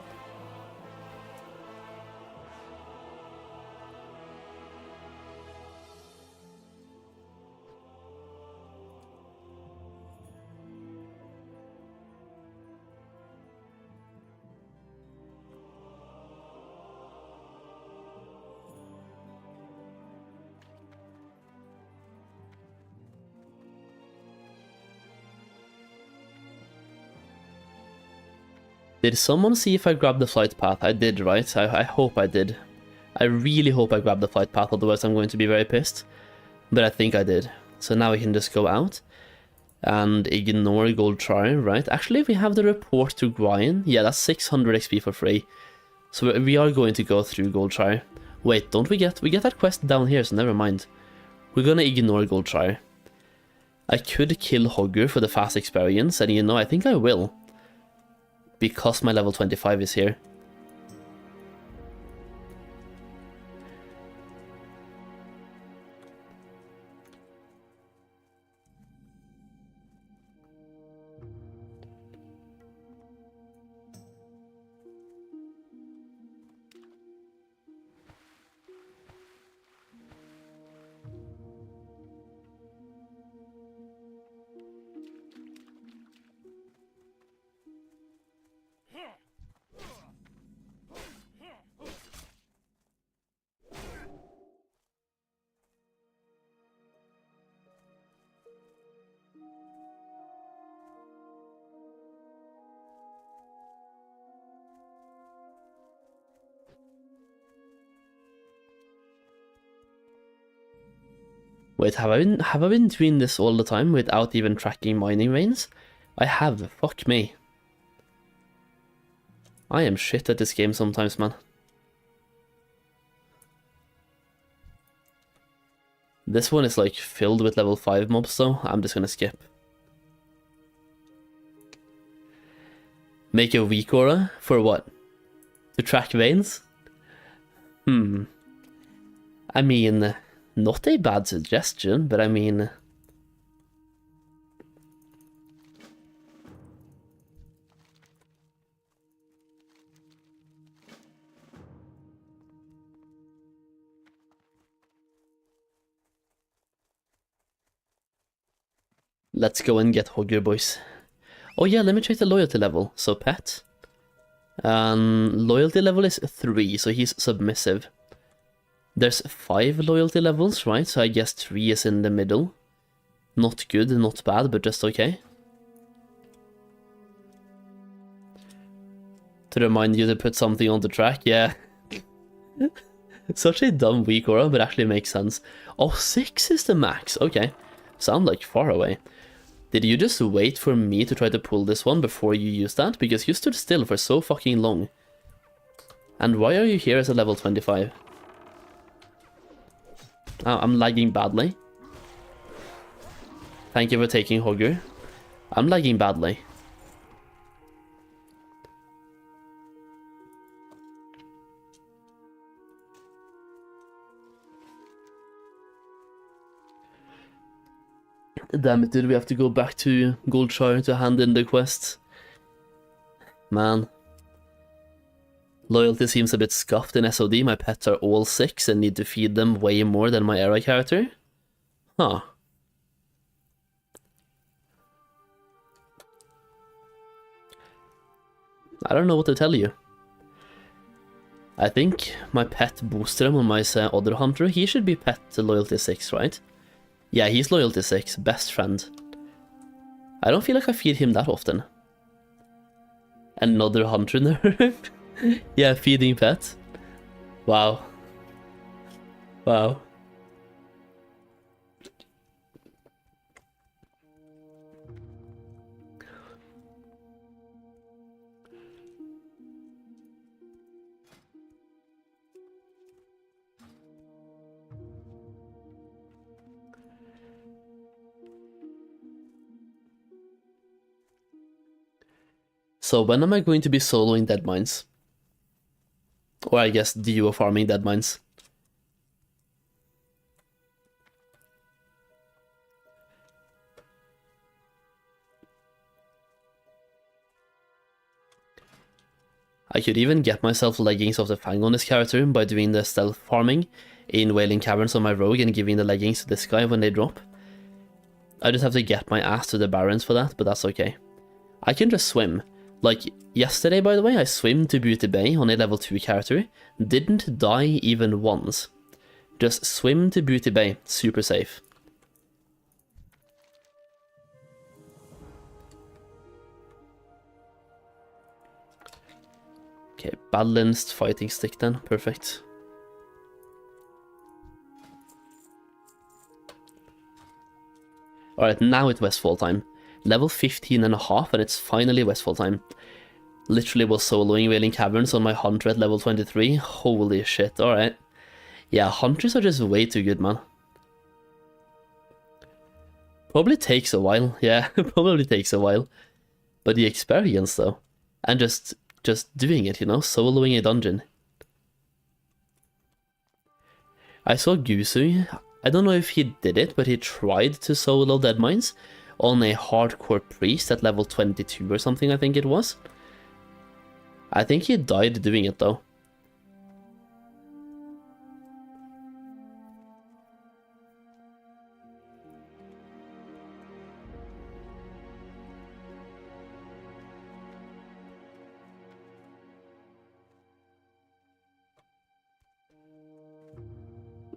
Speaker 1: Did someone see if I grabbed the flight path? I did, right? I hope I did. I really hope I grabbed the flight path, otherwise I'm going to be very pissed. But I think I did. So now we can just go out and ignore gold try, right? Actually, we have the report to grind. Yeah, that's 600 XP for free. So we are going to go through gold try. Wait, don't we get that quest down here, so never mind. We're gonna ignore gold try. I could kill Hogger for the fast experience, and you know, I think I will. Because my level 25 is here. Wait, have I been doing this all the time without even tracking mining veins? I have, fuck me. I am shit at this game sometimes, man. This one is like filled with level 5 mobs, so I'm just gonna skip. Make a weak aura? For what? To track veins? I mean, not a bad suggestion, but I mean... Let's go and get Hogger, boys. Oh yeah, let me check the loyalty level. So pet. Loyalty level is 3, so he's submissive. There's 5 loyalty levels, right? So I guess 3 is in the middle. Not good, not bad, but just okay. To remind you to put something on the track, yeah. Such a dumb weak aura, but actually makes sense. Oh, 6 is the max, okay. Sound like far away. Did you just wait for me to try to pull this one before you used that? Because you stood still for so fucking long. And why are you here as a level 25? Oh, I'm lagging badly. Thank you for taking Hogger. I'm lagging badly. Damn it, dude, we have to go back to Goldshire to hand in the quest. Man. Loyalty seems a bit scuffed in SOD. My pets are all 6 and need to feed them way more than my era character. Huh. I don't know what to tell you. I think my pet booster him on my other hunter, he should be pet loyalty 6, right? Yeah, he's loyalty 6, best friend. I don't feel like I feed him that often. Another hunter nerf? Yeah, feeding pet. Wow. Wow. So when am I going to be soloing dead mines? Or I guess duo farming dead mines. I could even get myself leggings of the Fang on this character by doing the stealth farming in Wailing Caverns on my rogue and giving the leggings to this guy when they drop. I just have to get my ass to the Barrens for that, but that's okay. I can just swim. Like, yesterday, by the way, I swam to Beauty Bay on a level 2 character. Didn't die even once. Just swim to Beauty Bay. Super safe. Okay, balanced fighting stick then. Perfect. Alright, now it's Westfall time. Level 15.5 and it's finally Westfall time. Literally was soloing Wailing Caverns on my hunter at level 23. Holy shit, alright. Yeah, hunters are just way too good, man. Probably takes a while, yeah, probably takes a while. But the experience though, and just doing it, you know, soloing a dungeon. I saw Gusu, I don't know if he did it, but he tried to solo Dead Mines on a hardcore priest at level 22 or something, I think it was. I think he died doing it though.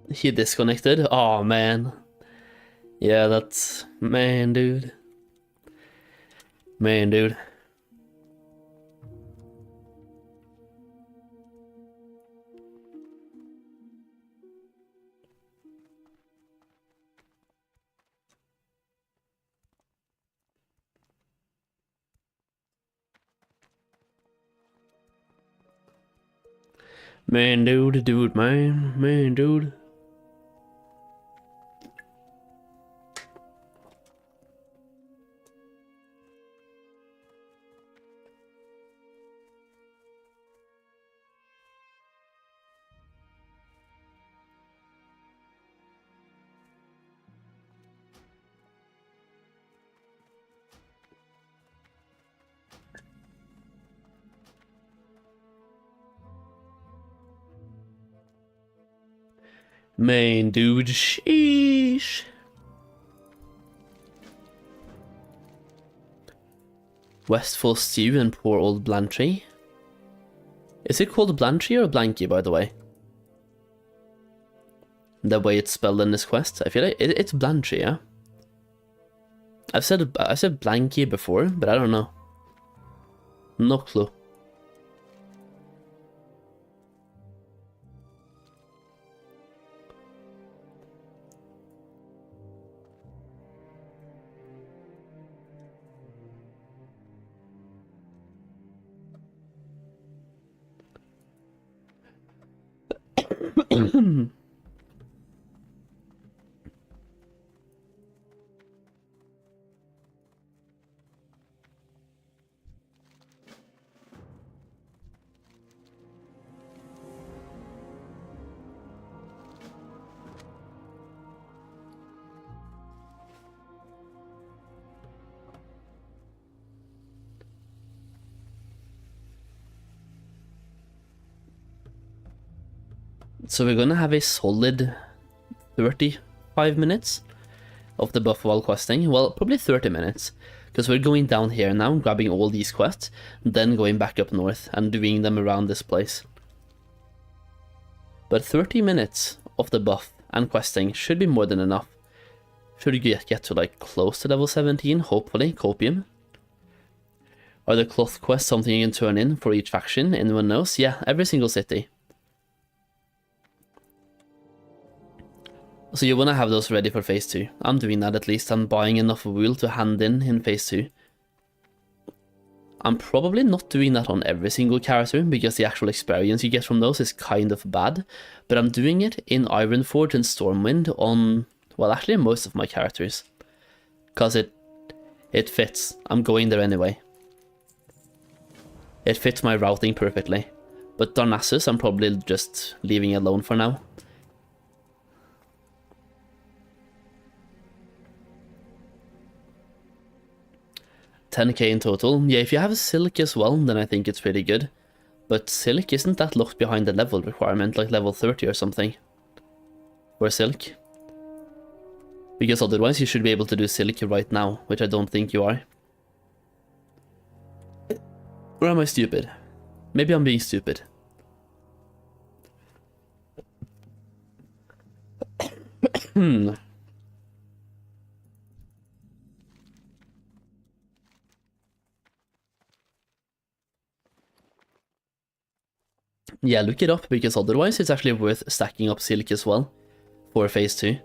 Speaker 1: He disconnected? Oh man. Yeah, that's... Man, dude. Man, dude. Man, dude, man, dude. Man, dude, sheesh. Westfall Stew and poor old Blantrey. Is it called Blantrey or Blanky, by the way? The way it's spelled in this quest, I feel like it's Blantrey, yeah. I said Blanky before, but I don't know. No clue. So we're gonna have a solid 35 minutes of the buff while questing. Well, probably 30 minutes, because we're going down here now, grabbing all these quests, then going back up north and doing them around this place. But 30 minutes of the buff and questing should be more than enough. Should get to like close to level 17, hopefully, copium. Are the cloth quests something you can turn in for each faction? Anyone knows? Yeah, every single city. So you want to have those ready for phase 2. I'm doing that at least. I'm buying enough wool to hand in phase 2. I'm probably not doing that on every single character, because the actual experience you get from those is kind of bad. But I'm doing it in Ironforge and Stormwind on, well, actually most of my characters. Because it fits. I'm going there anyway. It fits my routing perfectly. But Darnassus I'm probably just leaving alone for now. $10k in total. Yeah, if you have silk as well, then I think it's pretty good. But silk isn't that locked behind the level requirement, like level 30 or something. For silk. Because otherwise you should be able to do silk right now, which I don't think you are. Or am I stupid? Maybe I'm being stupid. Yeah, look it up, because otherwise it's actually worth stacking up silk as well for phase 2.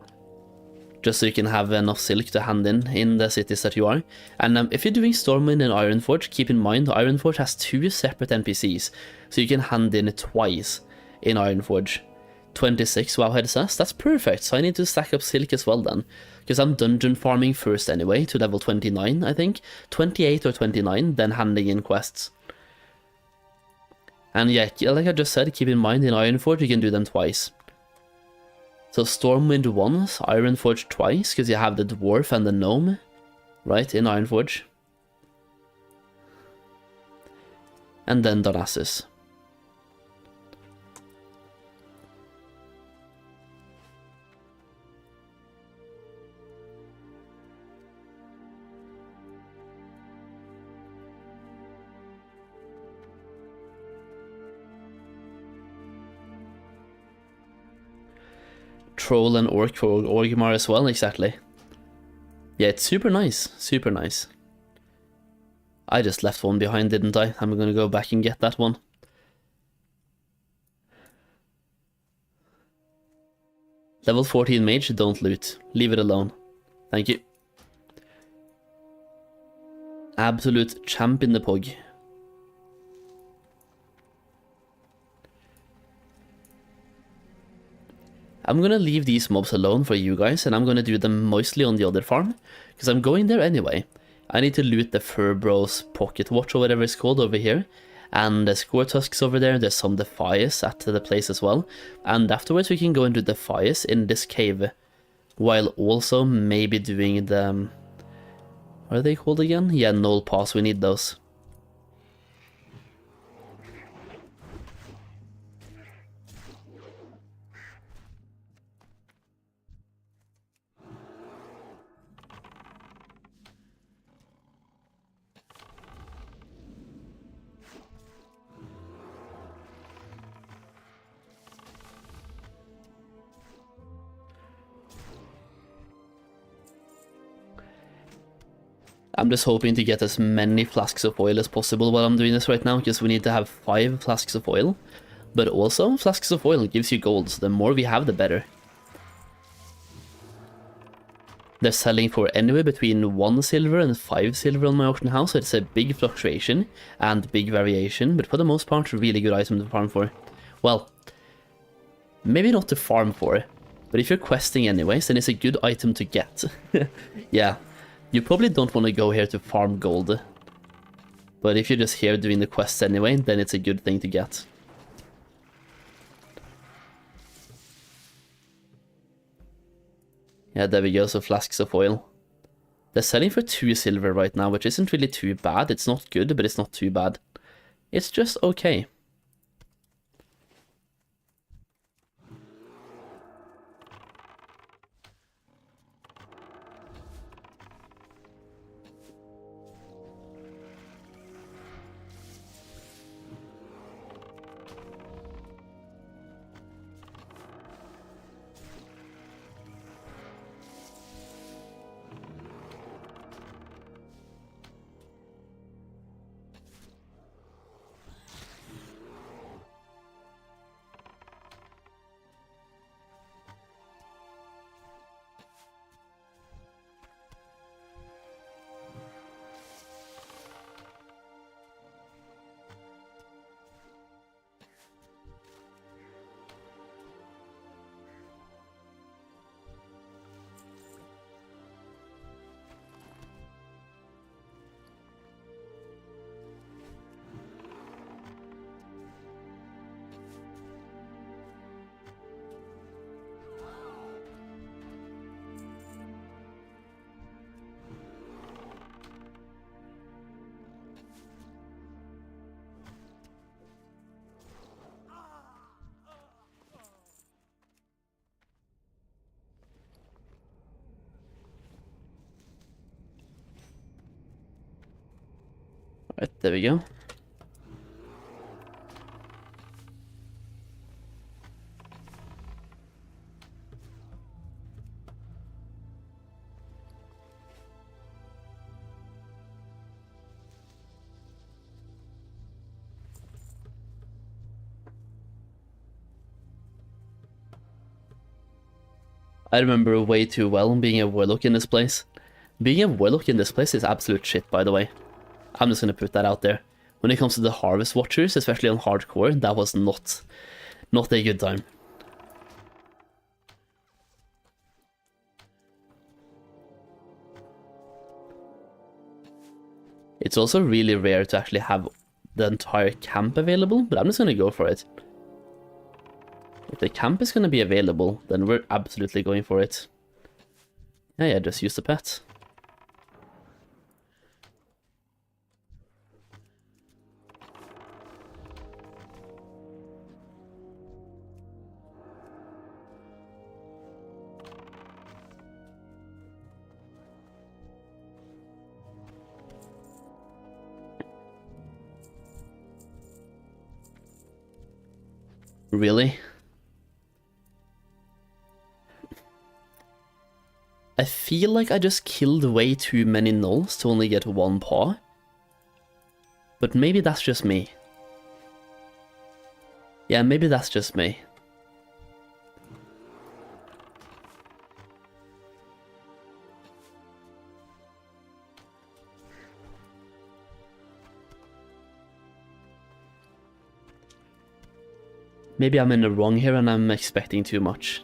Speaker 1: Just so you can have enough silk to hand in the cities that you are. And if you're doing Stormwind and Ironforge, keep in mind Ironforge has 2 separate NPCs, so you can hand in twice in Ironforge. 26 wowhead says, that's perfect, so I need to stack up silk as well then. Because I'm dungeon farming first anyway, to level 29 I think. 28 or 29, then handing in quests. And yeah, like I just said, keep in mind in Ironforge you can do them twice. So Stormwind once, Ironforge twice, because you have the dwarf and the gnome, right, in Ironforge. And then Darnassus. Troll and Orc for Orgrimmar as well, exactly. Yeah, it's super nice, super nice. I just left one behind, didn't I? I'm gonna go back and get that one. Level 14 mage, don't loot. Leave it alone. Thank you. Absolute champ in the pug. I'm gonna leave these mobs alone for you guys, and I'm gonna do them mostly on the other farm, because I'm going there anyway. I need to loot the Furbro's Pocket Watch or whatever it's called over here, and there's Score Tusks over there, there's some Defias at the place as well, and afterwards we can go and do Defias in this cave, while also maybe doing the... what are they called again? Yeah, Null Pass, we need those. I'm just hoping to get as many flasks of oil as possible while I'm doing this right now, because we need to have 5 flasks of oil. But also, flasks of oil gives you gold, so the more we have, the better. They're selling for anywhere between 1 silver and 5 silver on my auction house, so it's a big fluctuation and big variation, but for the most part, a really good item to farm for. Well, maybe not to farm for, but if you're questing anyways, then it's a good item to get. Yeah. You probably don't want to go here to farm gold, but if you're just here doing the quests anyway, then it's a good thing to get. Yeah, there we go, so flasks of oil. They're selling for 2 silver right now, which isn't really too bad. It's not good, but it's not too bad. It's just okay. Right, there we go. I remember way too well being a warlock in this place. Being a warlock in this place is absolute shit, by the way. I'm just gonna put that out there. When it comes to the Harvest Watchers, especially on hardcore, that was not a good time. It's also really rare to actually have the entire camp available, but I'm just gonna go for it. If the camp is gonna be available, then we're absolutely going for it. Yeah, just use the pet. Really? I feel like I just killed way too many gnolls to only get 1 paw. But maybe that's just me. Yeah, maybe that's just me. Maybe I'm in the wrong here and I'm expecting too much.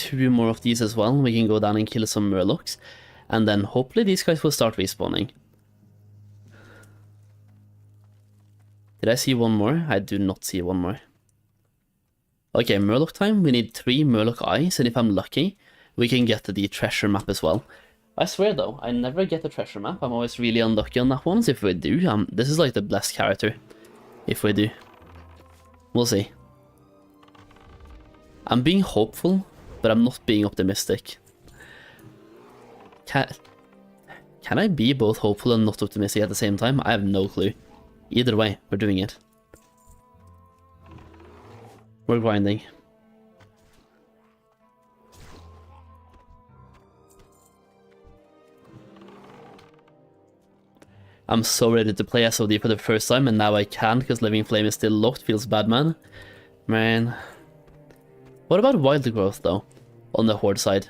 Speaker 1: 2 more of these as well. We can go down and kill some murlocs. And then hopefully these guys will start respawning. Did I see one more? I do not see one more. Okay, murloc time. We need 3 murloc eyes, and if I'm lucky, we can get the treasure map as well. I swear though, I never get the treasure map. I'm always really unlucky on that one, so if we do, this is like the blessed character. If we do. We'll see. I'm being hopeful, but I'm not being optimistic. Can I be both hopeful and not optimistic at the same time? I have no clue. Either way, we're doing it. We're grinding. I'm so ready to play SOD for the first time, and now I can't because Living Flame is still locked. Feels bad, man. Man. What about Wild Growth, though? On the Horde side.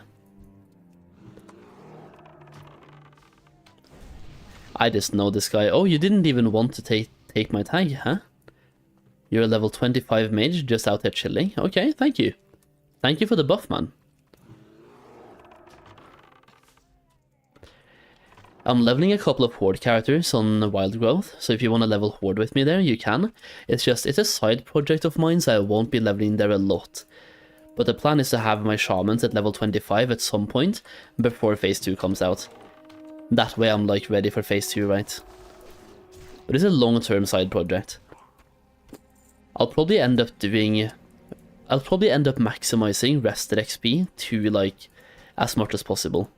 Speaker 1: I just know this guy. Oh, you didn't even want to take my tag, huh? You're a level 25 mage, just out there chilling. Okay, thank you. Thank you for the buff, man. I'm leveling a couple of Horde characters on Wild Growth, so if you want to level Horde with me there, you can. It's a side project of mine, so I won't be leveling there a lot. But the plan is to have my shamans at level 25 at some point, before Phase 2 comes out. That way I'm like ready for Phase 2, right? But it's a long-term side project. I'll probably end up maximizing RestedXP to like as much as possible.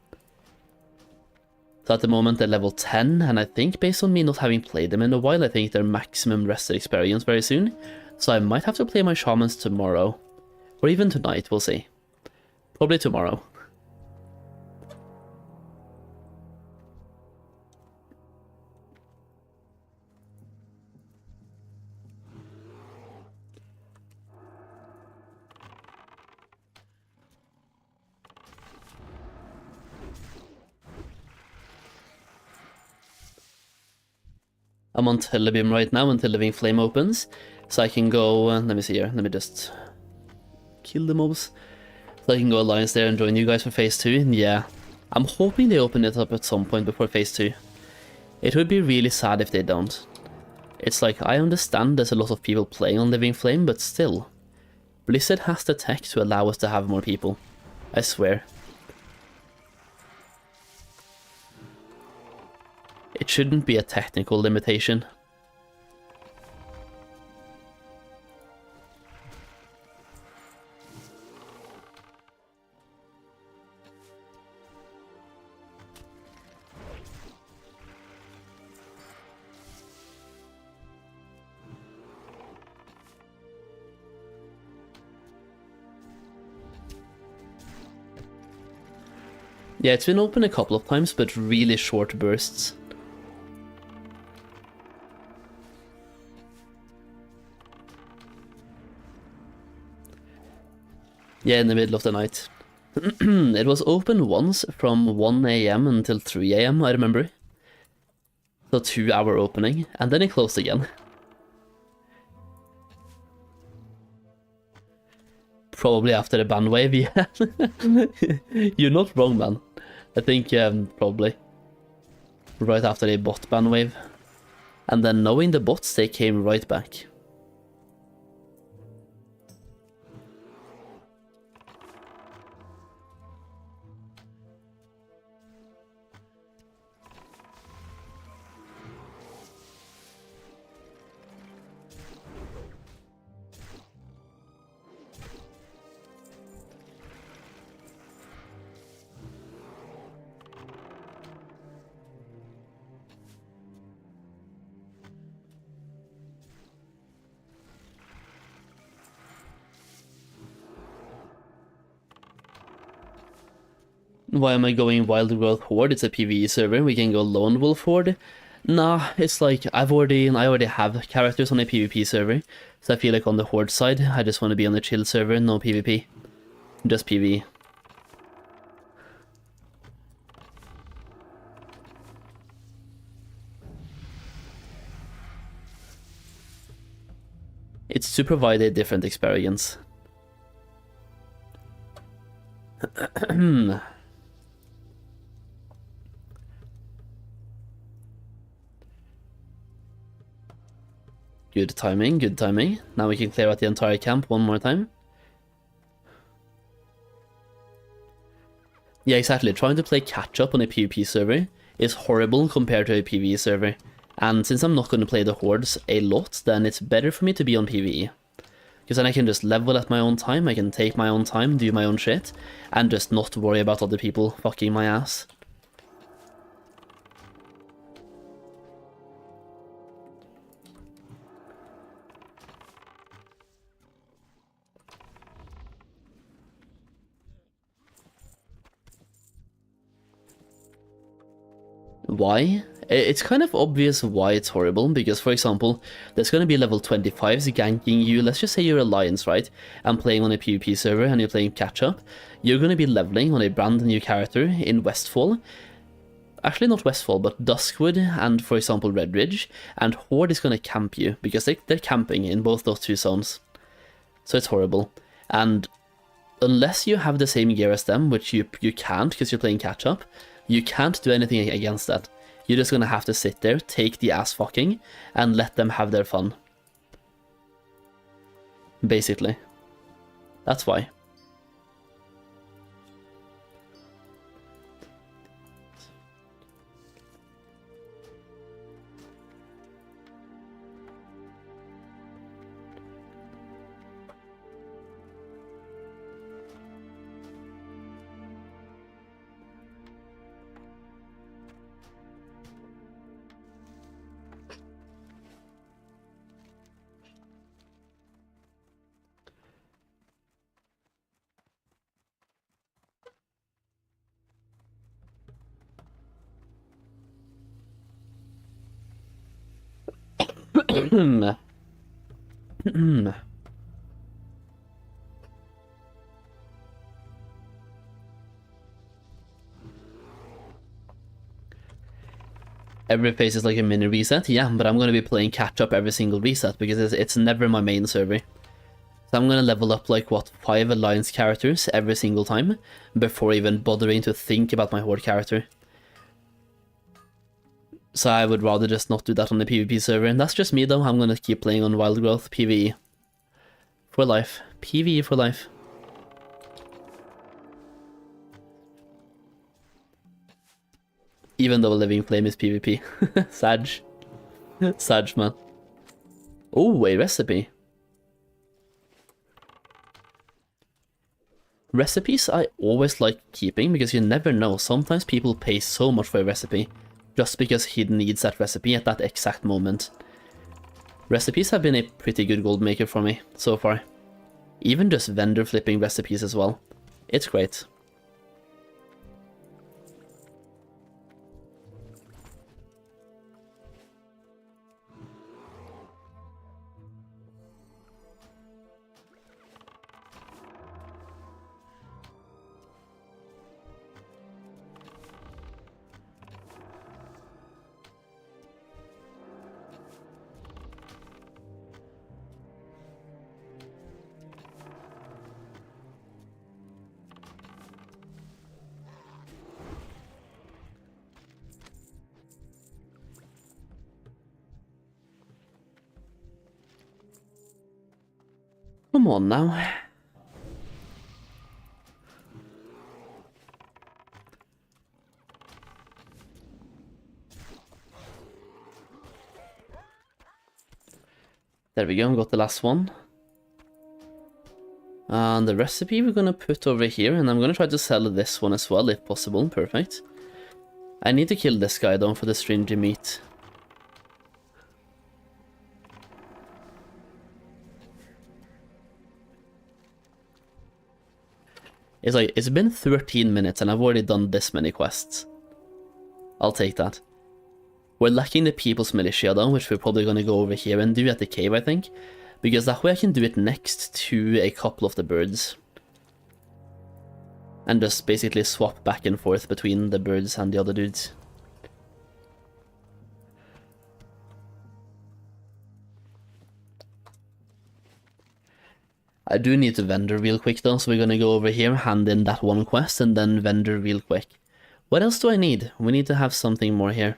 Speaker 1: So at the moment they're level 10, and I think based on me not having played them in a while, I think they're maximum rested experience very soon. So I might have to play my shamans tomorrow. Or even tonight, we'll see. Probably tomorrow. I'm on Telebeam right now until Living Flame opens, so I can go, let me see here, let me just kill the mobs. So I can go Alliance there and join you guys for Phase 2, yeah. I'm hoping they open it up at some point before Phase 2. It would be really sad if they don't. It's like, I understand there's a lot of people playing on Living Flame, but still. Blizzard has the tech to allow us to have more people. I swear. It shouldn't be a technical limitation. Yeah, it's been open a couple of times, but really short bursts. Yeah, in the middle of the night. It was open once from 1 AM until 3 AM, I remember. So 2-hour opening, and then it closed again. Probably after the ban wave, yeah. You're not wrong, man. I think, probably. Right after the bot ban wave. And then knowing the bots, they came right back. Why am I going Wild Growth Horde? It's a PvE server. We can go Lone Wolf Horde. Nah, it's like I already have characters on a PvP server, so I feel like on the Horde side, I just want to be on the chill server, no PvP, just PvE. It's to provide a different experience. Good timing, good timing. Now we can clear out the entire camp one more time. Yeah, exactly. Trying to play catch-up on a PvP server is horrible compared to a PvE server. And since I'm not going to play the hordes a lot, then it's better for me to be on PvE. Because then I can just level at my own time, I can take my own time, do my own shit, and just not worry about other people fucking my ass. Why? It's kind of obvious why it's horrible, because for example, there's going to be level 25s ganking you. Let's just say you're Alliance, right? And playing on a PvP server and you're playing catch-up. You're going to be leveling on a brand new character in Westfall. Actually not Westfall, but Duskwood and for example Red Ridge. And Horde is going to camp you, because they're camping in both those two zones. So it's horrible. And unless you have the same gear as them, which you can't because you're playing catch-up, you can't do anything against that. You're just gonna have to sit there, take the ass fucking, and let them have their fun. Basically. That's why. Every phase is like a mini reset, yeah, but I'm gonna be playing catch up every single reset because it's never my main server. So I'm gonna level up like what, 5 Alliance characters every single time before even bothering to think about my Horde character. So I would rather just not do that on the PvP server, and that's just me though. I'm gonna keep playing on Wild Growth PvE for life. PvE for life. Even though Living Flame is PvP. Sag. Sag, man. Oh, a recipe. Recipes I always like keeping because you never know. Sometimes people pay so much for a recipe just because he needs that recipe at that exact moment. Recipes have been a pretty good gold maker for me so far. Even just vendor flipping recipes as well. It's great. Come on now. There we go, we got the last one. And the recipe we're gonna put over here, and I'm gonna try to sell this one as well if possible. Perfect. I need to kill this guy though for the stringy meat. It's like, it's been 13 minutes and I've already done this many quests. I'll take that. We're lacking the People's Militia though, which we're probably going to go over here and do at the cave, I think. Because that way I can do it next to a couple of the birds. And just basically swap back and forth between the birds and the other dudes. I do need to vendor real quick though, so we're gonna go over here, hand in that one quest, and then vendor real quick. What else do I need? We need to have something more here.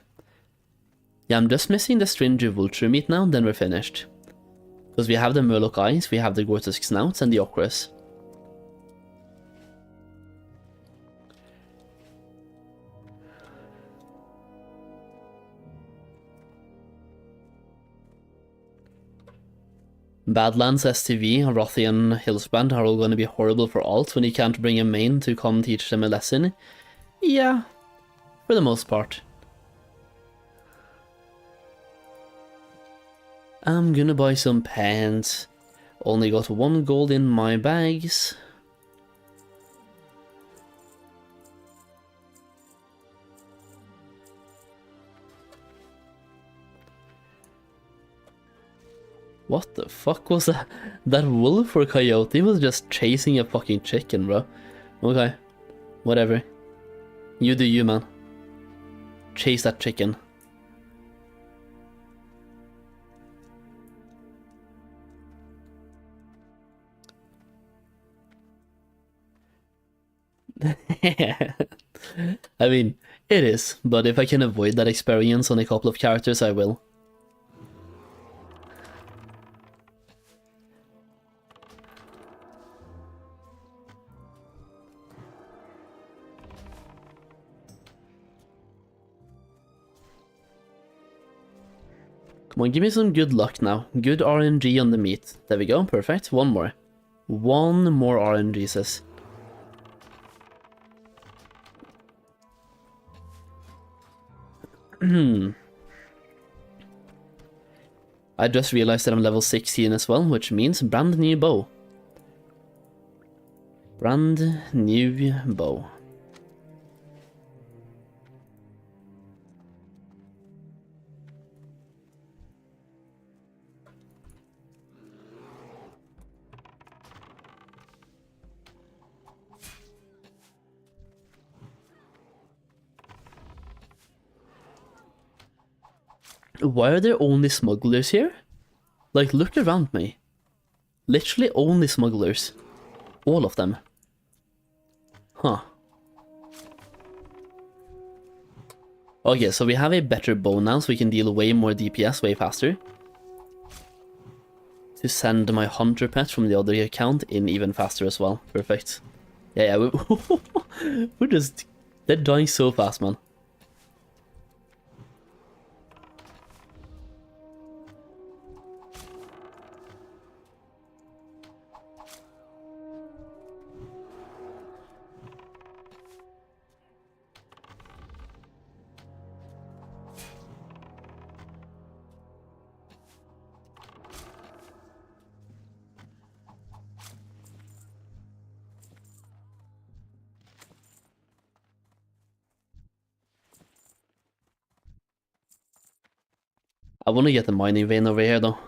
Speaker 1: Yeah, I'm just missing the Stranger Vulture meat now, then we're finished. Because we have the Murloc eyes, we have the Gortusk snouts, and the Ochras. Badlands, STV, Rothian, Hillsbrand are all going to be horrible for alt when you can't bring a main to come teach them a lesson. Yeah, for the most part. I'm gonna buy some pants. Only got 1 gold in my bags. What the fuck was that? That wolf or coyote was just chasing a fucking chicken, bro. Okay, whatever. You do you, man. Chase that chicken. I mean, it is, but if I can avoid that experience on a couple of characters, I will. Come on, give me some good luck now. Good RNG on the meat. There we go, perfect. One more. One more RNG, sis. I just realized that I'm level 16 as well, which means brand new bow. Brand new bow. Why are there only smugglers here? Like, look around me. Literally only smugglers. All of them. Huh. Okay, so we have a better bow now, so we can deal way more DPS way faster. To send my hunter pet from the other account in even faster as well. Perfect. Yeah, we're just... They're dying so fast, man. I want to get the mining vein over here though.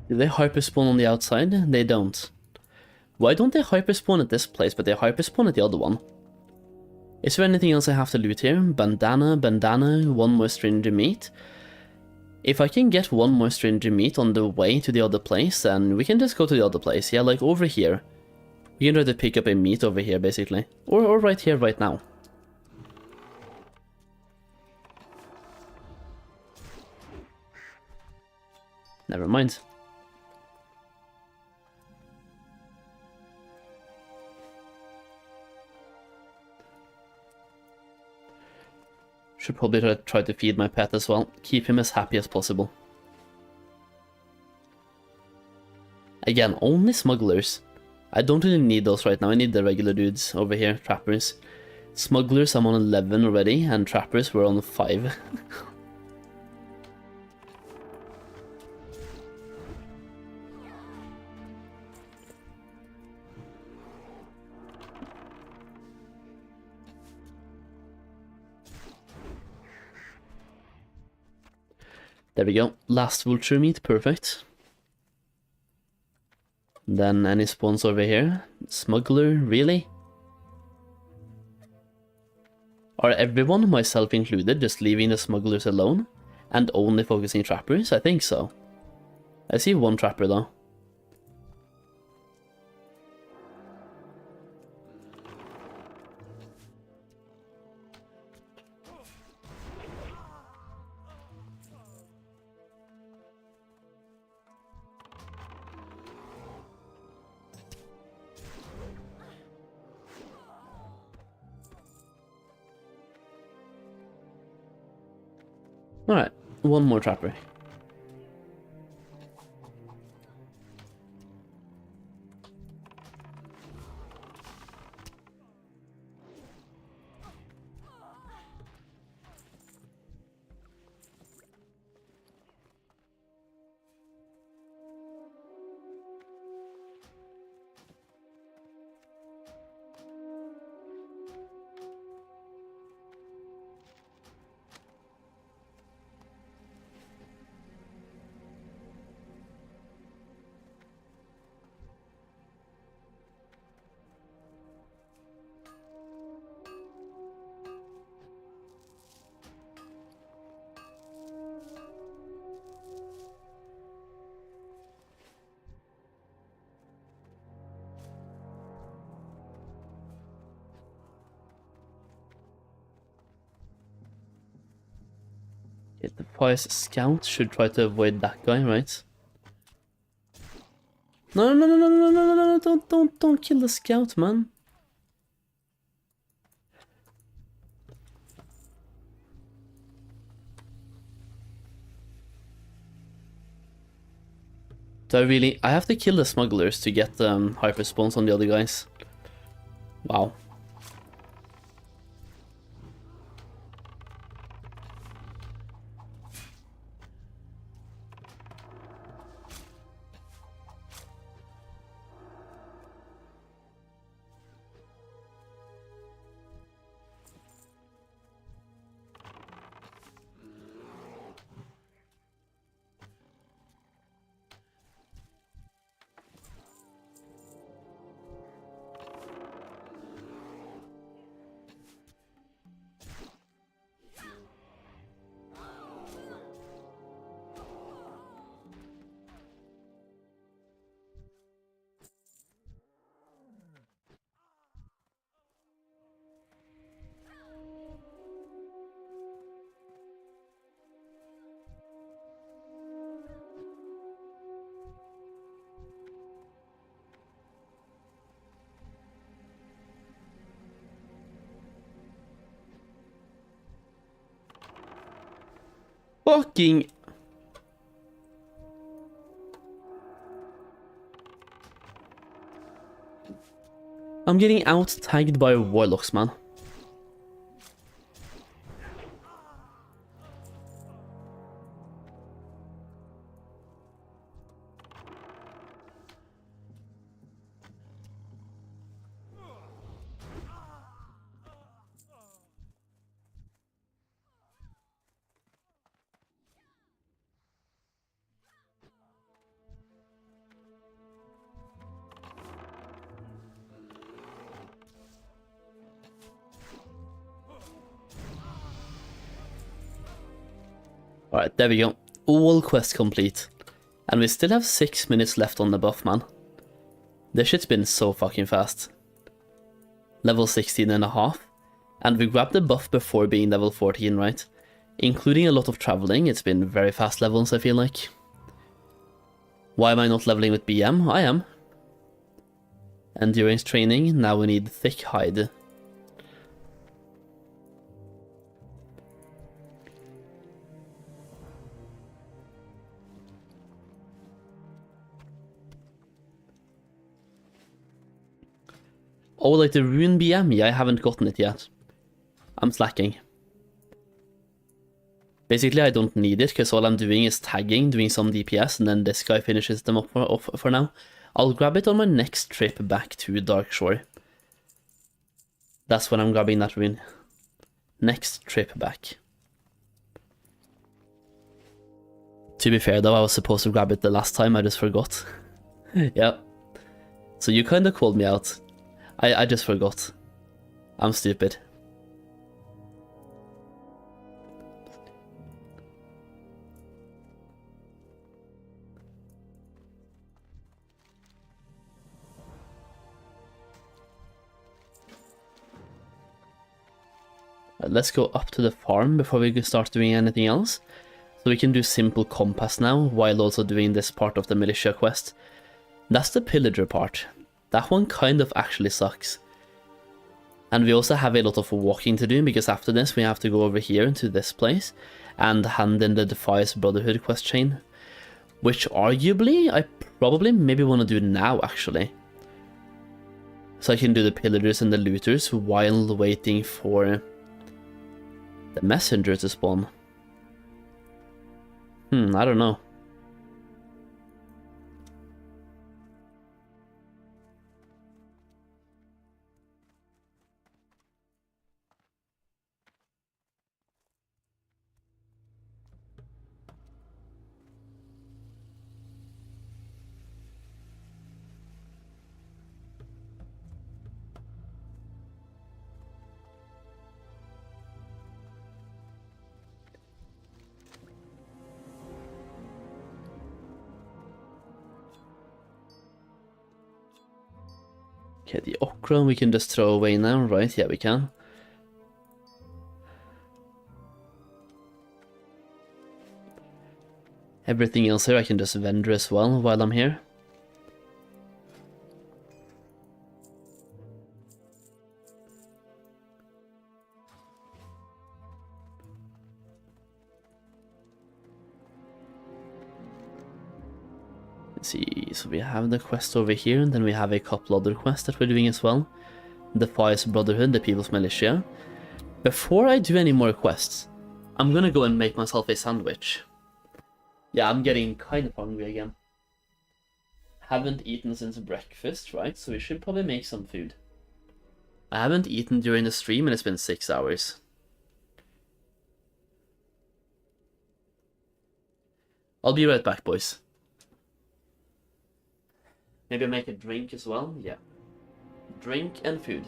Speaker 1: Do they hyperspawn on the outside? They don't. Why don't they hyperspawn at this place, but they hyperspawn at the other one? Is there anything else I have to loot here? Bandana, one more stranger meat. If I can get one more stranger meat on the way to the other place, then we can just go to the other place. Yeah, like over here. We can try to pick up a meat over here, basically. Or right here, right now. Never mind. Should probably try to feed my pet as well. Keep him as happy as possible. Again, only smugglers. I don't really need those right now. I need the regular dudes over here, trappers. Smugglers, I'm on 11 already, and trappers, we're on 5. There we go. Last vulture meat, perfect. Then any spawns over here? Smuggler, really? Are everyone, myself included, just leaving the smugglers alone? And only focusing trappers? I think so. I see one trapper though. Alright, one more trapper. Okay, the Pious Scout should try to avoid that guy, right? No, no, no, no, no, no, no, no, don't kill the Scout, man. Do I have to kill the smugglers to get hyper spawns on the other guys. Wow. Fucking... I'm getting out-tagged by warlocks, man. Alright, there we go. All quests complete. And we still have 6 minutes left on the buff, man. This shit's been so fucking fast. Level 16.5. And we grabbed the buff before being level 14, right? Including a lot of traveling, it's been very fast levels, I feel like. Why am I not leveling with BM? I am. Endurance training, now we need thick hide. Oh, like the Rune BM? Yeah, I haven't gotten it yet. I'm slacking. Basically, I don't need it, because all I'm doing is tagging, doing some DPS, and then this guy finishes them off for now. I'll grab it on my next trip back to Darkshore. That's when I'm grabbing that rune. Next trip back. To be fair though, I was supposed to grab it the last time, I just forgot. Yeah. So you kinda called me out. I just forgot. I'm stupid. Let's go up to the farm before we start doing anything else. So we can do simple compass now, while also doing this part of the militia quest. That's the pillager part. That one kind of actually sucks. And we also have a lot of walking to do, because after this we have to go over here into this place and hand in the Defias Brotherhood quest chain. Which arguably, I probably maybe want to do now actually. So I can do the pillagers and the looters while waiting for the messenger to spawn. I don't know. Okay, the okra we can just throw away now, right? Yeah, we can. Everything else here I can just vendor as well while I'm here. Let's see, so we have the quest over here, and then we have a couple other quests that we're doing as well. The Defias Brotherhood, the People's Militia. Before I do any more quests, I'm gonna go and make myself a sandwich. Yeah, I'm getting kind of hungry again. Haven't eaten since breakfast, right? So we should probably make some food. I haven't eaten during the stream and it's been 6 hours. I'll be right back, boys. Maybe make a drink as well? Yeah. Drink and food.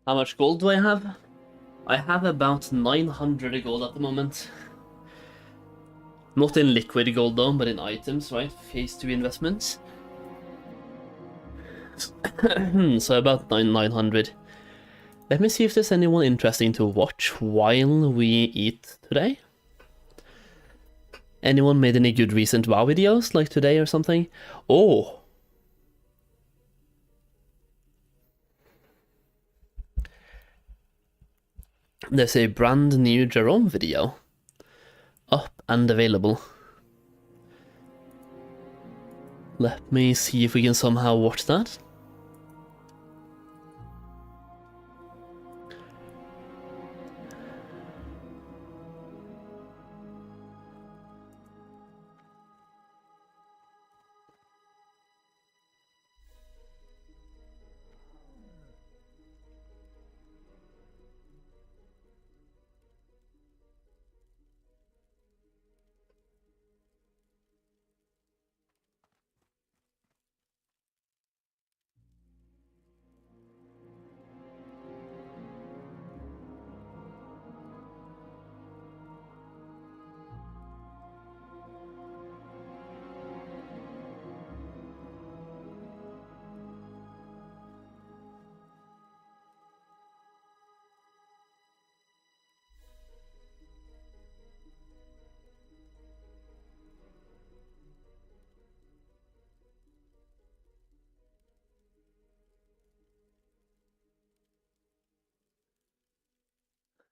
Speaker 1: How much gold do I have? I have about 900 gold at the moment. Not in liquid gold though, but in items, right? Phase 2 investments. So about 900. Let me see if there's anyone interesting to watch while we eat today. Anyone made any good recent WoW videos, like today or something? Oh! There's a brand new Jerome video up and available. Let me see if we can somehow watch that.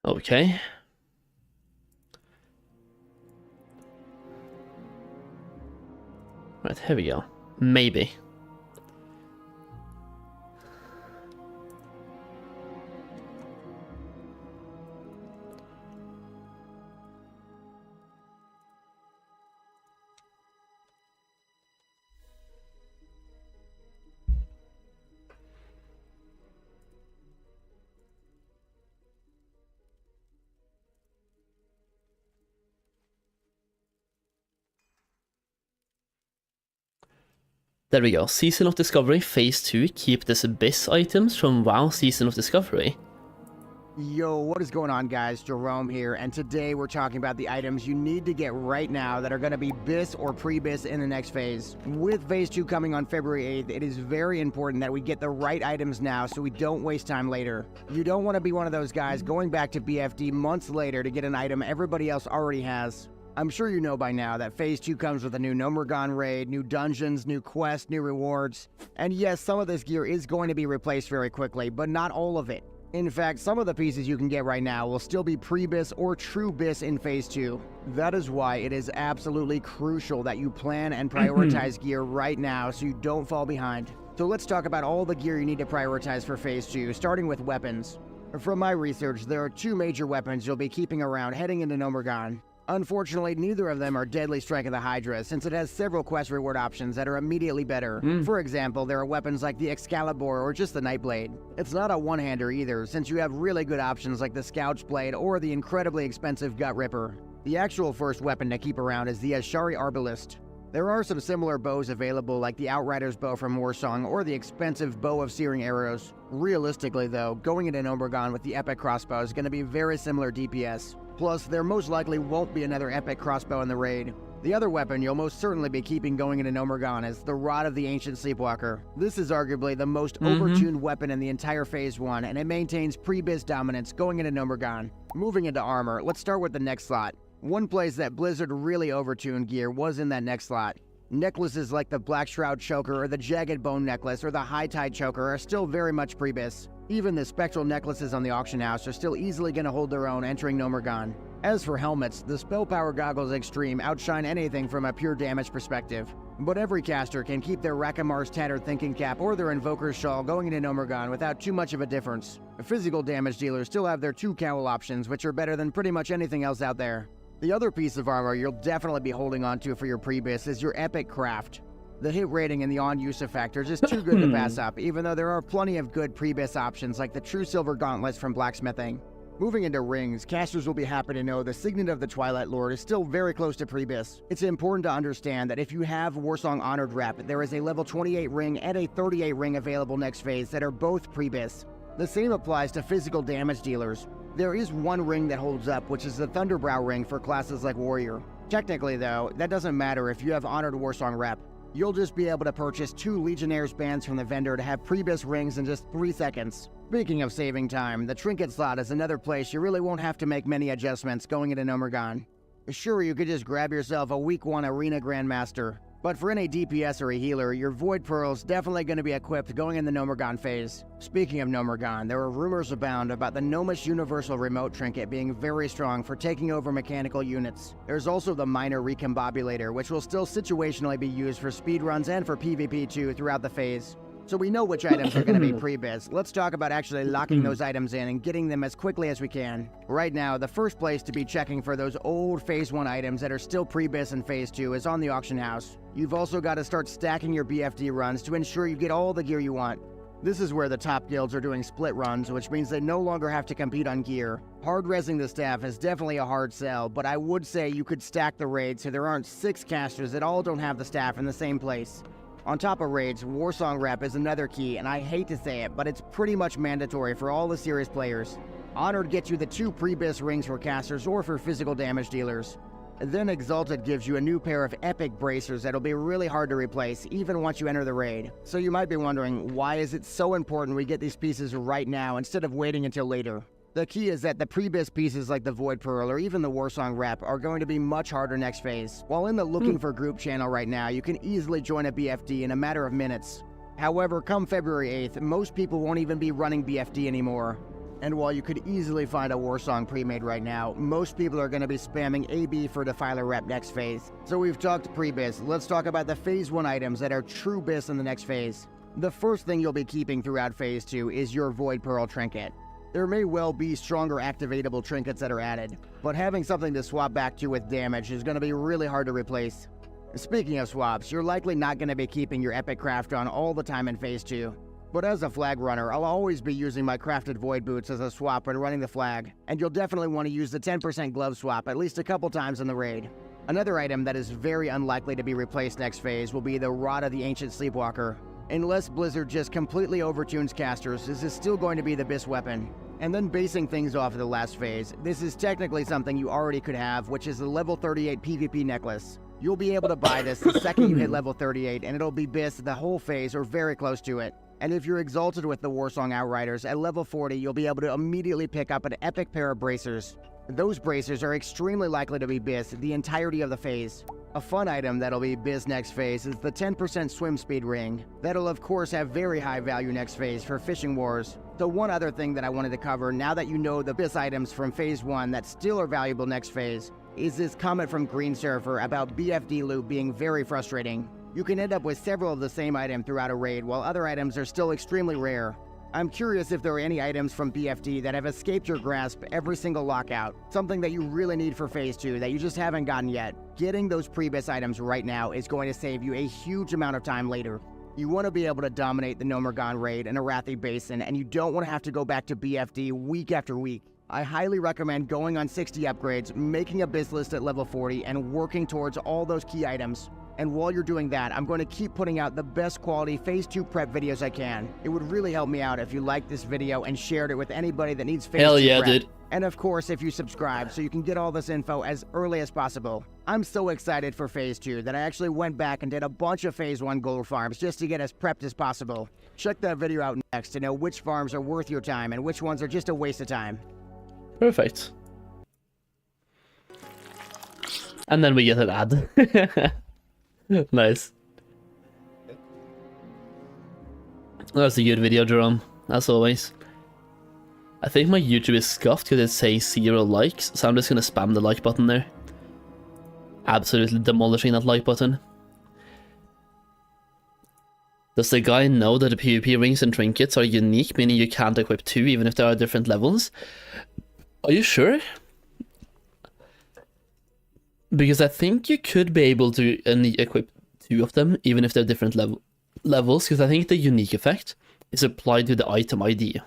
Speaker 1: Okay. Right, here we go. Maybe. There we go. Season of Discovery Phase 2. Keep this Abyss items from WoW Season of Discovery.
Speaker 3: Yo, what is going on, guys? Jerome here, and today we're talking about the items you need to get right now that are going to be BIS or pre-BIS in the next phase. With Phase 2 coming on February 8th, it is very important that we get the right items now so we don't waste time later. You don't want to be one of those guys going back to BFD months later to get an item everybody else already has. I'm sure you know by now that Phase 2 comes with a new Nomergon raid, new dungeons, new quests, new rewards. And yes, some of this gear is going to be replaced very quickly, but not all of it. In fact, some of the pieces you can get right now will still be pre-BIS or true BIS in Phase 2. That is why it is absolutely crucial that you plan and prioritize gear right now so you don't fall behind. So let's talk about all the gear you need to prioritize for Phase 2, starting with weapons. From my research, there are two major weapons you'll be keeping around heading into Nomergon. Unfortunately, neither of them are Deadly Strike of the Hydra, since it has several quest reward options that are immediately better. For example, there are weapons like the Excalibur or just the Nightblade. It's not a one-hander either, since you have really good options like the Scourge Blade or the incredibly expensive Gut Ripper. The actual first weapon to keep around is the Ashari Arbalist. There are some similar bows available like the Outrider's Bow from Warsong or the expensive Bow of Searing Arrows. Realistically though, going into Nomergon with the Epic Crossbow is going to be very similar DPS. Plus, there most likely won't be another epic crossbow in the raid. The other weapon you'll most certainly be keeping going into Nomergon is the Rod of the Ancient Sleepwalker. This is arguably the most overtuned weapon in the entire Phase 1, and it maintains pre-BIS dominance going into Nomergon. Moving into armor, let's start with the next slot. One place that Blizzard really overtuned gear was in that next slot. Necklaces like the Black Shroud Choker or the Jagged Bone Necklace or the High Tide Choker are still very much pre-BIS. Even the spectral necklaces on the auction house are still easily going to hold their own entering Nomergon. As for helmets, the Spell Power Goggles Extreme outshine anything from a pure damage perspective. But every caster can keep their Rakamar's Tattered Thinking Cap or their Invoker's Shawl going into Nomergon without too much of a difference. Physical damage dealers still have their two cowl options, which are better than pretty much anything else out there. The other piece of armor you'll definitely be holding on to for your pre-BIS is your Epic Craft. The hit rating and the on-use effect are just too good to pass up, even though there are plenty of good pre-BIS options like the True Silver Gauntlets from Blacksmithing. Moving into rings, casters will be happy to know the Signet of the Twilight Lord is still very close to pre-BIS. It's important to understand that if you have Warsong Honored Rep, there is a level 28 ring and a 38 ring available next phase that are both pre-BIS. The same applies to physical damage dealers. There is one ring that holds up, which is the Thunderbrow ring for classes like Warrior. Technically though, that doesn't matter if you have Honored Warsong rep. You'll just be able to purchase 2 Legionnaires bands from the vendor to have pre-bis rings in just 3 seconds. Speaking of saving time, the trinket slot is another place you really won't have to make many adjustments going into Nomergon. Sure, you could just grab yourself a week 1 Arena Grandmaster, but for any DPS or a healer, your Void Pearl's definitely going to be equipped going in the Nomergon phase. Speaking of Nomergon, there are rumors abound about the Gnomish Universal Remote Trinket being very strong for taking over mechanical units. There's also the Minor Recombobulator, which will still situationally be used for speedruns and for PvP too throughout the phase. So we know which items are going to be pre-biz. Let's talk about actually locking those items in and getting them as quickly as we can. Right now, the first place to be checking for those old Phase 1 items that are still pre-biz in Phase 2 is on the auction house. You've also got to start stacking your BFD runs to ensure you get all the gear you want. This is where the top guilds are doing split runs, which means they no longer have to compete on gear. Hard-resing the staff is definitely a hard sell, but I would say you could stack the raid so there aren't 6 casters that all don't have the staff in the same place. On top of raids, Warsong rep is another key, and I hate to say it, but it's pretty much mandatory for all the serious players. Honored gets you the 2 pre-bis rings for casters or for physical damage dealers. Then Exalted gives you a new pair of epic bracers that'll be really hard to replace even once you enter the raid. So you might be wondering, why is it so important we get these pieces right now instead of waiting until later? The key is that the pre-bis pieces like the Void Pearl or even the Warsong rep are going to be much harder next phase. While in the looking for group channel right now, you can easily join a BFD in a matter of minutes. However, come February 8th, most people won't even be running BFD anymore. And while you could easily find a Warsong pre-made right now, most people are going to be spamming AB for Defiler rep next phase. So we've talked pre-bis, let's talk about the Phase 1 items that are true bis in the next phase. The first thing you'll be keeping throughout Phase 2 is your Void Pearl trinket. There may well be stronger activatable trinkets that are added, but having something to swap back to with damage is going to be really hard to replace. Speaking of swaps, you're likely not going to be keeping your epic craft on all the time in Phase 2. But as a flag runner, I'll always be using my crafted void boots as a swap when running the flag, and you'll definitely want to use the 10% glove swap at least a couple times in the raid. Another item that is very unlikely to be replaced next phase will be the Rod of the Ancient Sleepwalker. Unless Blizzard just completely overtunes casters, this is still going to be the bis weapon. And then basing things off of the last phase, this is technically something you already could have, which is the level 38 PvP necklace. You'll be able to buy this the second you hit level 38, and it'll be bis the whole phase or very close to it. And if you're exalted with the Warsong Outriders, at level 40 you'll be able to immediately pick up an epic pair of bracers. Those bracers are extremely likely to be bis the entirety of the phase. A fun item that'll be biz next phase is the 10% swim speed ring. That'll of course have very high value next phase for fishing wars. So one other thing that I wanted to cover now that you know the biz items from phase 1 that still are valuable next phase is this comment from Green Surfer about BFD loot being very frustrating. You can end up with several of the same item throughout a raid while other items are still extremely rare. I'm curious if there are any items from BFD that have escaped your grasp every single lockout, something that you really need for Phase 2 that you just haven't gotten yet. Getting those pre-bis items right now is going to save you a huge amount of time later. You want to be able to dominate the Nomergon raid in Arathi Basin, and you don't want to have to go back to BFD week after week. I highly recommend going on 60 upgrades, making a biz list at level 40, and working towards all those key items. And while you're doing that, I'm going to keep putting out the best quality Phase 2 prep videos I can. It would really help me out if you liked this video and shared it with anybody that needs Phase 2
Speaker 1: Hell yeah,
Speaker 3: prep.
Speaker 1: dude.
Speaker 3: And of course, if you subscribe so you can get all this info as early as possible. I'm so excited for Phase 2 that I actually went back and did a bunch of Phase 1 gold farms just to get as prepped as possible. Check that video out next to know which farms are worth your time and which ones are just a waste of time.
Speaker 1: Perfect. And then we get an ad. Nice. That's a good video, Jerome, as always. I think my YouTube is scuffed because it says 0 likes, so I'm just gonna spam the like button there. Absolutely demolishing that like button. Does the guy know that the PvP rings and trinkets are unique, meaning you can't equip 2 even if there are different levels? Are you sure? Because I think you could be able to equip 2 of them, even if they're different levels, because I think the unique effect is applied to the item ID.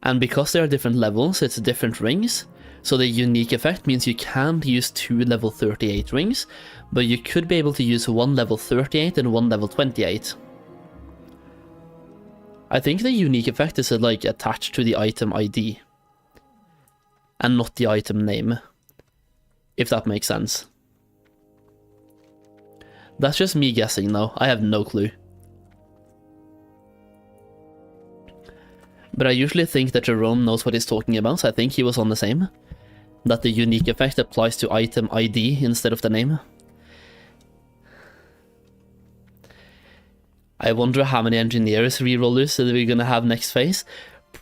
Speaker 1: And because they are different levels, it's different rings, so the unique effect means you can't use 2 level 38 rings, but you could be able to use 1 level 38 and 1 level 28. I think the unique effect is like attached to the item ID and not the item name, if that makes sense. That's just me guessing now, I have no clue. But I usually think that Jerome knows what he's talking about, so I think he was on the same. That the unique effect applies to item ID instead of the name. I wonder how many engineers rerollers that we're gonna have next phase.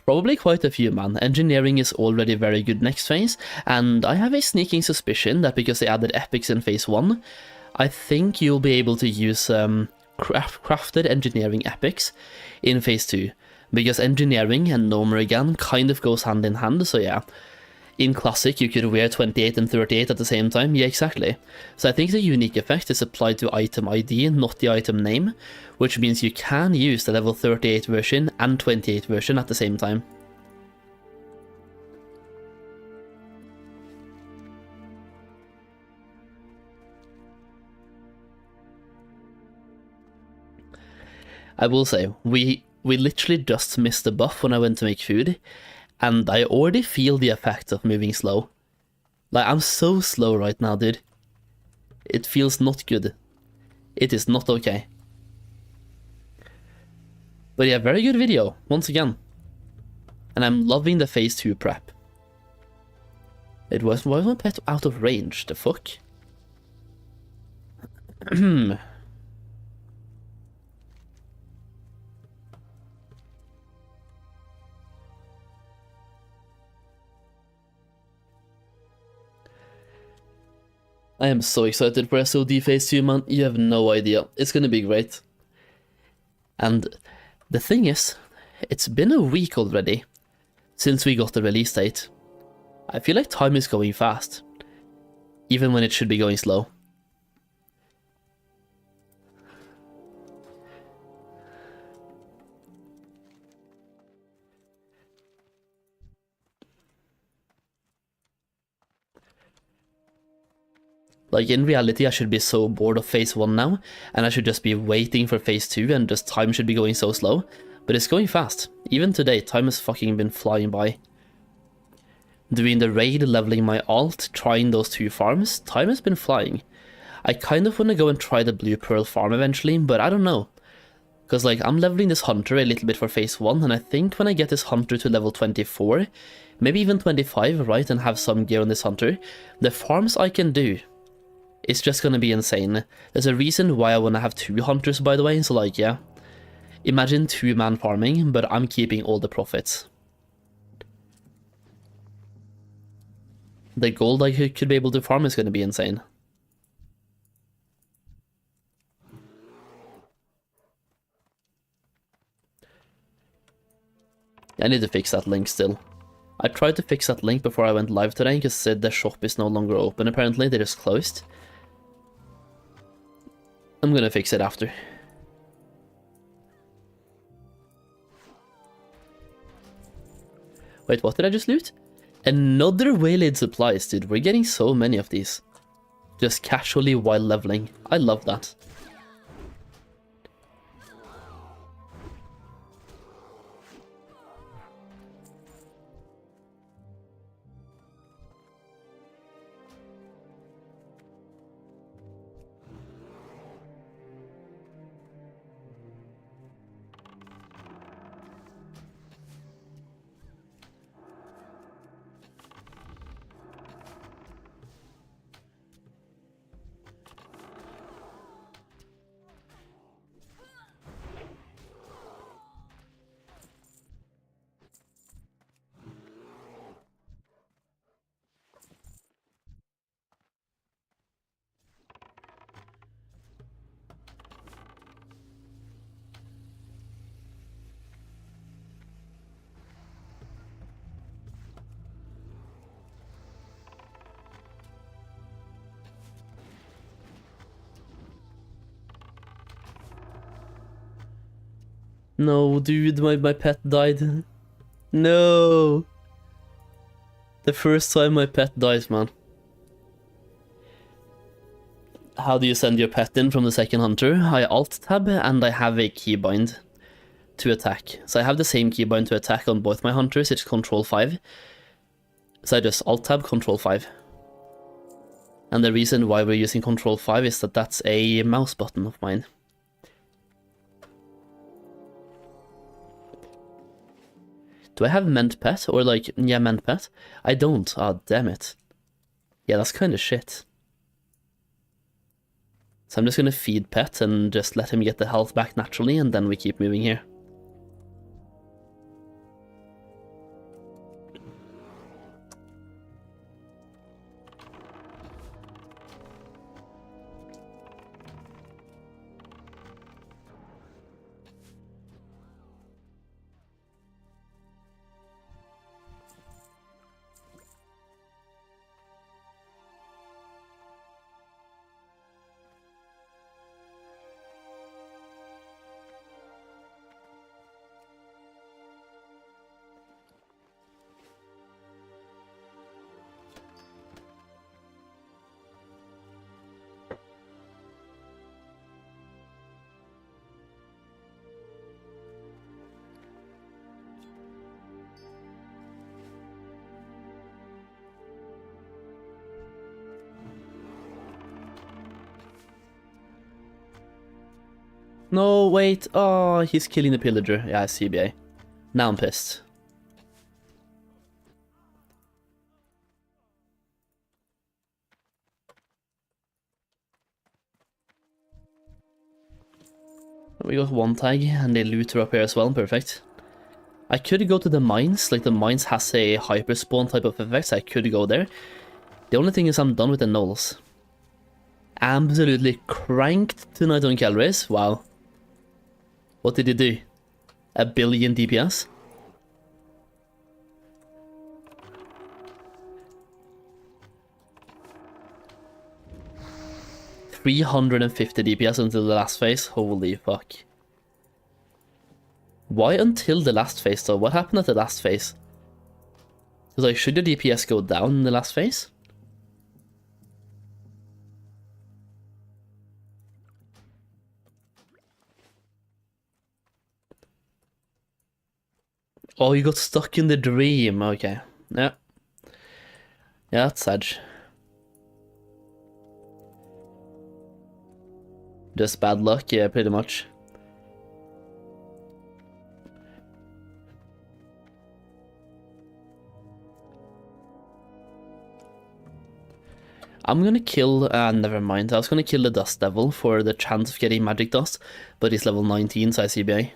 Speaker 1: Probably quite a few, man. Engineering is already very good next phase, and I have a sneaking suspicion that because they added epics in phase 1, I think you'll be able to use crafted engineering epics in phase 2. Because engineering and Nomer kind of goes hand in hand, so yeah. In Classic, you could wear 28 and 38 at the same time, yeah, exactly. So I think the unique effect is applied to item ID, not the item name, which means you can use the level 38 version and 28 version at the same time. I will say, we literally just missed the buff when I went to make food, and I already feel the effect of moving slow. Like, I'm so slow right now, dude. It feels not good. It is not okay. But yeah, very good video, once again. And I'm loving the phase 2 prep. Why was my pet out of range? The fuck? I am so excited for SOD phase 2, man. You have no idea. It's gonna be great. And the thing is, it's been a week already since we got the release date. I feel like time is going fast, even when it should be going slow. Like, in reality, I should be so bored of phase 1 now, and I should just be waiting for phase 2, and just time should be going so slow. But it's going fast. Even today, time has fucking been flying by. Doing the raid, leveling my alt, trying those 2 farms, time has been flying. I kind of want to go and try the Blue Pearl farm eventually, but I don't know. Because, like, I'm leveling this hunter a little bit for phase 1, and I think when I get this hunter to level 24, maybe even 25, right, and have some gear on this hunter, the farms I can do, it's just gonna be insane. There's a reason why I wanna have 2 hunters, by the way, so like, yeah. Imagine 2-man farming, but I'm keeping all the profits. The gold I could be able to farm is gonna be insane. I need to fix that link still. I tried to fix that link before I went live today, because the shop is no longer open apparently, they just closed. I'm gonna fix it after. Wait, what did I just loot? Another waylaid supplies, dude. We're getting so many of these. Just casually while leveling. I love that. No, dude, my pet died. No! The first time my pet dies, man. How do you send your pet in from the second hunter? I alt tab and I have a keybind. to attack. So I have the same keybind to attack on both my hunters, it's Control 5. So I just Alt-Tab Control 5. And the reason why we're using Control 5 is that that's a mouse button of mine. Do I have Ment Pet? Or like, yeah, Ment Pet? I don't. Ah, damn it. Yeah, that's kind of shit. So I'm just gonna feed Pet and just let him get the health back naturally, and then we keep moving here. No, wait. Oh, he's killing the pillager. Yeah, CBA. Now I'm pissed. We got one tag, and they looter up here as well. Perfect. I could go to the mines. Like, the mines has a hyper spawn type of effect, so I could go there. The only thing is I'm done with the gnolls. Absolutely cranked tonight on calories. Wow. What did he do? A billion DPS? $350 DPS until the last phase? Holy fuck. Why until the last phase though? What happened at the last phase? Because like, should the DPS go down in the last phase? Oh, you got stuck in the dream. Okay. Yeah. Yeah, that's sad. Just bad luck, yeah, pretty much. I'm gonna kill, never mind. I was gonna kill the Dust Devil for the chance of getting Magic Dust, but he's level 19, so I CBA.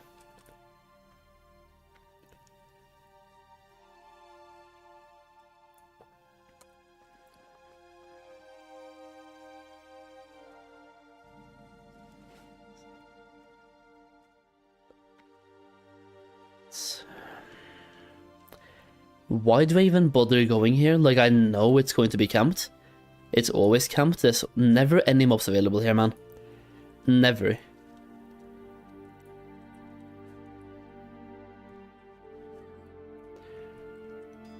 Speaker 1: Why do I even bother going here? Like, I know it's going to be camped. It's always camped. There's never any mobs available here, man. Never.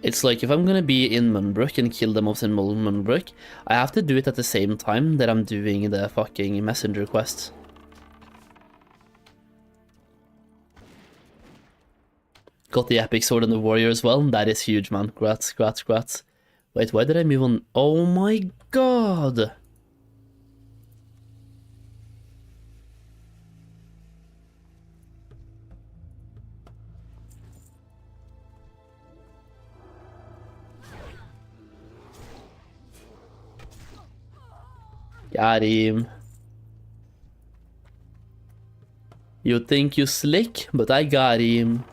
Speaker 1: It's like, if I'm gonna be in Munbrook and kill the mobs in Munbrook, I have to do it at the same time that I'm doing the fucking messenger quest. Got the epic sword and the warrior as well. That is huge, man. Grats, grats, grats. Wait, why did I move on? Oh my god! Got him. You think you slick, but I got him.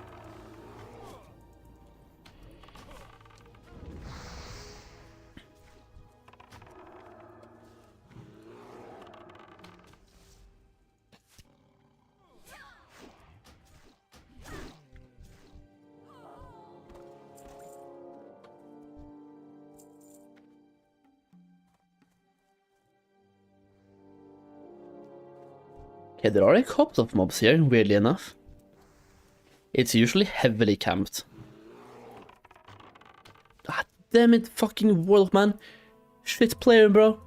Speaker 1: Okay, there are a couple of mobs here, weirdly enough. It's usually heavily camped. Ah, damn it, fucking World, man. Shit player, bro.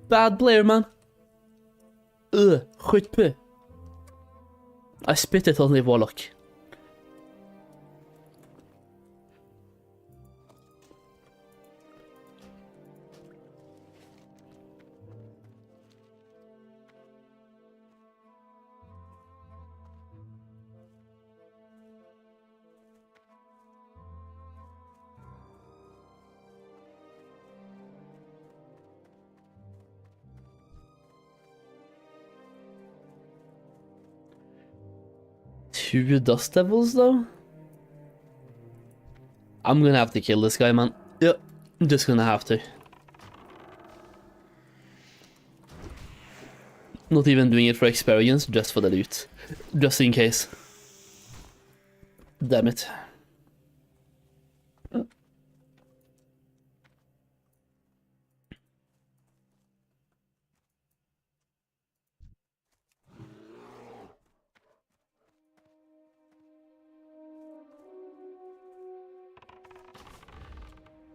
Speaker 1: Bad player, man. Skjut på. I spit it on the warlock. Two dust devils though? I'm gonna have to kill this guy, man. Yep, I'm just gonna have to. Not even doing it for experience, just for the loot. Just in case. Damn it.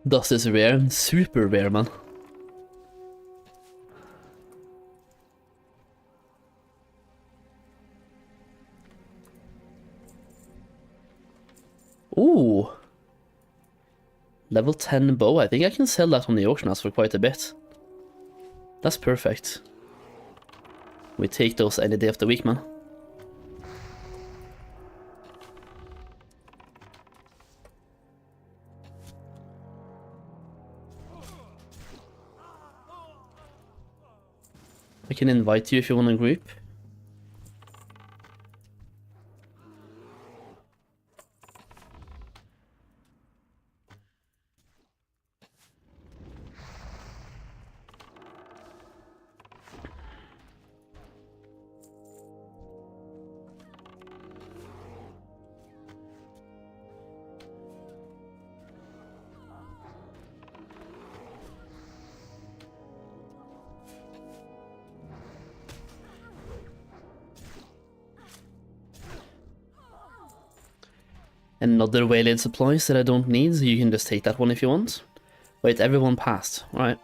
Speaker 1: Dust is rare, super rare, man. Ooh. Level 10 bow. I think I can sell that on the auction house for quite a bit. That's perfect. We take those any day of the week, man. I can invite you if you want a group. Another waylaid supplies that I don't need, so you can just take that one if you want. Wait, everyone passed. Alright.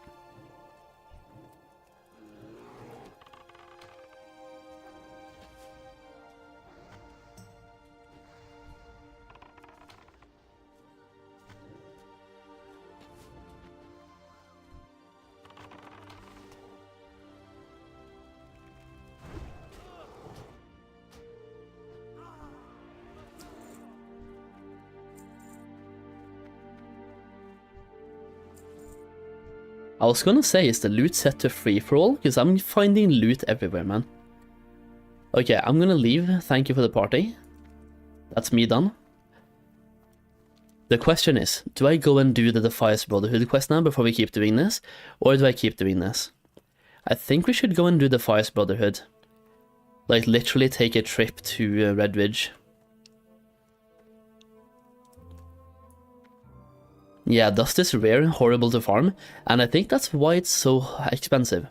Speaker 1: I was gonna say, is the loot set to free for all? Because I'm finding loot everywhere, man. Okay, I'm gonna leave. Thank you for the party. That's me done. The question is, do I go and do the Defiance Brotherhood quest now before we keep doing this? Or do I keep doing this? I think we should go and do the Defiance Brotherhood. Like, literally take a trip to Red Ridge. Yeah, dust is rare and horrible to farm, and I think that's why it's so expensive.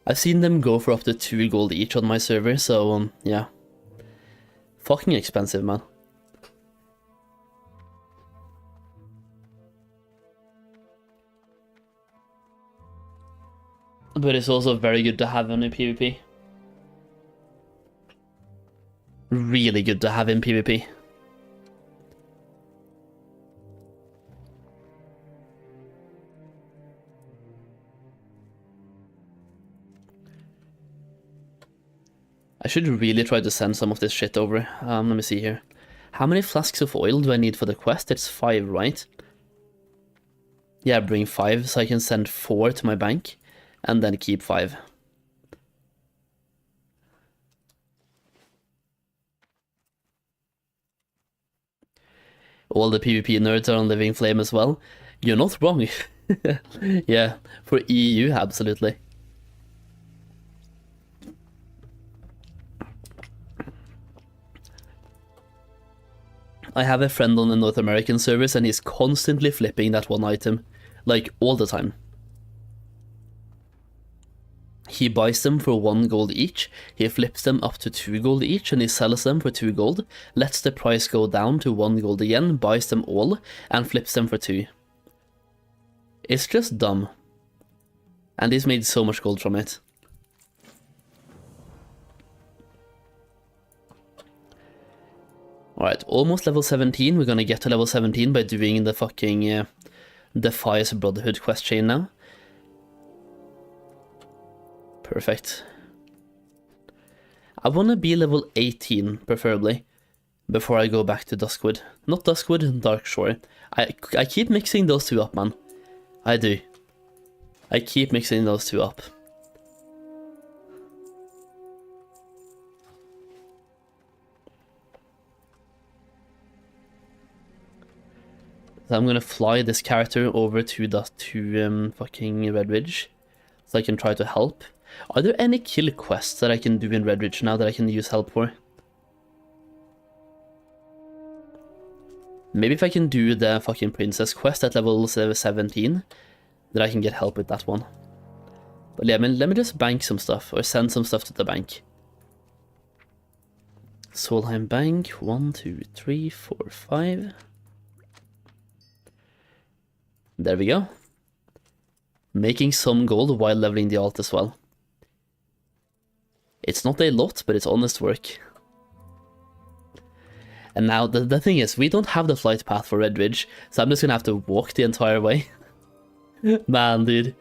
Speaker 1: I've seen them go for up to 2 gold each on my server, so yeah. Fucking expensive, man. But it's also very good to have in a PvP. Really good to have in PvP. I should really try to send some of this shit over. Let me see here. How many flasks of oil do I need for the quest? It's 5, right? Yeah, bring 5 so I can send 4 to my bank and then keep 5. All the PvP nerds are on Living Flame as well. You're not wrong. Yeah, for EU, absolutely. I have a friend on the North American servers and he's constantly flipping that one item. Like, all the time. He buys them for 1 gold each, he flips them up to 2 gold each and he sells them for 2 gold, lets the price go down to 1 gold again, buys them all, and flips them for 2. It's just dumb. And he's made so much gold from it. Alright, almost level 17. We're gonna get to level 17 by doing the fucking Defies Brotherhood quest chain now. Perfect. I wanna be level 18, preferably, before I go back to Duskwood. Not Duskwood, Darkshore. I keep mixing those two up, man. I do. I keep mixing those two up. So I'm gonna fly this character over to fucking Red Ridge, so I can try to help. Are there any kill quests that I can do in Red Ridge now that I can use help for? Maybe if I can do the fucking princess quest at level 17, then I can get help with that one. But yeah, I mean, let me just bank some stuff, or send some stuff to the bank. Solheim Bank, 1, 2, 3, 4, 5. There we go. Making some gold while leveling the alt as well. It's not a lot, but it's honest work. And now, the thing is, we don't have the flight path for Red Ridge, so I'm just gonna have to walk the entire way. Man, dude.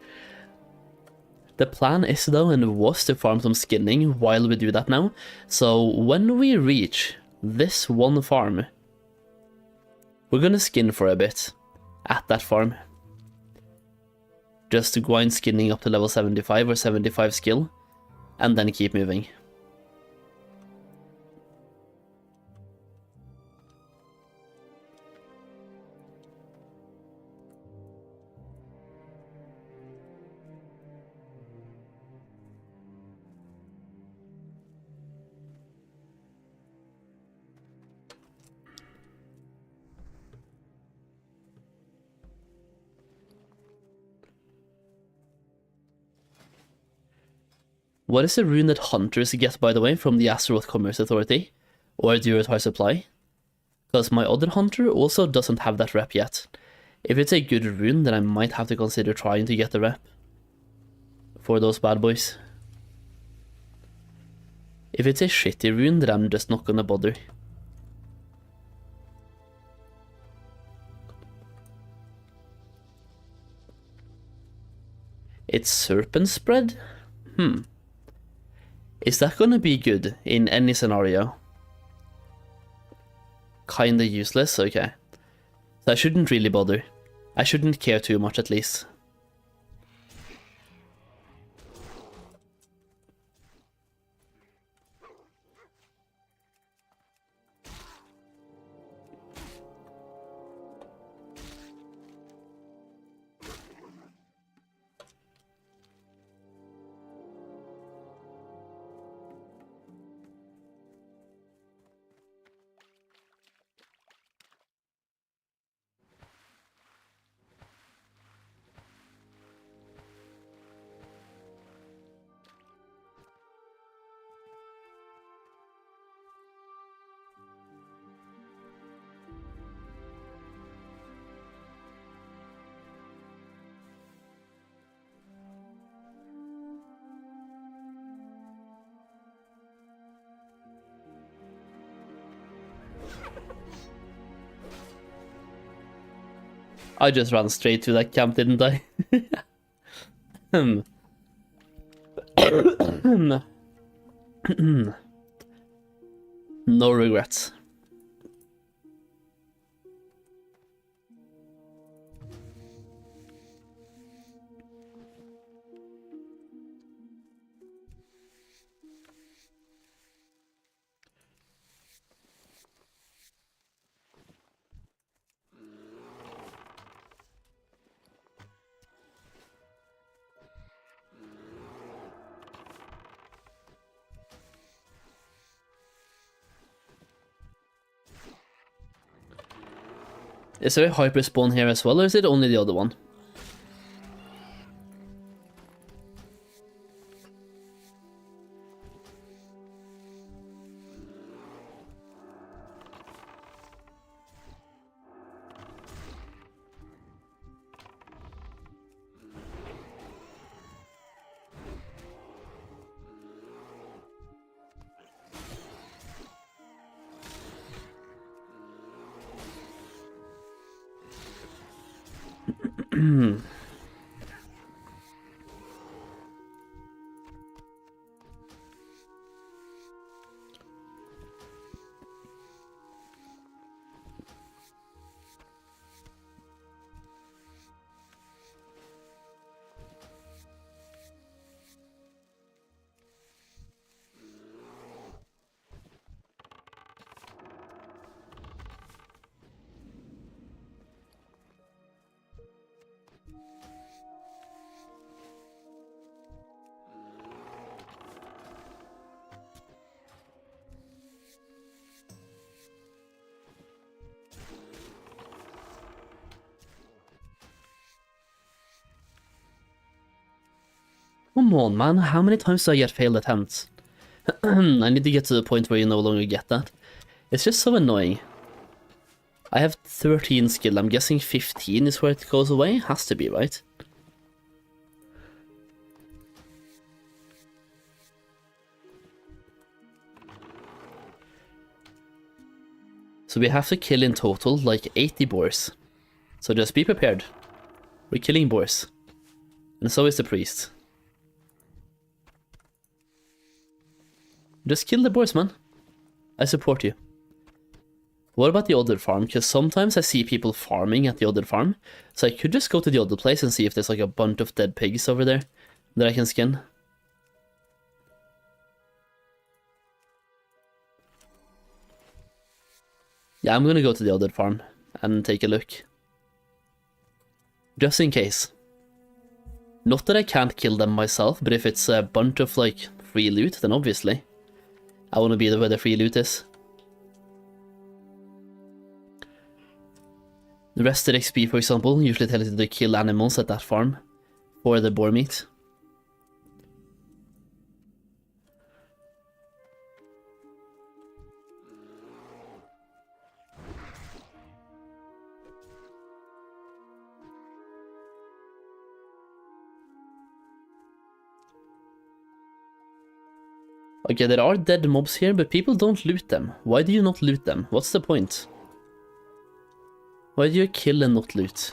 Speaker 1: The plan is, though, and was to farm some skinning while we do that now. So, when we reach this one farm, we're gonna skin for a bit at that farm. Just to grind skinning up to level 75 or 75 skill, and then keep moving. What is the rune that hunters get, by the way, from the Azeroth Commerce Authority? Or Durotar Supply? Because my other hunter also doesn't have that rep yet. If it's a good rune, then I might have to consider trying to get the rep for those bad boys. If it's a shitty rune, then I'm just not gonna bother. It's Serpent Spread? Is that gonna be good in any scenario? Kinda useless, okay. So I shouldn't really bother. I shouldn't care too much, at least. I just ran straight to that camp, didn't I? No regrets. Is there a hyper spawn here as well, or is it only the other one? Come on, man. How many times do I get failed attempts? I need to get to the point where you no longer get that. It's just so annoying. I have 13 skill. I'm guessing 15 is where it goes away. Has to be, right? So we have to kill in total like 80 boars. So just be prepared. We're killing boars. And so is the priest. Just kill the boars, man. I support you. What about the other farm? Because sometimes I see people farming at the other farm. So I could just go to the other place and see if there's like a bunch of dead pigs over there that I can skin. Yeah, I'm gonna go to the other farm and take a look. Just in case. Not that I can't kill them myself, but if it's a bunch of like free loot, then obviously I want to be where the free loot is. The RestedXP, for example, usually tells you to kill animals at that farm for the boar meat. Okay, there are dead mobs here, but people don't loot them. Why do you not loot them? What's the point? Why do you kill and not loot?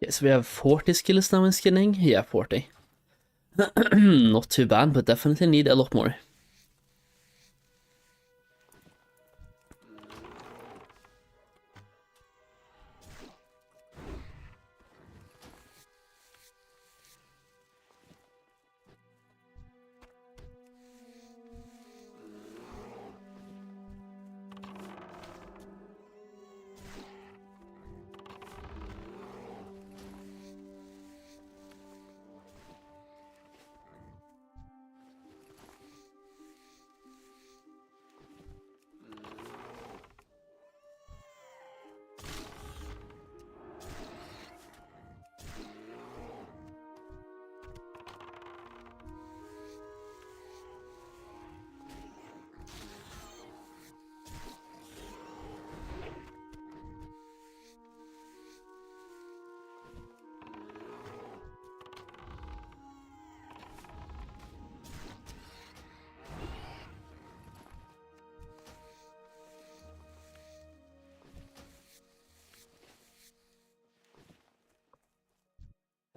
Speaker 1: Yes, we have 40 skills now in skinning. Yeah, 40. Not too bad, but definitely need a lot more.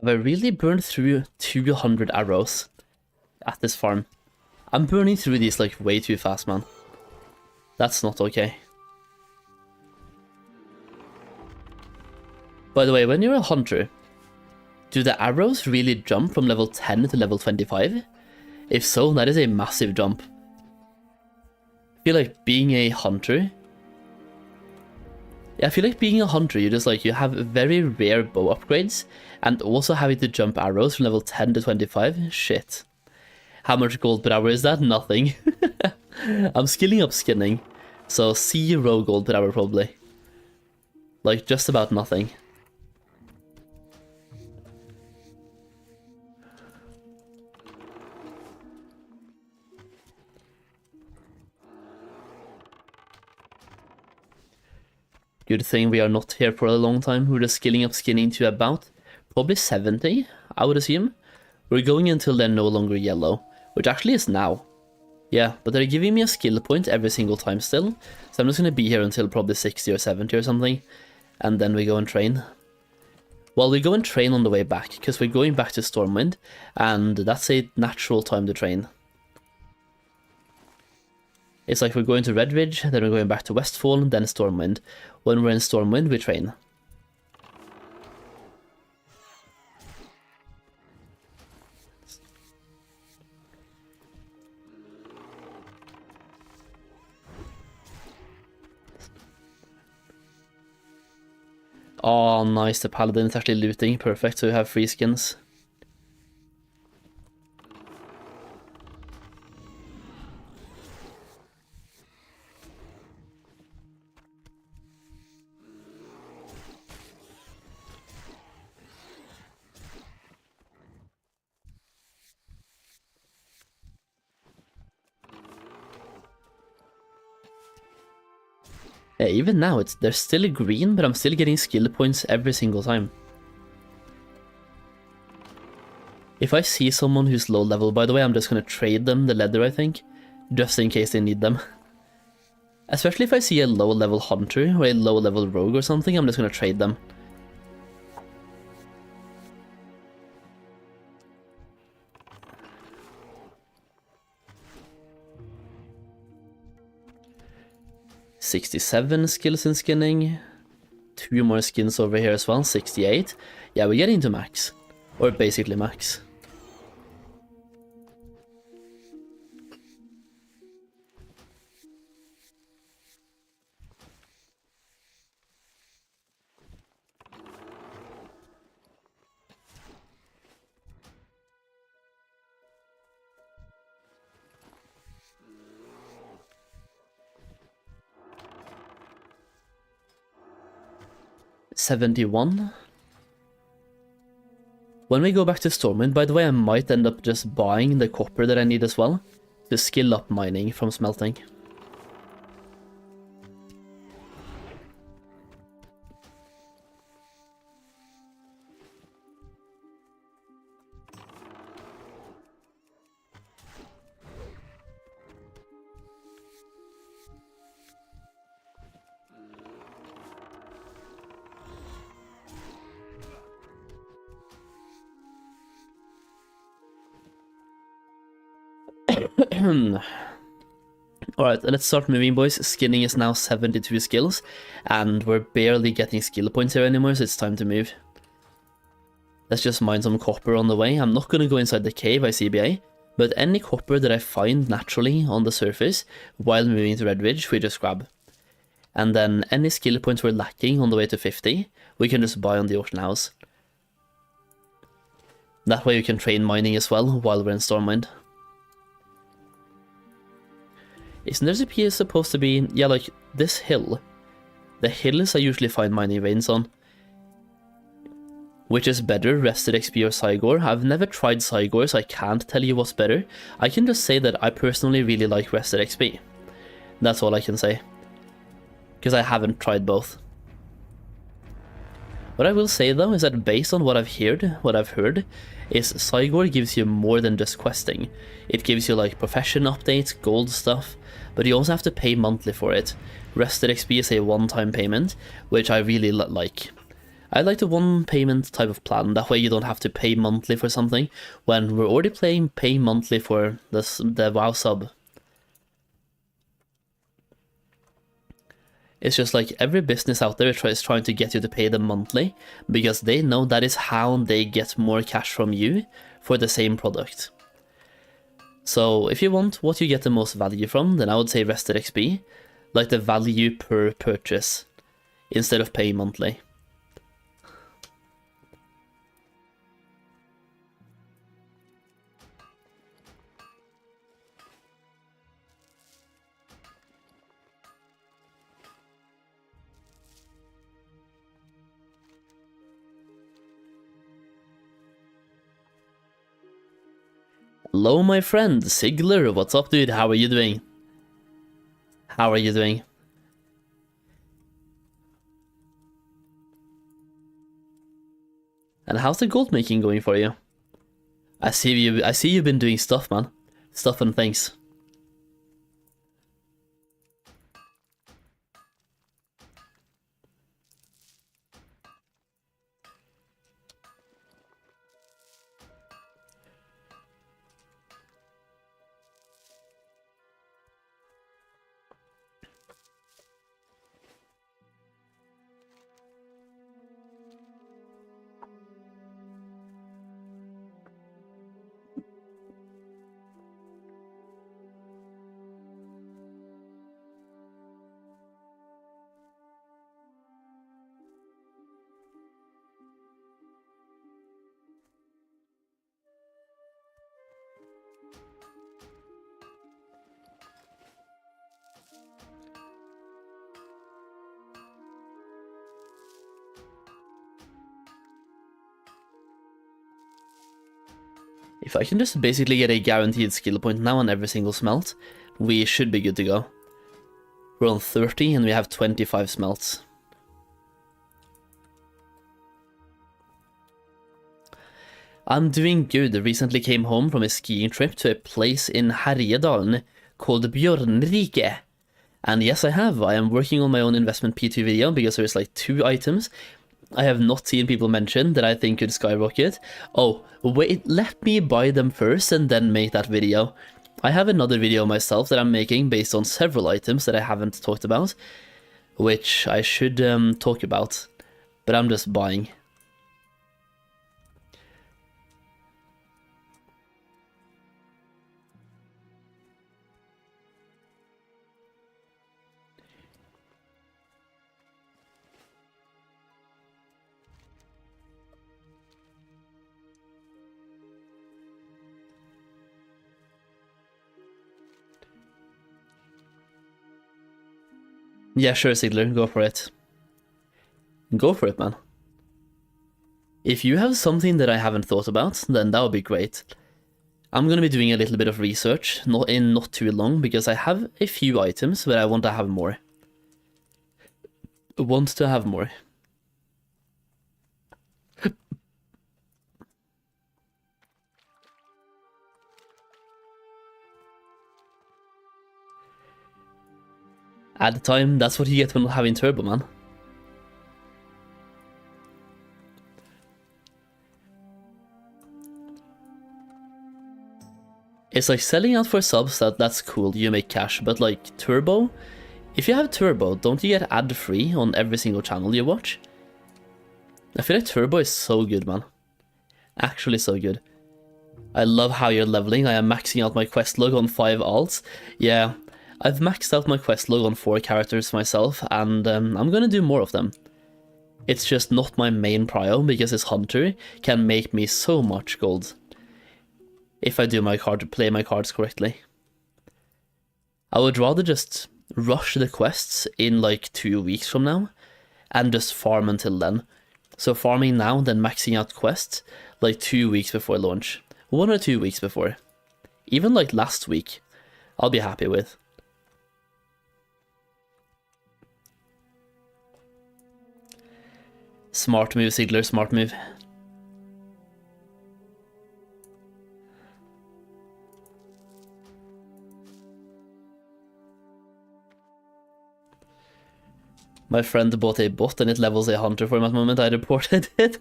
Speaker 1: Have I really burned through 200 arrows at this farm? I'm burning through these like way too fast, man. That's not okay. By the way, when you're a hunter, do the arrows really jump from level 10 to level 25? If so, that is a massive jump. I feel like being a hunter... Yeah, I feel like being a hunter, you have very rare bow upgrades, and also having to jump arrows from level 10 to 25? Shit. How much gold per hour is that? Nothing. I'm skilling up skinning, so 0 gold per hour probably. Like, just about nothing. Good thing we are not here for a long time. We're just skilling up skinning to about probably 70, I would assume. We're going until they're no longer yellow, which actually is now. Yeah, but they're giving me a skill point every single time still, so I'm just going to be here until probably 60 or 70 or something, and then we go and train. Well, we go and train on the way back, because we're going back to Stormwind, and that's a natural time to train. It's like we're going to Redridge, then we're going back to Westfall, then Stormwind. When we're in Stormwind, we train. Oh, nice, the Paladin is actually looting. Perfect, so we have free skins. Yeah, even now, they're still green, but I'm still getting skill points every single time. If I see someone who's low level, by the way, I'm just gonna trade them the leather, I think, just in case they need them. Especially if I see a low level hunter or a low level rogue or something, I'm just gonna trade them. $67 skills in skinning. 2 more skins over here as well, 68. Yeah, we're getting to max. Or basically max. $71. When we go back to Stormwind, by the way, I might end up just buying the copper that I need as well, to skill up mining from smelting. Alright, let's start moving, boys. Skinning is now 72 skills, and we're barely getting skill points here anymore, so it's time to move. Let's just mine some copper on the way. I'm not gonna go inside the cave by CBA, but any copper that I find naturally on the surface while moving to Red Ridge, we just grab. And then any skill points we're lacking on the way to 50, we can just buy on the auction house. That way we can train mining as well while we're in Stormwind. Isn't there supposed to be, yeah, like this hill? The hills I usually find mining veins on. Which is better, RestedXP or Cygor? I've never tried Cygor, so I can't tell you what's better. I can just say that I personally really like RestedXP. That's all I can say. Because I haven't tried both. What I will say though is that based on what I've heard, is Cygor gives you more than just questing. It gives you like profession updates, gold stuff, but you also have to pay monthly for it. RestedXP is a one-time payment, which I really like. I like the one payment type of plan, that way you don't have to pay monthly for something, when we're already paying monthly for the WoW sub. It's just like every business out there is trying to get you to pay them monthly, because they know that is how they get more cash from you for the same product. So if you want what you get the most value from, then I would say RestedXP, like the value per purchase, instead of paying monthly. Hello my friend, Sigler, what's up dude, how are you doing? How are you doing? And how's the gold making going for you? I see you've been doing stuff, man. Stuff and things. If I can just basically get a guaranteed skill point now on every single smelt, we should be good to go. We're on 30 and we have 25 smelts. I'm doing good. Recently came home from a skiing trip to a place in Härjedalen called Björnrike. And yes, I have. I am working on my own investment P2 video because there's like 2 items I have not seen people mention that I think could skyrocket. Oh, wait, let me buy them first and then make that video. I have another video myself that I'm making based on several items that I haven't talked about, which I should talk about, but I'm just buying. Yeah, sure, Sigler, go for it. Go for it, man. If you have something that I haven't thought about, then that would be great. I'm gonna be doing a little bit of research, not too long, because I have a few items, but I want to have more. At the time, that's what you get when not having turbo, man. It's like selling out for subs, that's cool, you make cash, but like Turbo, if you have Turbo, don't you get ad free on every single channel you watch? I feel like Turbo is so good, man. Actually so good. I love how you're leveling. I am maxing out my quest log on 5 alts. Yeah, I've maxed out my quest log on 4 characters myself, and I'm gonna do more of them. It's just not my main prio, because this hunter can make me so much gold. If I do play my cards correctly. I would rather just rush the quests in like 2 weeks from now, and just farm until then. So farming now, then maxing out quests like 2 weeks before launch. 1 or 2 weeks before. Even like last week, I'll be happy with. Smart move, Sigler, smart move. My friend bought a bot and it levels a hunter for him at the moment. I reported it.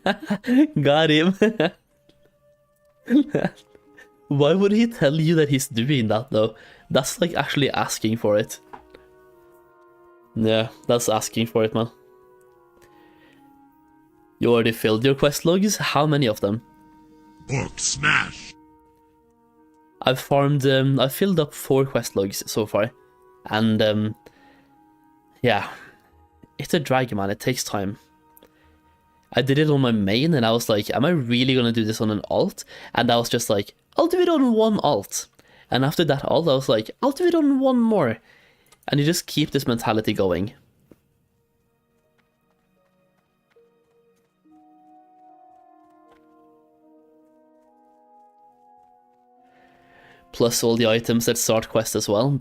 Speaker 1: Got him. Why would he tell you that he's doing that though? That's like actually asking for it. Yeah, that's asking for it, man. You already filled your quest logs? How many of them?
Speaker 4: Book smash!
Speaker 1: I've farmed, I've filled up 4 quest logs so far. And, yeah. It's a drag, man, it takes time. I did it on my main and I was like, am I really gonna do this on an alt? And I was just like, I'll do it on 1 alt. And after that alt, I was like, I'll do it on 1 more. And you just keep this mentality going. Plus all the items that start quest as well,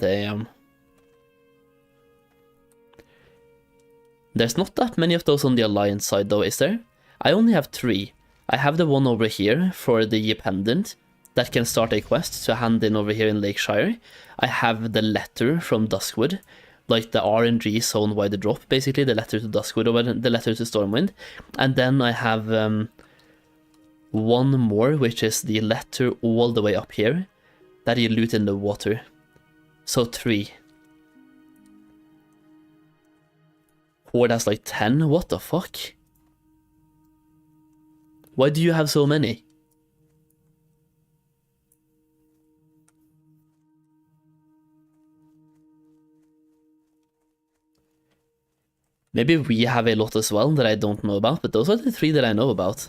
Speaker 1: There's not that many of those on the Alliance side though, is there? I only have 3. I have the one over here for the pendant that can start a quest to hand in over here in Lakeshire. I have the letter from Duskwood, like the RNG zone wide drop, basically, the letter to Duskwood or the letter to Stormwind. And then I have 1 more, which is the letter all the way up here that you loot in the water. So 3. Horde has like 10? What the fuck? Why do you have so many? Maybe we have a lot as well that I don't know about, but those are the 3 that I know about.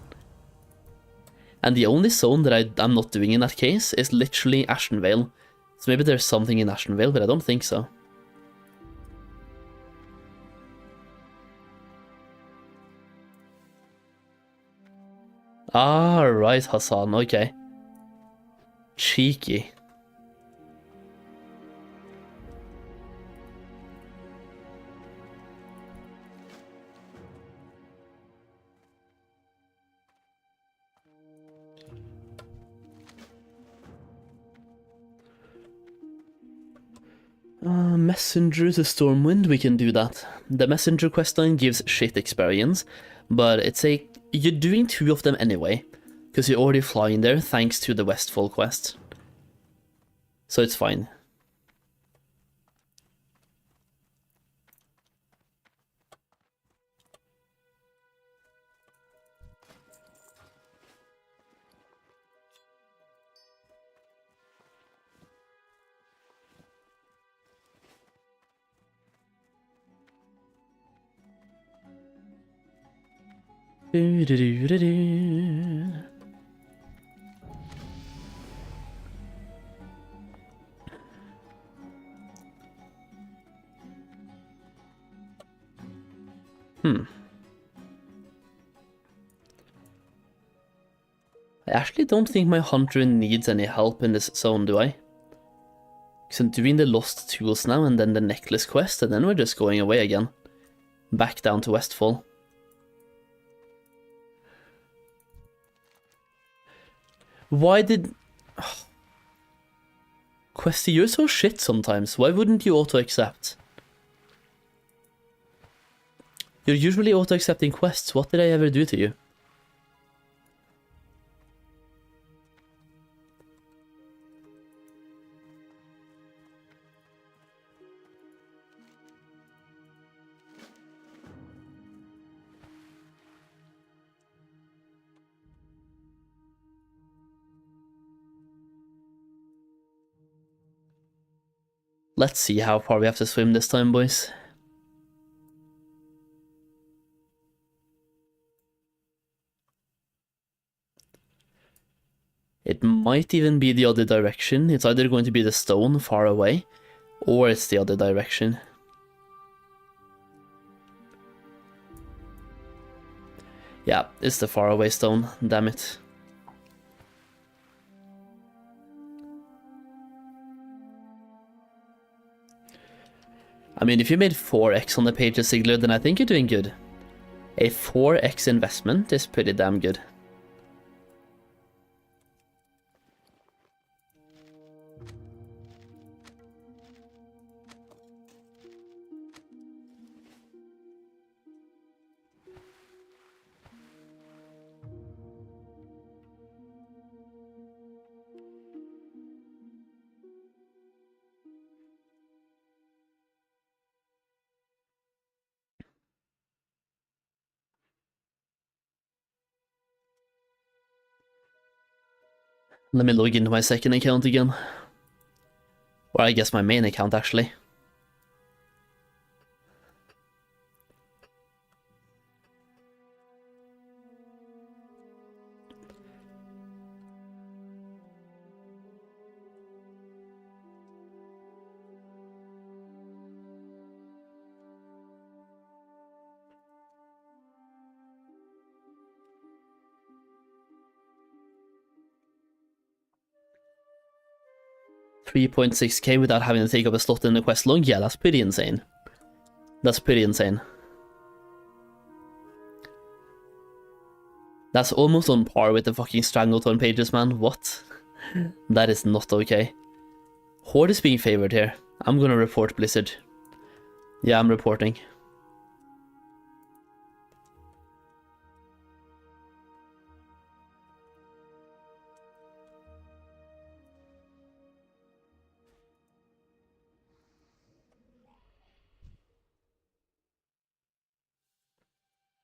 Speaker 1: And the only zone that I'm not doing in that case is literally Ashenvale. So maybe there's something in Ashenvale, but I don't think so. Ah, right, Hassan, okay. Cheeky. Messenger to Stormwind, we can do that. The messenger questline gives shit experience, but you're doing 2 of them anyway, because you're already flying there thanks to the Westfall quest. So it's fine. I actually don't think my hunter needs any help in this zone, do I? Because I'm doing the lost tools now and then the necklace quest, and then we're just going away again. Back down to Westfall. Why did... Questy, you're so shit sometimes. Why wouldn't you auto-accept? You're usually auto-accepting quests. What did I ever do to you? Let's see how far we have to swim this time, boys. It might even be the other direction. It's either going to be the stone far away, or it's the other direction. Yeah, it's the faraway stone, damn it. I mean, if you made 4x on the Pages Sigler, then I think you're doing good. A 4x investment is pretty damn good. Let me log into my second account again. Or I guess my main account, actually. $3.6k without having to take up a slot in the quest log? Yeah, that's pretty insane. That's pretty insane. That's almost on par with the fucking Strangleton pages, man. What? That is not okay. Horde is being favored here. I'm gonna report Blizzard. Yeah, I'm reporting.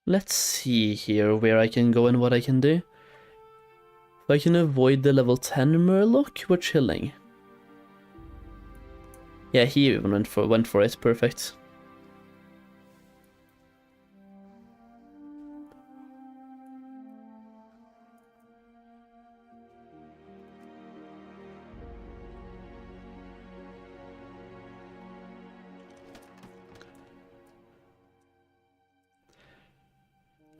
Speaker 1: Let's see here where I can go and what I can do. If I can avoid the level 10 Murloc, we're chilling. Yeah, he even went for it, perfect.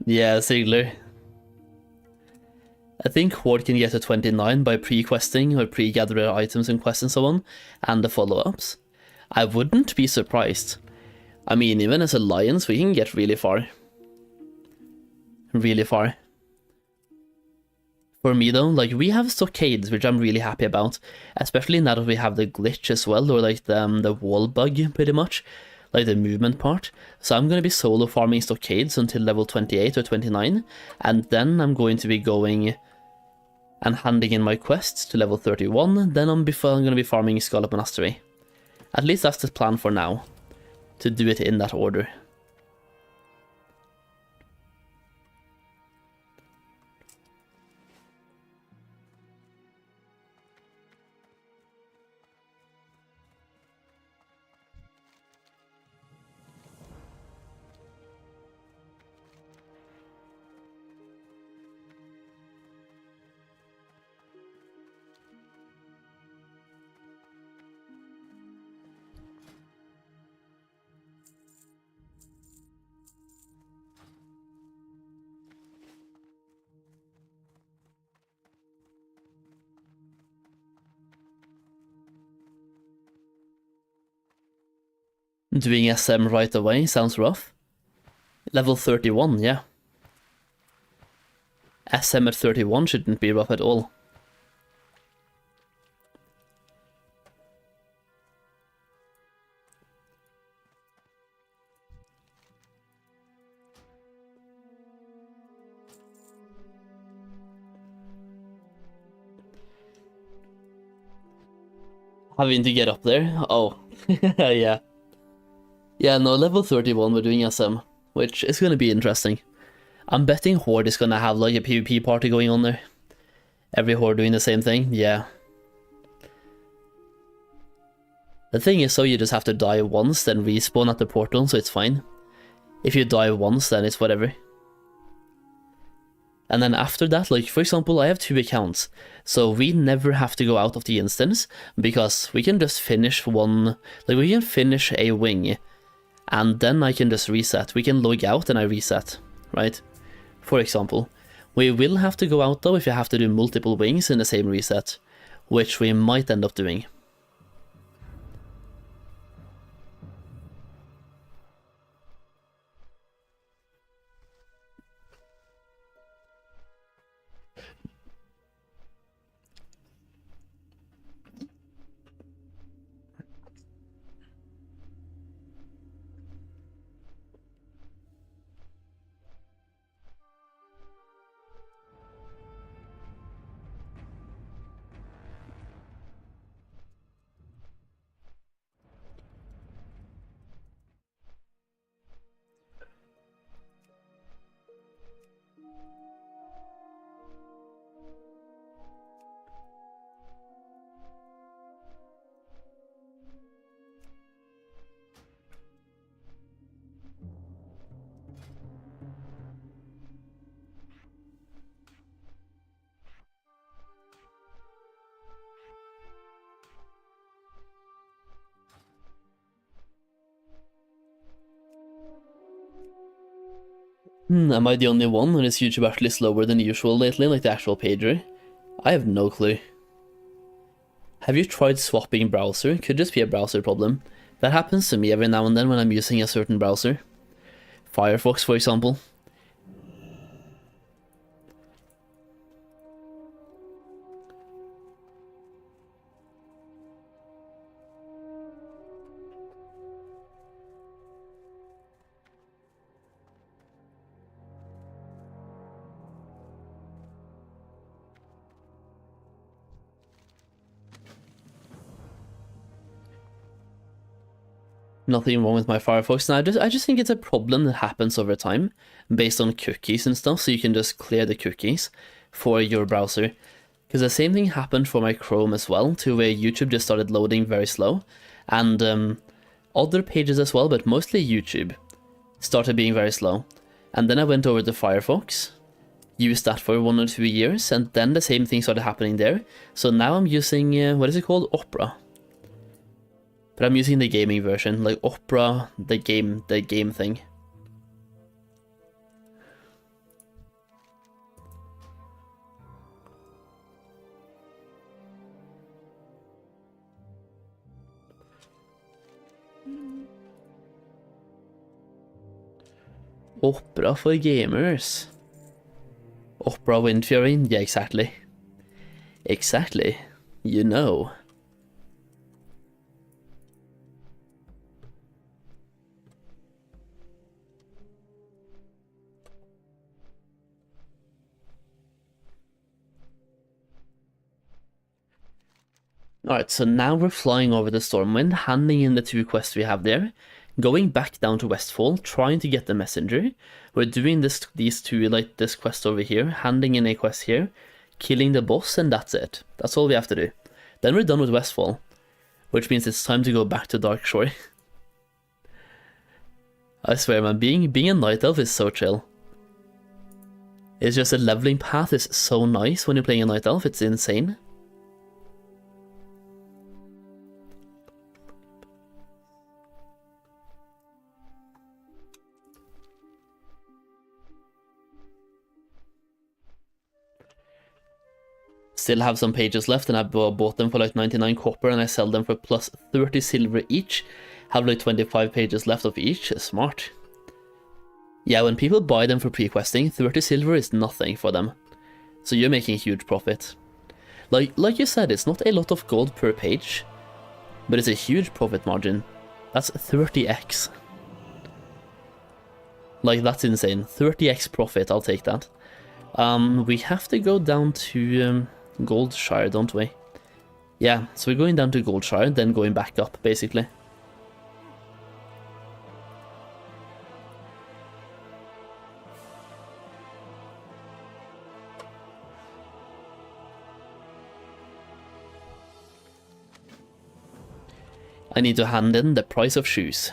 Speaker 1: Yeah, Sigler. I think Horde can get to 29 by pre-questing or pre-gathering items and quests and so on, and the follow-ups. I wouldn't be surprised. I mean, even as Alliance, we can get really far. Really far. For me though, like, we have stockades, which I'm really happy about, especially now that we have the glitch as well, or like the wall bug, pretty much. Like the movement part. So I'm going to be solo farming stockades until level 28 or 29, and then I'm going to be going and handing in my quests to level 31, then I'm going to be farming Scallop Monastery. At least that's the plan for now, to do it in that order. Doing SM right away sounds rough. Level 31, yeah. SM at 31 shouldn't be rough at all. Having to get up there? Oh, yeah. Yeah, no, level 31 we're doing SM, which is going to be interesting. I'm betting Horde is going to have like a PvP party going on there. Every Horde doing the same thing, yeah. The thing is, so you just have to die once, then respawn at the portal, so it's fine. If you die once, then it's whatever. And then after that, like for example, I have 2 accounts, so we never have to go out of the instance, because we can just finish one, like we can finish a wing, and then I can just reset. We can log out and I reset, right? For example. We will have to go out though if you have to do multiple wings in the same reset, which we might end up doing. Am I the only one, or is YouTube actually slower than usual lately, like the actual pager? I have no clue. Have you tried swapping browser? Could just be a browser problem. That happens to me every now and then when I'm using a certain browser. Firefox, for example. Nothing wrong with my Firefox, and I just think it's a problem that happens over time, based on cookies and stuff, so you can just clear the cookies for your browser. Because the same thing happened for my Chrome as well, to where YouTube just started loading very slow, and other pages as well, but mostly YouTube, started being very slow. And then I went over to Firefox, used that for 1 or 2 years, and then the same thing started happening there. So now I'm using, what is it called? Opera. But I'm using the gaming version, like Opera, the game thing. Opera for gamers. Opera Windfury? Yeah, exactly. Exactly. You know. Alright, so now we're flying over the Stormwind, handing in the 2 quests we have there, going back down to Westfall, trying to get the messenger. We're doing these 2, like this quest over here, handing in a quest here, killing the boss, and that's it. That's all we have to do. Then we're done with Westfall, which means it's time to go back to Darkshore. I swear, man, being a Night Elf is so chill. It's just the leveling path is so nice when you're playing a Night Elf, it's insane. Still have some pages left, and I bought them for like 99 copper, and I sell them for plus 30 silver each. Have like 25 pages left of each. Smart. Yeah, when people buy them for pre-questing, 30 silver is nothing for them. So you're making a huge profit. Like you said, it's not a lot of gold per page, but it's a huge profit margin. That's 30x. Like, that's insane. 30x profit, I'll take that. We have to go down to Goldshire, don't we? Yeah, so we're going down to Goldshire, then going back up, basically. I need to hand in the price of shoes.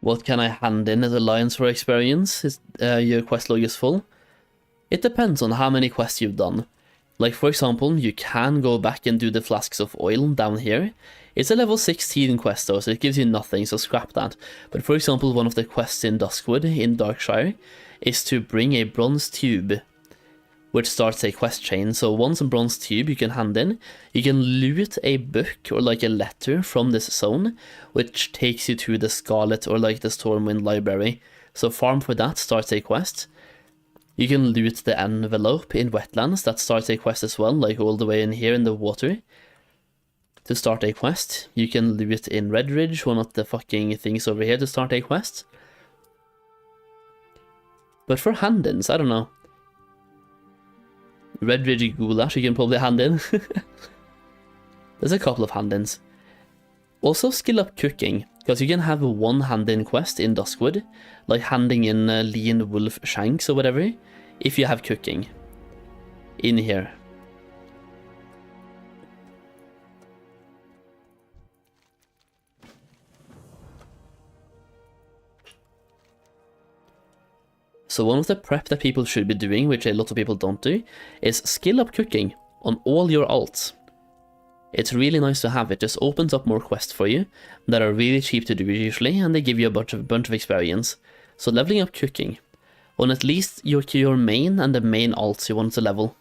Speaker 1: What can I hand in as Alliance for experience? Is your quest log useful? It depends on how many quests you've done. Like for example, you can go back and do the flasks of oil down here. It's a level 16 quest though, so it gives you nothing, so scrap that. But for example, one of the quests in Duskwood, in Darkshire, is to bring a bronze tube, which starts a quest chain. So once a bronze tube you can hand in, you can loot a book or like a letter from this zone, which takes you to the Scarlet or like the Stormwind library. So farm for that starts a quest. You can loot the envelope in Wetlands, that starts a quest as well, like all the way in here in the water. To start a quest, you can loot in Redridge, one of the fucking things over here to start a quest. But for hand-ins, I don't know. Redridge Goulash you can probably hand in. There's a couple of hand-ins. Also skill up cooking, because you can have a one hand-in quest in Duskwood, like handing in lean wolf shanks or whatever, if you have cooking in here. So one of the prep that people should be doing, which a lot of people don't do, is skill up cooking on all your alts. It's really nice to have. It just opens up more quests for you that are really cheap to do usually, and they give you a bunch of experience. So leveling up cooking on at least your main and the main alts you want to level.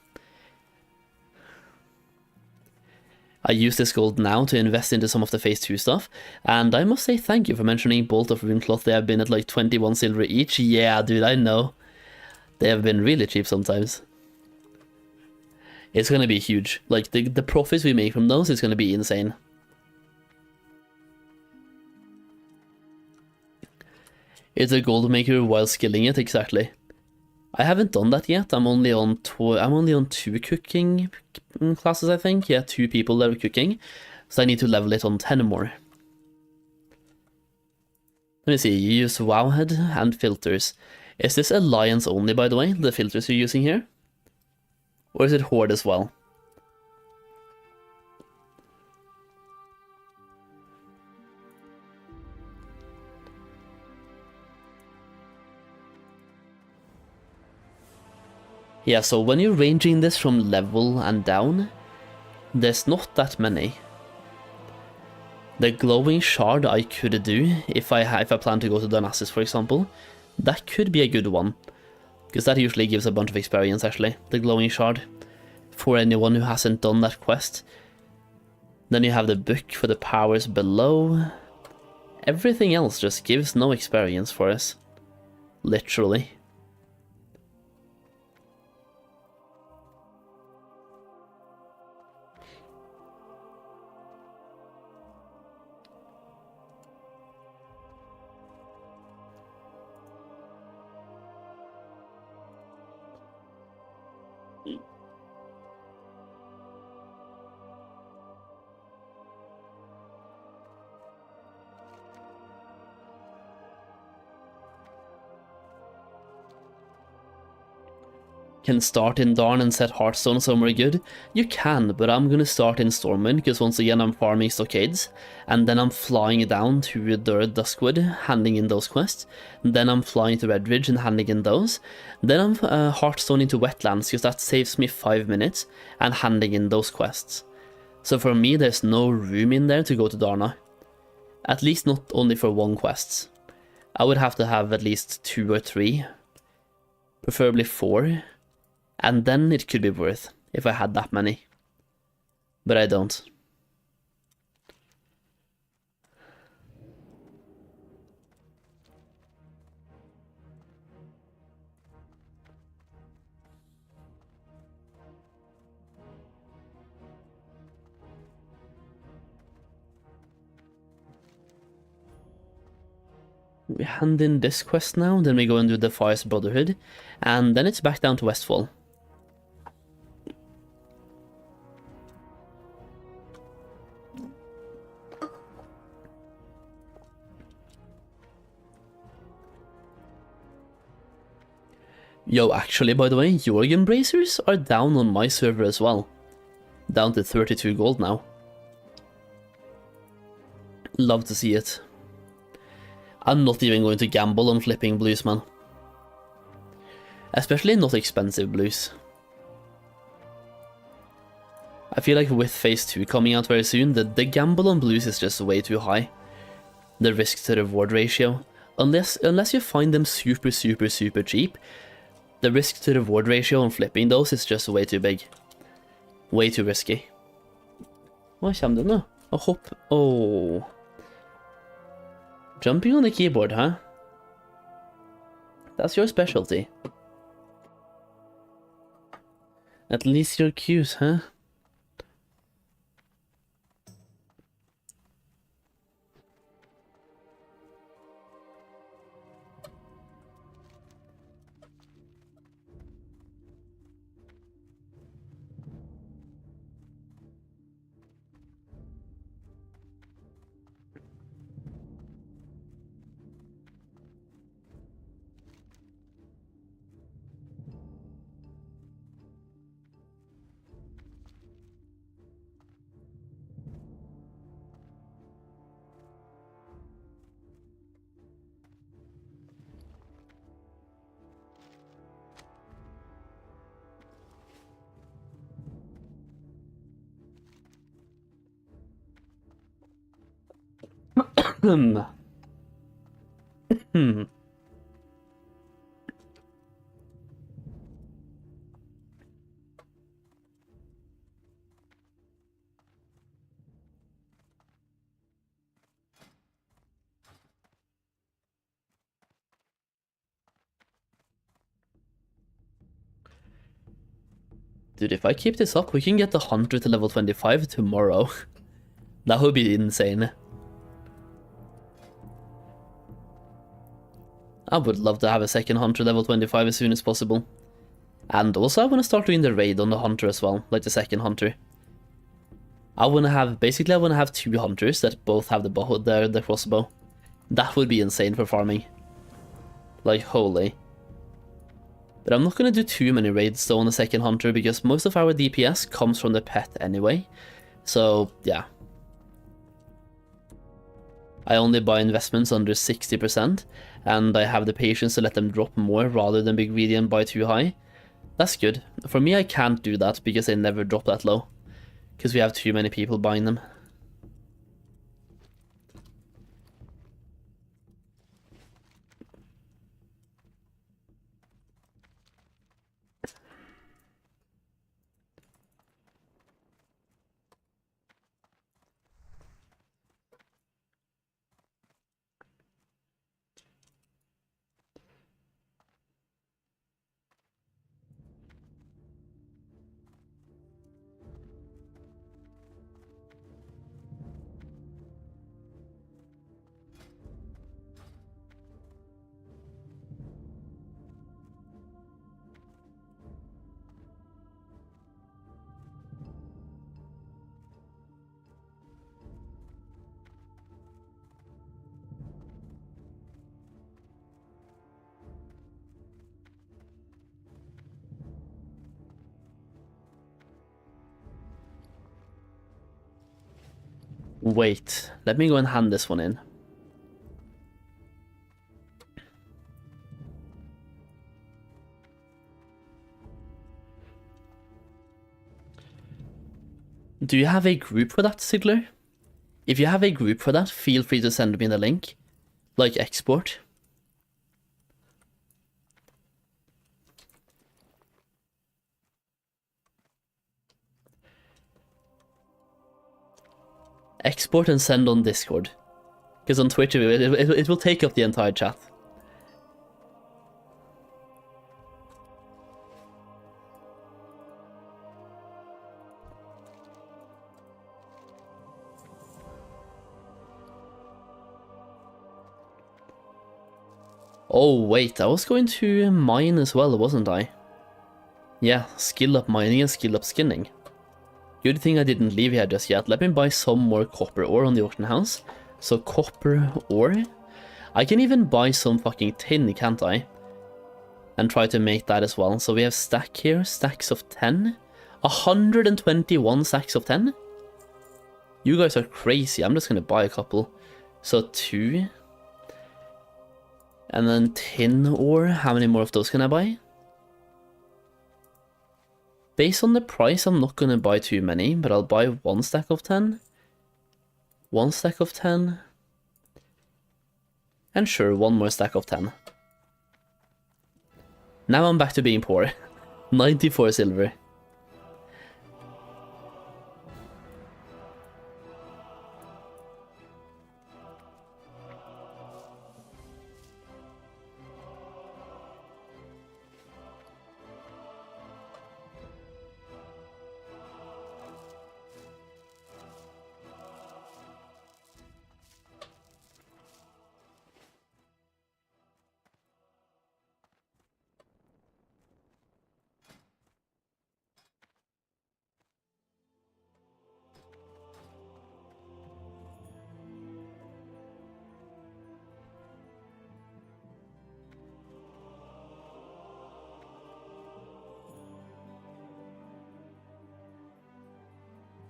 Speaker 1: I use this gold now to invest into some of the phase 2 stuff, and I must say thank you for mentioning Bolt of Runecloth. They have been at like 21 silver each. Yeah, dude, I know. They have been really cheap sometimes. It's gonna be huge. Like, the profits we make from those is gonna be insane. It's a gold maker while skilling it, exactly. I haven't done that yet. I'm only on 2 cooking classes, I think. Yeah, 2 people that are cooking. So I need to level it on 10 more. Let me see, you use Wowhead and filters. Is this Alliance only, by the way, the filters you're using here? Or is it Horde as well? Yeah, so when you're ranging this from level and down, there's not that many. The glowing shard I could do, if I plan to go to Darnassus, for example, that could be a good one. Because that usually gives a bunch of experience, actually, the glowing shard, for anyone who hasn't done that quest. Then you have the book for the powers below. Everything else just gives no experience for us. Literally. Can start in Darn and set Hearthstone somewhere good? You can, but I'm gonna start in Stormwind, because once again I'm farming stockades, and then I'm flying down to the Duskwood, handing in those quests, then I'm flying to Redridge and handing in those, then I'm Hearthstone into Wetlands, because that saves me 5 minutes, and handing in those quests. So for me there's no room in there to go to Darna. At least not only for one quest. I would have to have at least 2 or 3, preferably 4. And then it could be worth, if I had that many. But I don't. we hand in this quest now, then we go and do the Forest Brotherhood, and then it's back down to Westfall. Yo, actually, by the way, Jorgen Bracers are down on my server as well. Down to 32 gold now. Love to see it. I'm not even going to gamble on flipping blues, man. Especially not expensive blues. I feel like with Phase 2 coming out very soon, the gamble on blues is just way too high. The risk to reward ratio. Unless you find them super cheap, the risk to reward ratio on flipping those is just way too big. Way too risky. Hva kommer det nå? A hopp... Oh. Jumping on the keyboard, huh? That's your specialty. At least you're cute, huh? Hmm. Dude, if I keep this up, we can get the Hunter to level 25 tomorrow. That would be insane. I would love to have a second Hunter level 25 as soon as possible. And also I want to start doing the raid on the Hunter as well, like the second Hunter. I want to have, basically I want to have 2 Hunters that both have the crossbow. That would be insane for farming. Like, holy. But I'm not going to do too many raids though on the second Hunter, because most of our DPS comes from the pet anyway. So, yeah. I only buy investments under 60%, and I have the patience to let them drop more rather than be greedy and buy too high. That's good. For me, I can't do that because they never drop that low, because we have too many people buying them. Wait, let me go and hand this one in. Do you have a group for that, Sigler? If you have a group for that, feel free to send me the link. Like export. Export and send on Discord. Because on Twitter, it will take up the entire chat. Oh wait, I was going to mine as well, wasn't I? Yeah, skill up mining and skill up skinning. Good thing I didn't leave here just yet. Let me buy some more copper ore on the auction house. So copper ore. I can even buy some fucking tin, can't I? And try to make that as well. So we have stack here, stacks of 10. 121 stacks of 10? You guys are crazy. I'm just gonna buy a couple. So 2. And then tin ore. How many more of those can I buy? Based on the price, I'm not gonna buy too many, but I'll buy 1 stack of 10. 1 stack of 10. And sure, 1 more stack of 10. Now I'm back to being poor. 94 silver.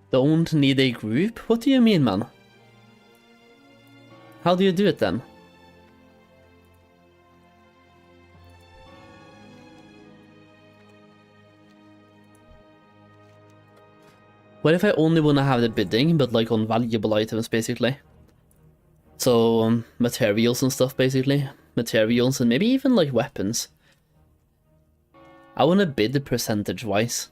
Speaker 1: Don't need a group? What do you mean, man? How do you do it then? What if I only want to have the bidding, but like on valuable items, basically? So, materials and stuff, basically. Materials and maybe even like weapons. I want to bid percentage-wise.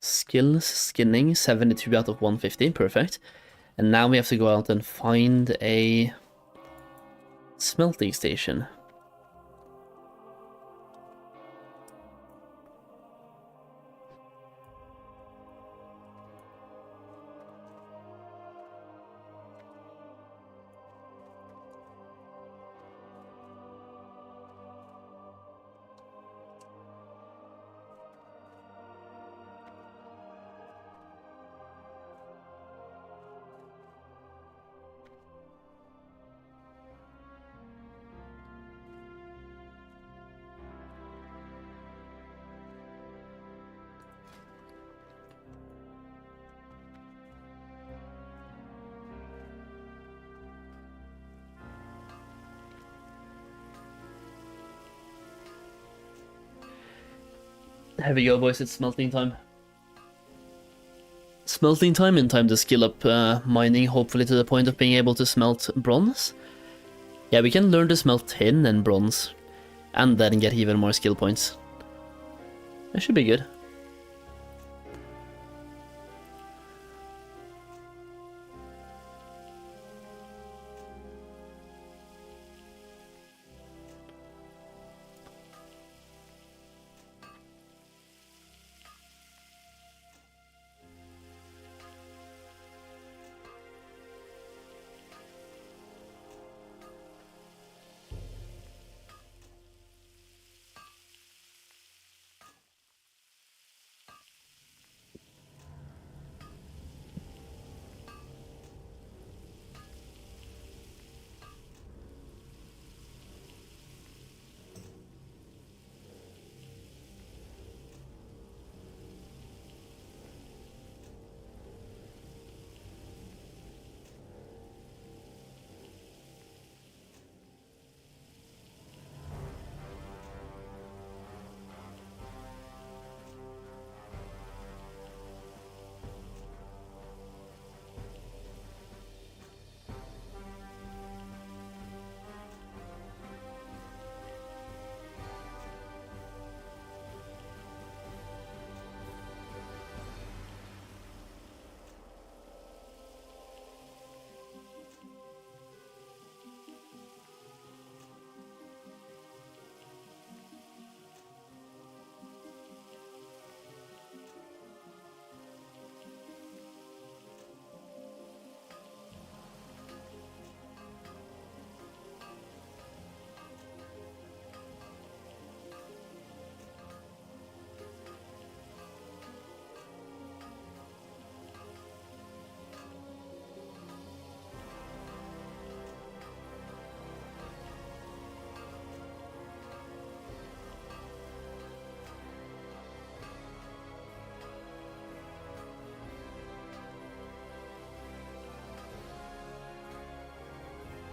Speaker 1: Skills, skinning, 72 out of 150, perfect. And now we have to go out and find a smelting station. Here we go, boys, it's smelting time. Smelting time, in time to skill up mining, hopefully to the point of being able to smelt bronze. Yeah, we can learn to smelt tin and bronze, and then get even more skill points. That should be good.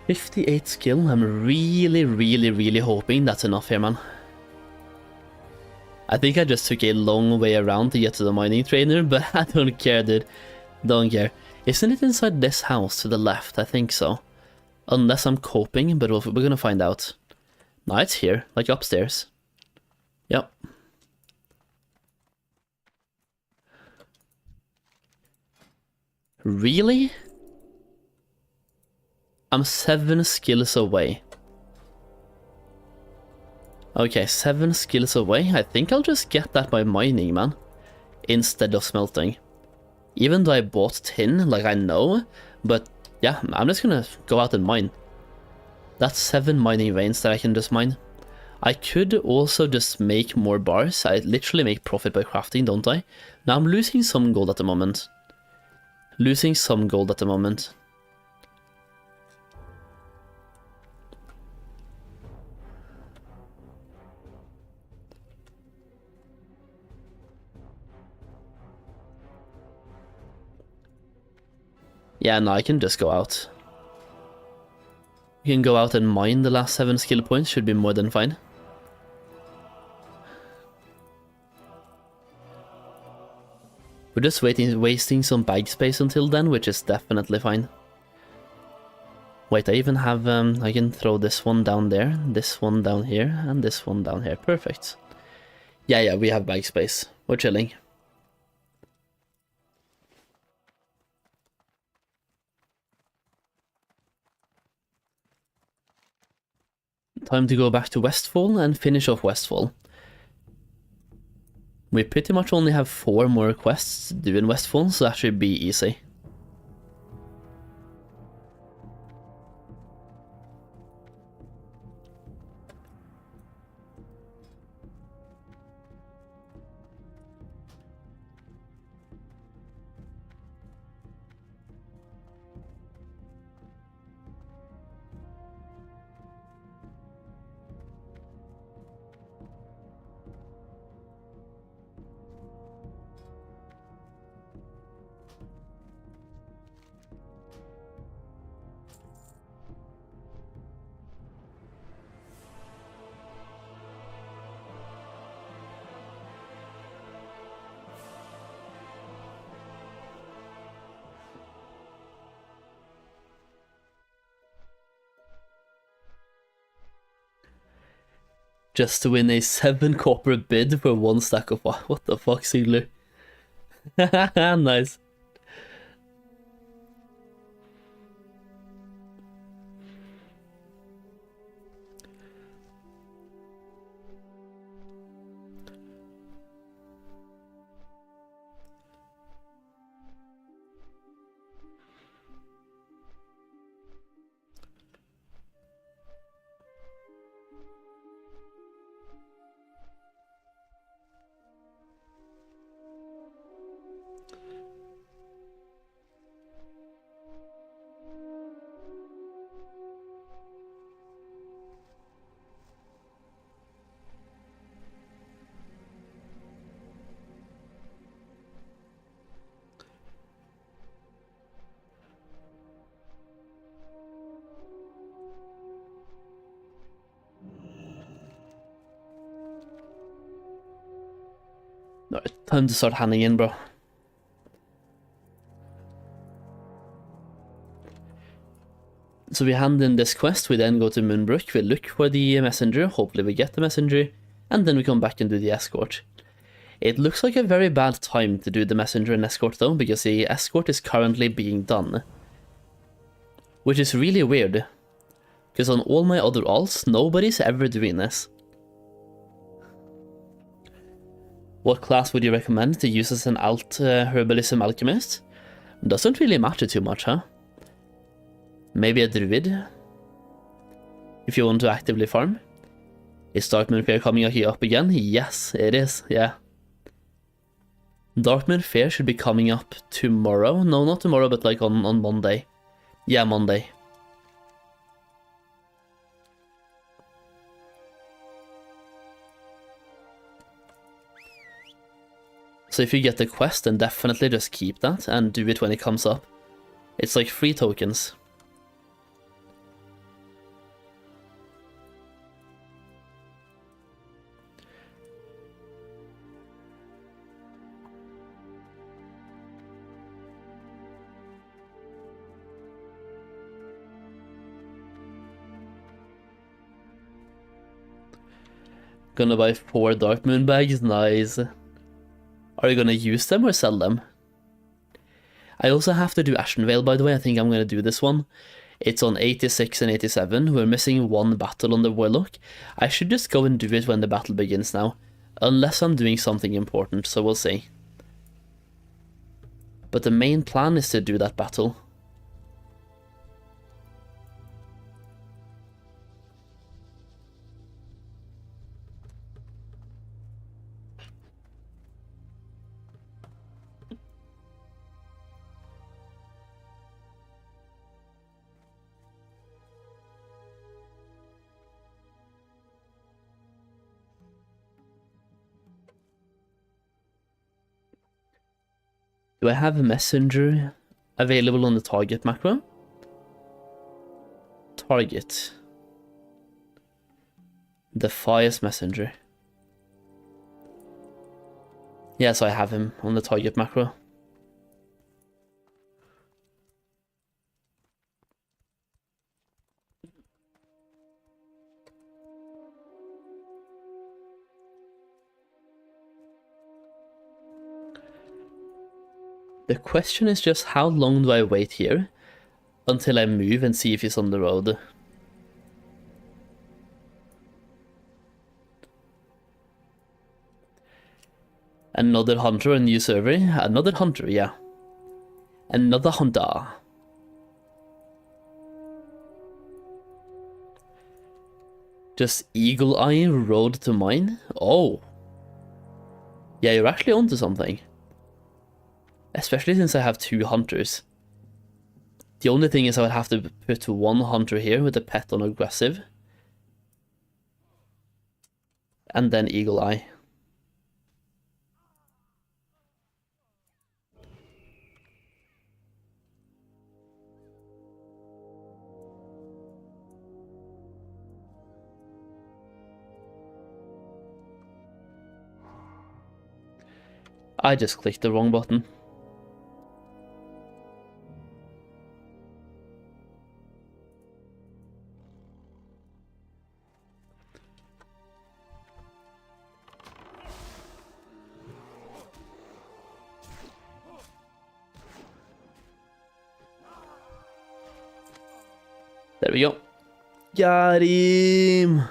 Speaker 1: 58 skill. I'm really hoping that's enough here, man. I think I just took a long way around to get to the mining trainer, but I don't care, dude. Don't care. Isn't it inside this house to the left? I think so. Unless I'm coping, but we're gonna find out. No, it's here, like upstairs. Yep. Really? I'm 7 skills away. Okay, 7 skills away. I think I'll just get that by mining, man. Instead of smelting. Even though I bought tin, like I know. But yeah, I'm just gonna go out and mine. That's 7 mining veins that I can just mine. I could also just make more bars. I literally make profit by crafting, don't I? Now I'm losing some gold at the moment. Yeah, no, I can just go out. You can go out and mine the last 7 skill points, should be more than fine. We're just wasting some bag space until then, which is definitely fine. Wait, I even have, I can throw this one down there, this one down here, and this one down here. Perfect. Yeah, we have bag space. We're chilling. Time to go back to Westfall and finish off Westfall. We pretty much only have 4 more quests to do in Westfall, so that should be easy. Just to win a 7 copper bid for 1 stack of what the fuck, Sigler? Nice. Alright, time to start handing in, bro. So we hand in this quest, we then go to Moonbrook, we look for the messenger, hopefully we get the messenger, and then we come back and do the escort. It looks like a very bad time to do the messenger and escort though, because the escort is currently being done. Which is really weird, because on all my other alts, nobody's ever doing this. What class would you recommend to use as an alt herbalism alchemist? Doesn't really matter too much, huh? Maybe a druid? If you want to actively farm? Is Darkmoon Fair coming up again? Yes, it is, yeah. Darkmoon Fair should be coming up tomorrow. No, not tomorrow, but like on Monday. Yeah, Monday. So if you get the quest, then definitely just keep that and do it when it comes up. It's like free tokens. Gonna buy 4 Dark Moon bags, nice. Are you gonna use them or sell them? I also have to do Ashenvale, by the way. I think I'm gonna do this one. It's on 86 and 87. We're missing 1 battle on the Warlock. I should just go and do it when the battle begins now. Unless I'm doing something important, so we'll see. But the main plan is to do that battle. Do I have a messenger available on the target macro? Target. Defias messenger. Yes, I have him on the target macro. The question is just how long do I wait here until I move and see if he's on the road? Another hunter, a new server. Another hunter, yeah. Another hunter. Just Eagle Eye road to mine? Oh. Yeah, you're actually onto something. Especially since I have 2 hunters. The only thing is I would have to put 1 hunter here with a pet on aggressive. And then Eagle Eye. I just clicked the wrong button. There we go. Got him!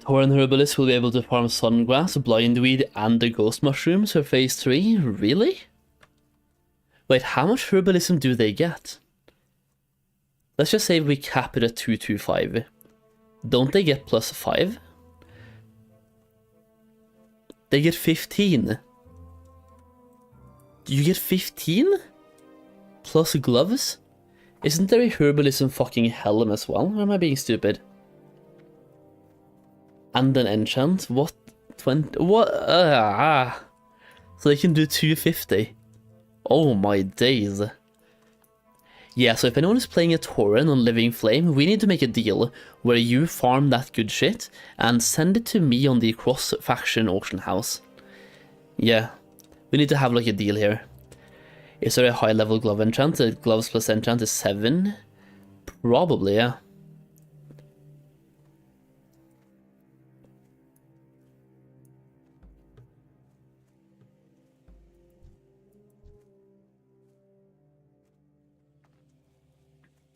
Speaker 1: Tauren Herbalist will be able to farm Sungrass, Blindweed, and the Ghost Mushrooms for Phase 3? Really? Wait, how much Herbalism do they get? Let's just say we cap it at 225. Don't they get plus 5? They get 15. You get 15? Plus gloves? Isn't there a Herbalism fucking helm as well? Or am I being stupid? And an enchant? What? 20? What? So they can do 250. Oh my days. Yeah, so if anyone is playing a Tauren on Living Flame, we need to make a deal where you farm that good shit and send it to me on the cross-faction auction house. Yeah, we need to have like a deal here. Is there a high-level glove enchant? The gloves plus enchant is 7? Probably, yeah.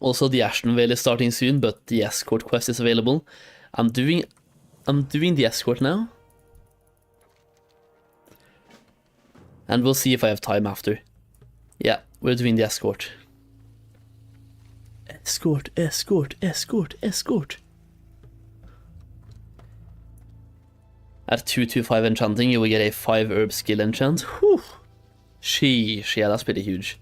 Speaker 1: Also, the Ashenvale is starting soon, but the escort quest is available. I'm doing the escort now. And we'll see if I have time after. Yeah, we're doing the escort. Escort, escort, escort, escort. At 225 enchanting, you will get a 5 herb skill enchant. Whew. Sheesh, yeah, that's pretty huge.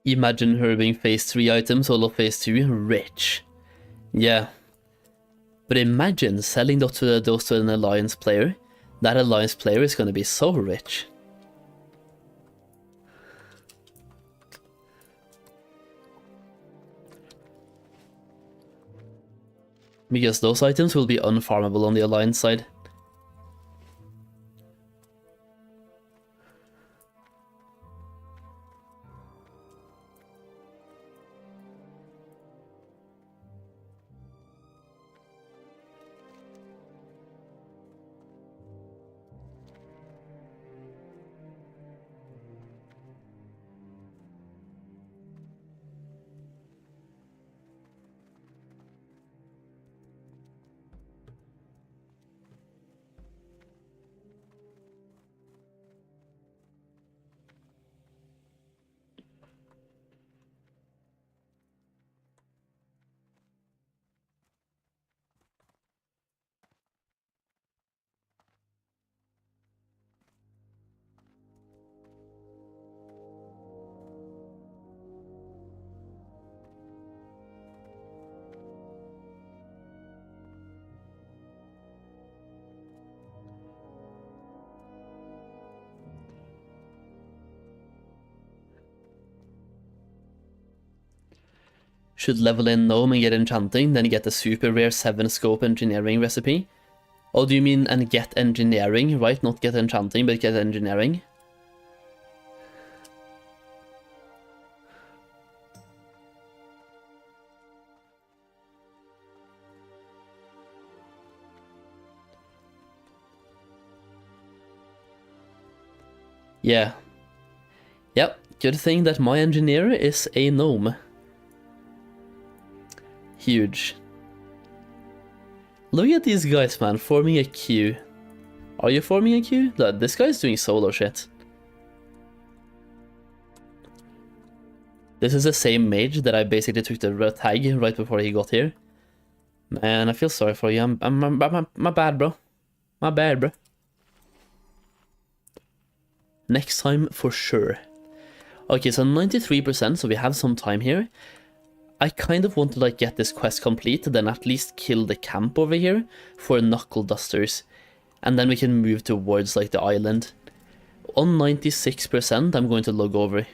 Speaker 1: Imagine her being phase 3 items, all of phase 2, rich. Yeah. But imagine selling those to an alliance player. That alliance player is gonna be so rich. Because those items will be unfarmable on the alliance side. Should level in Gnome and get enchanting, then get the super rare 7 scope engineering recipe. Oh, do you mean and get engineering, right? Not get enchanting, but get engineering. Yeah. Yep, good thing that my engineer is a gnome. Huge. Look at these guys, man, forming a queue. Are you forming a queue? Look, this guy's doing solo shit. This is the same mage that I basically took the tag right before he got here. Man, I feel sorry for you. My bad, bro. My bad, bro. Next time for sure. Okay, so 93%, so we have some time here. I kind of want to like get this quest complete, then at least kill the camp over here for knuckle dusters. And then we can move towards like the island. On 96%, I'm going to log over.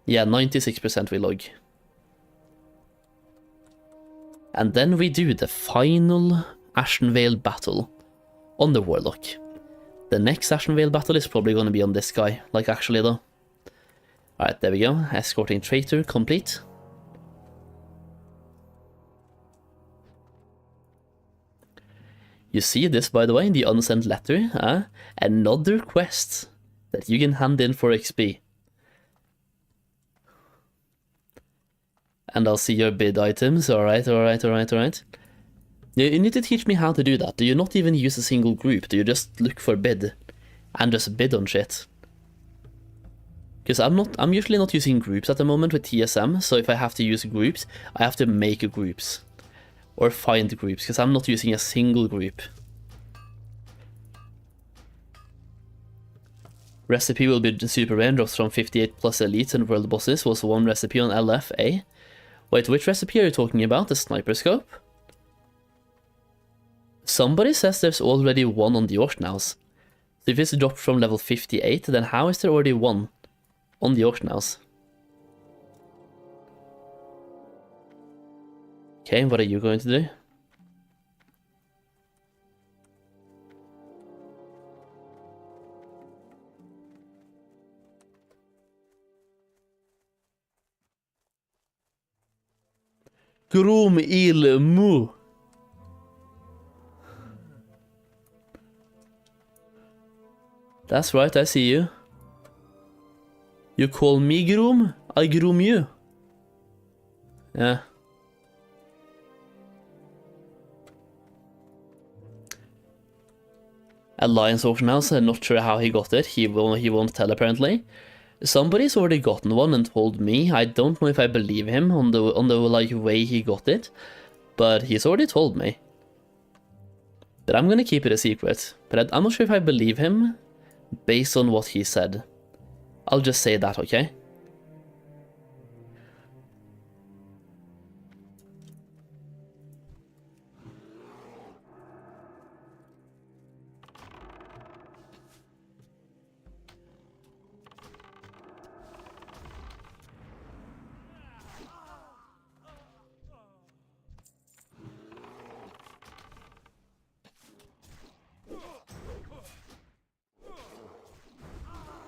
Speaker 1: Yeah, 96% we log. And then we do the final Ashenvale battle on the Warlock. The next Ashenvale battle is probably going to be on this guy, like actually though. Alright, there we go. Escorting Traitor complete. You see this, by the way, in the unsent letter, another quest that you can hand in for XP. And I'll see your bid items. Alright. You need to teach me how to do that. Do you not even use a single group? Do you just look for bid? And just bid on shit? Because I'm usually not using groups at the moment with TSM, so if I have to use groups, I have to make groups. Or find groups, because I'm not using a single group. Recipe will be super rare, drops from 58 plus elites and world bosses, was one recipe on LFA. Wait, which recipe are you talking about? The sniper scope? Somebody says there's already one on the auction house. So if it's dropped from level 58, then how is there already one on the auction house? Okay, what are you going to do? Grom il mu. That's right, I see you. You call me Grom, I groom you. Yeah. Alliance auction house, I'm not sure how he got it. He won't tell apparently. Somebody's already gotten one and told me. I don't know if I believe him on the like way he got it, but he's already told me. But I'm gonna keep it a secret. But I'm not sure if I believe him based on what he said. I'll just say that, okay?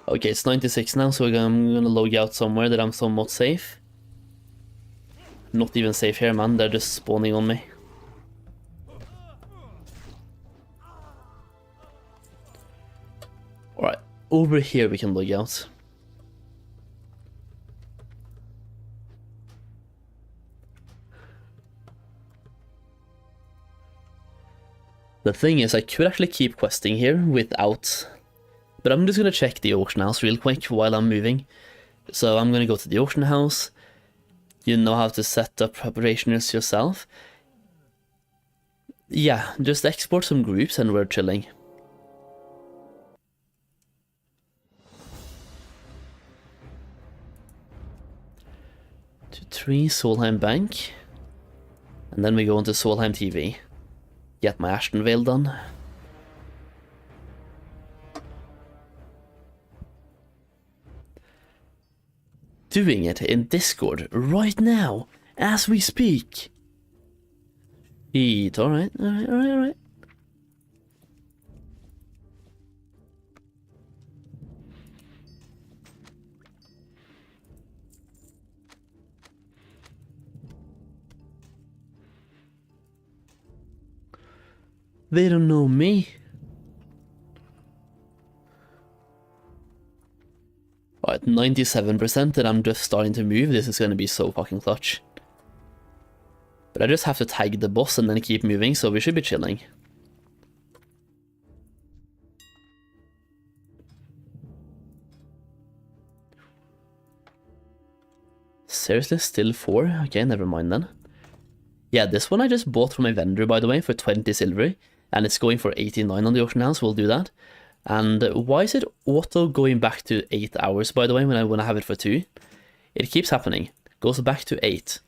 Speaker 1: Okay, it's 96 now, so I'm gonna log out somewhere that I'm somewhat safe. Not even safe here, man. They're just spawning on me. Alright, over here we can log out. The thing is, I could actually keep questing here without... But I'm just gonna check the auction house real quick while I'm moving. So I'm gonna go to the auction house. You know how to set up preparations yourself. Yeah, just export some groups and we're chilling. To 3 Solheim Bank. And then we go into Solheim TV. Get my Ashton Vale done. Doing it in Discord right now, as we speak. Eat, alright. They don't know me. Alright, 97% that I'm just starting to move. This is gonna be so fucking clutch. But I just have to tag the boss and then keep moving, so we should be chilling. Seriously, still 4? Okay, never mind then. Yeah, this one I just bought from a vendor, by the way, for 20 silver, and it's going for 89 on the auction house. We'll do that. And why is it auto going back to 8 hours, by the way, when I have it for 2? It keeps happening. Goes back to 8.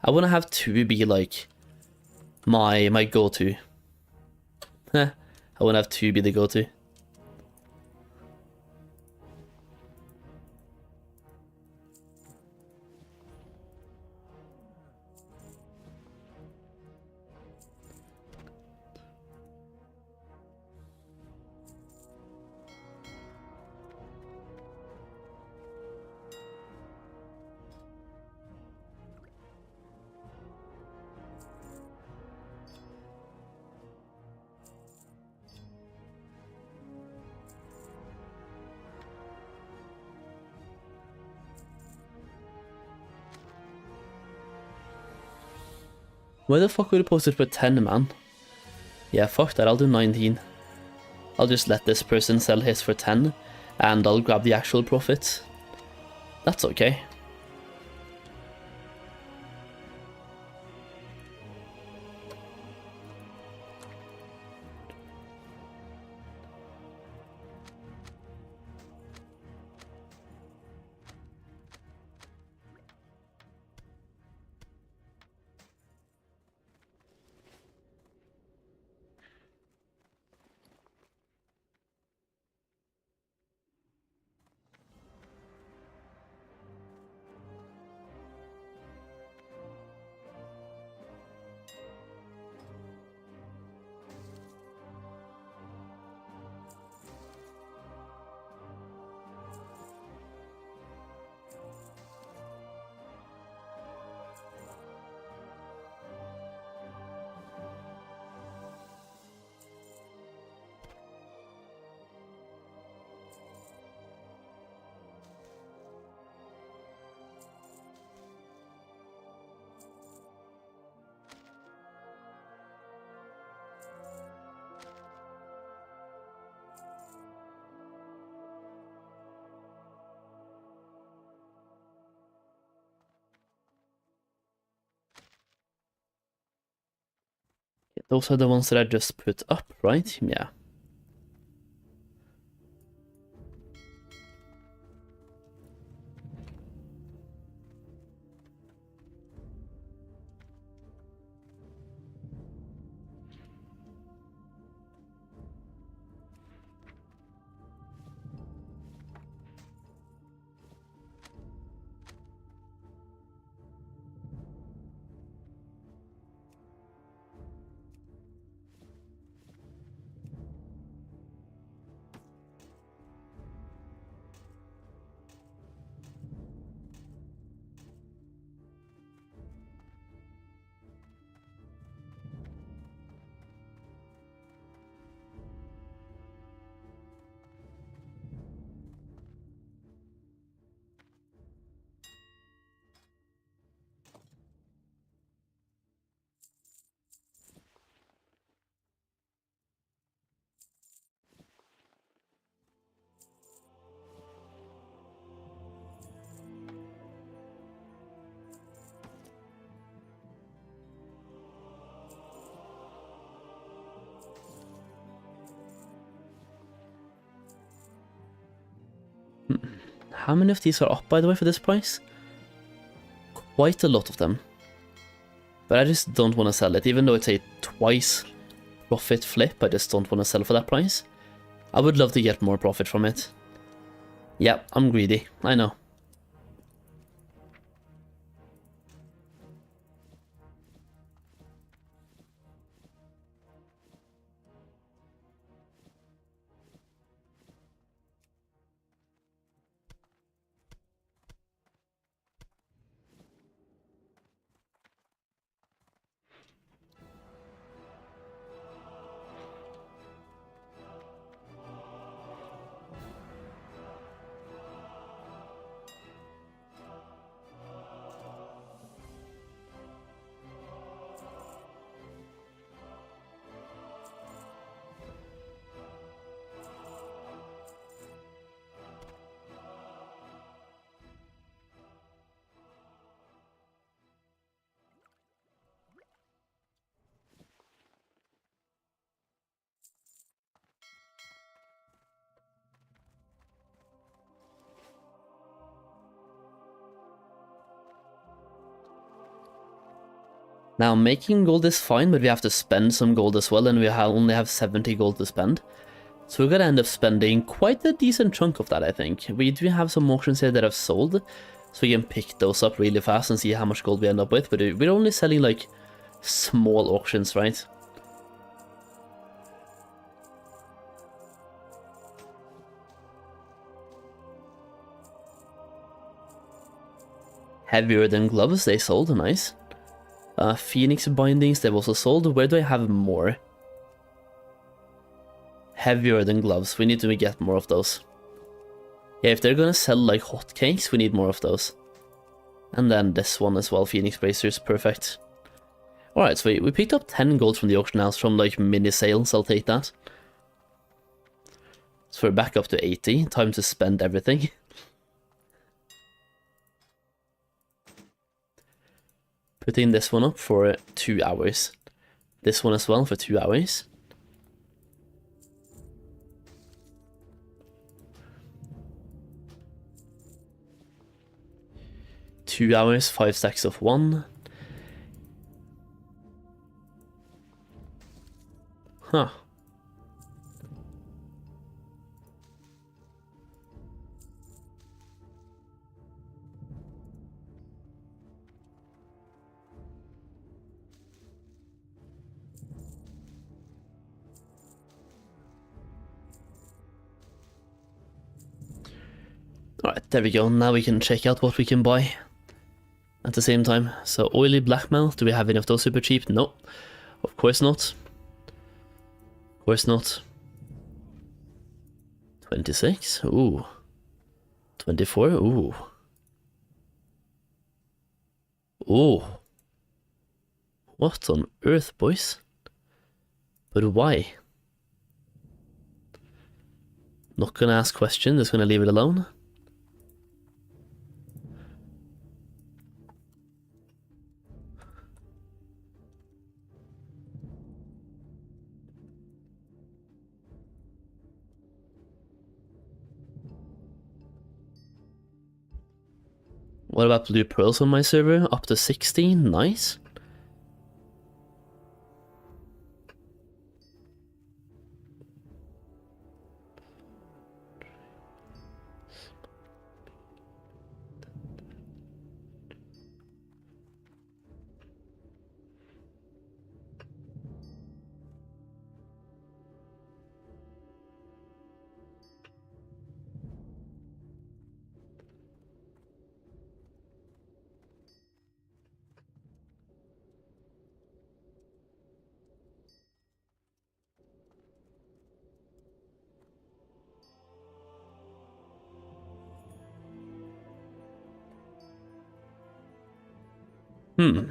Speaker 1: I want to have 2 be like my go-to. I want to have 2 be the go-to. Where the fuck would it post it for 10, man? Yeah, fuck that, I'll do 19. I'll just let this person sell his for 10, and I'll grab the actual profit. That's okay. Those are the ones that I just put up, right? Yeah. How many of these are up, by the way, for this price? Quite a lot of them. But I just don't want to sell it, even though it's a twice profit flip. I just don't want to sell for that price. I would love to get more profit from it. Yeah, I'm greedy, I know. Now, making gold is fine, but we have to spend some gold as well, and we only have 70 gold to spend. So we're gonna end up spending quite a decent chunk of that, I think. We do have some auctions here that have sold, so we can pick those up really fast and see how much gold we end up with, but we're only selling, like, small auctions, right? Heavier than gloves, they sold, nice. Phoenix bindings, they've also sold. Where do I have more? Heavier than gloves, we need to get more of those. Yeah, if they're gonna sell like hotcakes, we need more of those. And then this one as well, Phoenix bracers, perfect. Alright, so we picked up 10 gold from the auction house from like mini sales, I'll take that. So we're back up to 80, time to spend everything. Putting this one up for 2 hours. This one as well for 2 hours. Two hours, 5 stacks of 1. Huh. Alright, there we go. Now we can check out what we can buy at the same time. So, oily blackmail. Do we have any of those super cheap? No. Of course not. Of course not. 26? Ooh. 24? Ooh. Ooh. What on earth, boys? But why? Not gonna ask questions, just gonna leave it alone. What about blue pearls on my server? Up to 16, nice. Hmm.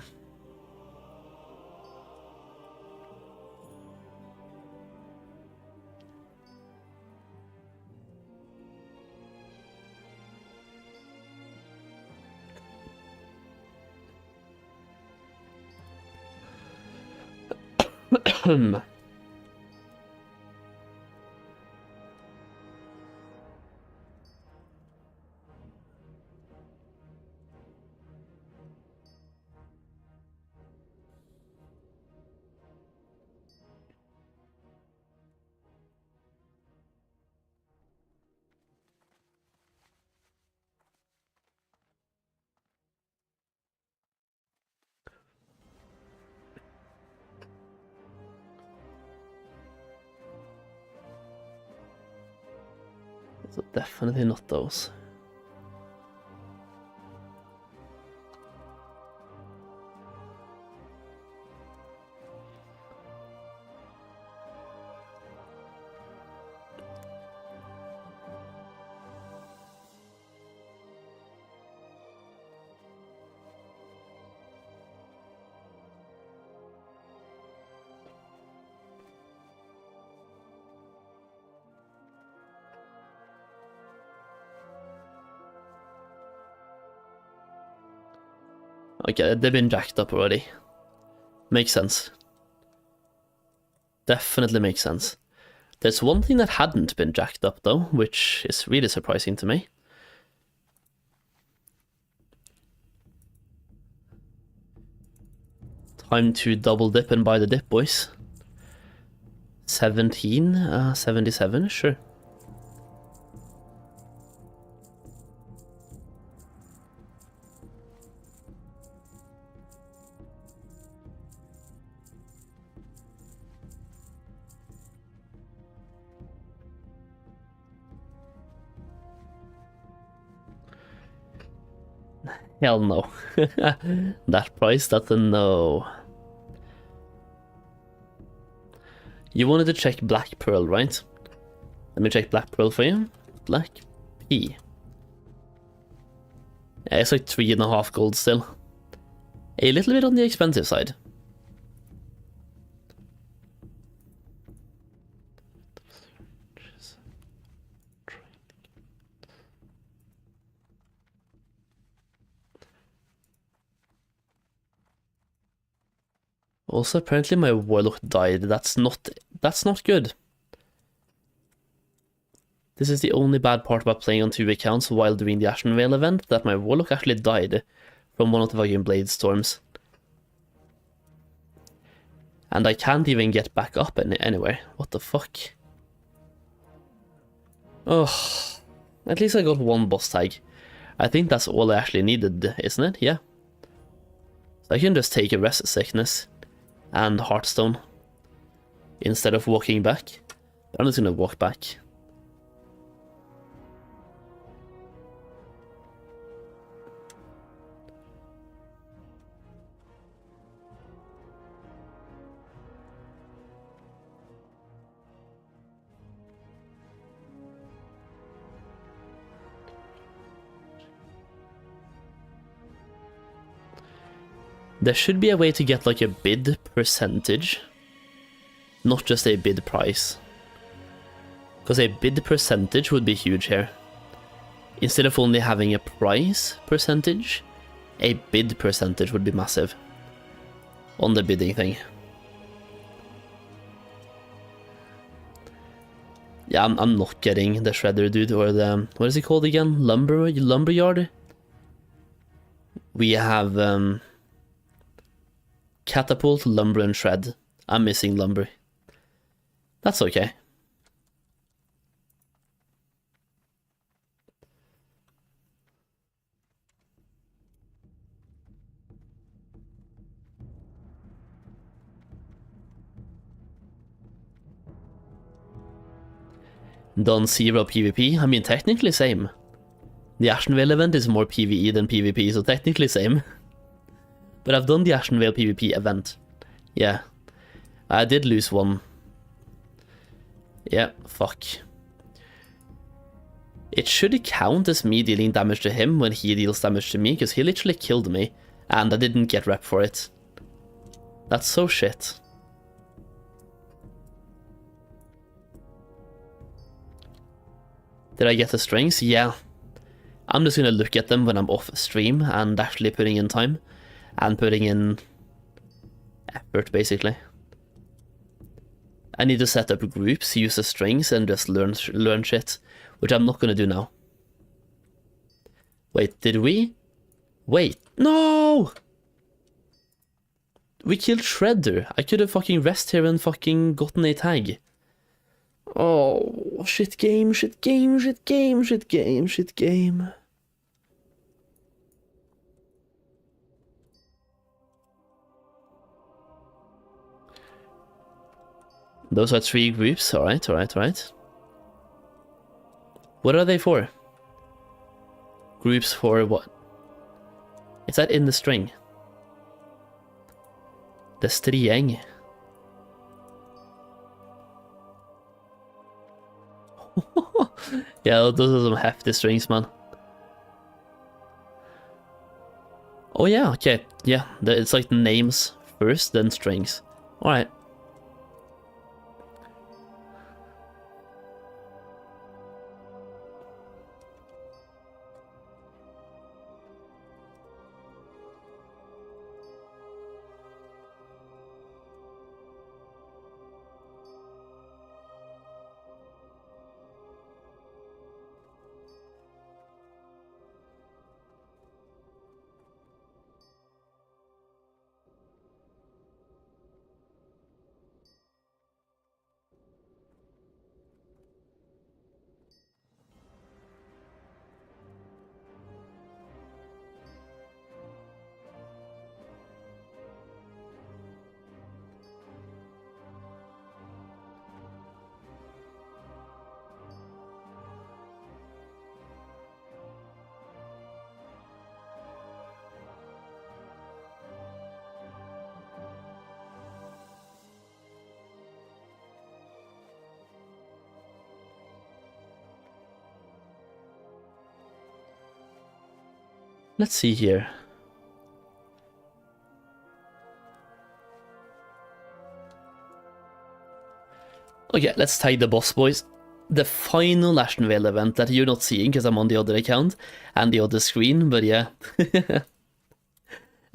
Speaker 1: So definitely not those. Okay, they've been jacked up already. Makes sense. Definitely makes sense. There's one thing that hadn't been jacked up though, which is really surprising to me. Time to double dip and buy the dip, boys. 77, sure. Hell no. That price, that's a no. You wanted to check Black Pearl, right? Let me check Black Pearl for you. Black P. Yeah, it's like 3.5 gold still. A little bit on the expensive side. Also, apparently my warlock died. That's not good. This is the only bad part about playing on 2 accounts while doing the Ashenvale event, that my warlock actually died from one of the fucking blade storms. And I can't even get back up anywhere. What the fuck? Oh, at least I got 1 boss tag. I think that's all I actually needed, isn't it? Yeah. So I can just take a rest sickness and Heartstone instead of walking back. I'm just gonna walk back. There should be a way to get like a bid percentage, not just a bid price. Because a bid percentage would be huge here. Instead of only having a price percentage, a bid percentage would be massive on the bidding thing. Yeah, I'm not getting the shredder dude, or the, what is it called again? Lumberyard? We have catapult, lumber, and shred. I'm missing lumber. That's okay. Done 0 PvP. I mean, technically same. The Ashenvale event is more PvE than PvP, so technically same. But I've done the Ashenvale PvP event. Yeah. I did lose 1. Yeah, fuck. It should count as me dealing damage to him when he deals damage to me, because he literally killed me, and I didn't get rep for it. That's so shit. Did I get the strings? Yeah. I'm just gonna look at them when I'm off stream and actually putting in time. And putting in effort, basically. I need to set up groups, use the strings, and just learn shit, which I'm not gonna do now. Wait, did we? Wait, no! We killed Shredder. I could have fucking rest here and fucking gotten a tag. Oh, shit game, shit game, shit game, shit game, shit game. Those are 3 groups, alright. What are they for? Groups for what? Is that in the string? The strieng. Yeah, those are some hefty strings, man. Oh yeah, okay, yeah, it's like names first, then strings. Alright. Let's see here. Okay, let's tag the boss, boys. The final Ashenvale event that you're not seeing because I'm on the other account and the other screen, but yeah.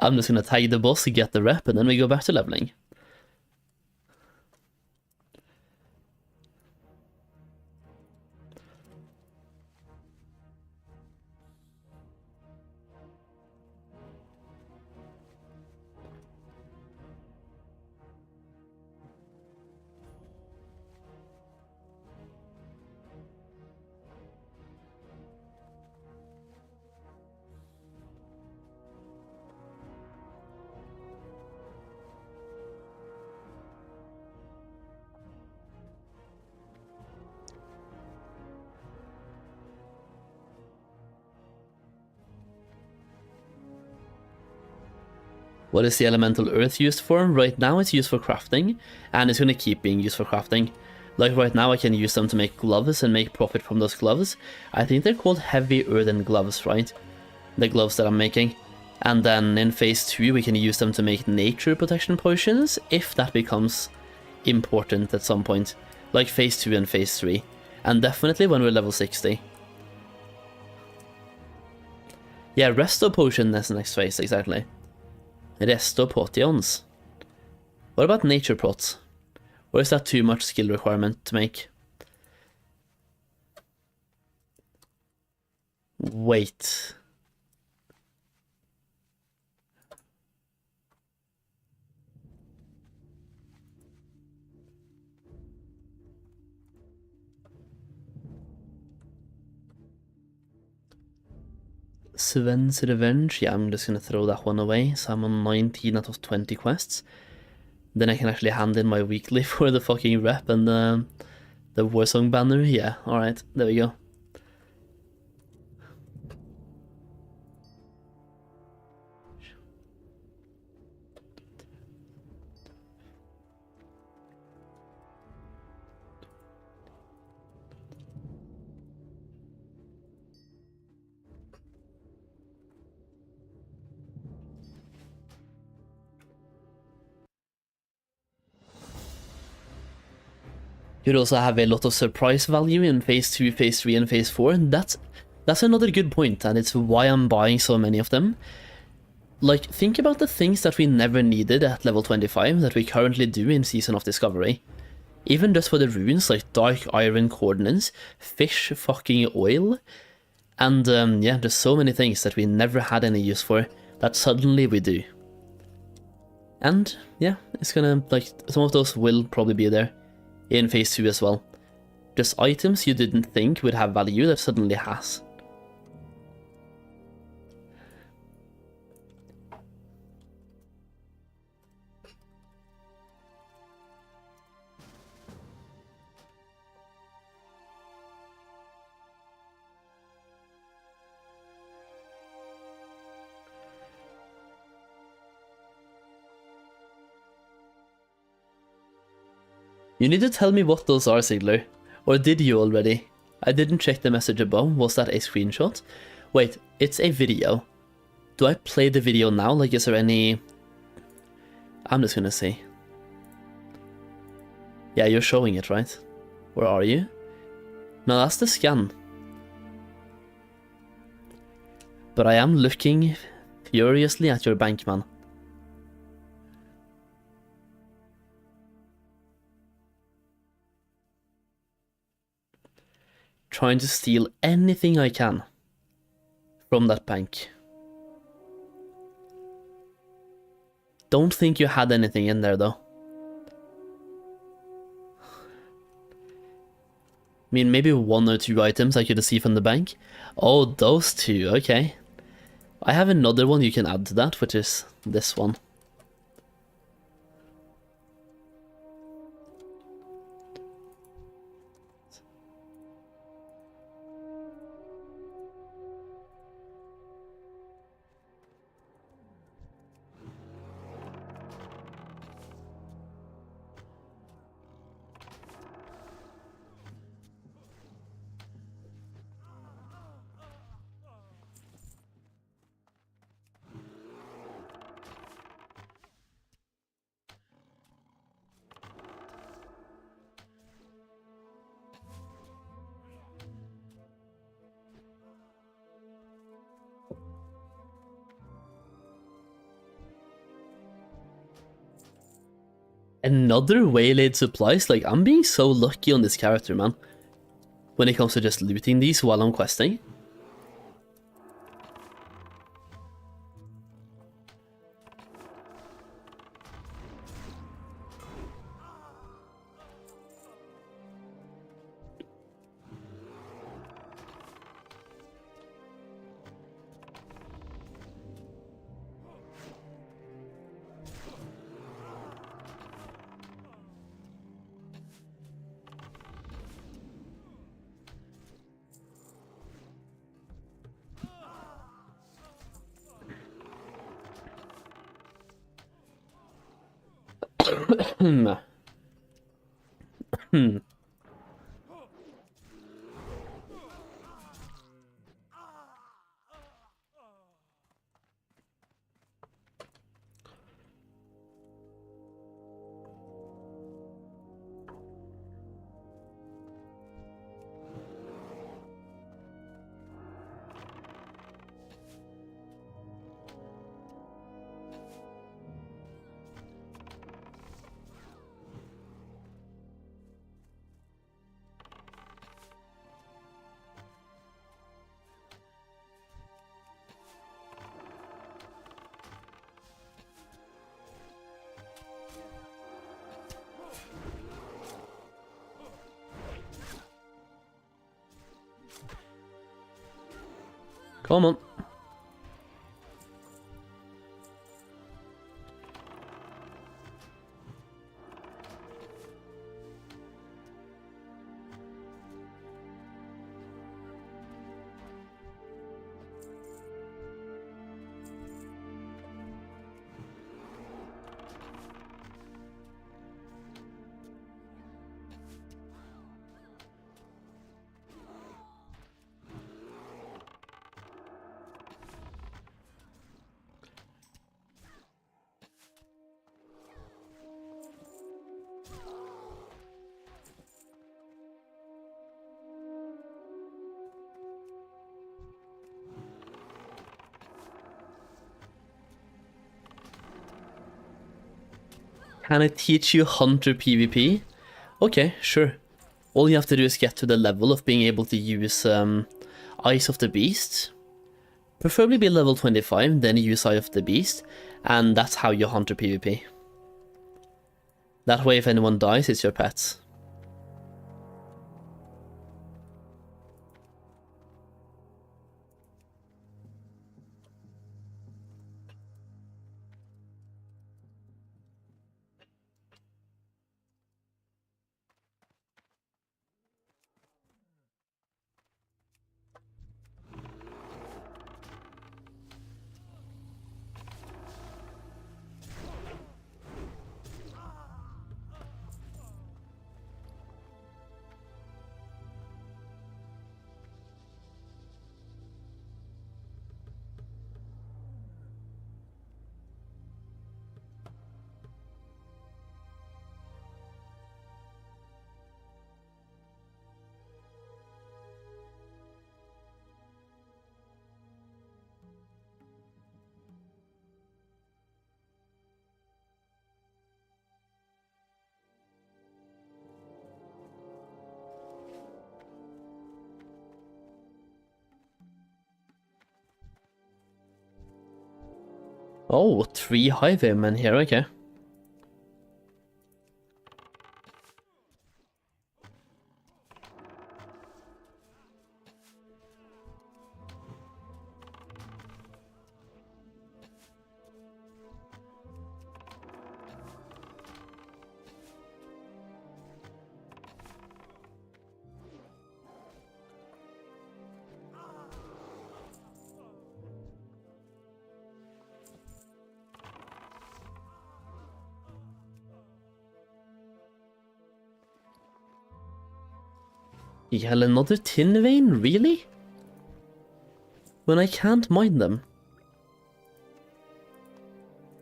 Speaker 1: I'm just gonna tag the boss, get the rep, and then we go back to leveling. What is the elemental earth used for? Right now it's used for crafting, and it's going to keep being used for crafting. Like right now I can use them to make gloves and make profit from those gloves. I think they're called heavy earthen gloves, right? The gloves that I'm making. And then in phase 2 we can use them to make nature protection potions, if that becomes important at some point. Like phase 2 and phase 3. And definitely when we're level 60. Yeah, resto potion is the next phase, exactly. Resto potions. What about nature pots? Or is that too much skill requirement to make? Wait. Sven's Revenge, yeah, I'm just gonna throw that one away, so I'm on 19 out of 20 quests. Then I can actually hand in my weekly for the fucking rep and the Warsong banner, yeah, alright, there we go. You'd also have a lot of surprise value in phase 2, phase 3 and phase 4. That's another good point, and it's why I'm buying so many of them. Like, think about the things that we never needed at level 25 that we currently do in Season of Discovery. Even just for the runes like Dark Iron Coordinates, Fish fucking Oil, and yeah, there's so many things that we never had any use for that suddenly we do. And yeah, it's gonna, like, some of those will probably be there in phase 2 as well. Just items you didn't think would have value that suddenly has. You need to tell me what those are, Sigler. Or did you already? I didn't check the message above. Was that a screenshot? Wait, it's a video. Do I play the video now? Like, is there any... I'm just gonna see. Yeah, you're showing it, right? Where are you? No, that's the scan. But I am looking furiously at your bank, man. Trying to steal anything I can from that bank. Don't think you had anything in there, though. I mean, maybe 1 or 2 items I could see from the bank. Oh, those 2, okay. I have another one you can add to that, which is this one. Another waylaid supplies? Like, I'm being so lucky on this character, man. When it comes to just looting these while I'm questing. Come on. Can I teach you Hunter PvP? Okay, sure. All you have to do is get to the level of being able to use Eyes of the Beast. Preferably be level 25, then use Eye of the Beast, and that's how you Hunter PvP. That way if anyone dies, it's your pets. Oh, 3 highwaymen here, okay. Yeah, another tin vein? Really? When I can't mine them?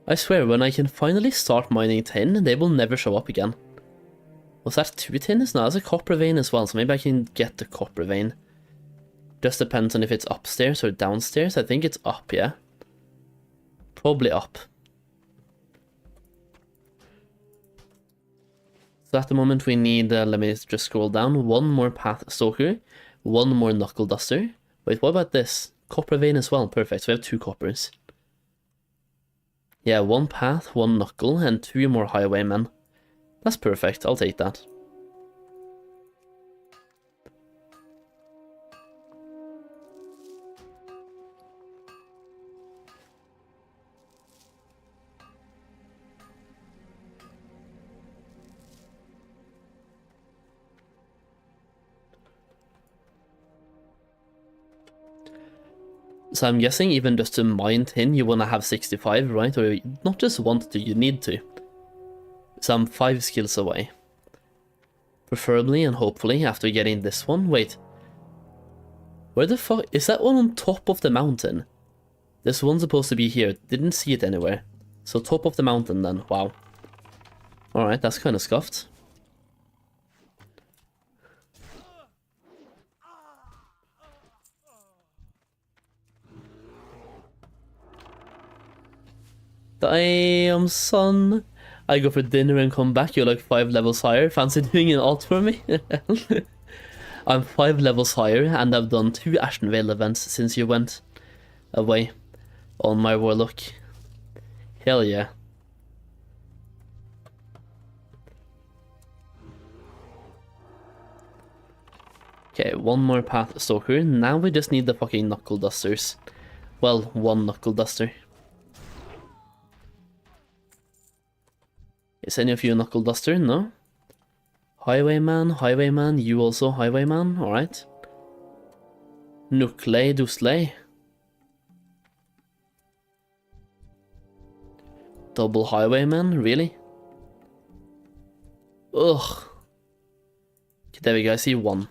Speaker 1: I swear, when I can finally start mining tin, they will never show up again. Was that 2 tins? No, that's a copper vein as well, so maybe I can get the copper vein. Just depends on if it's upstairs or downstairs. I think it's up, yeah. Probably up. So at the moment we need, let me just scroll down, 1 more path stalker, 1 more knuckle duster. Wait, what about this? Copper vein as well, perfect, so we have 2 coppers. Yeah, 1 path, 1 knuckle, and 2 more highwaymen. That's perfect, I'll take that. So I'm guessing even just to mine tin, you want to have 65, right? Or not just want to, you need to. So I'm 5 skills away. Preferably and hopefully after getting this one. Wait. Where the fuck? Is that one on top of the mountain? This one's supposed to be here. Didn't see it anywhere. So top of the mountain then. Wow. Alright, that's kind of scuffed. Damn, son. I go for dinner and come back, you're like 5 levels higher. Fancy doing an alt for me? I'm 5 levels higher, and I've done 2 Ashenvale events since you went away on my Warlock. Hell yeah. Okay, 1 more path stalker. Now we just need the fucking knuckle dusters. Well, 1 knuckle duster. Is any of you a knuckle duster? No? Highwayman, you also highwayman, alright. Nukle dusle. Double highwayman, really? Ugh. Okay, there we go, I see 1.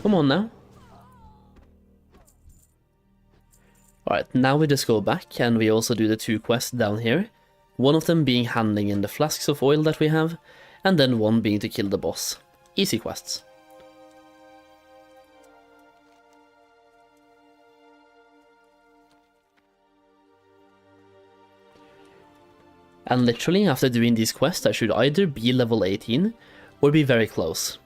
Speaker 1: Come on now. Alright, now we just go back and we also do the 2 quests down here. One of them being handling in the flasks of oil that we have, and then 1 being to kill the boss. Easy quests. And literally after doing these quests I should either be level 18 or be very close.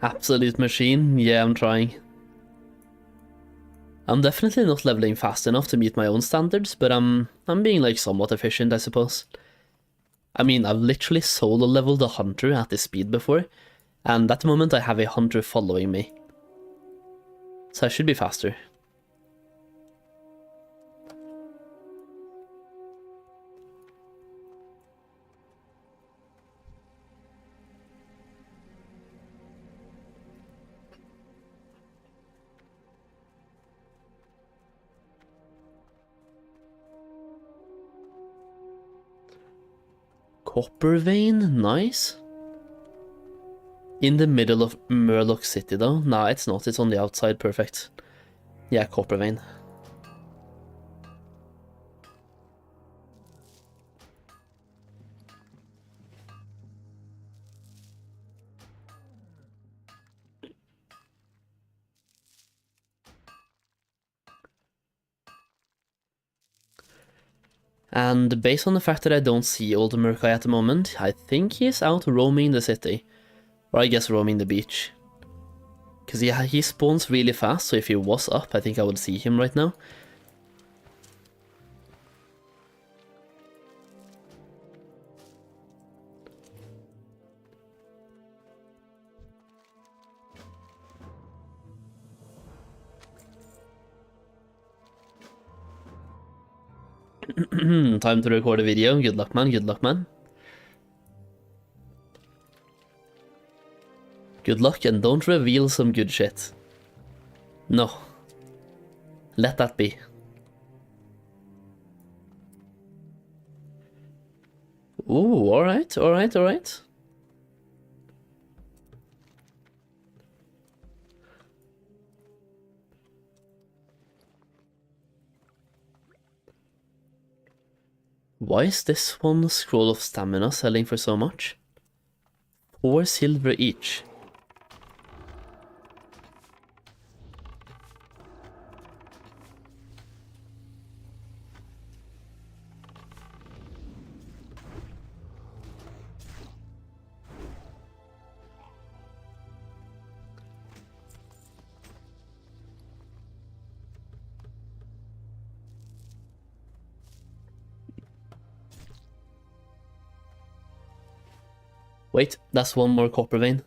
Speaker 1: Absolute machine, yeah, I'm trying. I'm definitely not leveling fast enough to meet my own standards, but I'm being like somewhat efficient, I suppose. I mean, I've literally solo leveled a hunter at this speed before, and at the moment I have a hunter following me. So I should be faster. Copper vein, nice. In the middle of Murloc City though? Nah, it's not. It's on the outside. Perfect. Yeah, copper vein. And based on the fact that I don't see old Murkai at the moment, I think he's out roaming the city. Or I guess roaming the beach. Because yeah, he spawns really fast, so if he was up, I think I would see him right now. Time to record a video. Good luck, man. Good luck, man. Good luck, and don't reveal some good shit. No. Let that be. Ooh, alright, alright, alright. Why is this one scroll of stamina selling for so much? 4 silver each. Wait, that's one more copper vein.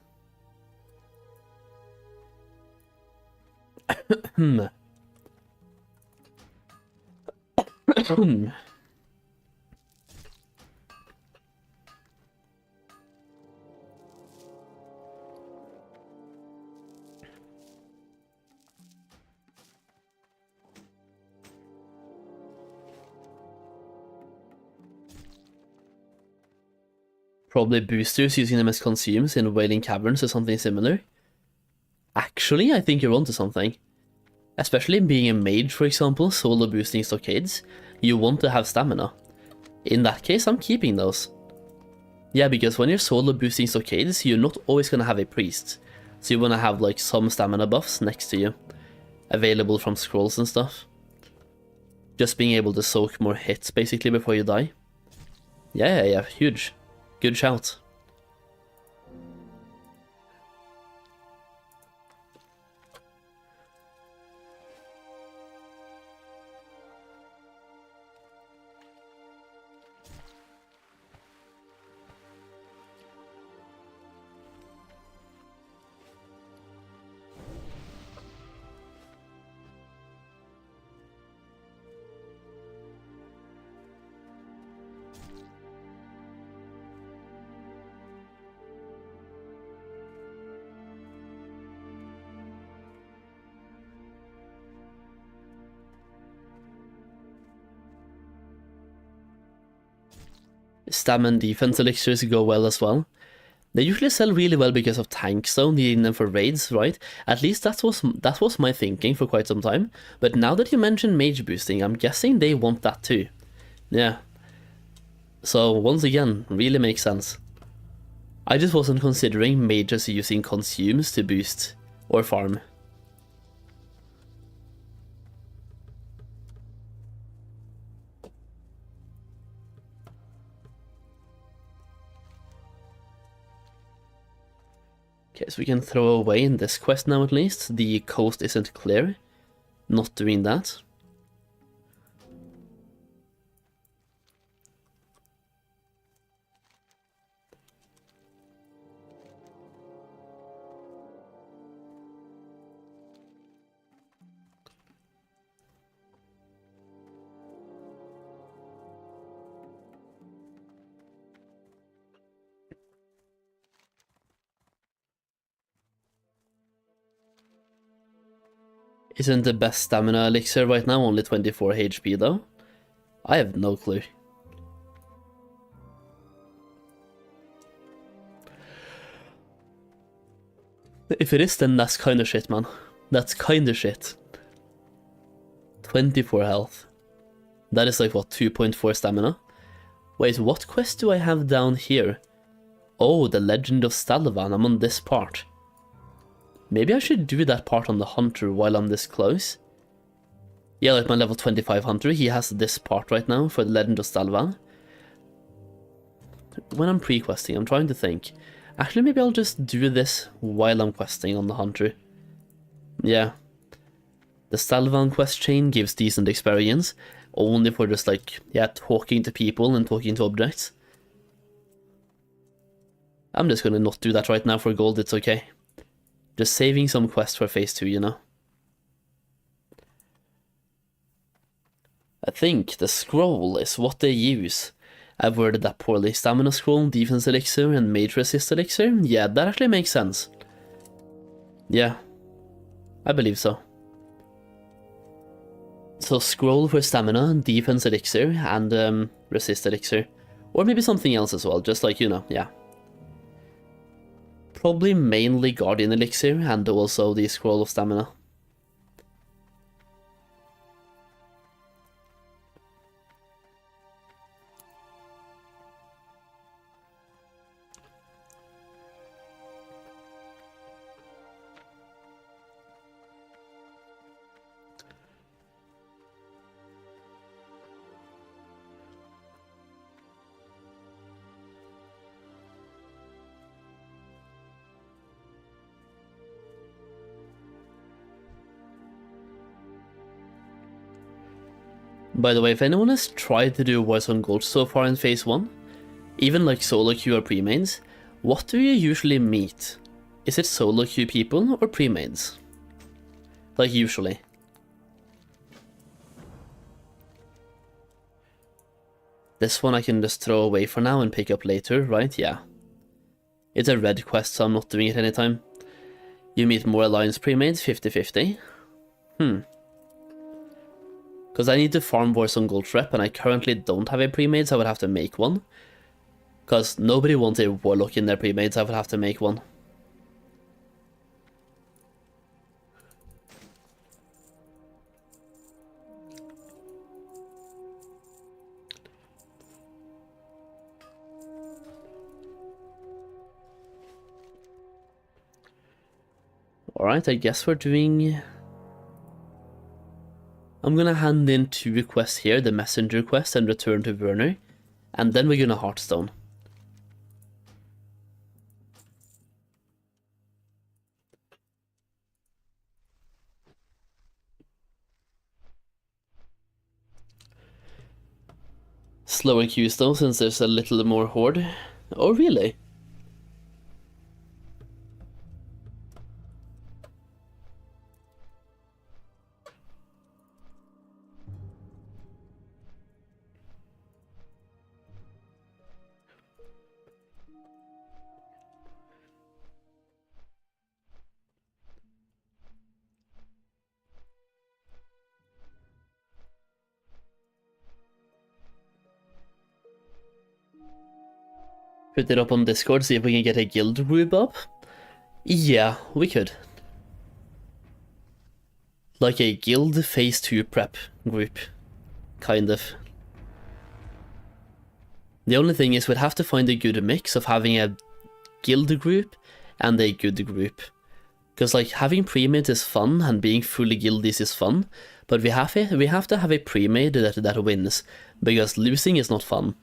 Speaker 1: Probably boosters using them as consumes in Wailing Caverns or something similar. Actually, I think you're onto something. Especially being a mage, for example, solo boosting stockades, you want to have stamina. In that case, I'm keeping those. Yeah, because when you're solo boosting stockades, you're not always gonna have a priest. So you wanna have like some stamina buffs next to you, available from scrolls and stuff. Just being able to soak more hits basically before you die. Yeah, huge. Good shout. Stamina defense elixirs go well as well. They usually sell really well because of tanks though, needing them for raids, right? At least that was my thinking for quite some time. But now that you mention mage boosting, I'm guessing they want that too. Yeah. So once again, really makes sense. I just wasn't considering mages using consumes to boost or farm. Okay, so we can throw away in this quest now at least. The coast isn't clear. Not doing that. Isn't the best stamina elixir right now only 24 HP though? I have no clue. If it is, then that's kind of shit, man. That's kind of shit. 24 health. That is like, what, 2.4 stamina? Wait, what quest do I have down here? Oh, the Legend of Stalvan. I'm on this part. Maybe I should do that part on the Hunter while I'm this close. Yeah, like my level 25 Hunter, he has this part right now for the Legend of Stalvan. When I'm pre-questing, I'm trying to think. Actually, maybe I'll just do this while I'm questing on the Hunter. Yeah. The Stalvan quest chain gives decent experience, only for just like, yeah, talking to people and talking to objects. I'm just gonna not do that right now for gold, it's okay. Just saving some quests for phase 2, you know. I think the scroll is what they use. I've worded that poorly. Stamina scroll, defense elixir, and mage resist elixir. Yeah, that actually makes sense. Yeah, I believe so. So scroll for stamina, defense elixir, and resist elixir. Or maybe something else as well, just like, you know, yeah. Probably mainly guardian elixir, and also the scroll of stamina. By the way, if anyone has tried to do Voice on Gold so far in phase 1, even like solo queue or pre-mains, what do you usually meet? Is it solo queue people or pre-mains? Like usually. This one I can just throw away for now and pick up later, right? Yeah. It's a red quest, so I'm not doing it anytime. You meet more alliance pre-mains, 50-50. Because I need to farm Voice on Gold rep, and I currently don't have a pre-made, so I would have to make one. Because nobody wants a Warlock in their pre-made, so I would have to make one. Alright, I guess we're doing... I'm gonna hand in 2 quests here, the messenger quest and return to Werner, and then we're gonna Hearthstone. Slower queues though, since there's a little more horde. Oh really? Put it up on Discord, see if we can get a guild group up? Yeah, we could. Like a guild phase 2 prep group. Kind of. The only thing is we'd have to find a good mix of having a guild group and a good group. Because like having pre-made is fun and being fully guildies is fun, but we have to have a pre-made that wins, because losing is not fun.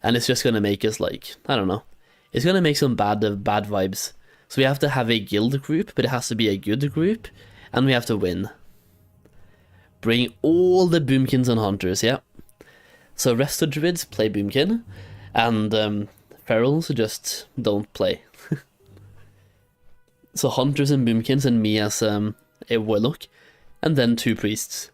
Speaker 1: And it's just gonna make us like, I don't know, it's gonna make some bad vibes. So we have to have a guild group, but it has to be a good group, and we have to win. Bring all the boomkins and hunters, yeah. So resto druids play boomkin, and ferals just don't play. So hunters and boomkins and me as a warlock, and then 2 priests.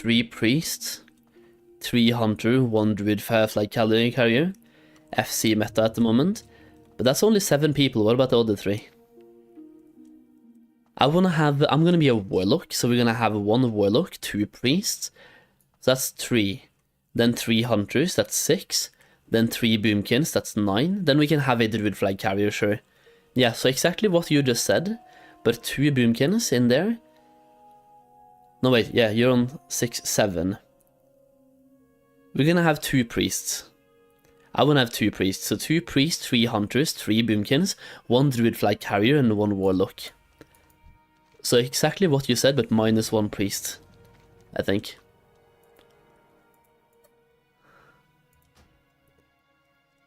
Speaker 1: 3 priests, 3 hunter, 1 druid firefly carrier, FC meta at the moment, but that's only 7 people. What about the other 3? I'm gonna be a warlock, so we're gonna have 1 warlock, 2 priests, so that's 3, then 3 hunters, that's 6, then 3 boomkins, that's 9, then we can have a druid flag carrier, sure. Yeah, so exactly what you just said, but 2 boomkins in there. No wait, yeah, you're on 6, 7. We're gonna have 2 priests. I wanna have 2 priests, so 2 priests, 3 hunters, 3 boomkins, 1 druid flag carrier, and 1 warlock. So exactly what you said, but minus 1 priest, I think.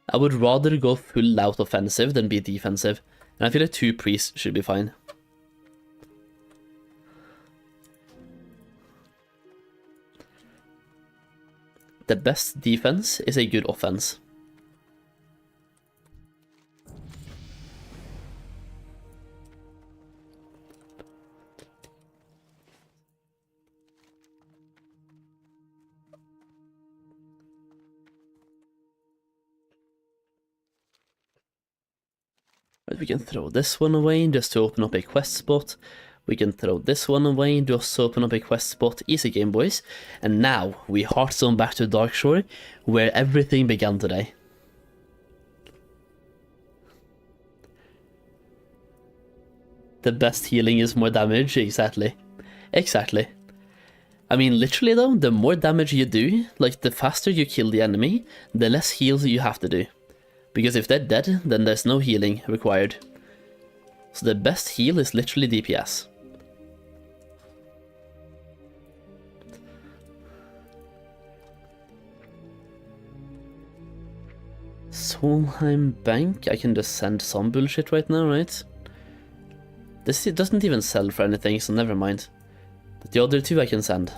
Speaker 1: I would rather go full out offensive than be defensive, and I feel like 2 priests should be fine. The best defense is a good offense. Right, we can throw this one away just to open up a quest spot. We can throw this one away just to open up a quest spot. Easy game, boys. And now we heartzone back to Darkshore, where everything began today. The best healing is more damage, exactly. Exactly. I mean, literally though, the more damage you do, like the faster you kill the enemy, the less heals you have to do. Because if they're dead, then there's no healing required. So the best heal is literally DPS. Solheim Bank, I can just send some bullshit right now, right? This doesn't even sell for anything, so never mind. But the other 2 I can send.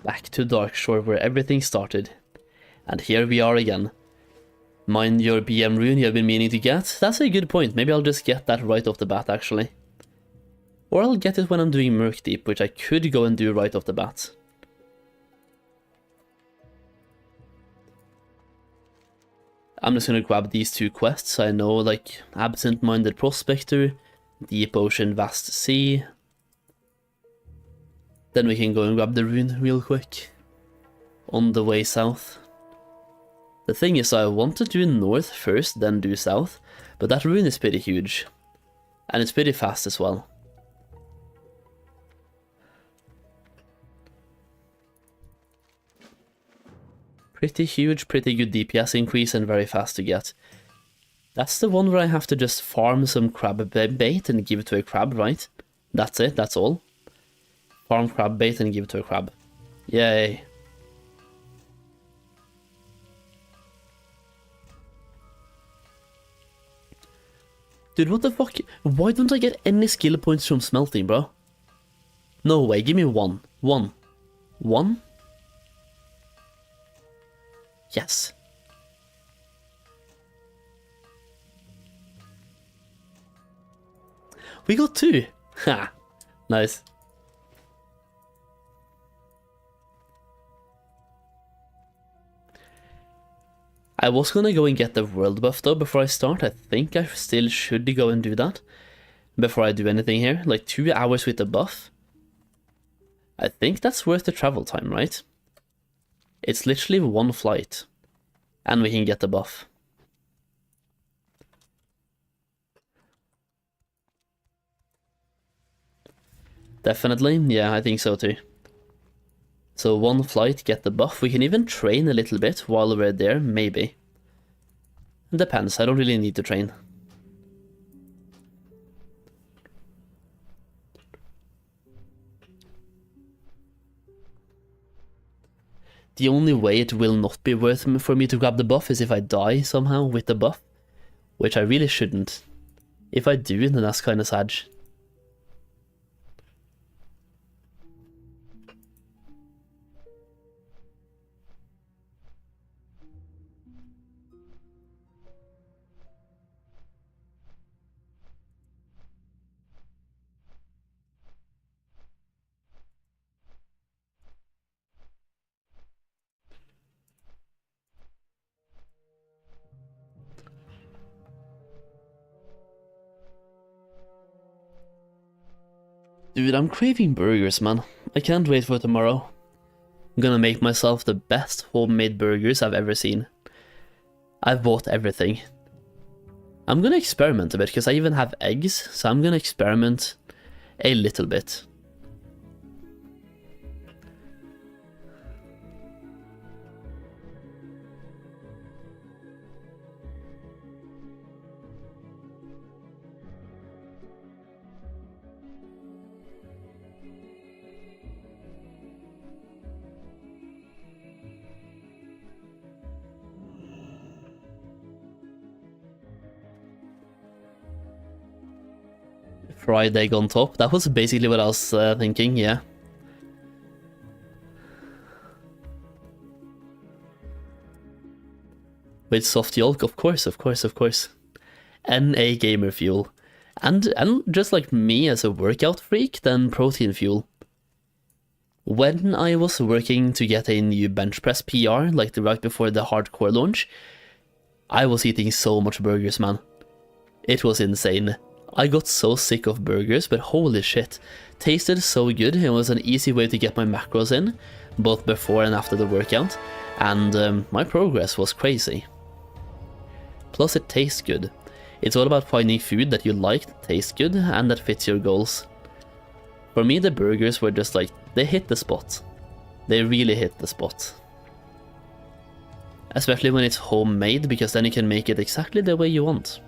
Speaker 1: Back to Darkshore where everything started. And here we are again. Mind your BM rune you have been meaning to get? That's a good point. Maybe I'll just get that right off the bat actually. Or I'll get it when I'm doing Murk Deep, which I could go and do right off the bat. I'm just gonna grab these 2 quests. I know, like Absent-Minded Prospector, Deep Ocean Vast Sea. Then we can go and grab the rune real quick. On the way south. The thing is, I want to do north first, then do south, but that rune is pretty huge. And it's pretty fast as well. Pretty huge, pretty good DPS increase and very fast to get. That's the one where I have to just farm some crab bait and give it to a crab, right? That's it, that's all. Farm crab bait and give it to a crab. Yay. Dude, what the fuck? Why don't I get any skill points from smelting, bro? No way, give me 1. 1. 1? Yes. We got 2. Ha. Nice. I was gonna go and get the world buff though before I start. I think I still should go and do that before I do anything here. Like 2 hours with the buff. I think that's worth the travel time, right? It's literally 1 flight. And we can get the buff. Definitely, yeah, I think so too. So 1 flight, get the buff. We can even train a little bit while we're there, maybe. Depends, I don't really need to train. The only way it will not be worth it for me to grab the buff is if I die somehow with the buff, which I really shouldn't. If I do, then that's kinda sad. Dude, I'm craving burgers, man. I can't wait for tomorrow. I'm gonna make myself the best homemade burgers I've ever seen. I've bought everything. I'm gonna experiment a bit, because I even have eggs, so I'm gonna experiment a little bit. Fried egg on top. That was basically what I was thinking, yeah. With soft yolk, of course, of course, of course. NA gamer fuel. And just like me as a workout freak, then protein fuel. When I was working to get a new bench press PR, like right before the hardcore launch, I was eating so much burgers, man. It was insane. I got so sick of burgers, but holy shit, tasted so good. It was an easy way to get my macros in, both before and after the workout, and my progress was crazy. Plus it tastes good. It's all about finding food that you like, that tastes good, and that fits your goals. For me, the burgers were just like, they hit the spot. They really hit the spot. Especially when it's homemade, because then you can make it exactly the way you want.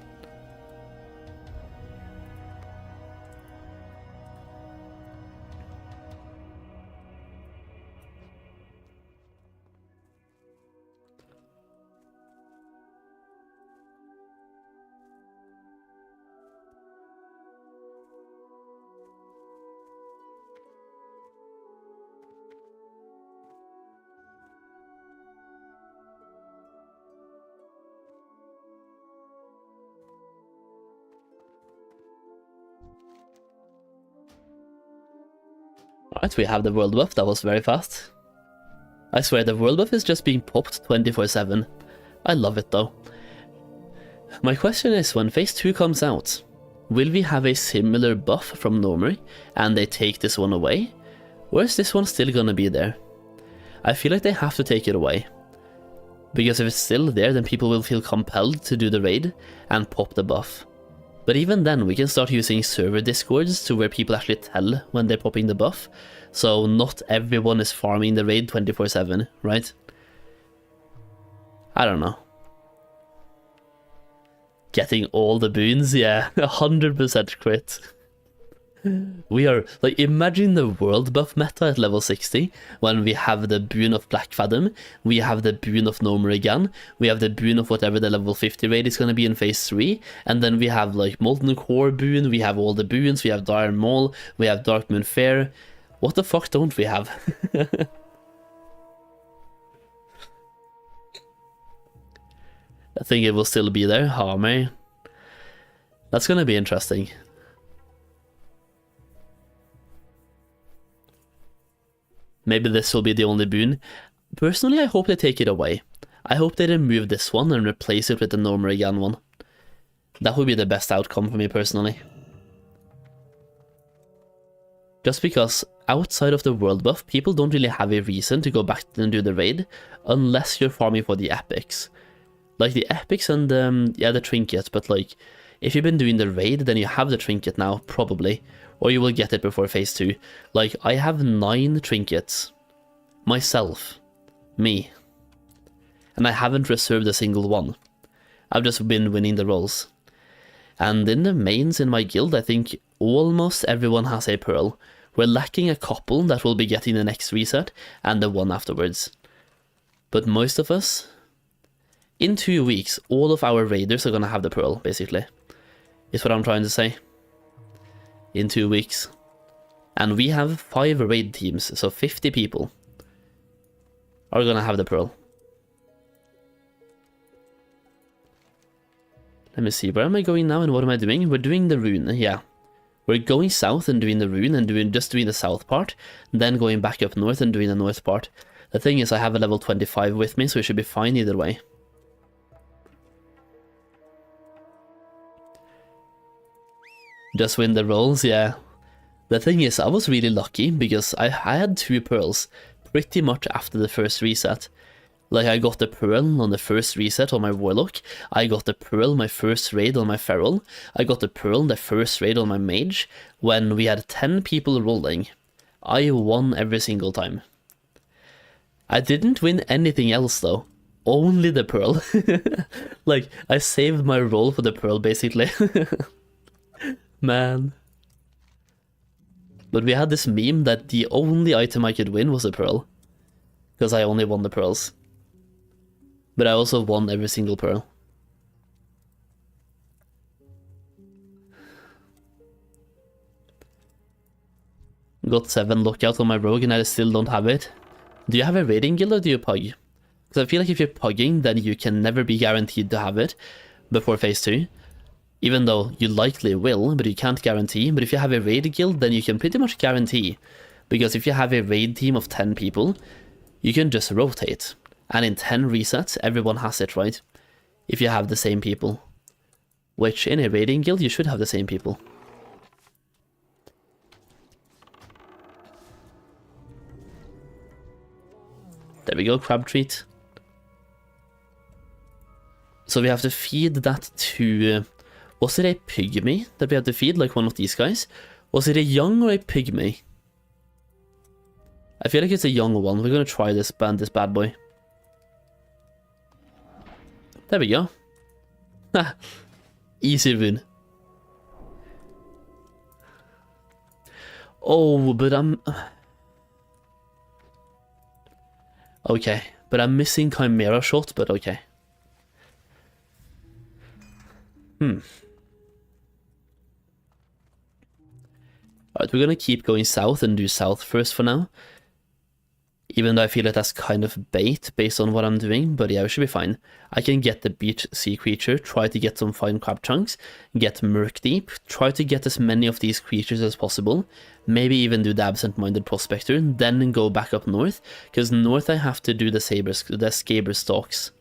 Speaker 1: Alright, we have the world buff. That was very fast. I swear, the world buff is just being popped 24/7. I love it though. My question is, when phase 2 comes out, will we have a similar buff from Normally and they take this one away? Or is this one still gonna be there? I feel like they have to take it away. Because if it's still there, then people will feel compelled to do the raid and pop the buff. But even then, we can start using server discords to where people actually tell when they're popping the buff, so not everyone is farming the raid 24/7, right? I don't know. Getting all the boons, yeah, 100% crit. We are, like, imagine the world buff meta at level 60, when we have the boon of Black Fathom, we have the boon of Nomer again, we have the boon of whatever the level 50 raid is gonna be in phase 3, and then we have, like, Molten Core boon, we have all the boons, we have Dire Maul, we have Dark Moon Fair. What the fuck don't we have? I think it will still be there, Harmony. That's gonna be interesting. Maybe this will be the only boon. Personally, I hope they take it away. I hope they remove this one and replace it with the Normer again one. That would be the best outcome for me personally. Just because outside of the world buff, people don't really have a reason to go back and do the raid, unless you're farming for the epics. Like the epics and the trinkets, but like, if you've been doing the raid, then you have the trinket now, probably. Or you will get it before phase 2. Like, I have 9 trinkets. Myself. Me. And I haven't reserved a single one. I've just been winning the rolls. And in the mains in my guild, I think almost everyone has a pearl. We're lacking a couple that will be getting the next reset, and the one afterwards. But most of us, in 2 weeks, all of our raiders are gonna have the pearl, basically. Is what I'm trying to say. In 2 weeks. And we have 5 raid teams, so 50 people are gonna have the pearl. Let me see, where am I going now and what am I doing? We're doing the rune, yeah. We're going south and doing the rune and just doing the south part, then going back up north and doing the north part. The thing is, I have a level 25 with me, so it should be fine either way. Just win the rolls, yeah. The thing is, I was really lucky because I had 2 pearls pretty much after the first reset. Like, I got the pearl on the first reset on my warlock, I got the pearl my first raid on my feral, I got the pearl the first raid on my mage. When we had 10 people rolling, I won every single time. I didn't win anything else though, only the pearl. Like, I saved my roll for the pearl basically. Man. But we had this meme that the only item I could win was a pearl, because I only won the pearls. But I also won every single pearl. Got 7 lockout on my rogue and I still don't have it. Do you have a raiding guild or do you pug? Because I feel like if you're pugging, then you can never be guaranteed to have it before phase 2. Even though you likely will, but you can't guarantee. But if you have a raid guild, then you can pretty much guarantee. Because if you have a raid team of 10 people, you can just rotate. And in 10 resets, everyone has it, right? If you have the same people. Which, in a raiding guild, you should have the same people. There we go, crab treat. So we have to feed that to... was it a pygmy that we have to feed, like one of these guys? Was it a young or a pygmy? I feel like it's a young one. We're gonna try this bad boy. There we go. Ha! Easy rune. Oh, but I'm... okay, but I'm missing Chimera shot, but okay. Alright, we're gonna keep going south and do south first for now. Even though I feel like that's kind of bait based on what I'm doing, but yeah, we should be fine. I can get the beach sea creature, try to get some fine crab chunks, get Murk Deep, try to get as many of these creatures as possible, maybe even do the absent-minded prospector, then go back up north, because north I have to do the Skaber stalks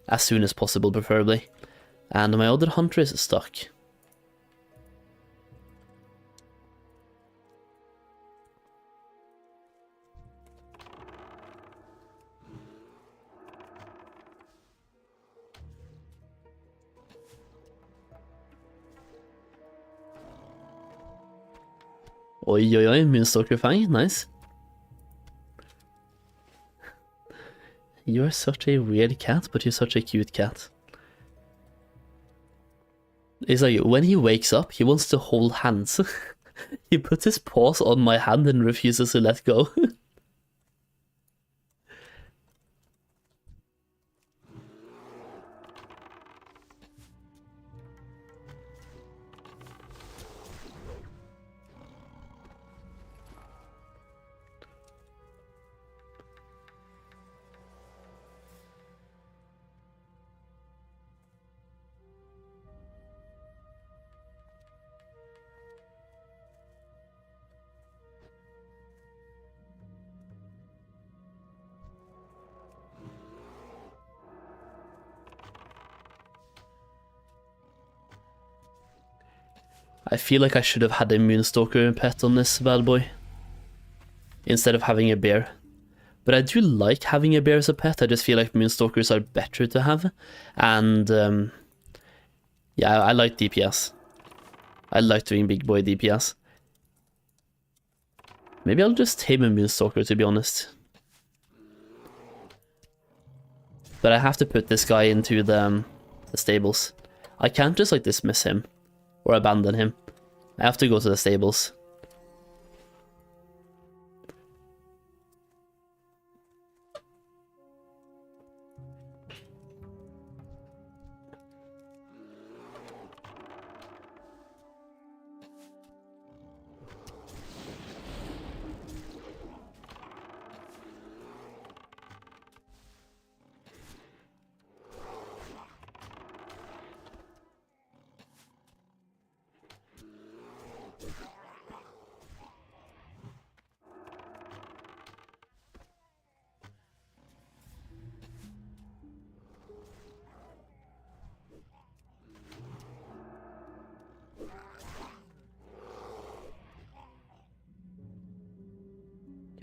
Speaker 1: as soon as possible, preferably. And my other hunter is stuck. Oi, oi, oi, Moonstalker Fang, nice. You're such a weird cat, but you're such a cute cat. It's like, when he wakes up, he wants to hold hands. He puts his paws on my hand and refuses to let go. I feel like I should have had a Moonstalker pet on this bad boy, instead of having a bear. But I do like having a bear as a pet. I just feel like Moonstalkers are better to have. And yeah, I like DPS. I like doing big boy DPS. Maybe I'll just tame a Moonstalker, to be honest. But I have to put this guy into the stables. I can't just like dismiss him or abandon him. I have to go to the stables.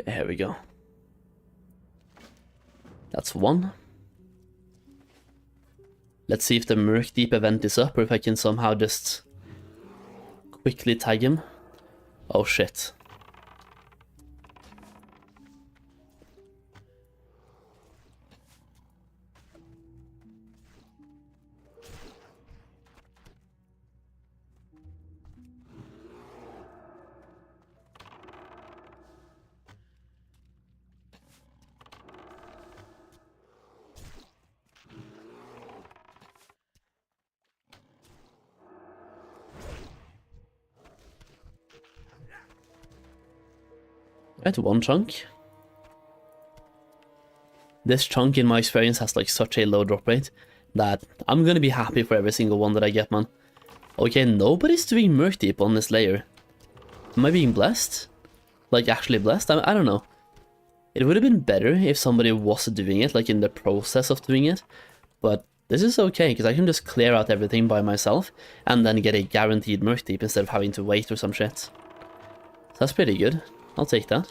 Speaker 1: Okay, here we go. That's one. Let's see if the Murk Deep event is up, or if I can somehow just quickly tag him. Oh shit. Right, one chunk. This chunk, in my experience, has like such a low drop rate that I'm gonna be happy for every single one that I get, man. Okay, nobody's doing Murk Deep on this layer. Am I being blessed? Like, actually blessed? I don't know. It would have been better if somebody was doing it, like in the process of doing it. But this is okay, because I can just clear out everything by myself and then get a guaranteed Murk Deep instead of having to wait or some shit. So that's pretty good. I'll take that.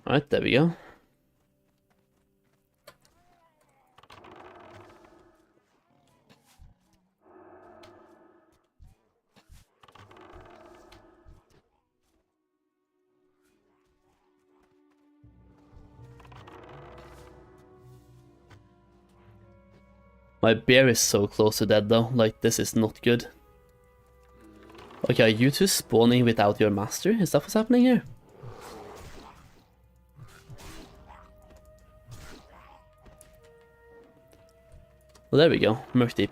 Speaker 1: Alright, there we go. My bear is so close to dead though, like this is not good. Okay, are you two spawning without your master? Is that what's happening here? Well, there we go, Murk Deep.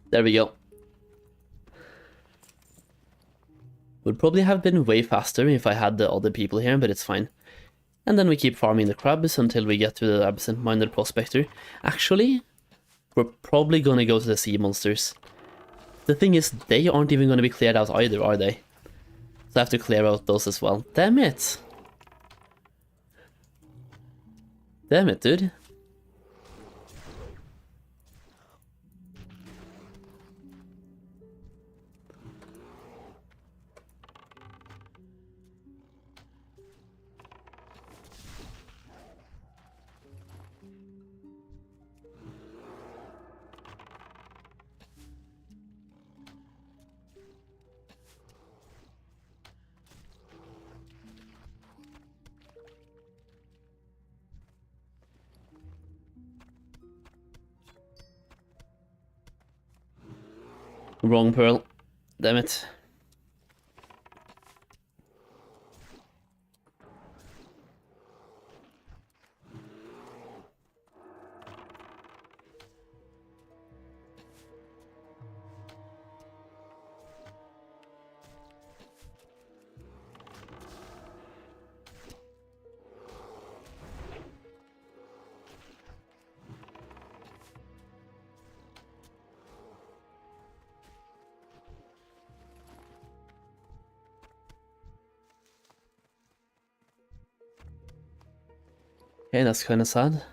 Speaker 1: There we go. Would probably have been way faster if I had the other people here, but it's fine. And then we keep farming the crabs until we get to the absent-minded prospector. Actually, we're probably gonna go to the sea monsters. The thing is, they aren't even gonna be cleared out either, are they? So I have to clear out those as well. Damn it! Damn it, dude. Wrong pearl. Damn it. Okay, that's kind of sad.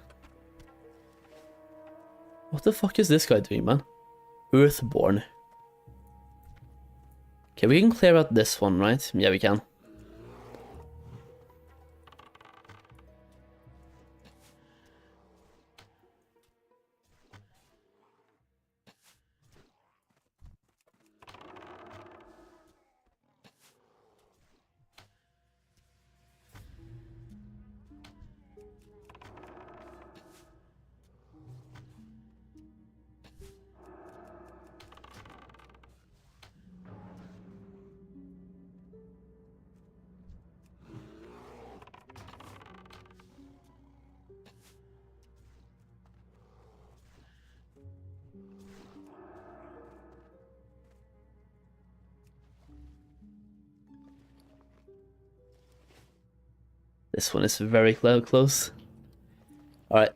Speaker 1: What the fuck is this guy doing, man? Earthborn. Okay, we can clear out this one, right? Yeah, we can. This one is very close. Alright.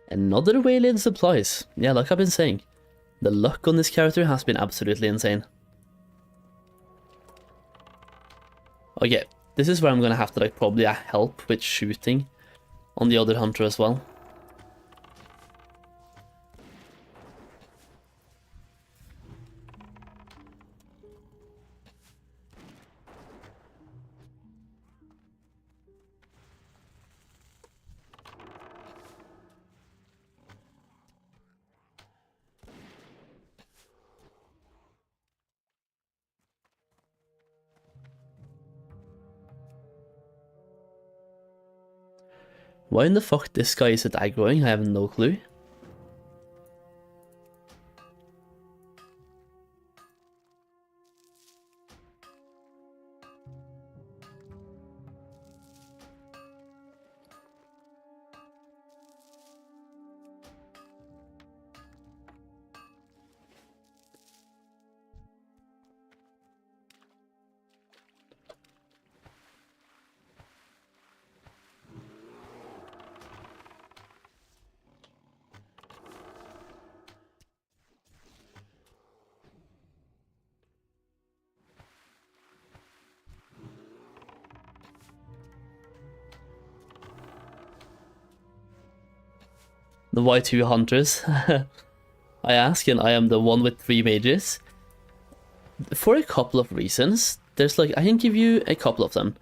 Speaker 1: Another waylaid supplies. Yeah, like I've been saying, the luck on this character has been absolutely insane. Okay, this is where I'm gonna have to like probably help with shooting on the other hunter as well. Why in the fuck this guy isn't aggroing, I have no clue. The Y2 hunters. I ask, and I am the one with 3 mages. For a couple of reasons. There's like, I can give you a couple of them.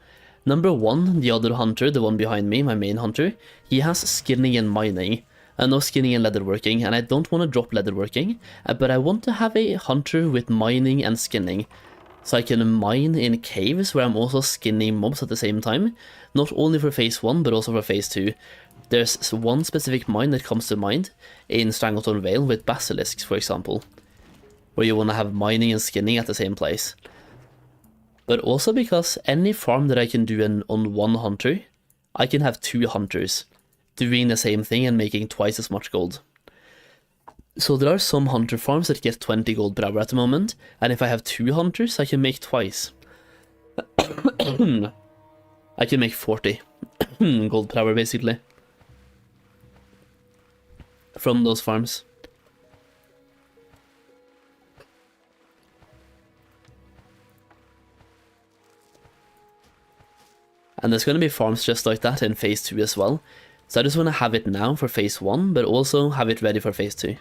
Speaker 1: Number 1, the other hunter, the one behind me, my main hunter, he has skinning and mining. And no skinning and leatherworking, and I don't want to drop leatherworking, but I want to have a hunter with mining and skinning. So I can mine in caves where I'm also skinning mobs at the same time. Not only for phase 1, but also for phase 2. There's one specific mine that comes to mind in Strangleton Vale with basilisks, for example, where you want to have mining and skinning at the same place. But also because any farm that I can do on one hunter, I can have 2 hunters doing the same thing and making twice as much gold. So there are some hunter farms that get 20 gold per hour at the moment, and if I have 2 hunters, I can make twice. I can make 40 gold per hour basically from those farms. And there's going to be farms just like that in phase 2 as well. So I just want to have it now for phase 1, but also have it ready for phase 2.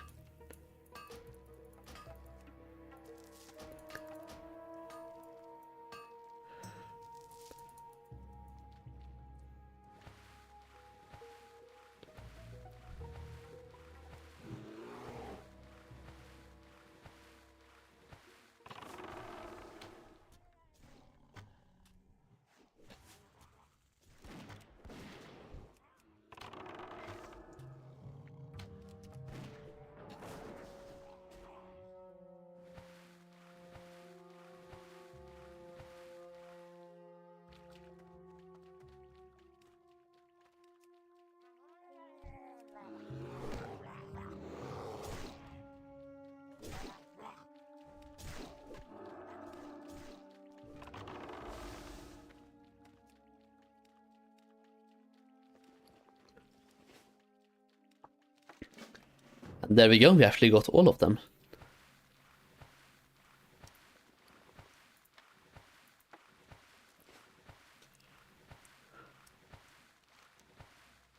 Speaker 1: And there we go, we actually got all of them.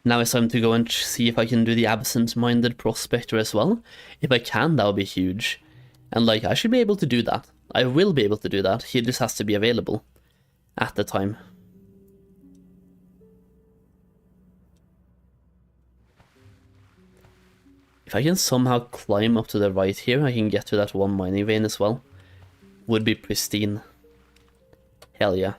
Speaker 1: Now it's time to go and see if I can do the absent-minded prospector as well. If I can, that would be huge. And like, I should be able to do that. I will be able to do that, he just has to be available at the time. If I can somehow climb up to the right here, I can get to that one mining vein as well. Would be pristine. Hell yeah.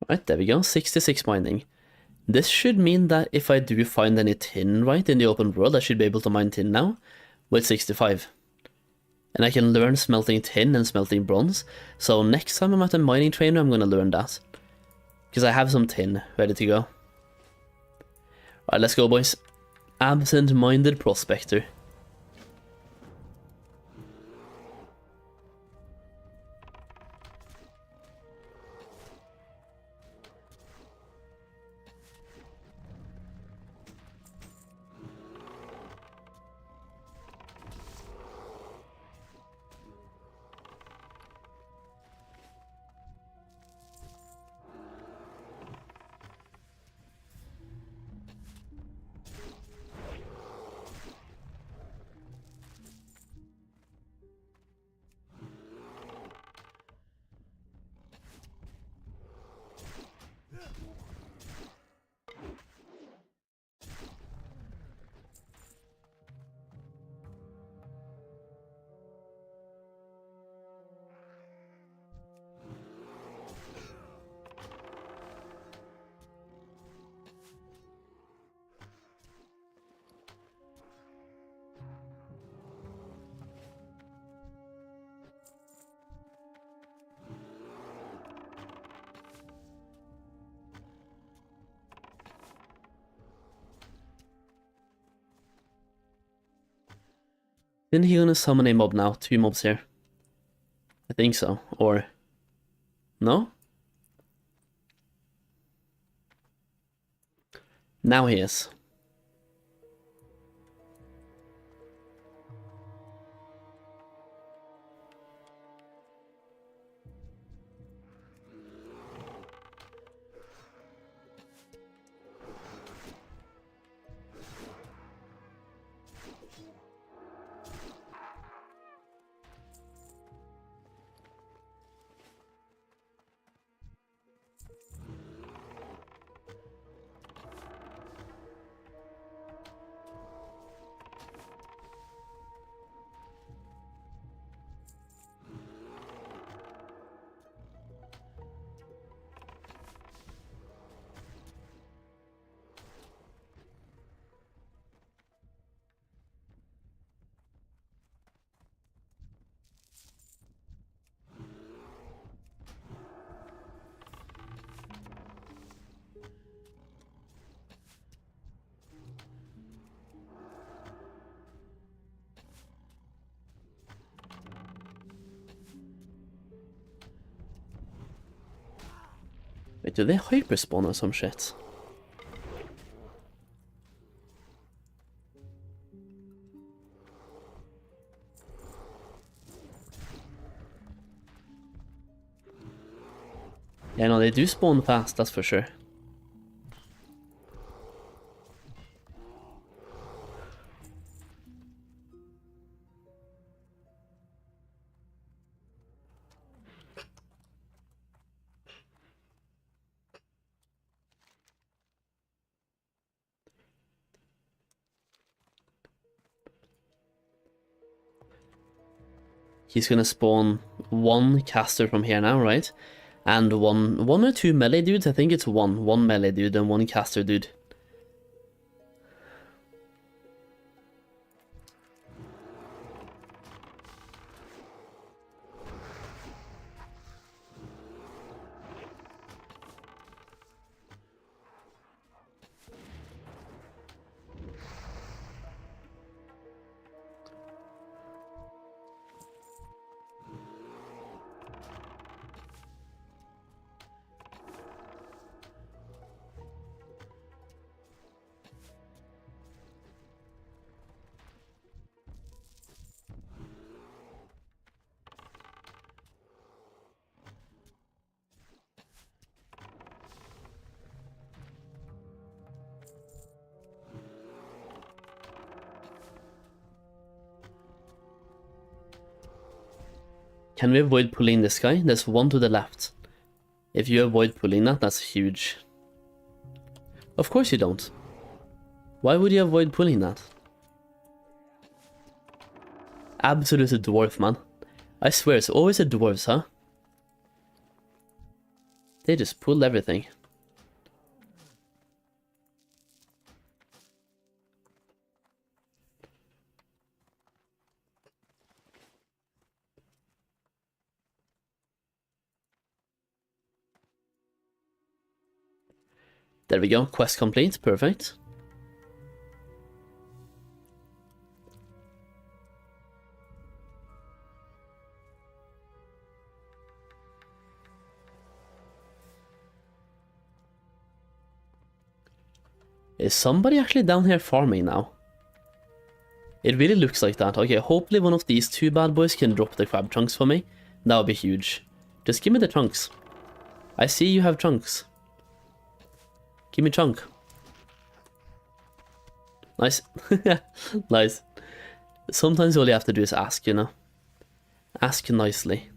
Speaker 1: Right, there we go, 66 mining. This should mean that if I do find any tin, right, in the open world, I should be able to mine tin now with 65. And I can learn smelting tin and smelting bronze, so next time I'm at a mining trainer, I'm gonna learn that. Because I have some tin ready to go. Alright, let's go, boys. Absent-minded prospector. Isn't he gonna summon a mob now? 2 mobs here. I think so. Or... no? Now he is. Wait, do they hyperspawn or some shit? Yeah, no, they do spawn fast, that's for sure. He's gonna spawn 1 caster from here now, right? And one or 2 melee dudes? I think it's one melee dude and 1 caster dude. Can we avoid pulling this guy? There's one to the left. If you avoid pulling that, that's huge. Of course you don't. Why would you avoid pulling that? Absolute dwarf, man. I swear, it's always the dwarves, huh? They just pull everything. There we go, quest complete, perfect. Is somebody actually down here farming now? It really looks like that. Okay, hopefully one of these two bad boys can drop the crab chunks for me. That would be huge. Just give me the chunks. I see you have chunks. Give me chunk. Nice. Nice. Sometimes all you have to do is ask, you know. Ask nicely.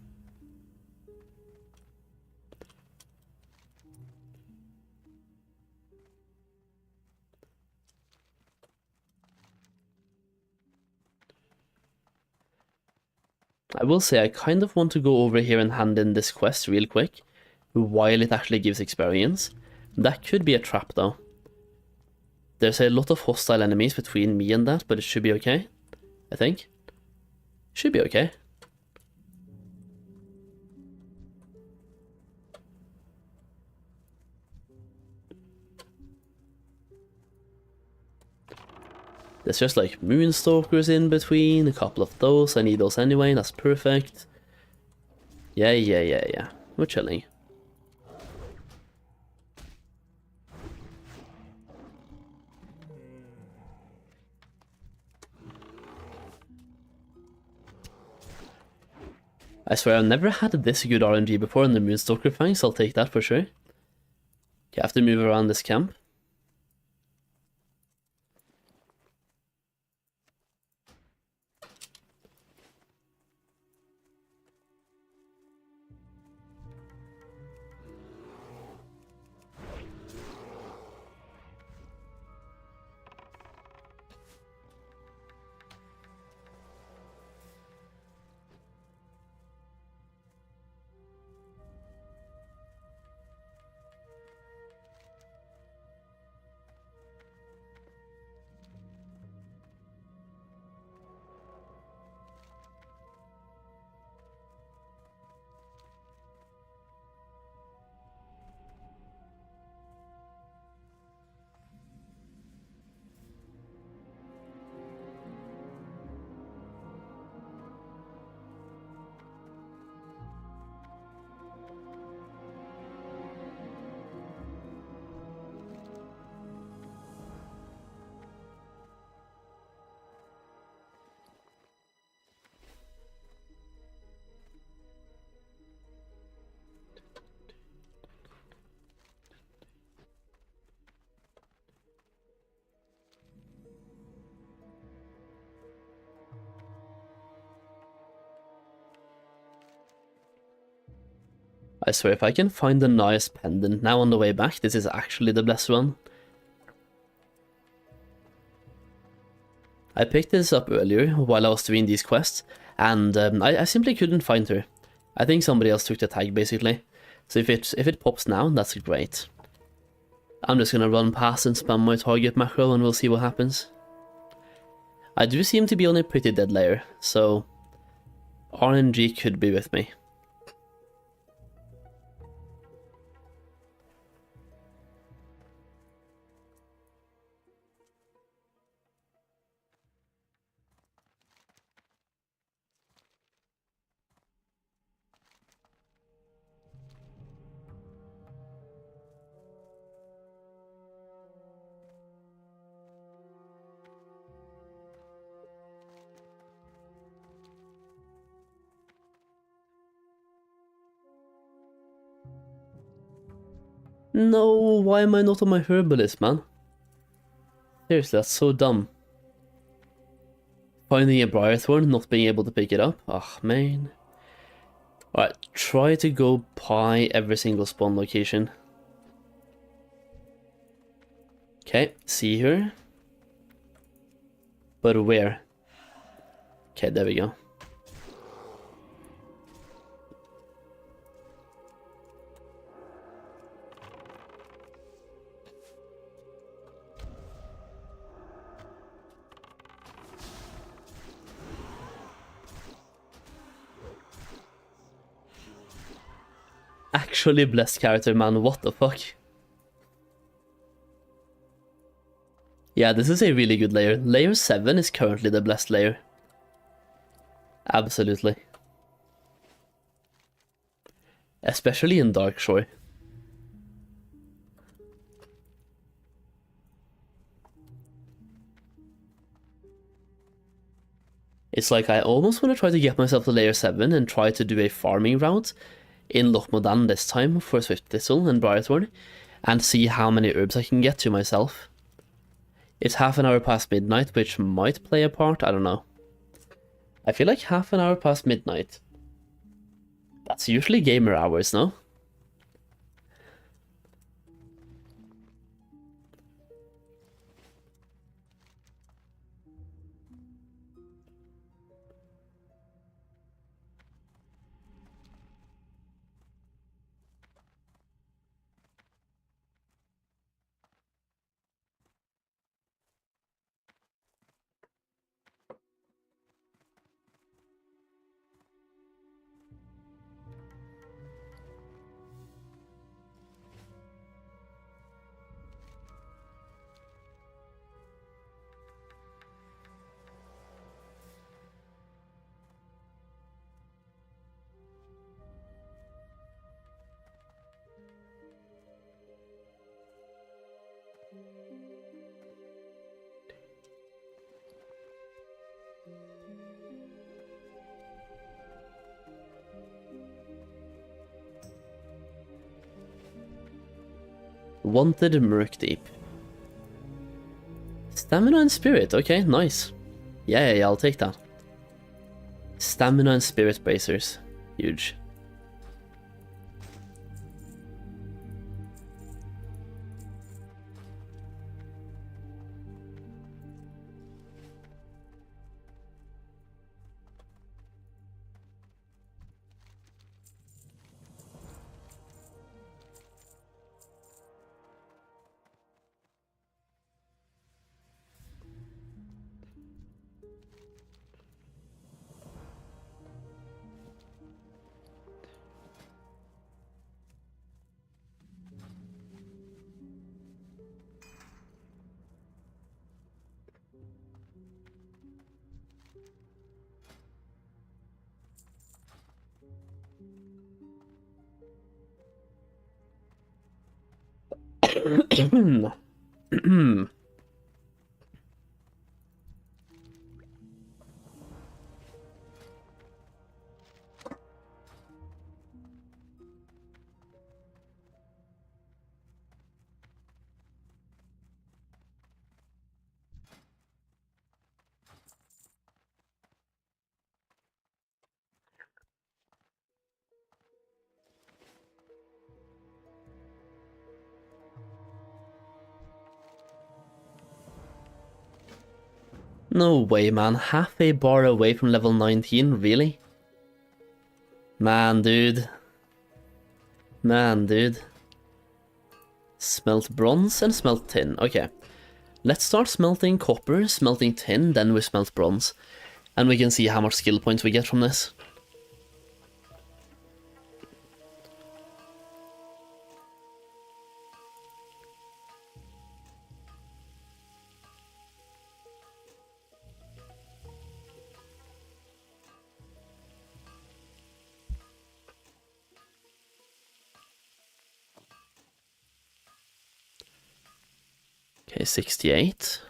Speaker 1: I will say I kind of want to go over here and hand in this quest real quick, while it actually gives experience. That could be a trap though. There's a lot of hostile enemies between me and that, but it should be okay, I think. Should be okay. There's just like moonstalkers in between, a couple of those. I need those anyway, that's perfect. Yeah. We're chilling. I swear I've never had this good RNG before in the moonstalker fight, so I'll take that for sure. You have to move around this camp. I swear if I can find a nice pendant now on the way back, this is actually the blessed one. I picked this up earlier while I was doing these quests, and I simply couldn't find her. I think somebody else took the tag basically. So if it pops now, that's great. I'm just gonna run past and spam my target macro and we'll see what happens. I do seem to be on a pretty dead layer, so RNG could be with me. No, why am I not on my herbalist, man? Seriously, that's so dumb. Finding a briar thorn, not being able to pick it up? Oh, man. Alright, try to go by every single spawn location. Okay, see here. But where? Okay, there we go. Actually blessed character, man, what the fuck? Yeah, this is a really good layer. Layer 7 is currently the blessed layer. Absolutely. Especially in Darkshore. It's like I almost want to try to get myself to layer 7 and try to do a farming route in Loch Modan this time for Swift Thistle and Briarthorn and see how many herbs I can get to myself. It's half an hour past midnight, which might play a part, I don't know. I feel like half an hour past midnight. That's usually gamer hours, no? Wanted Murkdeep. Stamina and Spirit, okay, nice. Yeah, I'll take that. Stamina and Spirit bracers, huge. No way, man. Half a bar away from level 19, really? Man, dude. Man, dude. Smelt bronze and smelt tin. Okay. Let's start smelting copper, smelting tin, then we smelt bronze. And we can see how much skill points we get from this. Okay, 68.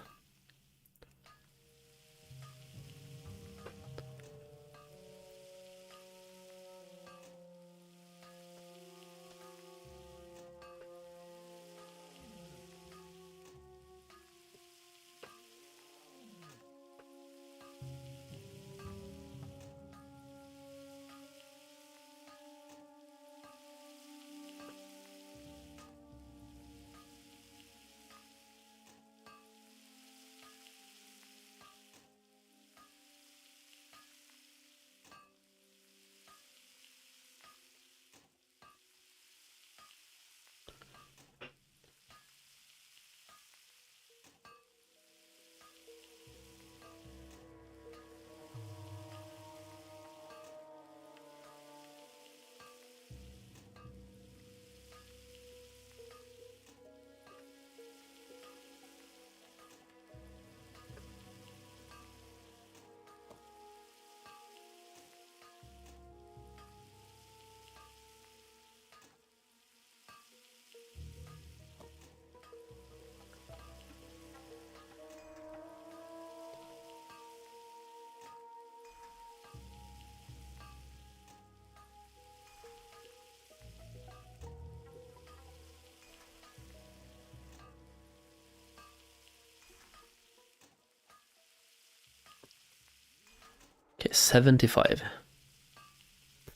Speaker 1: Okay, 75.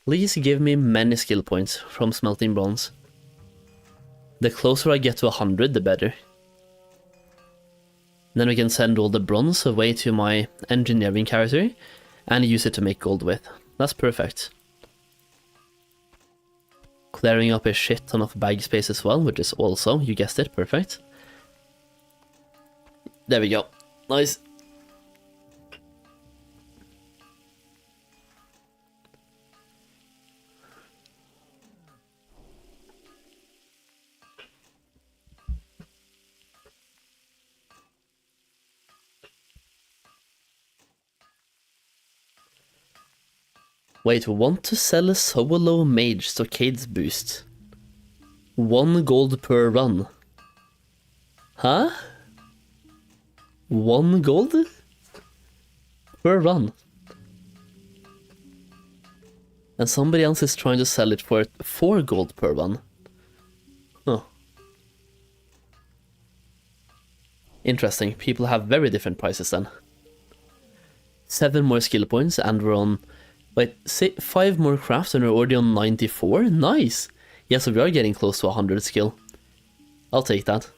Speaker 1: Please give me many skill points from smelting bronze. The closer I get to 100, the better. Then we can send all the bronze away to my engineering character and use it to make gold with. That's perfect. Clearing up a shit ton of bag space as well, which is also, you guessed it, perfect. There we go. Nice. Wait, want to sell a solo mage stockades boost. 1 gold per run. Huh? 1 gold? Per run. And somebody else is trying to sell it for 4 gold per run. Huh. Interesting, people have very different prices then. 7 more skill points and we're on... Wait, 5 more crafts and we're already on 94? Nice! Yeah, so we are getting close to 100 skill. I'll take that.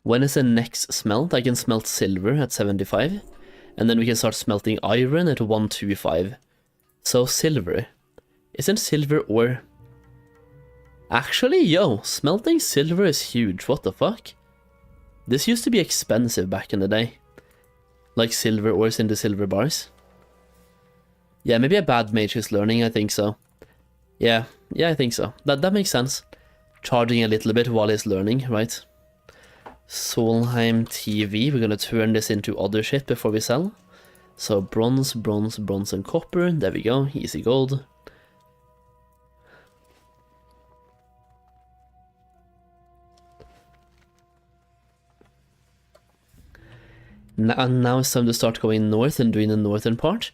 Speaker 1: When is the next smelt? I can smelt silver at 75. And then we can start smelting iron at 125. So silver. Isn't silver ore... Actually, yo, smelting silver is huge, what the fuck? This used to be expensive back in the day. Like silver ores in the silver bars. Yeah, maybe a bad mage is learning, I think so. Yeah, I think so. That makes sense. Charging a little bit while he's learning, right? Solheim TV, we're gonna turn this into other shit before we sell. So bronze, bronze, bronze and copper, there we go, easy gold. Now it's time to start going north and doing the northern part.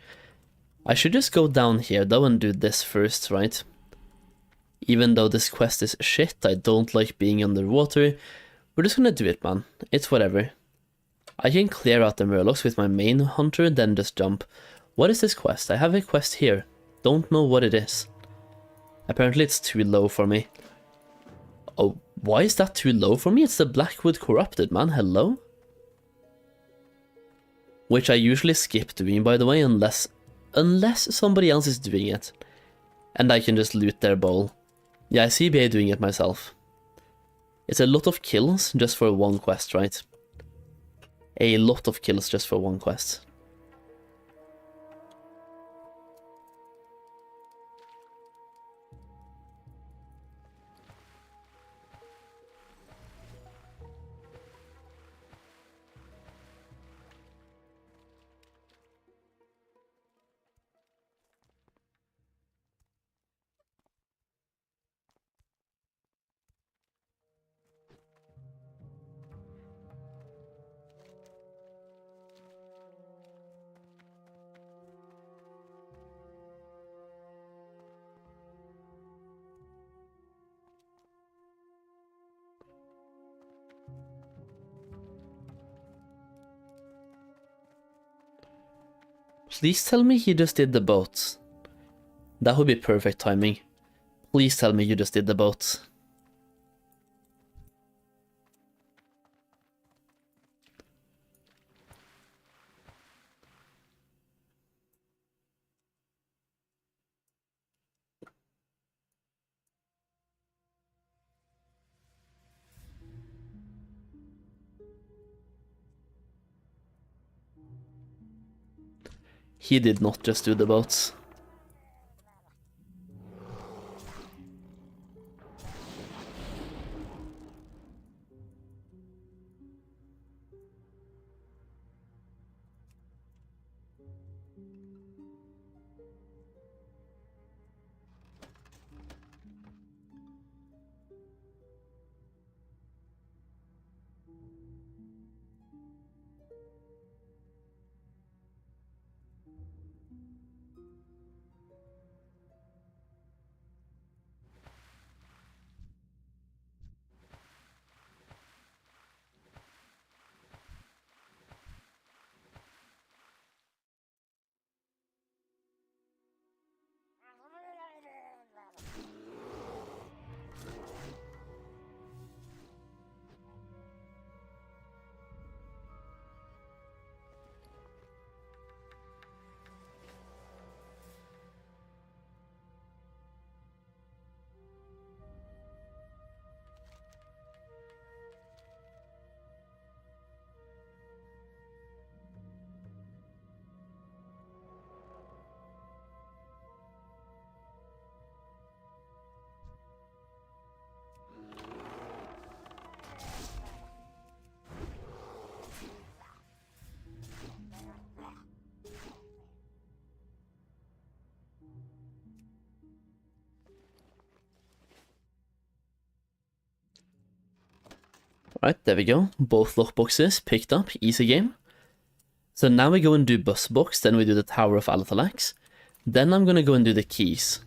Speaker 1: I should just go down here though and do this first, right? Even though this quest is shit, I don't like being underwater. We're just gonna do it, man. It's whatever. I can clear out the murlocs with my main hunter, then just jump. What is this quest? I have a quest here. Don't know what it is. Apparently it's too low for me. Oh, why is that too low for me? It's the Blackwood Corrupted, man. Hello? Which I usually skip doing, by the way, unless somebody else is doing it. And I can just loot their bowl. Yeah, I see BA doing it myself. It's a lot of kills just for one quest, right? A lot of kills just for one quest. Please tell me he just did the boat. That would be perfect timing. Please tell me you just did the boat. He did not just do the boats. Right, there we go. Both lockboxes picked up. Easy game. So now we go and do bus box, then we do the Tower of Alatalax. Then I'm gonna go and do the keys.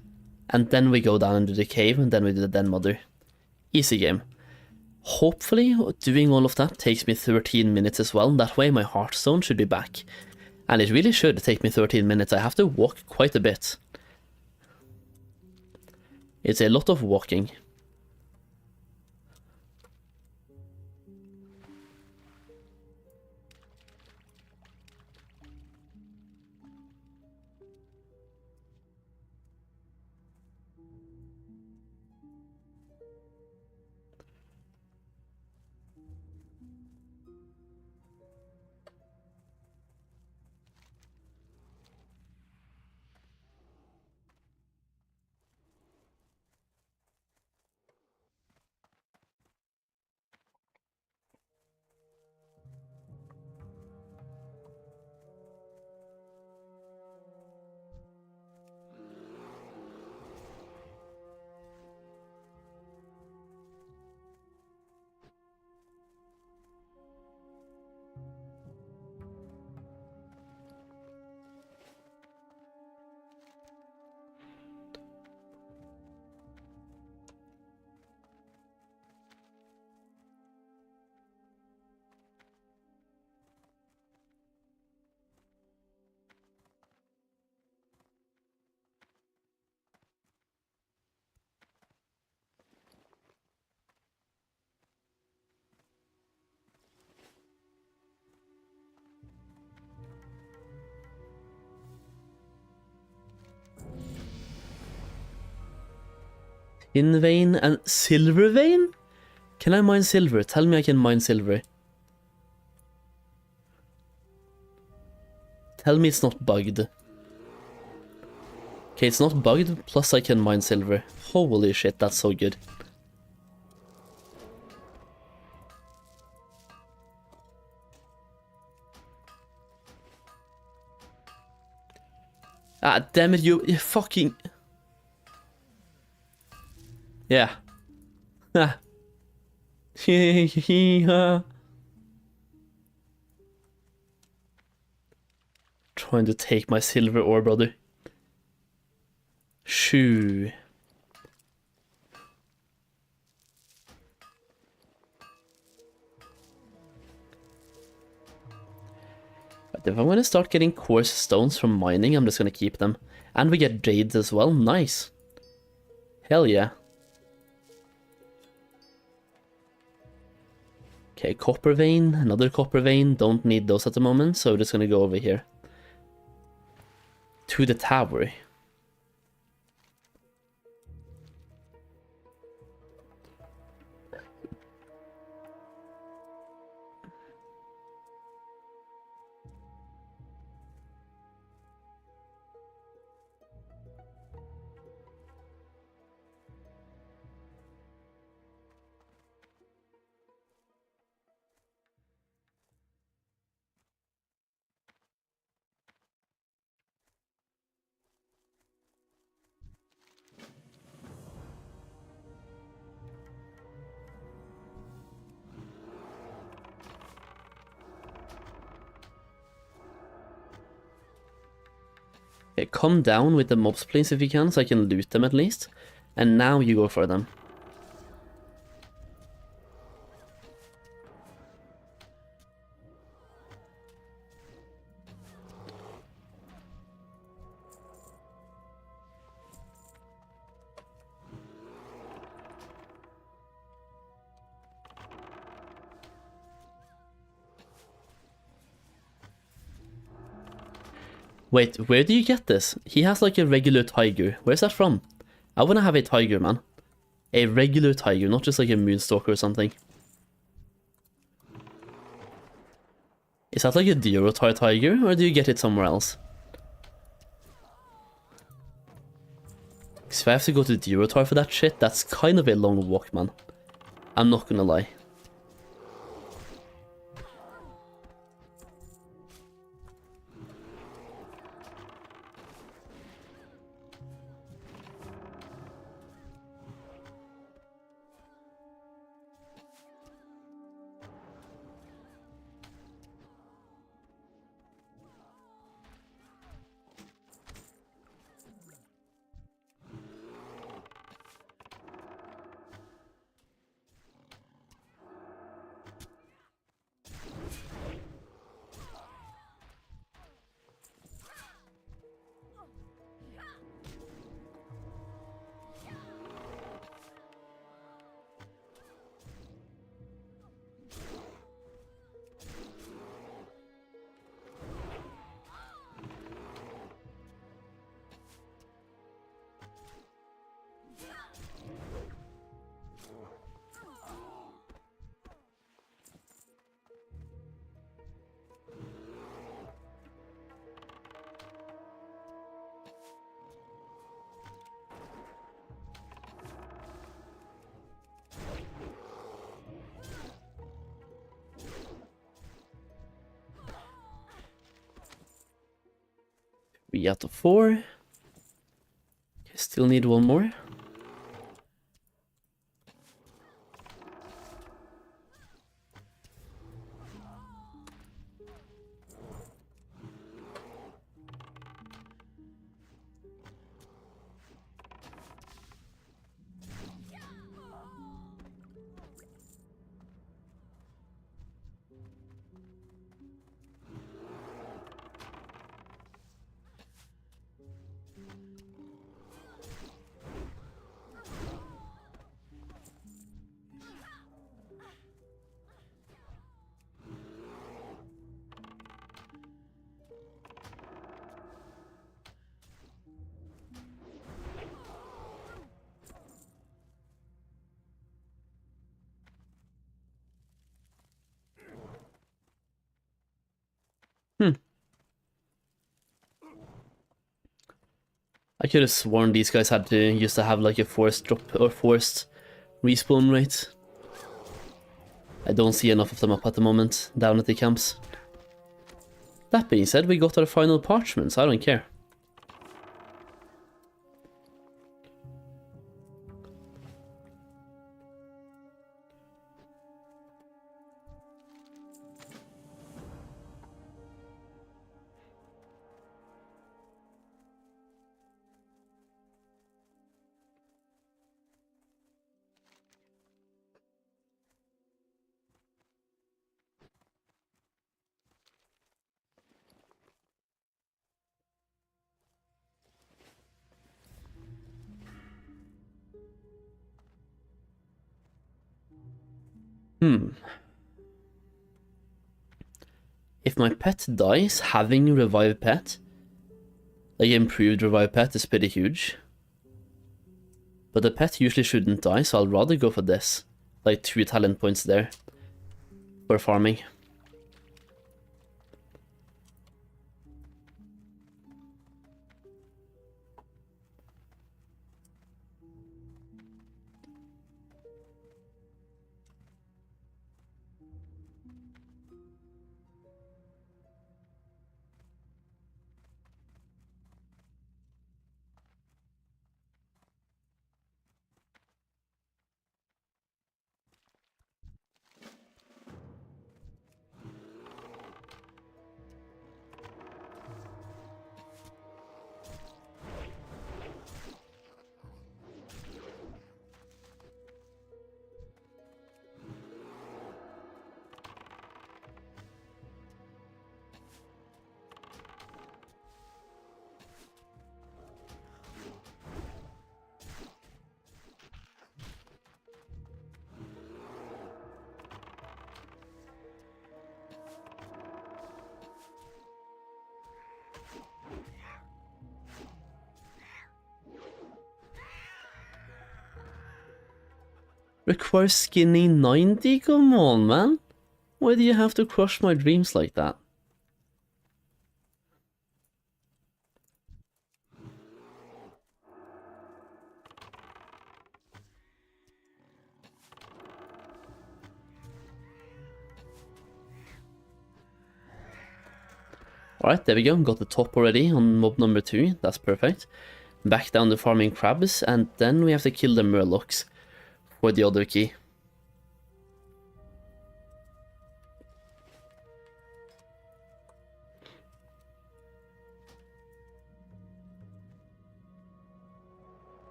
Speaker 1: And then we go down and do the cave, and then we do the Den Mother. Easy game. Hopefully, doing all of that takes me 13 minutes as well. That way my Hearthstone should be back. And it really should take me 13 minutes. I have to walk quite a bit. It's a lot of walking. Tin vein and silver vein? Can I mine silver? Tell me I can mine silver. Tell me it's not bugged. Okay, it's not bugged, plus I can mine silver. Holy shit, that's so good. Ah, damn it, you fucking... Yeah. Ah. Trying to take my silver ore, brother. Shoo. But if I'm gonna start getting coarse stones from mining, I'm just gonna keep them. And we get jades as well, nice. Hell yeah. Okay, copper vein, another copper vein, don't need those at the moment, so we're just gonna go over here. To the tower. Okay, come down with the mobs please if you can, so I can loot them at least. And now you go for them. Wait, where do you get this? He has like a regular tiger. Where's that from? I wanna have a tiger, man. A regular tiger, not just like a moonstalker or something. Is that like a Durotar tiger, or do you get it somewhere else? Because if I have to go to Durotar for that shit, that's kind of a long walk, man. I'm not gonna lie. 3 out of 4. Okay, still need one more. I could have sworn these guys had to used to have like a forced drop or forced respawn rate. I don't see enough of them up at the moment, down at the camps. That being said, we got our final parchment, so I don't care. If my pet dies, having revive pet, like improved revive pet, is pretty huge. But the pet usually shouldn't die, so I'll rather go for this. Like 2 talent points there for farming. Requires skinny 90? Come on, man. Why do you have to crush my dreams like that? Alright, there we go. Got the top already on mob number 2. That's perfect. Back down to farming crabs, and then we have to kill the murlocs for the other key.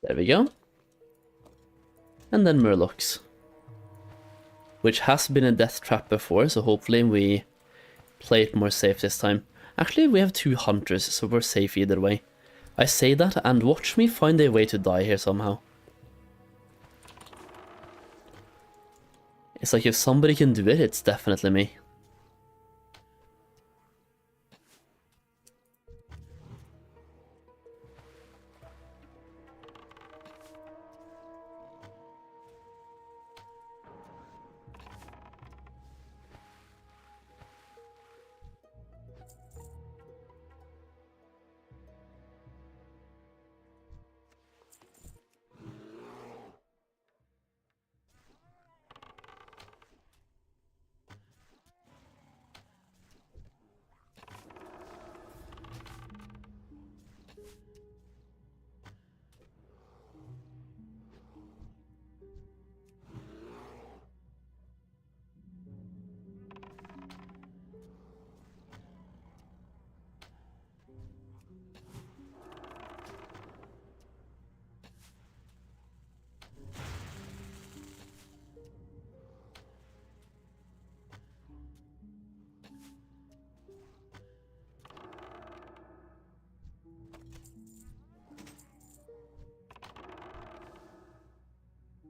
Speaker 1: There we go. And then murlocs, which has been a death trap before, so hopefully we play it more safe this time. Actually, we have 2 hunters, so we're safe either way. I say that, and watch me find a way to die here somehow. It's like if somebody can do it, it's definitely me.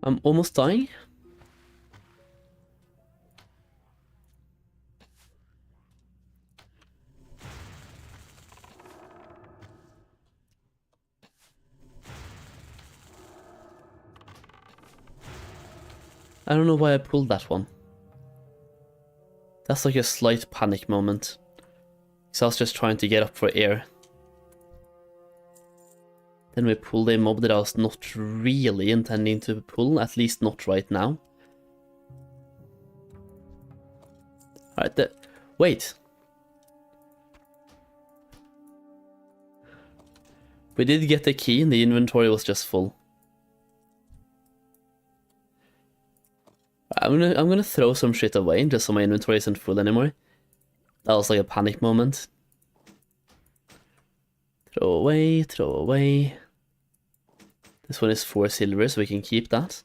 Speaker 1: I'm almost dying. I don't know why I pulled that one. That's like a slight panic moment. So I was just trying to get up for air. Then we pulled a mob that I was not really intending to pull, at least not right now. Alright, wait. We did get the key and the inventory was just full. I'm gonna throw some shit away just so my inventory isn't full anymore. That was like a panic moment. Throw away, throw away. This one is 4 silver, so we can keep that.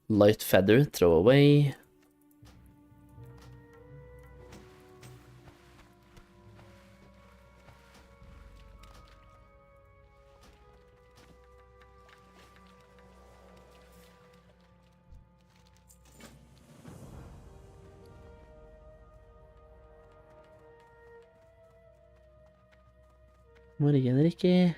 Speaker 1: Light feather, throw away. Må det gjelder ikke.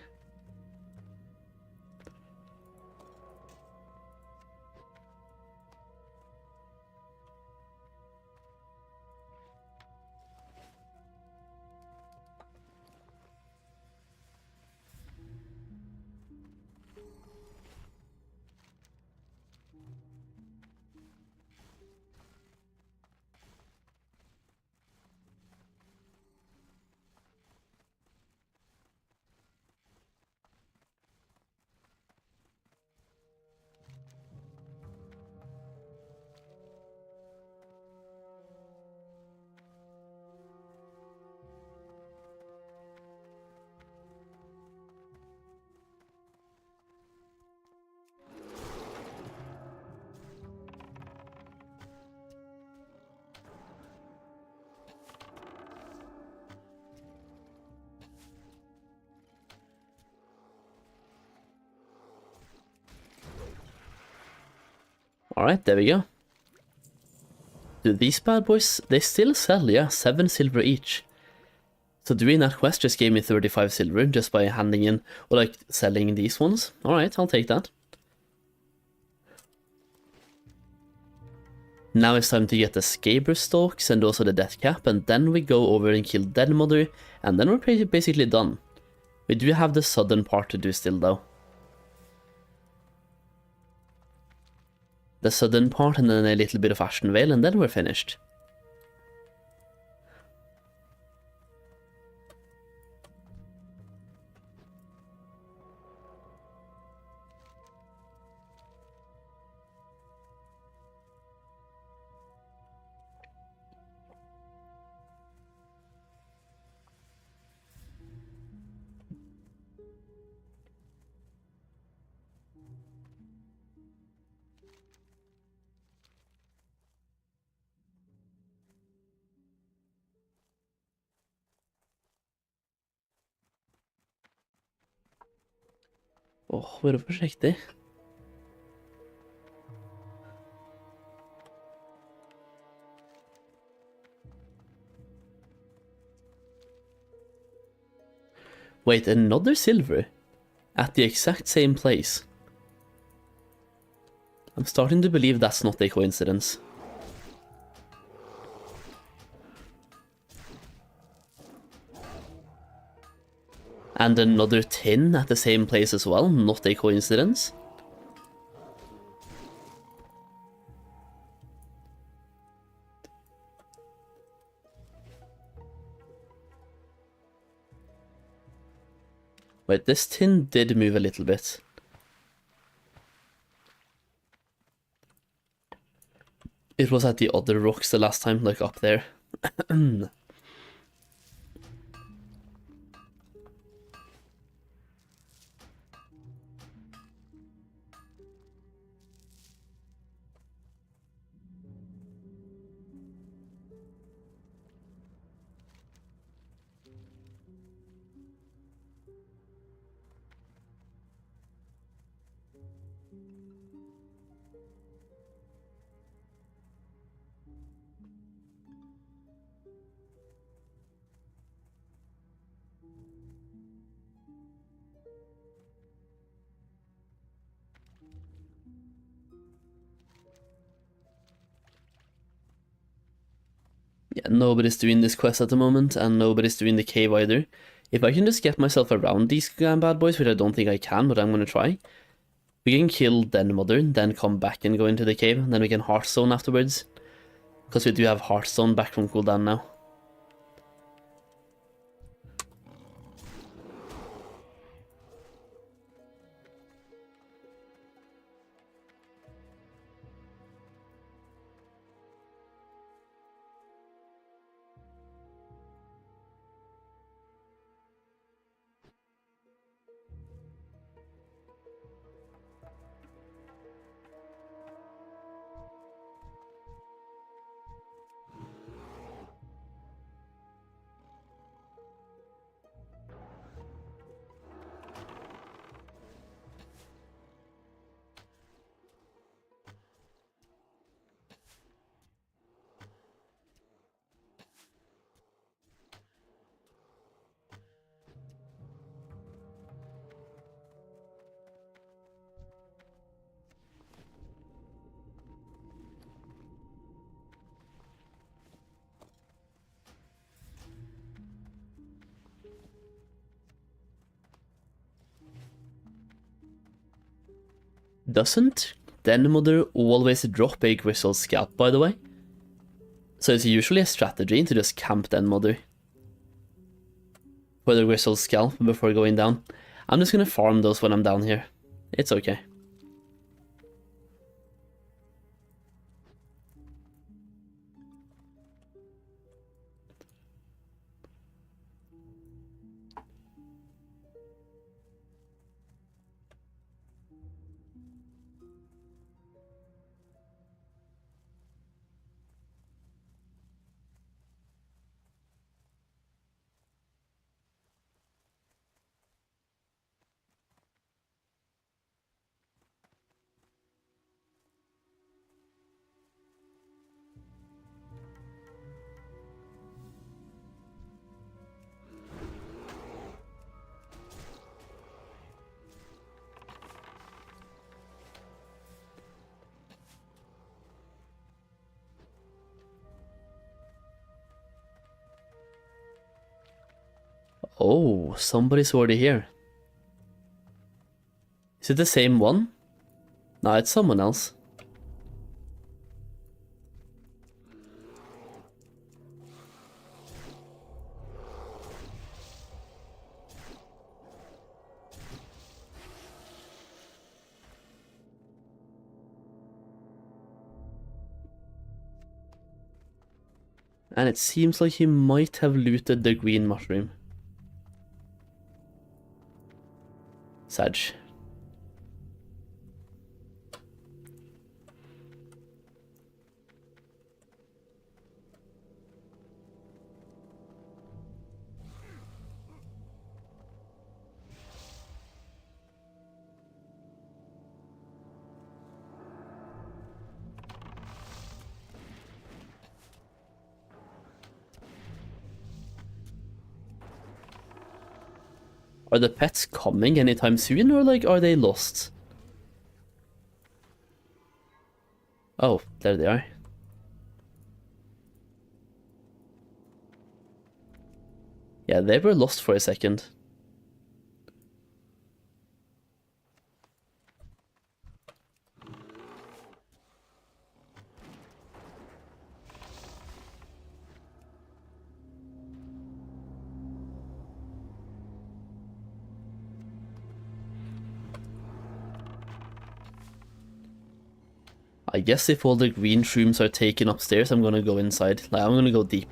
Speaker 1: Alright, there we go. Dude, these bad boys, they still sell, yeah, 7 silver each. So doing that quest just gave me 35 silver just by handing in, or like, selling these ones. Alright, I'll take that. Now it's time to get the Scaber Stalks and also the Death Cap, and then we go over and kill Dead Mother, and then we're basically done. We do have the southern part to do still though. The southern part and then a little bit of Ashen Vale, and then we're finished. Åh, vær forsiktig. Wait, another silver? At the exact same place? I'm starting to believe that's not a coincidence. And another tin at the same place as well, not a coincidence. Wait, this tin did move a little bit. It was at the other rocks the last time, like up there. Yeah, nobody's doing this quest at the moment, and nobody's doing the cave either. If I can just get myself around these bad boys, which I don't think I can, but I'm gonna try. We can kill Den Mother, then come back and go into the cave, and then we can Hearthstone afterwards. Because we do have Hearthstone back from cooldown now. Doesn't Den Mother always drop a Crystal Scalp, by the way? So it's usually a strategy to just camp Den Mother for the Crystal Scalp before going down. I'm just gonna farm those when I'm down here. It's okay. Oh, somebody's already here. Is it the same one? No, it's someone else. And it seems like he might have looted the green mushroom. Sag. Are the pets coming anytime soon, or like, are they lost? Oh, there they are. Yeah, they were lost for a second. I guess if all the green shrooms are taken upstairs, I'm gonna go inside. Like, I'm gonna go deep.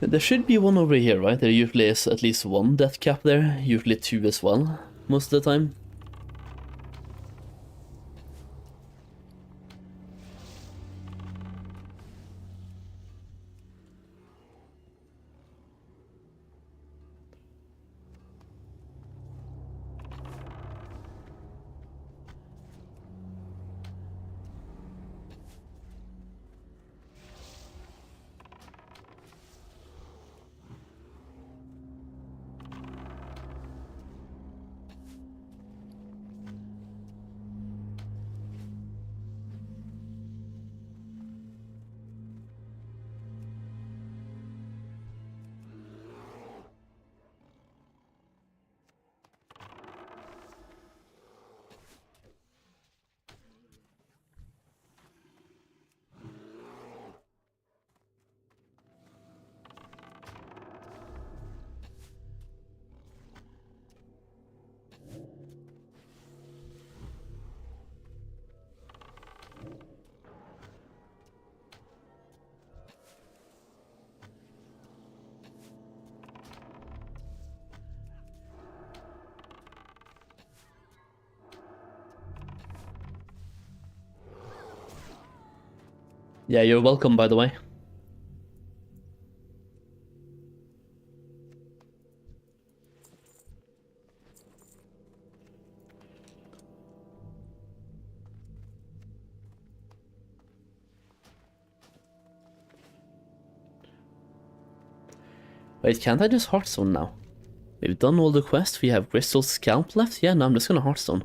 Speaker 1: There should be one over here, right? There usually is at least one death cap there, usually two as well, most of the time. Yeah, you're welcome, by the way. Wait, can't I just Hearthstone now? We've done all the quests, we have Crystal Scalp left? Yeah, no, I'm just gonna Hearthstone.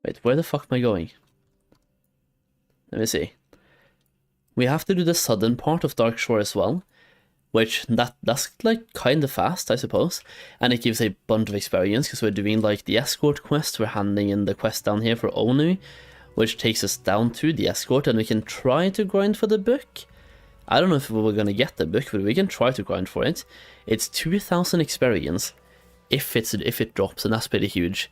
Speaker 1: Wait, where the fuck am I going? Let me see. We have to do the southern part of Darkshore as well, which that's like kind of fast, I suppose, and it gives a bunch of experience because we're doing like the escort quest. We're handing in the quest down here for Onu, which takes us down to the escort, and we can try to grind for the book. I don't know if we're gonna get the book, but we can try to grind for it. It's 2,000 experience if it drops, and that's pretty huge.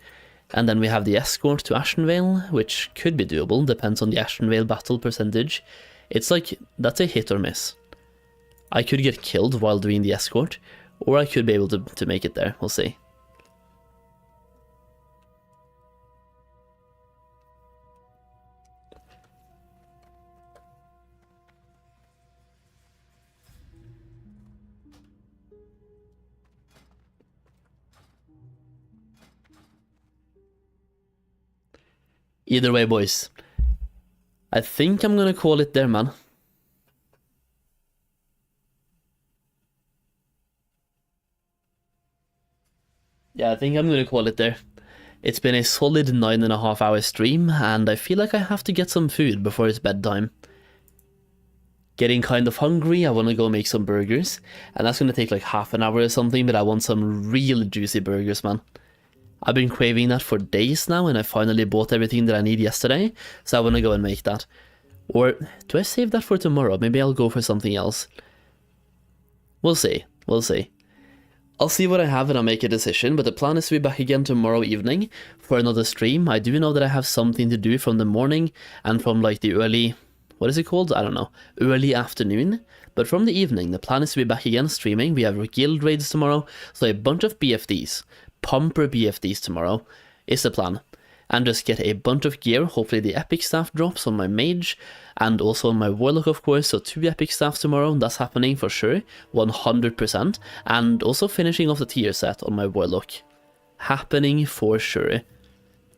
Speaker 1: And then we have the escort to Ashenvale, which could be doable, depends on the Ashenvale battle percentage. It's like, that's a hit or miss. I could get killed while doing the escort, or I could be able to make it there, we'll see. Either way, boys, I think I'm gonna call it there, man. Yeah, I think I'm gonna call it there. It's been a solid 9.5 hour stream, and I feel like I have to get some food before it's bedtime. Getting kind of hungry, I want to go make some burgers, and that's gonna take like half an hour or something, but I want some real juicy burgers, man. I've been craving that for days now, and I finally bought everything that I need yesterday, so I want to go and make that. Or do I save that for tomorrow? Maybe I'll go for something else. We'll see, we'll see. I'll see what I have and I'll make a decision, but the plan is to be back again tomorrow evening for another stream. I do know that I have something to do from the morning and from like the early, what is it called? I don't know, early afternoon. But from the evening, the plan is to be back again streaming. We have guild raids tomorrow, so a bunch of BFDs. Pumper BFDs tomorrow is the plan, and just get a bunch of gear. Hopefully the epic staff drops on my mage and also on my warlock, of course. So 2 epic staff tomorrow, that's happening for sure, 100%, and also finishing off the tier set on my warlock, happening for sure.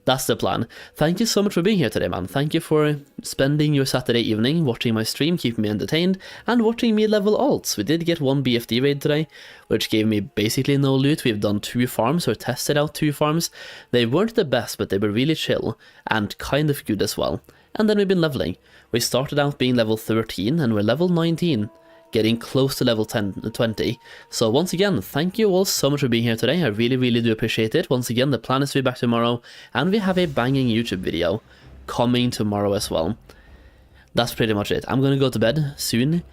Speaker 1: That's the plan. Thank you so much for being here today, man. Thank you for spending your Saturday evening watching my stream, keeping me entertained, and watching me level alts. We did get 1 BFD raid today, which gave me basically no loot. We've done 2 farms, or tested out 2 farms. They weren't the best, but they were really chill, and kind of good as well. And then we've been leveling. We started out being level 13, and we're level 19. Getting close to level 20. So once again, thank you all so much for being here today. I really do appreciate it. Once again, the plan is to be back tomorrow, and we have a banging YouTube video coming tomorrow as well. That's pretty much it. I'm gonna go to bed soon.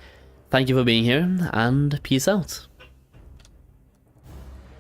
Speaker 1: Thank you for being here, and peace out.